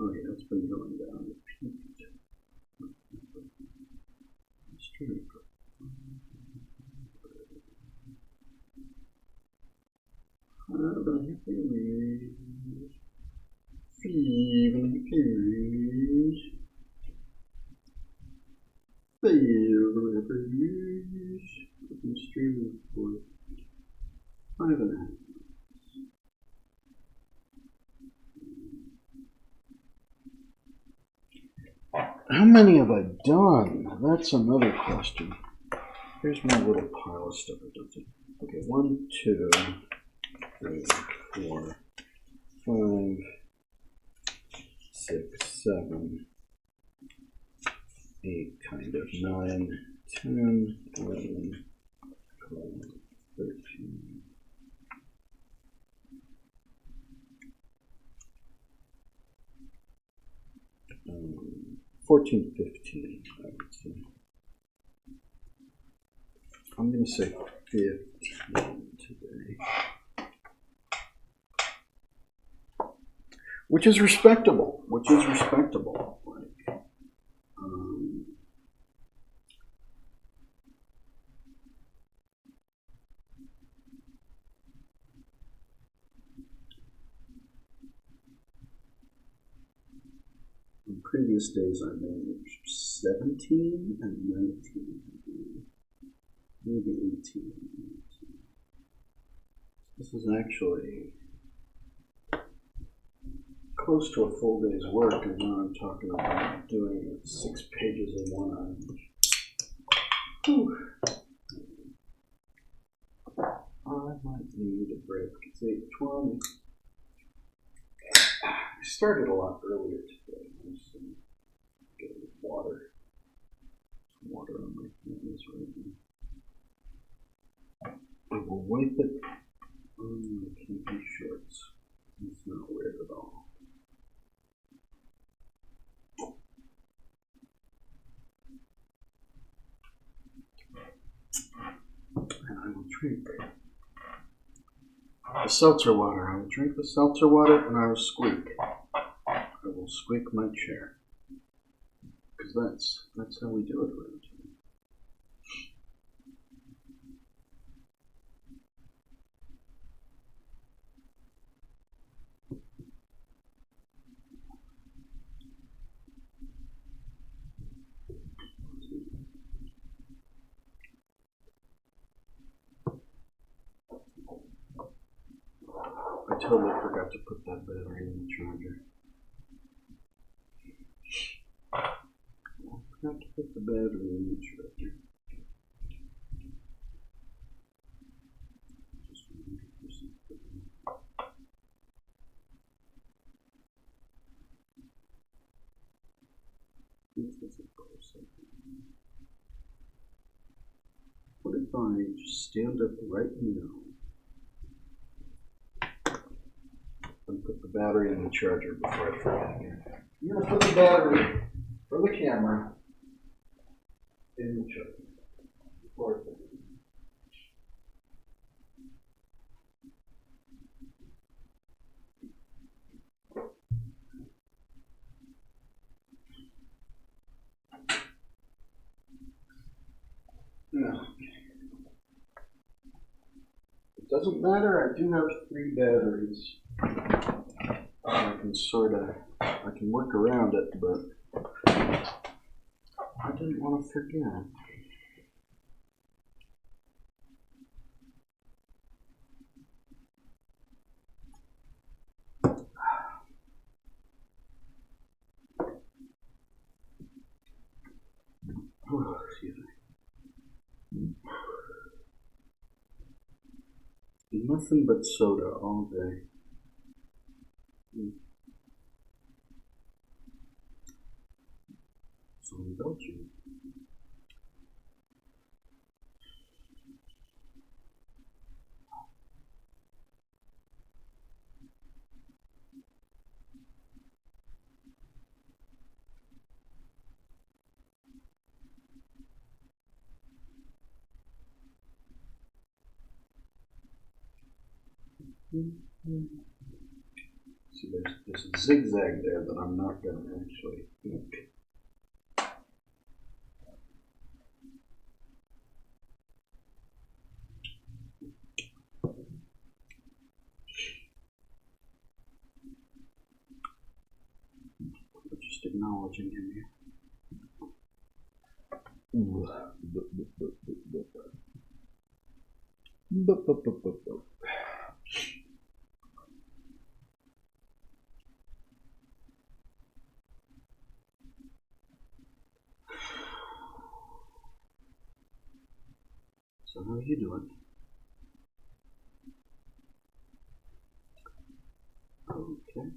Oh yeah, it's been going down. It peaked. Streaming for I've been streaming for 5.5. How many have I done? That's another question. Here's my little pile of stuff I did. Okay, 1, 2, 3, 4, 5, 6, 7, 8, kind of 9, 10, 11, 12, 13. 14, 15, I would say. I'm going to say 15 today. Which is respectable. Like, in previous days I managed 17 and 19. Maybe 18. This is actually close to a full day's work, and now I'm talking about doing 6 pages in 1 hour. Whew. I might need a break. It's 8:20. I started a lot earlier today. I'm just getting water on my hands right now. I will wipe it on my camping shorts. It's not weird at all. And I will drink the seltzer water. I will drink the seltzer water and I will squeak. I will squeak my chair. Because that's how we do it around here. I totally forgot to put that battery in the charger. I forgot to put the battery in the charger. Just 100%. What if I just stand up right now and put the battery in the charger before I forget again? I'm gonna put the battery for the camera in the church. No. It doesn't matter, I do have 3 batteries. I can work around it, but I didn't want to forget. Oh, excuse me. Nothing but soda all day. So indulge you. See, there's a zigzag there that I'm not going to actually ink. Just acknowledging him here. So how are you doing? Okay.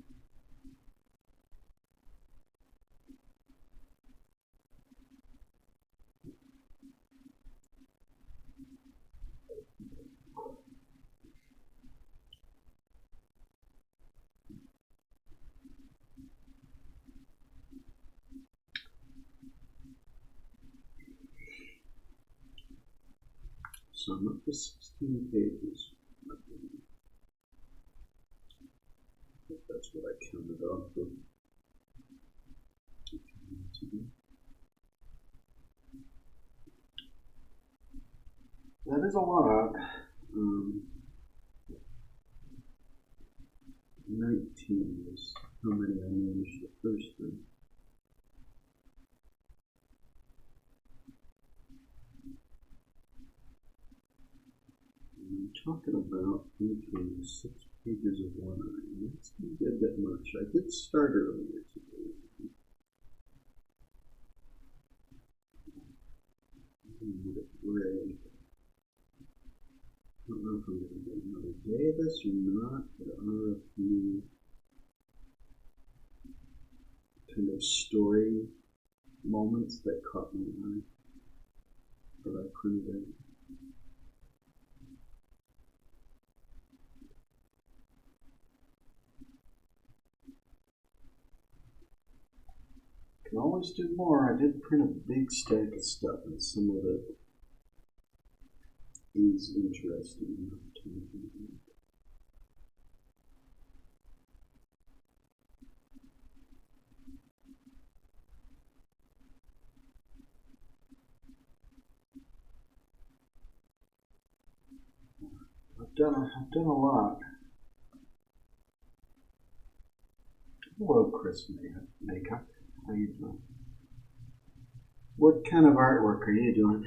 So I'm up to 16 pages. I think that's what I counted off of. That is a lot. 19 is how many I managed the first time. I'm talking about inking 6 pages of one eye. That's going to be a bit much. I did start earlier today. Gray. I don't know if I'm going to get another day of this or not. There are a few kind of story moments that caught my eye that I printed. Can always do more. I did print a big stack of stuff, and some of it is interesting. I've done a lot. Hello, Chris Makeup. How you doing? What kind of artwork are you doing?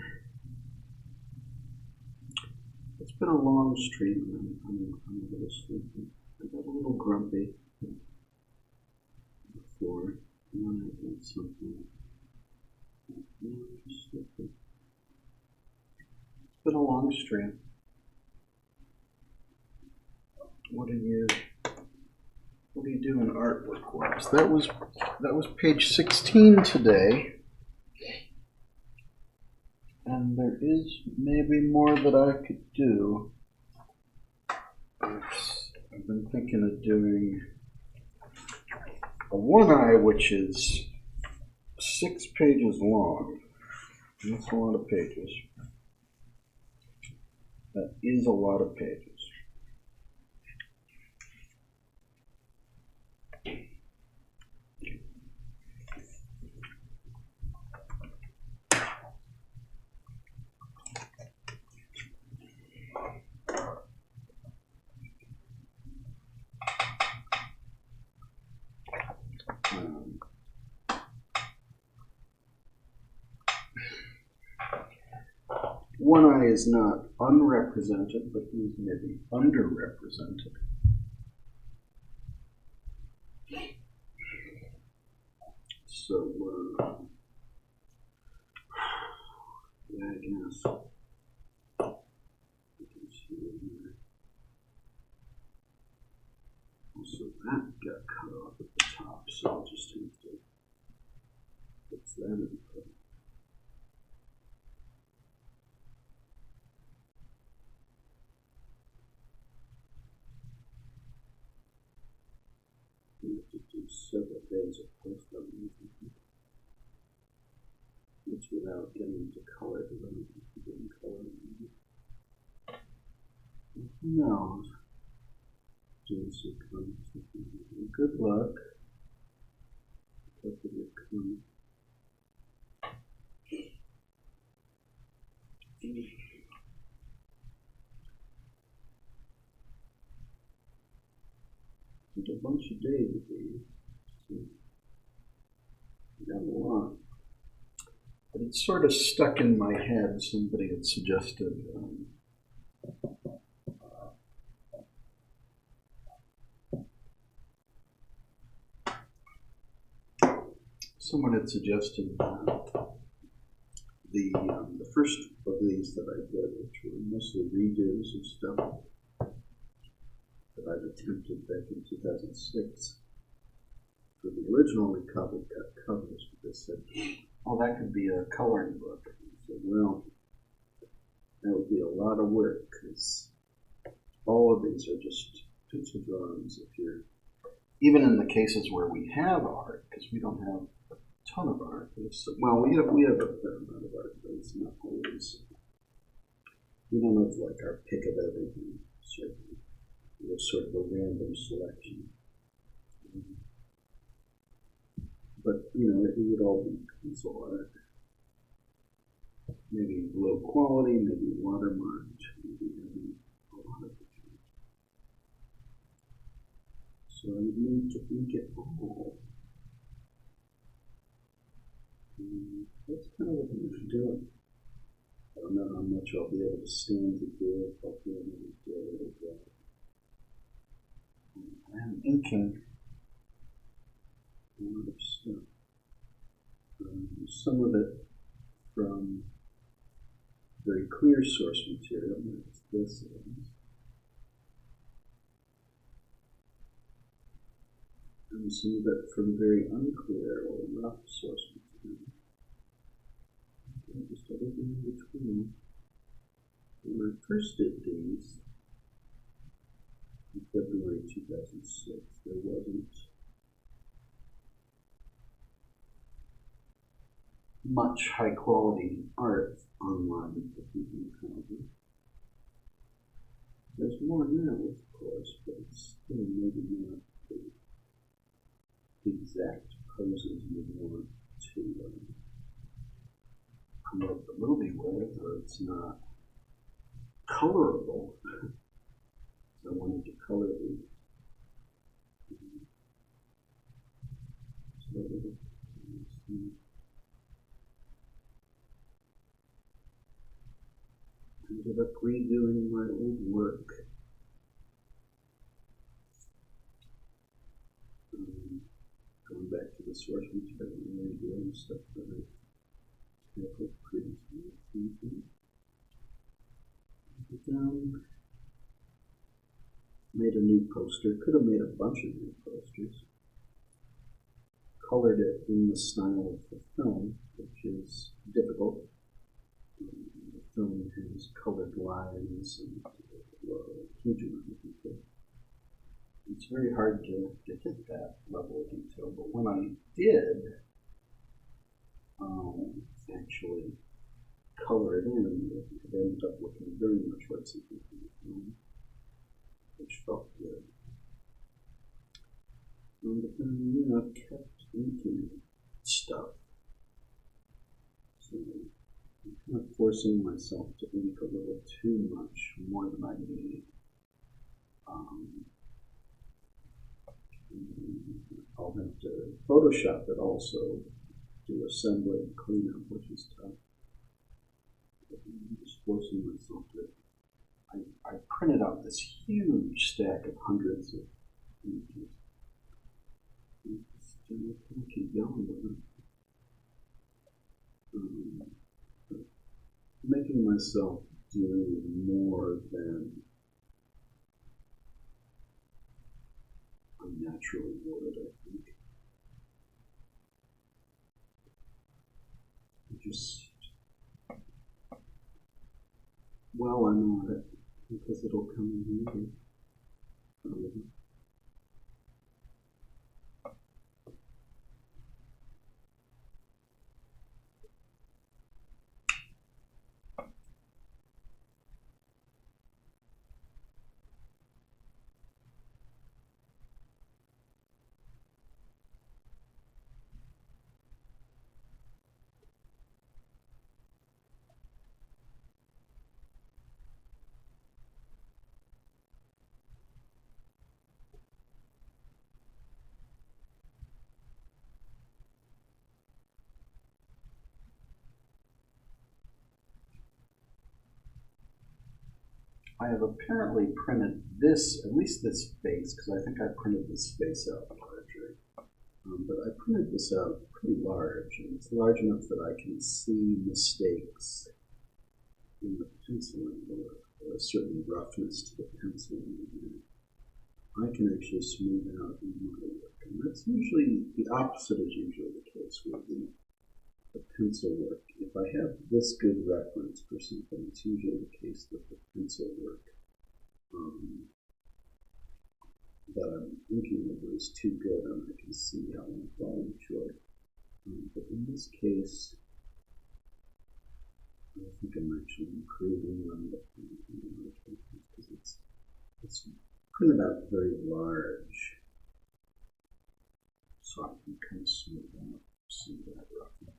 It's been a long stream. I'm a little sleepy. I got a little grumpy before. And then I did something. It's been a long stream. What are you doing artwork wise? That was page 16 today. And there is maybe more that I could do. I've been thinking of doing a one eye, which is 6 pages long. That's a lot of pages. That is a lot of pages. One eye is not unrepresented, but is maybe underrepresented. So, yeah, I guess. You can see it here. Also, that got cut off at the top, so I'll just have to fix that in. You have to do several days of post-production. It's without getting into color, because I don't think you get in color. Who knows? Good luck. It's a bunch of days of these. Got a lot. But it's sort of stuck in my head. Somebody had suggested the first of these that I did, which were mostly redos of stuff that I'd attempted back in 2006 for the originally Cobbler cut covers, but they said, oh, that could be a coloring book. I said, well, that would be a lot of work, because all of these are just pencil drawings. If you're, even in the cases where we have art, because we don't have a ton of art. Well, we have a fair amount of art, but it's not always. We don't have like our pick of everything. Certainly, we have sort of a random selection. But you know, it would all be pencil art. Maybe low quality, maybe watermarked, maybe a lot of different. So I would need to ink it all. That's kind of what I'm doing. I don't know how much I'll be able to stand to do it. I'll be able to do a little bit. I'm inking a lot of stuff. Some of it from very clear source material, like this is. And some of it from very unclear or rough source material. Just everything in between. When I first did these in February 2006, there wasn't much high quality art online that you can find. There's more now, of course, but it's still maybe not the exact poses you want to promote the movie with, or it's not colorable. So I wanted to color these. Ended up redoing my old work. Going back to the source material and redoing stuff that I put previously. Made a new poster. Could have made a bunch of new posters. Colored it in the style of the film, which is difficult. The film has colored lines and a huge amount of detail. It's very hard to hit that level of detail, but when I did, actually color it in, it ended up looking very much like something from the film, which felt good. But then, you know, I kept inking stuff. So I'm kind of forcing myself to ink a little too much, more than I need. I'll have to Photoshop it also, do assembly and cleanup, which is tough. But I'm just forcing myself to. I printed out this huge stack of hundreds of images. Just kind of keep going with it. Making myself do more than I naturally would, I think. Just, well, I'm at it, because it'll come in handy. I have apparently printed this, at least this face, because I think I printed this face out larger. But I printed this out pretty large, and it's large enough that I can see mistakes in the penciling or a certain roughness to the penciling. I can actually smooth out in my work, and that's usually, the opposite is usually the case with the pencil work. If I have this good reference for something, it's usually the case that the pencil work that I'm thinking over is too good, and I can see how I'm falling short. But in this case, I think I'm actually improving on the because it's printed out very large, so I can kind of smooth out some of that roughness.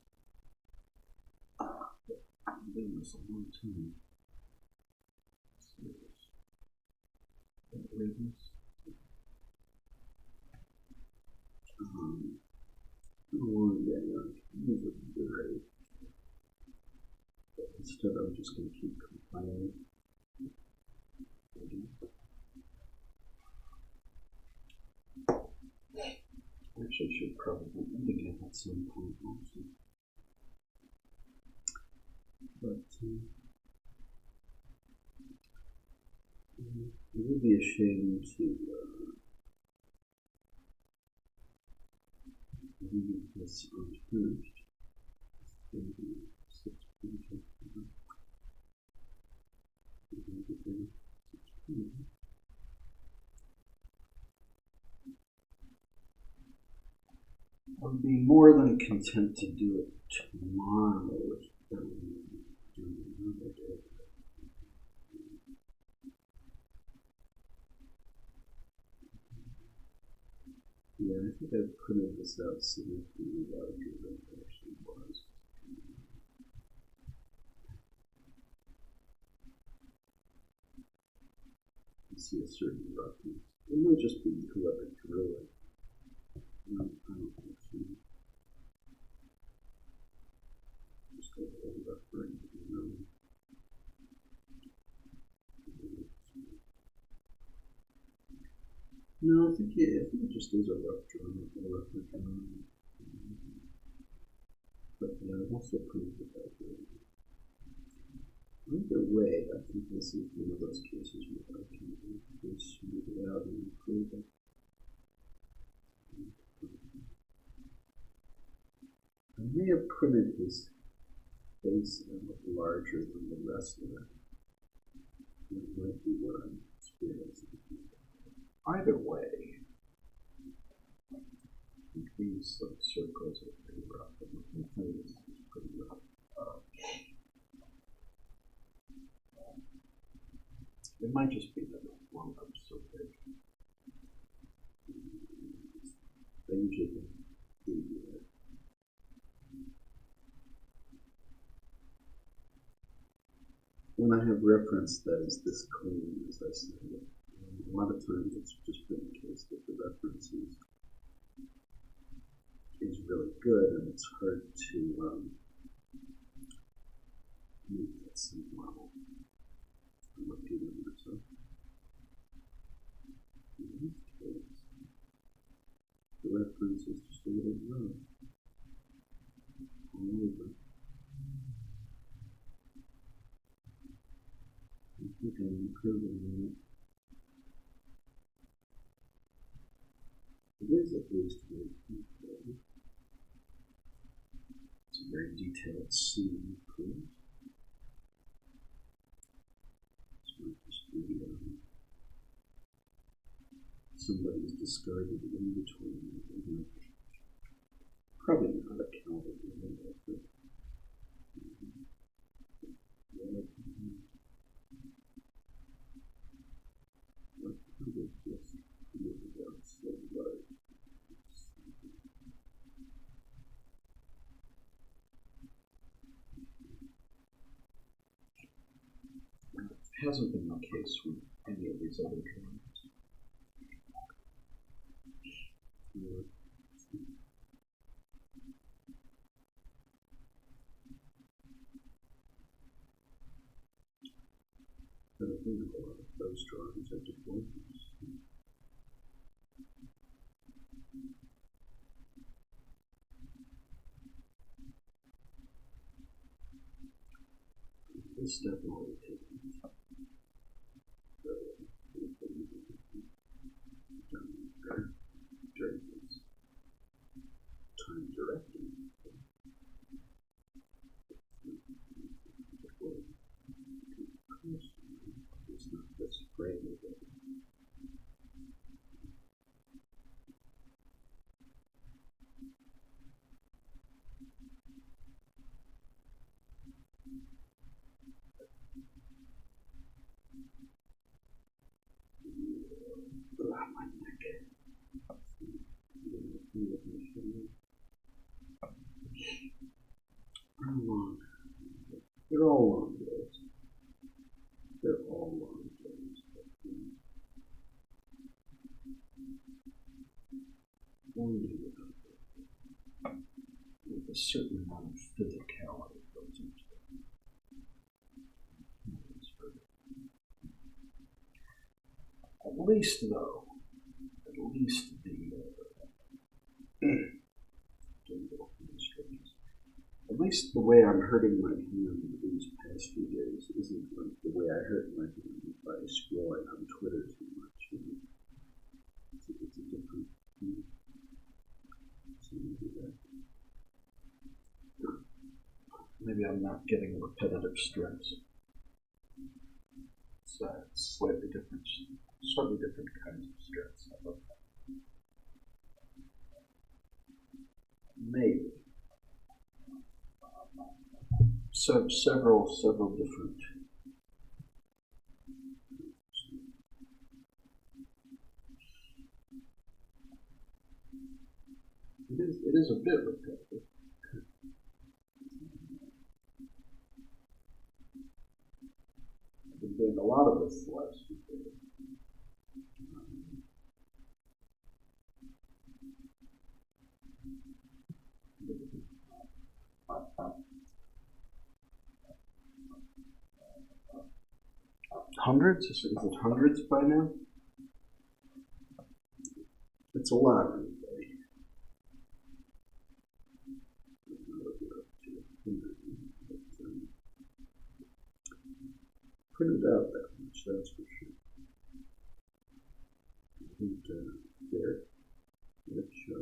I've been doing this a long time. These are great. But instead, I'm just going to keep compiling. Actually, I should probably end again at some point also. But it would be a shame to leave this unfinished. I would be more than content to do it tomorrow if doing another day. Yeah, I think I printed this out significantly larger than it actually was. You see a certain roughness. It might just be whoever drew it. I don't think so. Just a little rough ring, No, I think it just is a rough drawing, a rough drawing. But yeah, I've also proved it that way. Either way, I think this is one of those cases where I can really smooth it out and improve it. I may have printed this face a little larger than the rest of it. That might be what I'm experiencing. Either way, I think these circles are pretty rough, and the whole thing is pretty rough. It might just be that one of them so big. I usually do that. When I have reference that is this clean, as I said, a lot of times it's just been the case that the reference is really good, and it's hard to meet that same level. I'm repeating myself. In this case, the reference is just a little low. All over. I think I'm improving on it. It is at least very detailed. It's a very detailed scene, of course. This might just be somebody's discarded in between. Probably not a Calvin, but it hasn't been the case with any of these other drawings. But I think a lot of those drawings are deformers. This definitely taken time directing. It's not this frame of it. My neck. How long? They're all long days. They're all long days. With a certain amount of physicality goes into it. At least, though, at least the way I'm hurting my hand these past few days isn't like the way I hurt my hand by scrolling on Twitter too much. It's a different thing. So maybe I'm not getting repetitive stress. It's slightly different kinds of stress. I love that. Maybe. So several different. It is a bit repetitive. I've been doing a lot of this the last few days. Hundreds? Is it hundreds by now? It's a lot, everybody. Printed out that much, that's for sure. And there, let's show.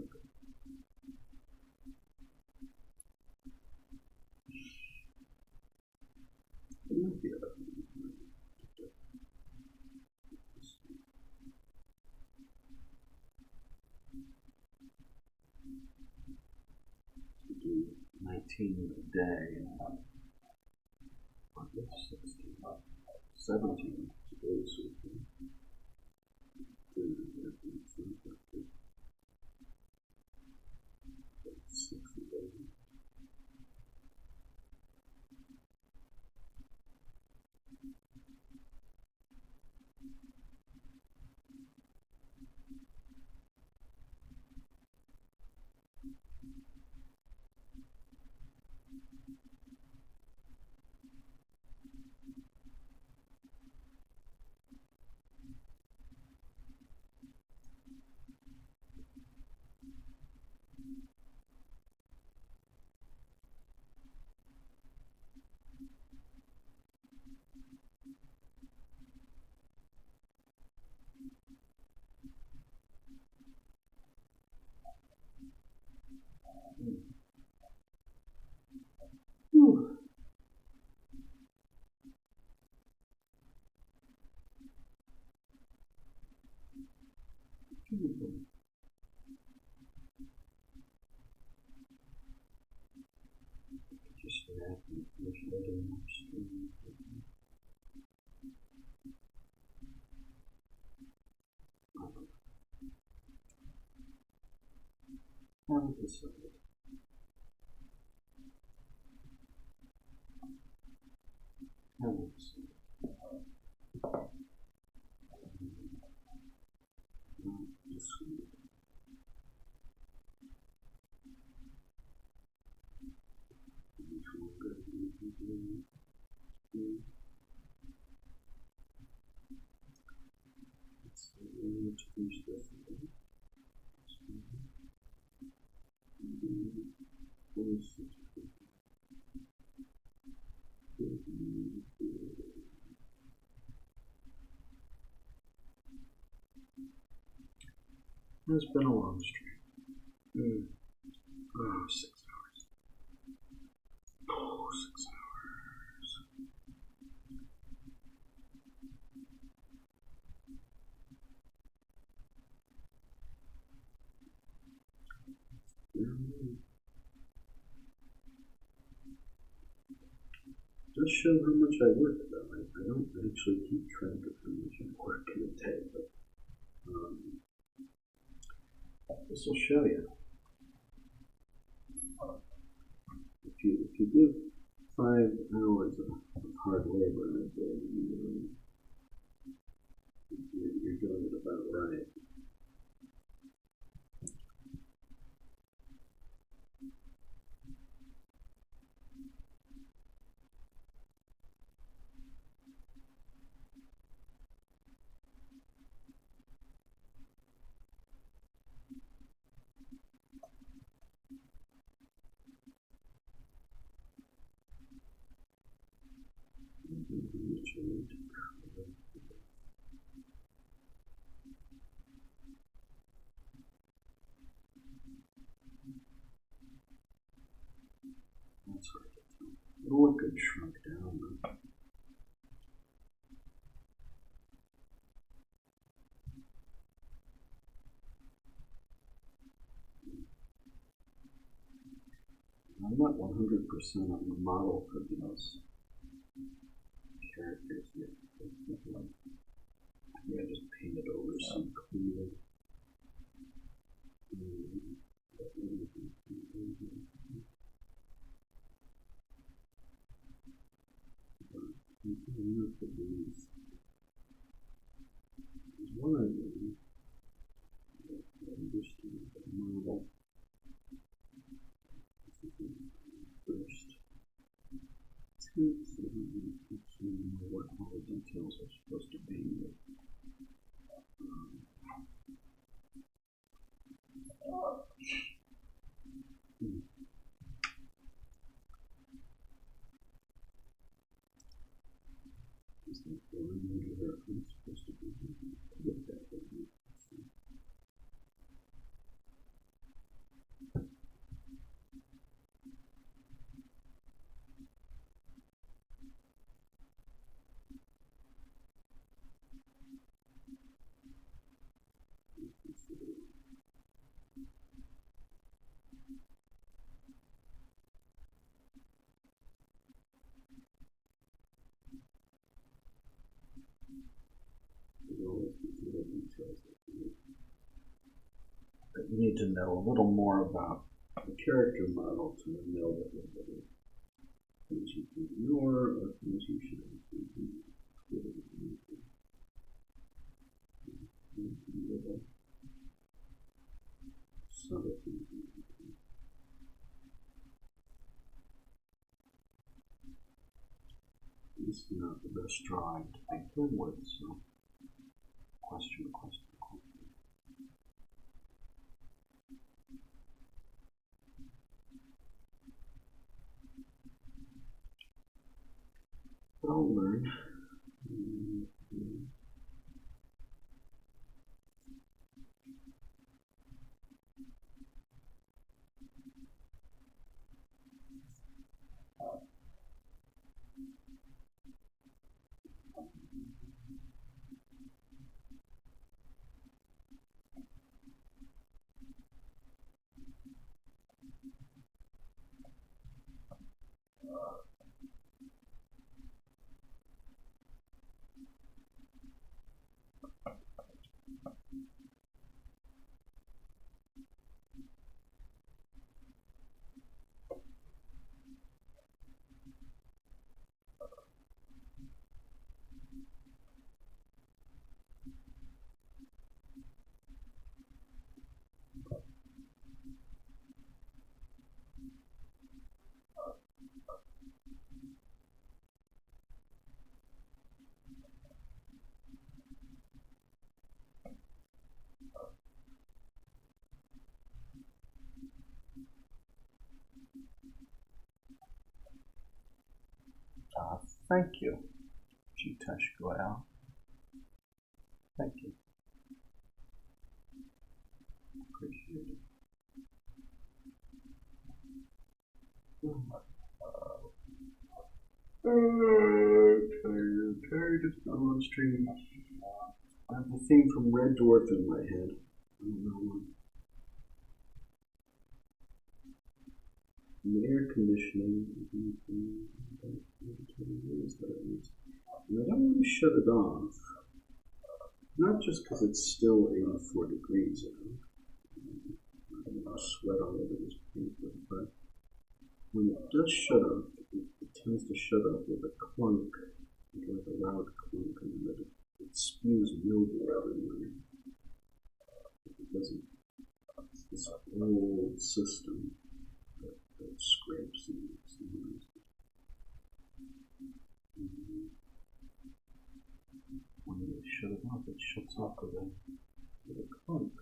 It might be other things. To do 19 a day, 16, 17. Just that and finish letting my stream. Haven't decided. Haven't decided. Not decided. Which one good you can do? Let's see, we need to finish this again. It's been a long stream. Oh, 6 hours. Oh, 6 hours. Does show how much I work though. I don't actually keep track of how much I work in a day, but this will show you. If you give 5 hours of hard labor in a day, you're doing it about right. That's hard to tell. It'll look good shrunk down though. I'm not 100% on the model for these characters yet. I think I just painted over some clear. Enough of these. There's one of them that understand the model. First, so we actually know what all the details are supposed to be. Just like need to know a little more about the character model to know that things you can ignore or things you should actually do. This is not the best drawing to begin with, so question. But I'll learn. Thank you, Jitesh Goyal. Thank you. Appreciate it. Tired. It's not on stream. I have a theme from Red Dwarf in my head. I don't know what. The air conditioning. And I don't want to shut it off. Not just because it's still 84 degrees out. I don't want to sweat all over this paper, but when it does shut off, it tends to shut off with a clunk, like a loud clunk, and then it spews mildew everywhere. It doesn't. It's this whole system that scrapes and makes noise. When you shut it off, it shuts off with a clunk.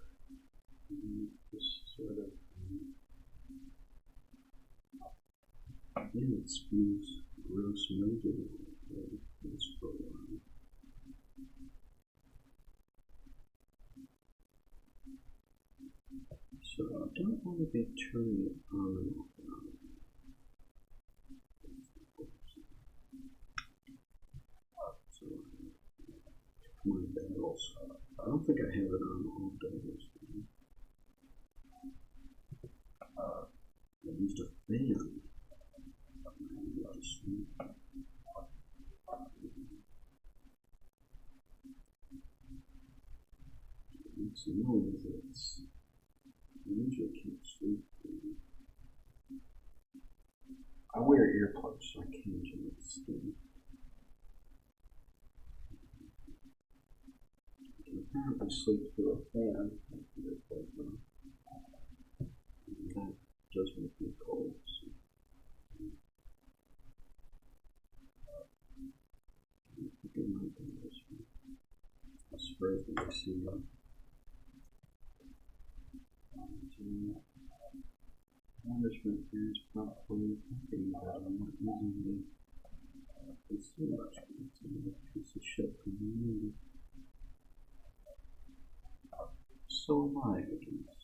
And just sort of, it spews gross mildew for a while. So I don't want to be turning it on and off. So my bells. I don't think I have it on all day this time. I used a fan. It makes a noise. I usually can't sleep. I wear earplugs so I can't sleep. I can apparently sleep through a fan. And that does make me cold. So. I think it might be this one. I spray the AC. Management is probably thinking that I'm not using this too much. It's a piece of shit for me. So am I, guess.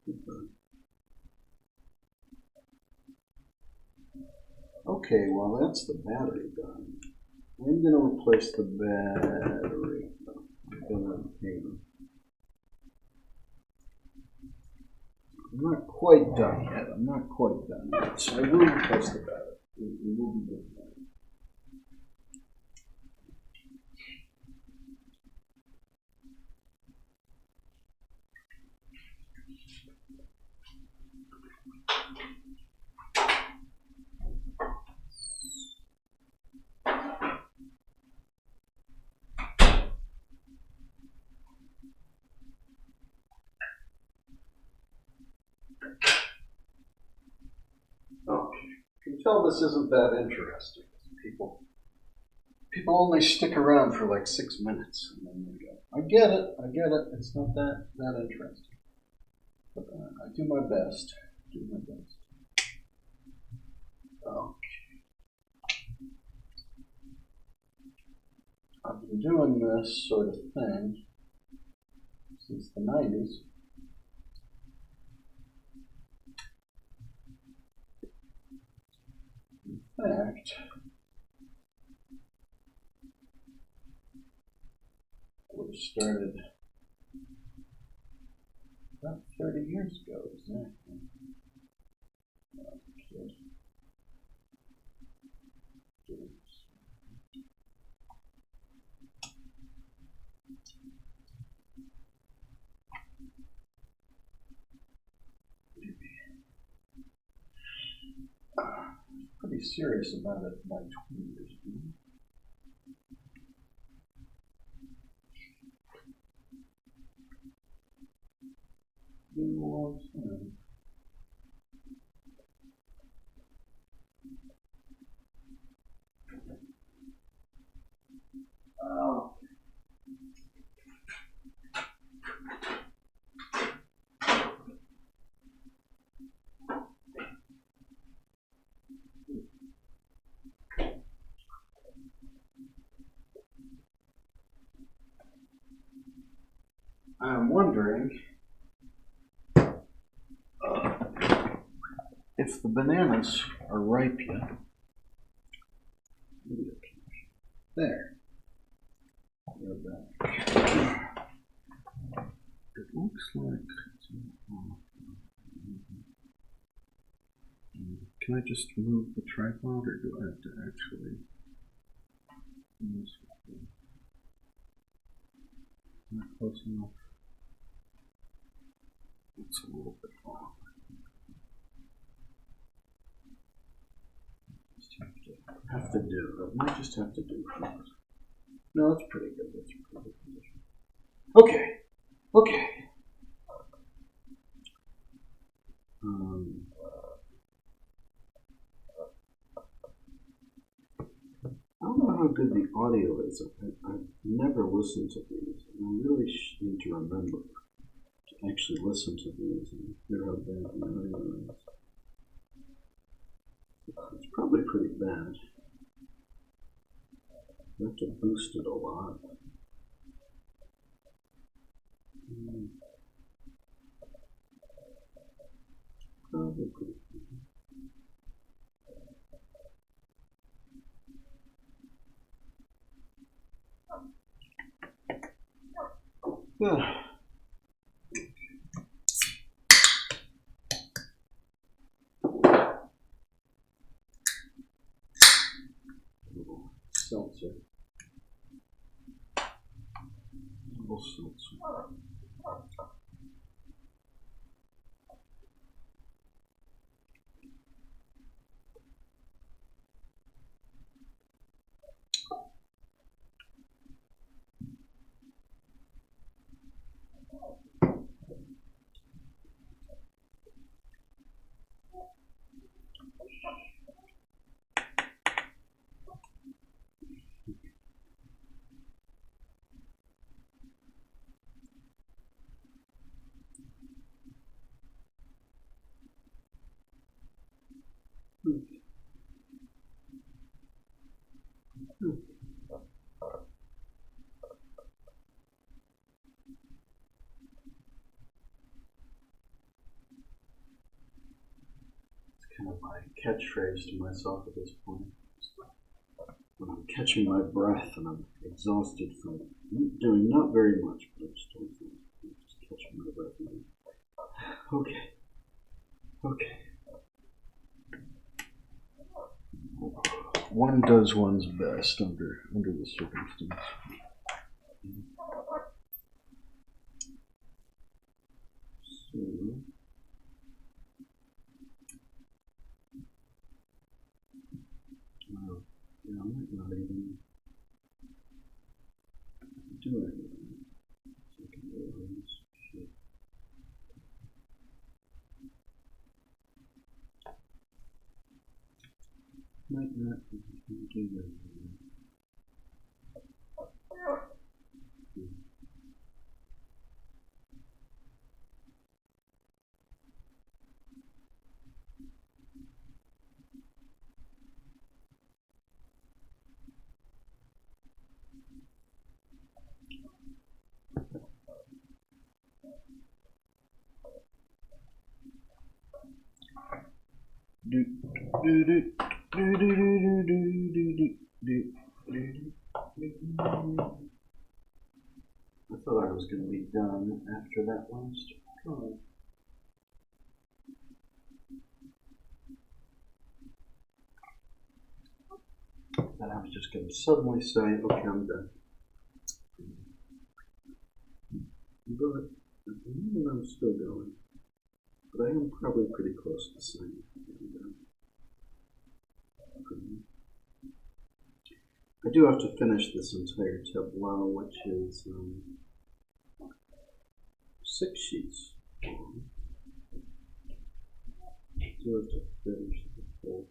Goodbye. Okay, well that's the battery done. I'm going to replace the battery. I'm not quite done yet. So I will replace the battery. We will be doing that. Okay, you can tell this isn't that interesting. People only stick around for like 6 minutes and then they go, I get it, it's not that interesting. But I do my best. Okay. I've been doing this sort of thing since the 90s. In fact, I would have started about 30 years ago, exactly. Pretty serious about it by 20 years ago. Been a long time. Oh. I'm wondering if the bananas are ripe yet. There. They're back. It looks like it's off. Can I just move the tripod, or do I have to actually use it? Not close enough. It's a little bit off. Have to do. I might just have to do that. No, that's pretty good. That's a pretty good position. Okay. Okay. I don't know how good the audio is. I've never listened to these, and I really need to remember to actually listen to these and hear how bad the audio is. It's probably pretty bad. You have to boost it a lot. Probably pretty bad. Yeah. Seltzer. Little seltzer. Kind of my catchphrase to myself at this point. When I'm catching my breath and I'm exhausted from doing not very much, but I'm still just catching my breath. Okay. Okay. One does one's best under the circumstance. So, might not do that. I thought I was going to be done after that last try. And I was just going to suddenly say, okay, I'm done. But at the moment I'm still going. But I am probably pretty close to saying I do have to finish this entire tableau, which is 6 sheets long. I do have to finish the whole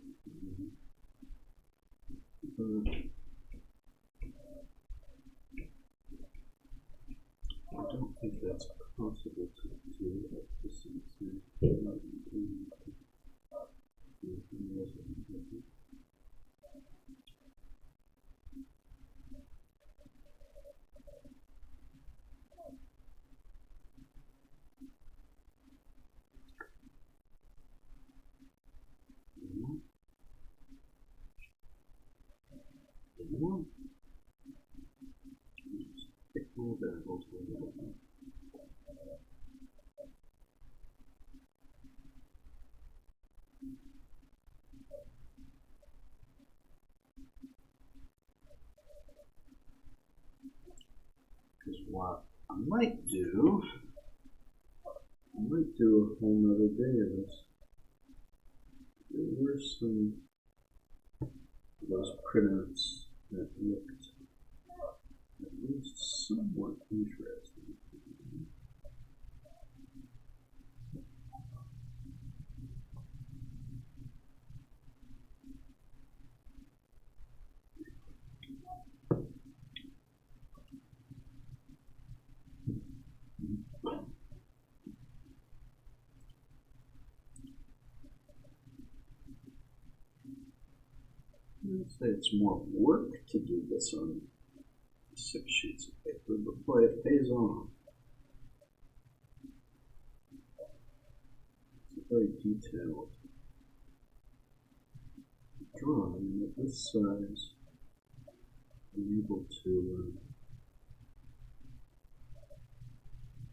thing. I don't think that's possible to do at this exact Because what I might do a whole nother day of this. There were some of those printouts that looked at least somewhat interesting. I'd say it's more work to do this on 6 sheets of paper, but boy, it pays off. It's a very detailed drawing at this size. I'm able to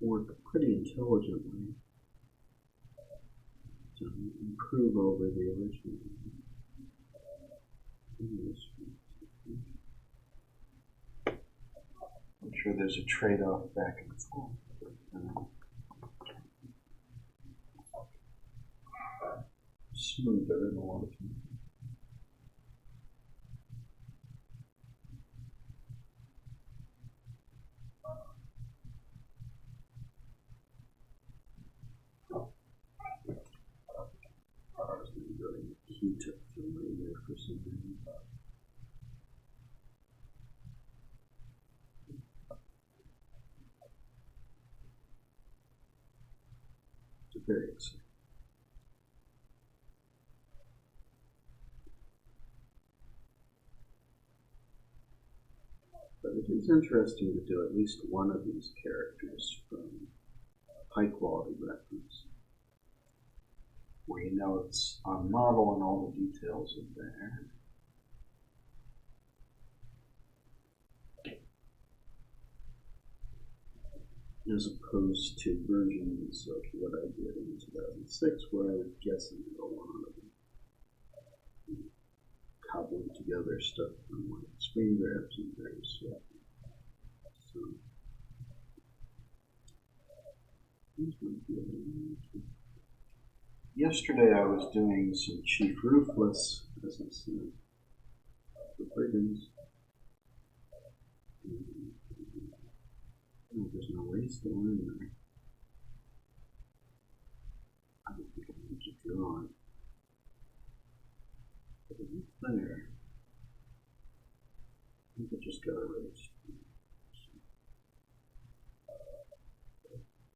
work pretty intelligently to improve over the original. I'm sure there's a trade-off back and forth. Smoother in a lot of cases. I was going to go to Q-tip filmer there for some reason. It's very exciting. But it is interesting to do at least one of these characters from high quality reference, where you know it's on model and all the details are there. As opposed to versions of what I did in 2006, where I was guessing a lot of cobbling together stuff from like screen grabs and various stuff. So, yesterday I was doing some Chief Ruthless, as I said, the brigands. Oh, there's no waste line there. I don't think I need to draw it. There. I think it just got erased.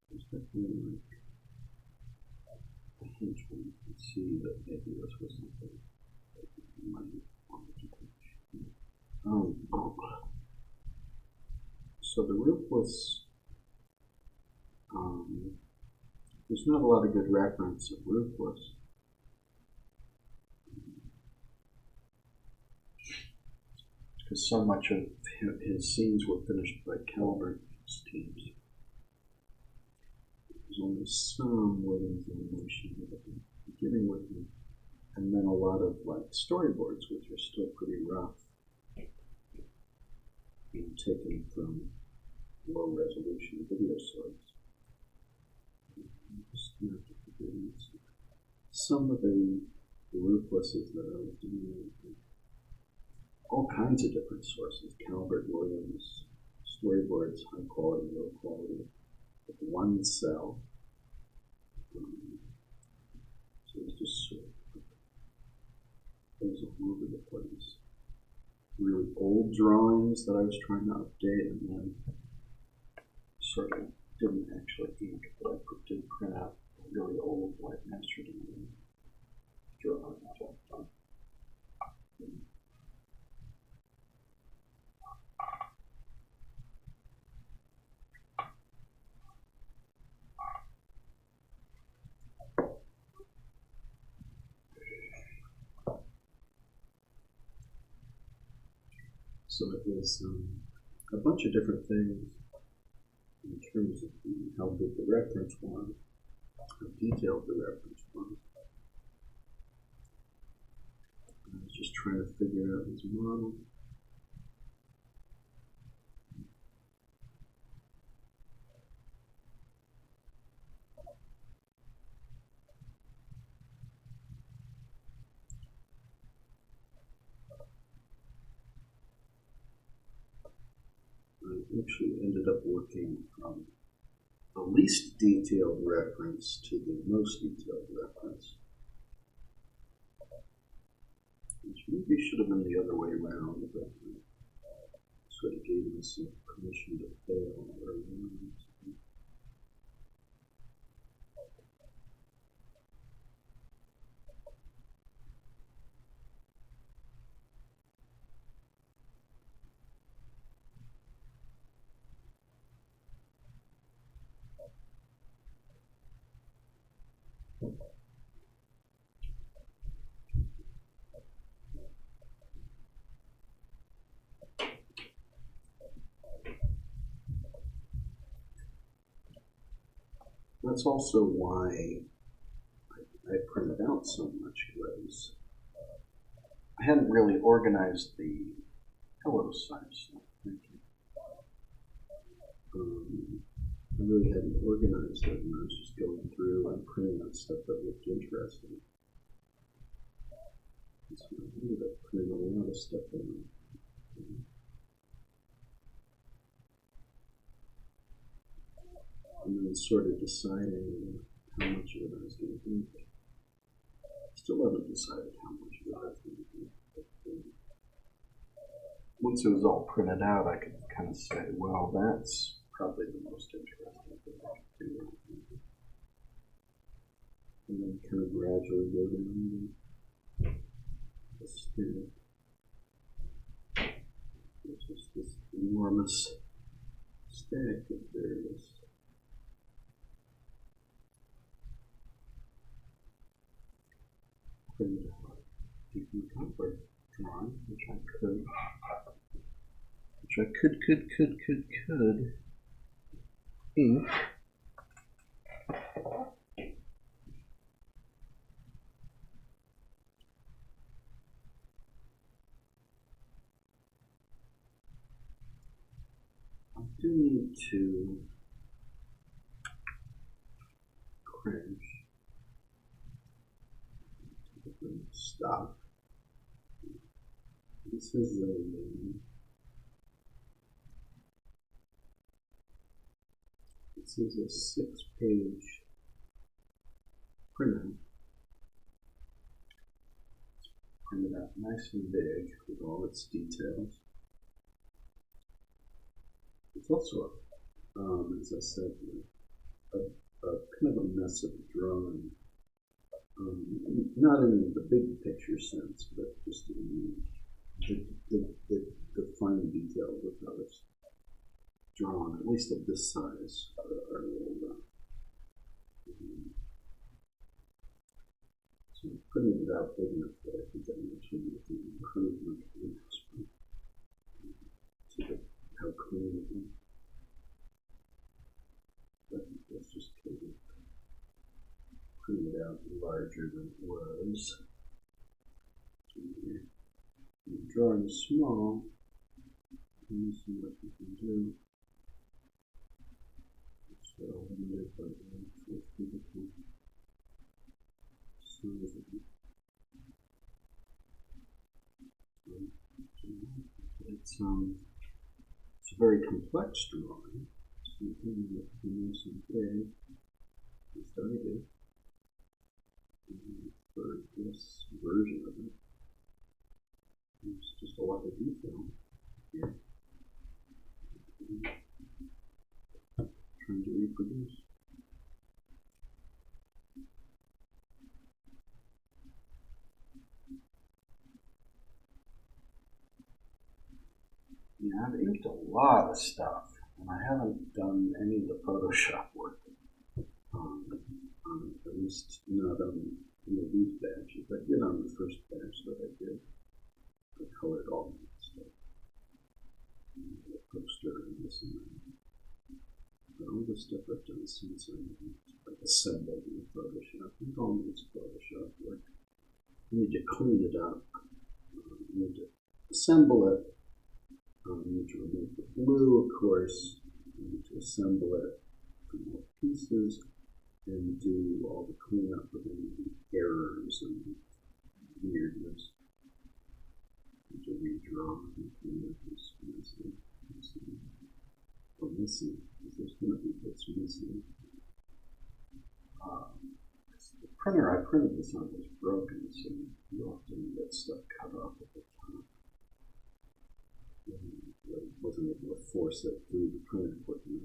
There's definitely like a hint where you can see that maybe this was something that you might want to teach. So the roofless, there's not a lot of good reference of roofless. Because so much of his scenes were finished by Cobbler's teams. There's only some Williams animation at the beginning with him, and then a lot of like storyboards, which are still pretty rough, and taken from low resolution video sources. Some of the rooflesses that I was doing, all kinds of different sources, Calvert, Williams, storyboards, high quality, low quality, with one cell. So it's just sort of things all over the place. Really old drawings that I was trying to update, and then sort of didn't actually ink, but I did print out really old like master drawings. So it was a bunch of different things in terms of how good the reference was, how detailed the reference was. I was just trying to figure out his model. I actually ended up working from the least detailed reference to the most detailed reference, which maybe should have been the other way around, but sort of gave me some permission to fail early on. That's also why I printed out so much, because I hadn't really organized the hello side stuff. I really hadn't organized it, and I was just going through and printing out stuff that looked interesting. So I ended up printing a lot of stuff in. And then sort of deciding how much of it I was going to do. Still haven't decided how much of it I was going to do. But, once it was all printed out, I could kind of say, well, that's probably the most interesting thing I could do. And then kind of gradually go down the stack. It's just this enormous stack of various printed out different Cobbler drawing, which I could ink. I do need to cringe. Stop. This is a 6-page printout. It's printed out nice and big with all its details. It's also, as I said, a kind of a mess of a drawing. Not in the big picture sense, but just in the fine details of how it's drawn, at least of this size, are a little so I'm putting it out big enough that I think I mentioned with the improvement to how clean it is. I think that's just kind of putting it out larger than it was. I'm drawing small. Let me see what we can do. So I'll limit it by 1/4 it's a very complex drawing. So you can nice and big. At least I did. For this version of it, it's just a lot of detail here. Trying to reproduce. Yeah, I've inked a lot of stuff, and I haven't done any of the Photoshop work. At least not on these batches. I did on the first batch that I did. I colored all that stuff. The poster and this and that. But all the stuff I've done since I've assembled in Photoshop. I think all this Photoshop work. You need to clean it up. You need to assemble it. You need to remove the blue, of course. You need to assemble it from more pieces and do all the cleanup of any errors and weirdness. You need to redraw and clean up this missing. Or missing, because there's going to be bits missing. The printer I printed this on was broken, so you often get stuff cut off at the top. I wasn't able to force it through the printer quickly.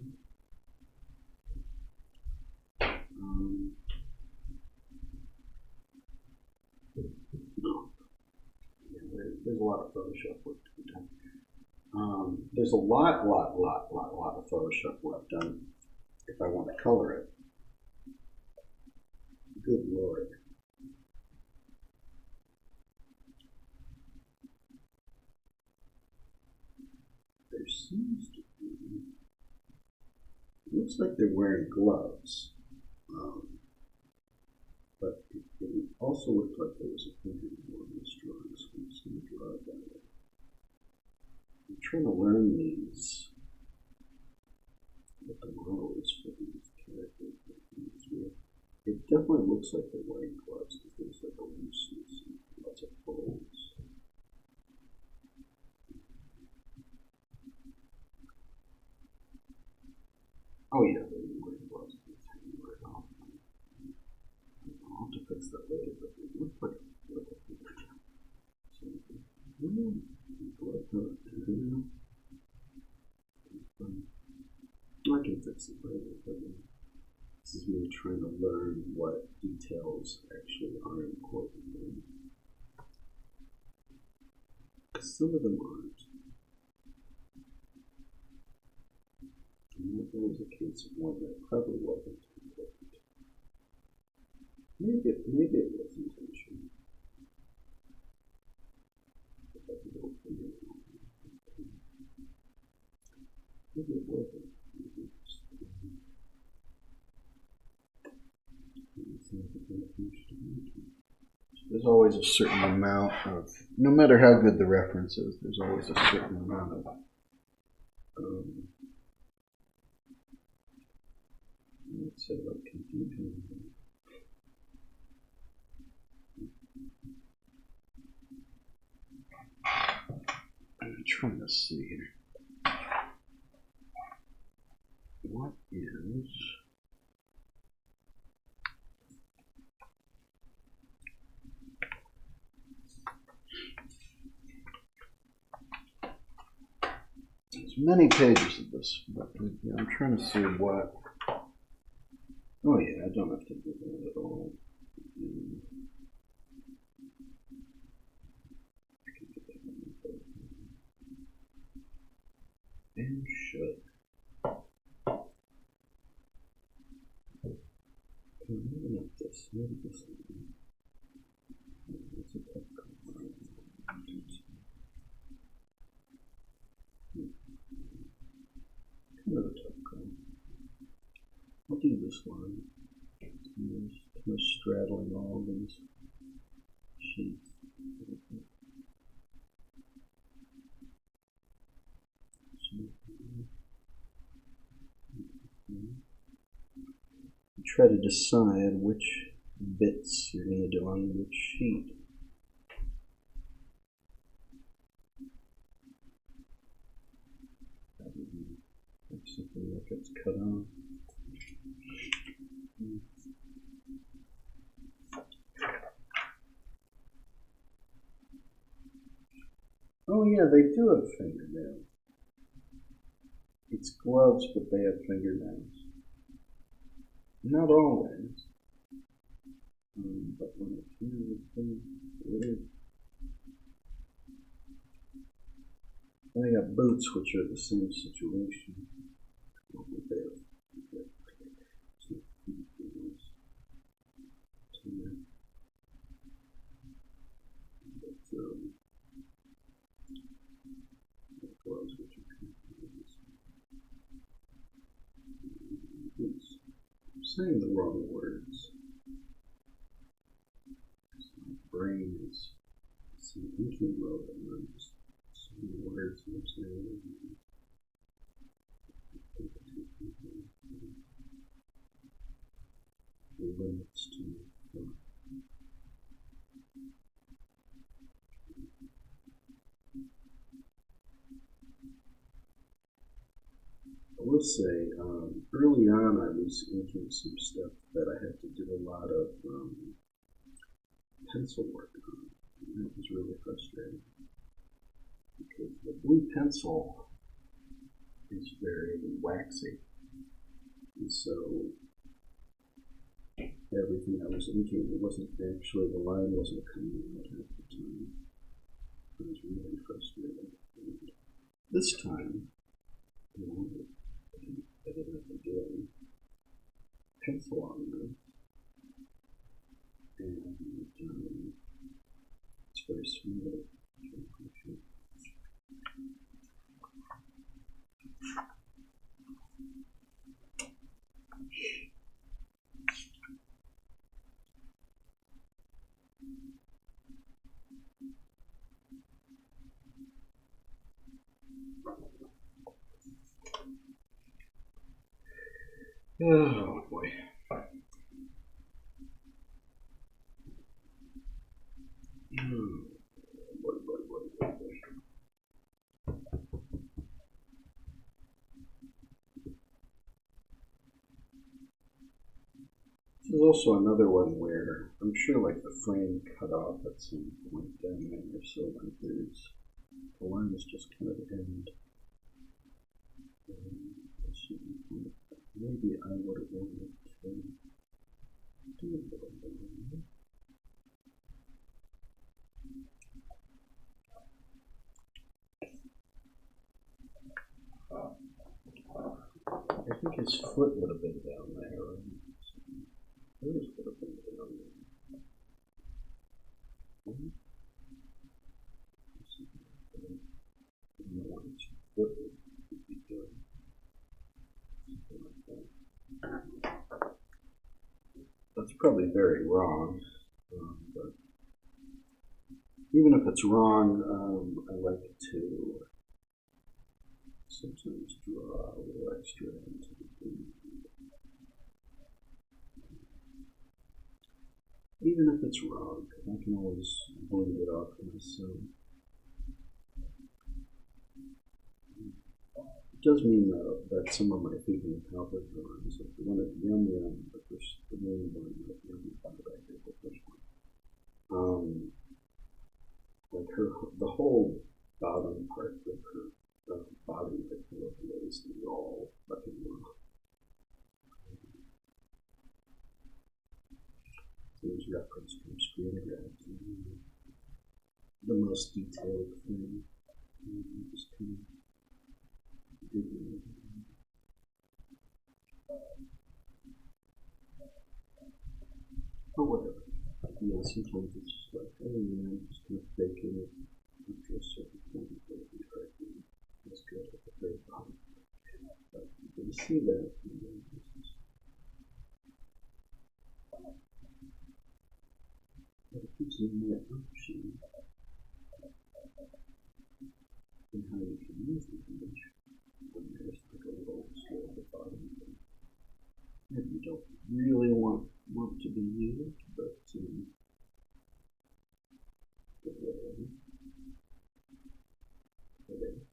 There's a lot of Photoshop work to be done. There's a lot of Photoshop work done if I want to color it. Good Lord. There seems to be, it looks like they're wearing gloves, but it also looked like there was a printing board in this drawing, so I'm just going to draw it that way. I'm trying to learn these, what the model is for these characters. It definitely looks like they're wearing gloves because there's like a looseness and lots of folds. Oh yeah, they're wearing gloves. It's hanging right off. I'll have to fix that later, but it looks like a fingertip. So, I can fix it later, but this is me trying to learn what details actually are important. Because some of them aren't. And that was a case of one that probably wasn't important. Maybe it was intentional. Maybe it wasn't. There's always a certain amount of, no matter how good the reference is, there's always a certain amount of let's say like confusion. I'm trying to see here. What is many pages of this, but yeah, I'm trying to see what. Oh yeah, I don't have to do that at all. And should. Maybe not this. Maybe this one. It's a tough color. Kind of a tough color. I'll do this one. Kind of straddling all these sheets. Try to decide which bits you're going to do on which sheet. Like something that gets cut off. Oh yeah, they do have fingernails. It's gloves, but they have fingernails. Not always. But when it's weird. And they got boots, which are the same situation. Gloves, which are boots. I'm saying the wrong words. My brain is some inking mode and I'm just saying words and I'm saying limits to thought. I will say, early on I was inking some stuff that I had to do a lot of pencil work on. And that was really frustrating. Because the blue pencil is very waxy. And so everything I was inking, it wasn't actually, the line wasn't coming out half the time. I was really frustrated. And this time, you know, I didn't have to do any pencil on this. And it's very smooth. Oh boy. This is also another one where I'm sure like the frame cut off at some point down there, so like there's the lines just kind of end. Maybe I would have wanted to do a little more. I think his foot would have been down there, right? Hers would have been down there. I don't know what his foot would be doing. Something like that. That's probably very wrong, but even if it's wrong, I like to sometimes draw a little extra into the thing. Even if it's wrong, because I can always blend it off myself. It does mean though that some of my thinking Cobbler drawings, like the one at Yum Yum, the main one that Yum Yum, the first one, like the whole bottom part of her body, I think, There's reference from screen grabs. The most detailed thing. Just kind of digging. But whatever. Yeah, sometimes it's just like, oh yeah, I'm just kind of faking it after a certain point. That's good at the very bottom. But you can see that. But it gives you more option in how you can use the image when there's like a little scroll at the bottom. Maybe you don't really want to be used, but whatever. It is.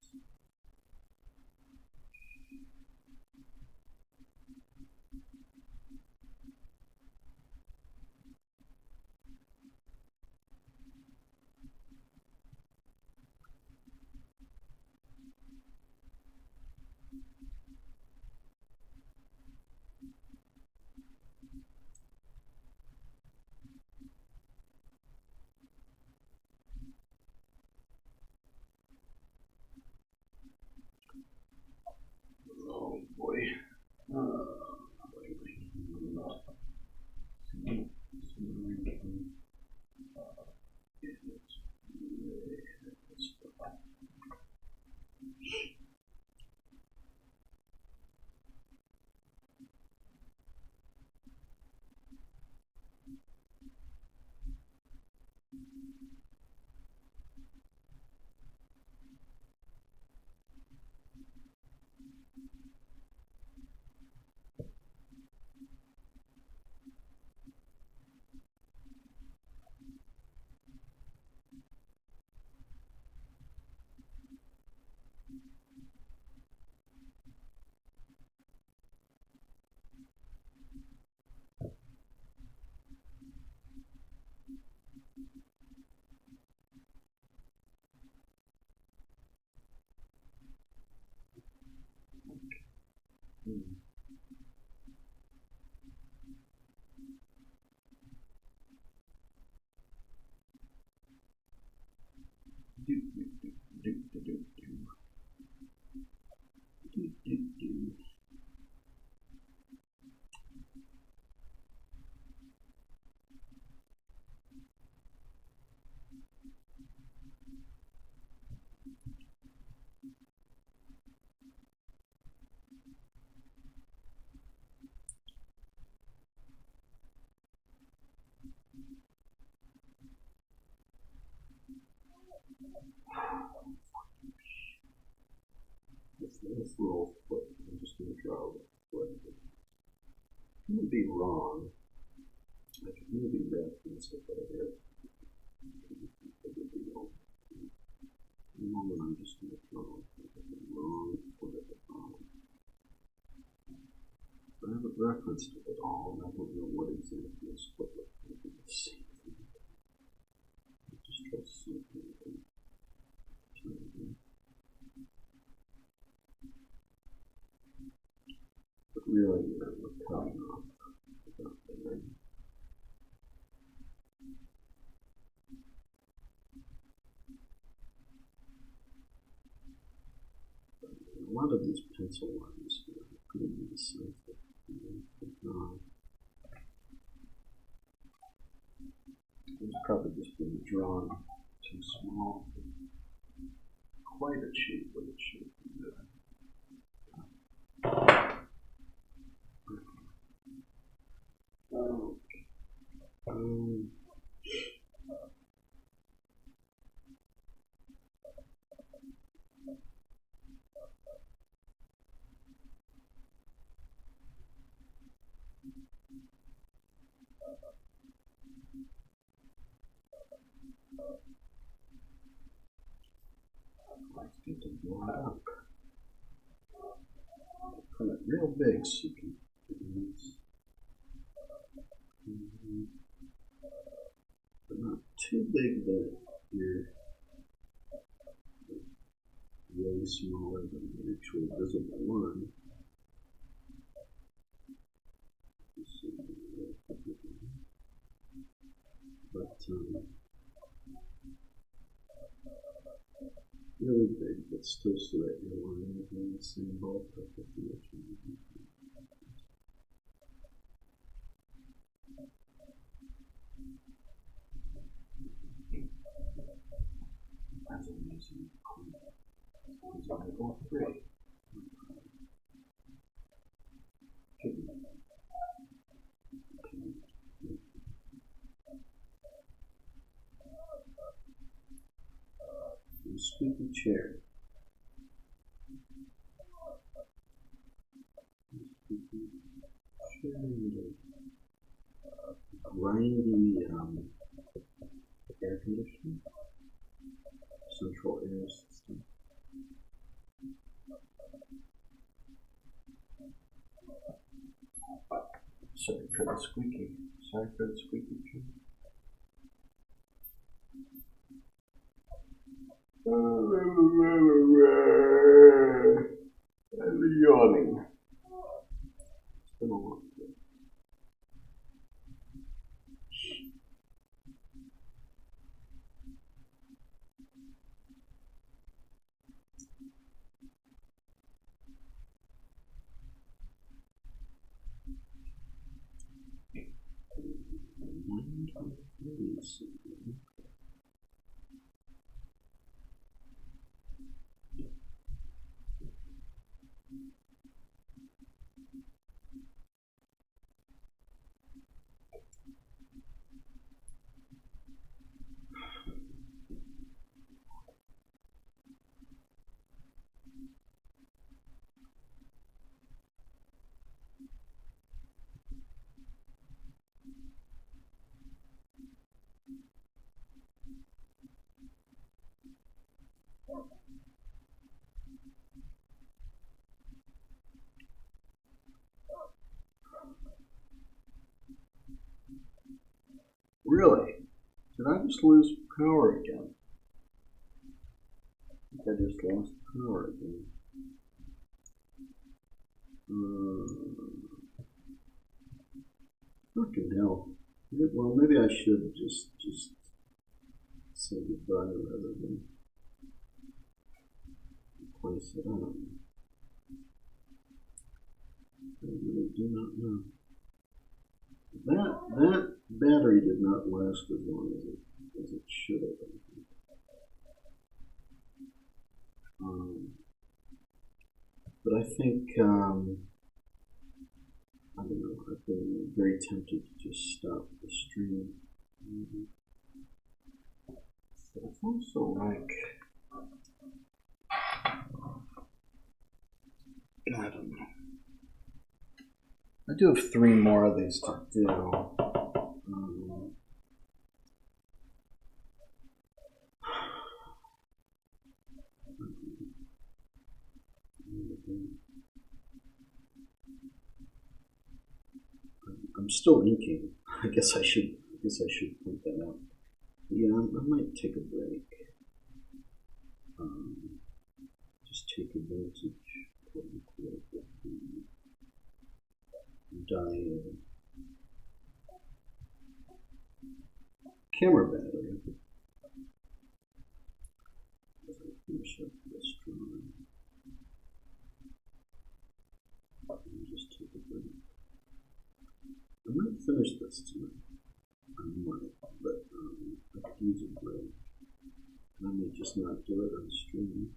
Oh boy. This little foot, I'm just going to draw the foot. I'm going to be wrong. I could maybe reference it, but I have the moment I'm just going to draw the wrong foot at the bottom. But I haven't referenced it at all, and I don't know what exactly this foot looks like. The same thing. I just try something and turn it in. But really, we're cutting off about there. A lot of these pencil lines are pretty decisive. It's probably just been drawn too small to quite achieve what it should be doing. I like it to blow it up. Print it real big so you can do this. But not too big that you're way smaller than the actual visible line. really big, but still so that you're lining in the same ballpark with the other. That's amazing. It's only all three. The squeaky chair. Grindy air conditioner, central air system. Sorry for the squeaky. Sorry for the squeaky chair. I'm yawning. It's been a long day. Really? Did I just lose power again? I think I just lost power again. Fucking hell. Well, maybe I should just say goodbye rather than replace it. I don't know. I really do not know. That battery did not last as long as it should have. But I think I don't know. I've been very tempted to just stop the stream. But it's also like I don't know. I do have 3 more of these to do. I'm still inking. I guess I should point that out. Yeah, I might take a break. Just take advantage, quote unquote, of the dying camera battery. As I finish up this drawing, and just take a break. I might finish this tonight. I might, but I could use a break. I may just not do it on stream.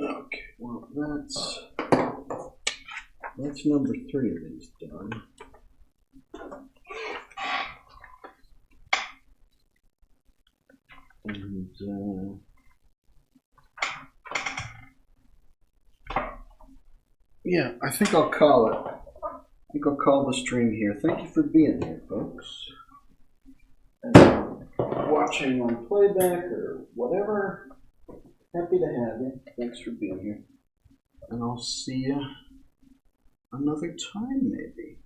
Okay, well that's number 3 of these done. And yeah, I think I'll call it. I think I'll call the stream here. Thank you for being here, folks. And watching on playback or whatever. Happy to have you. Thanks for being here. And I'll see you another time, maybe.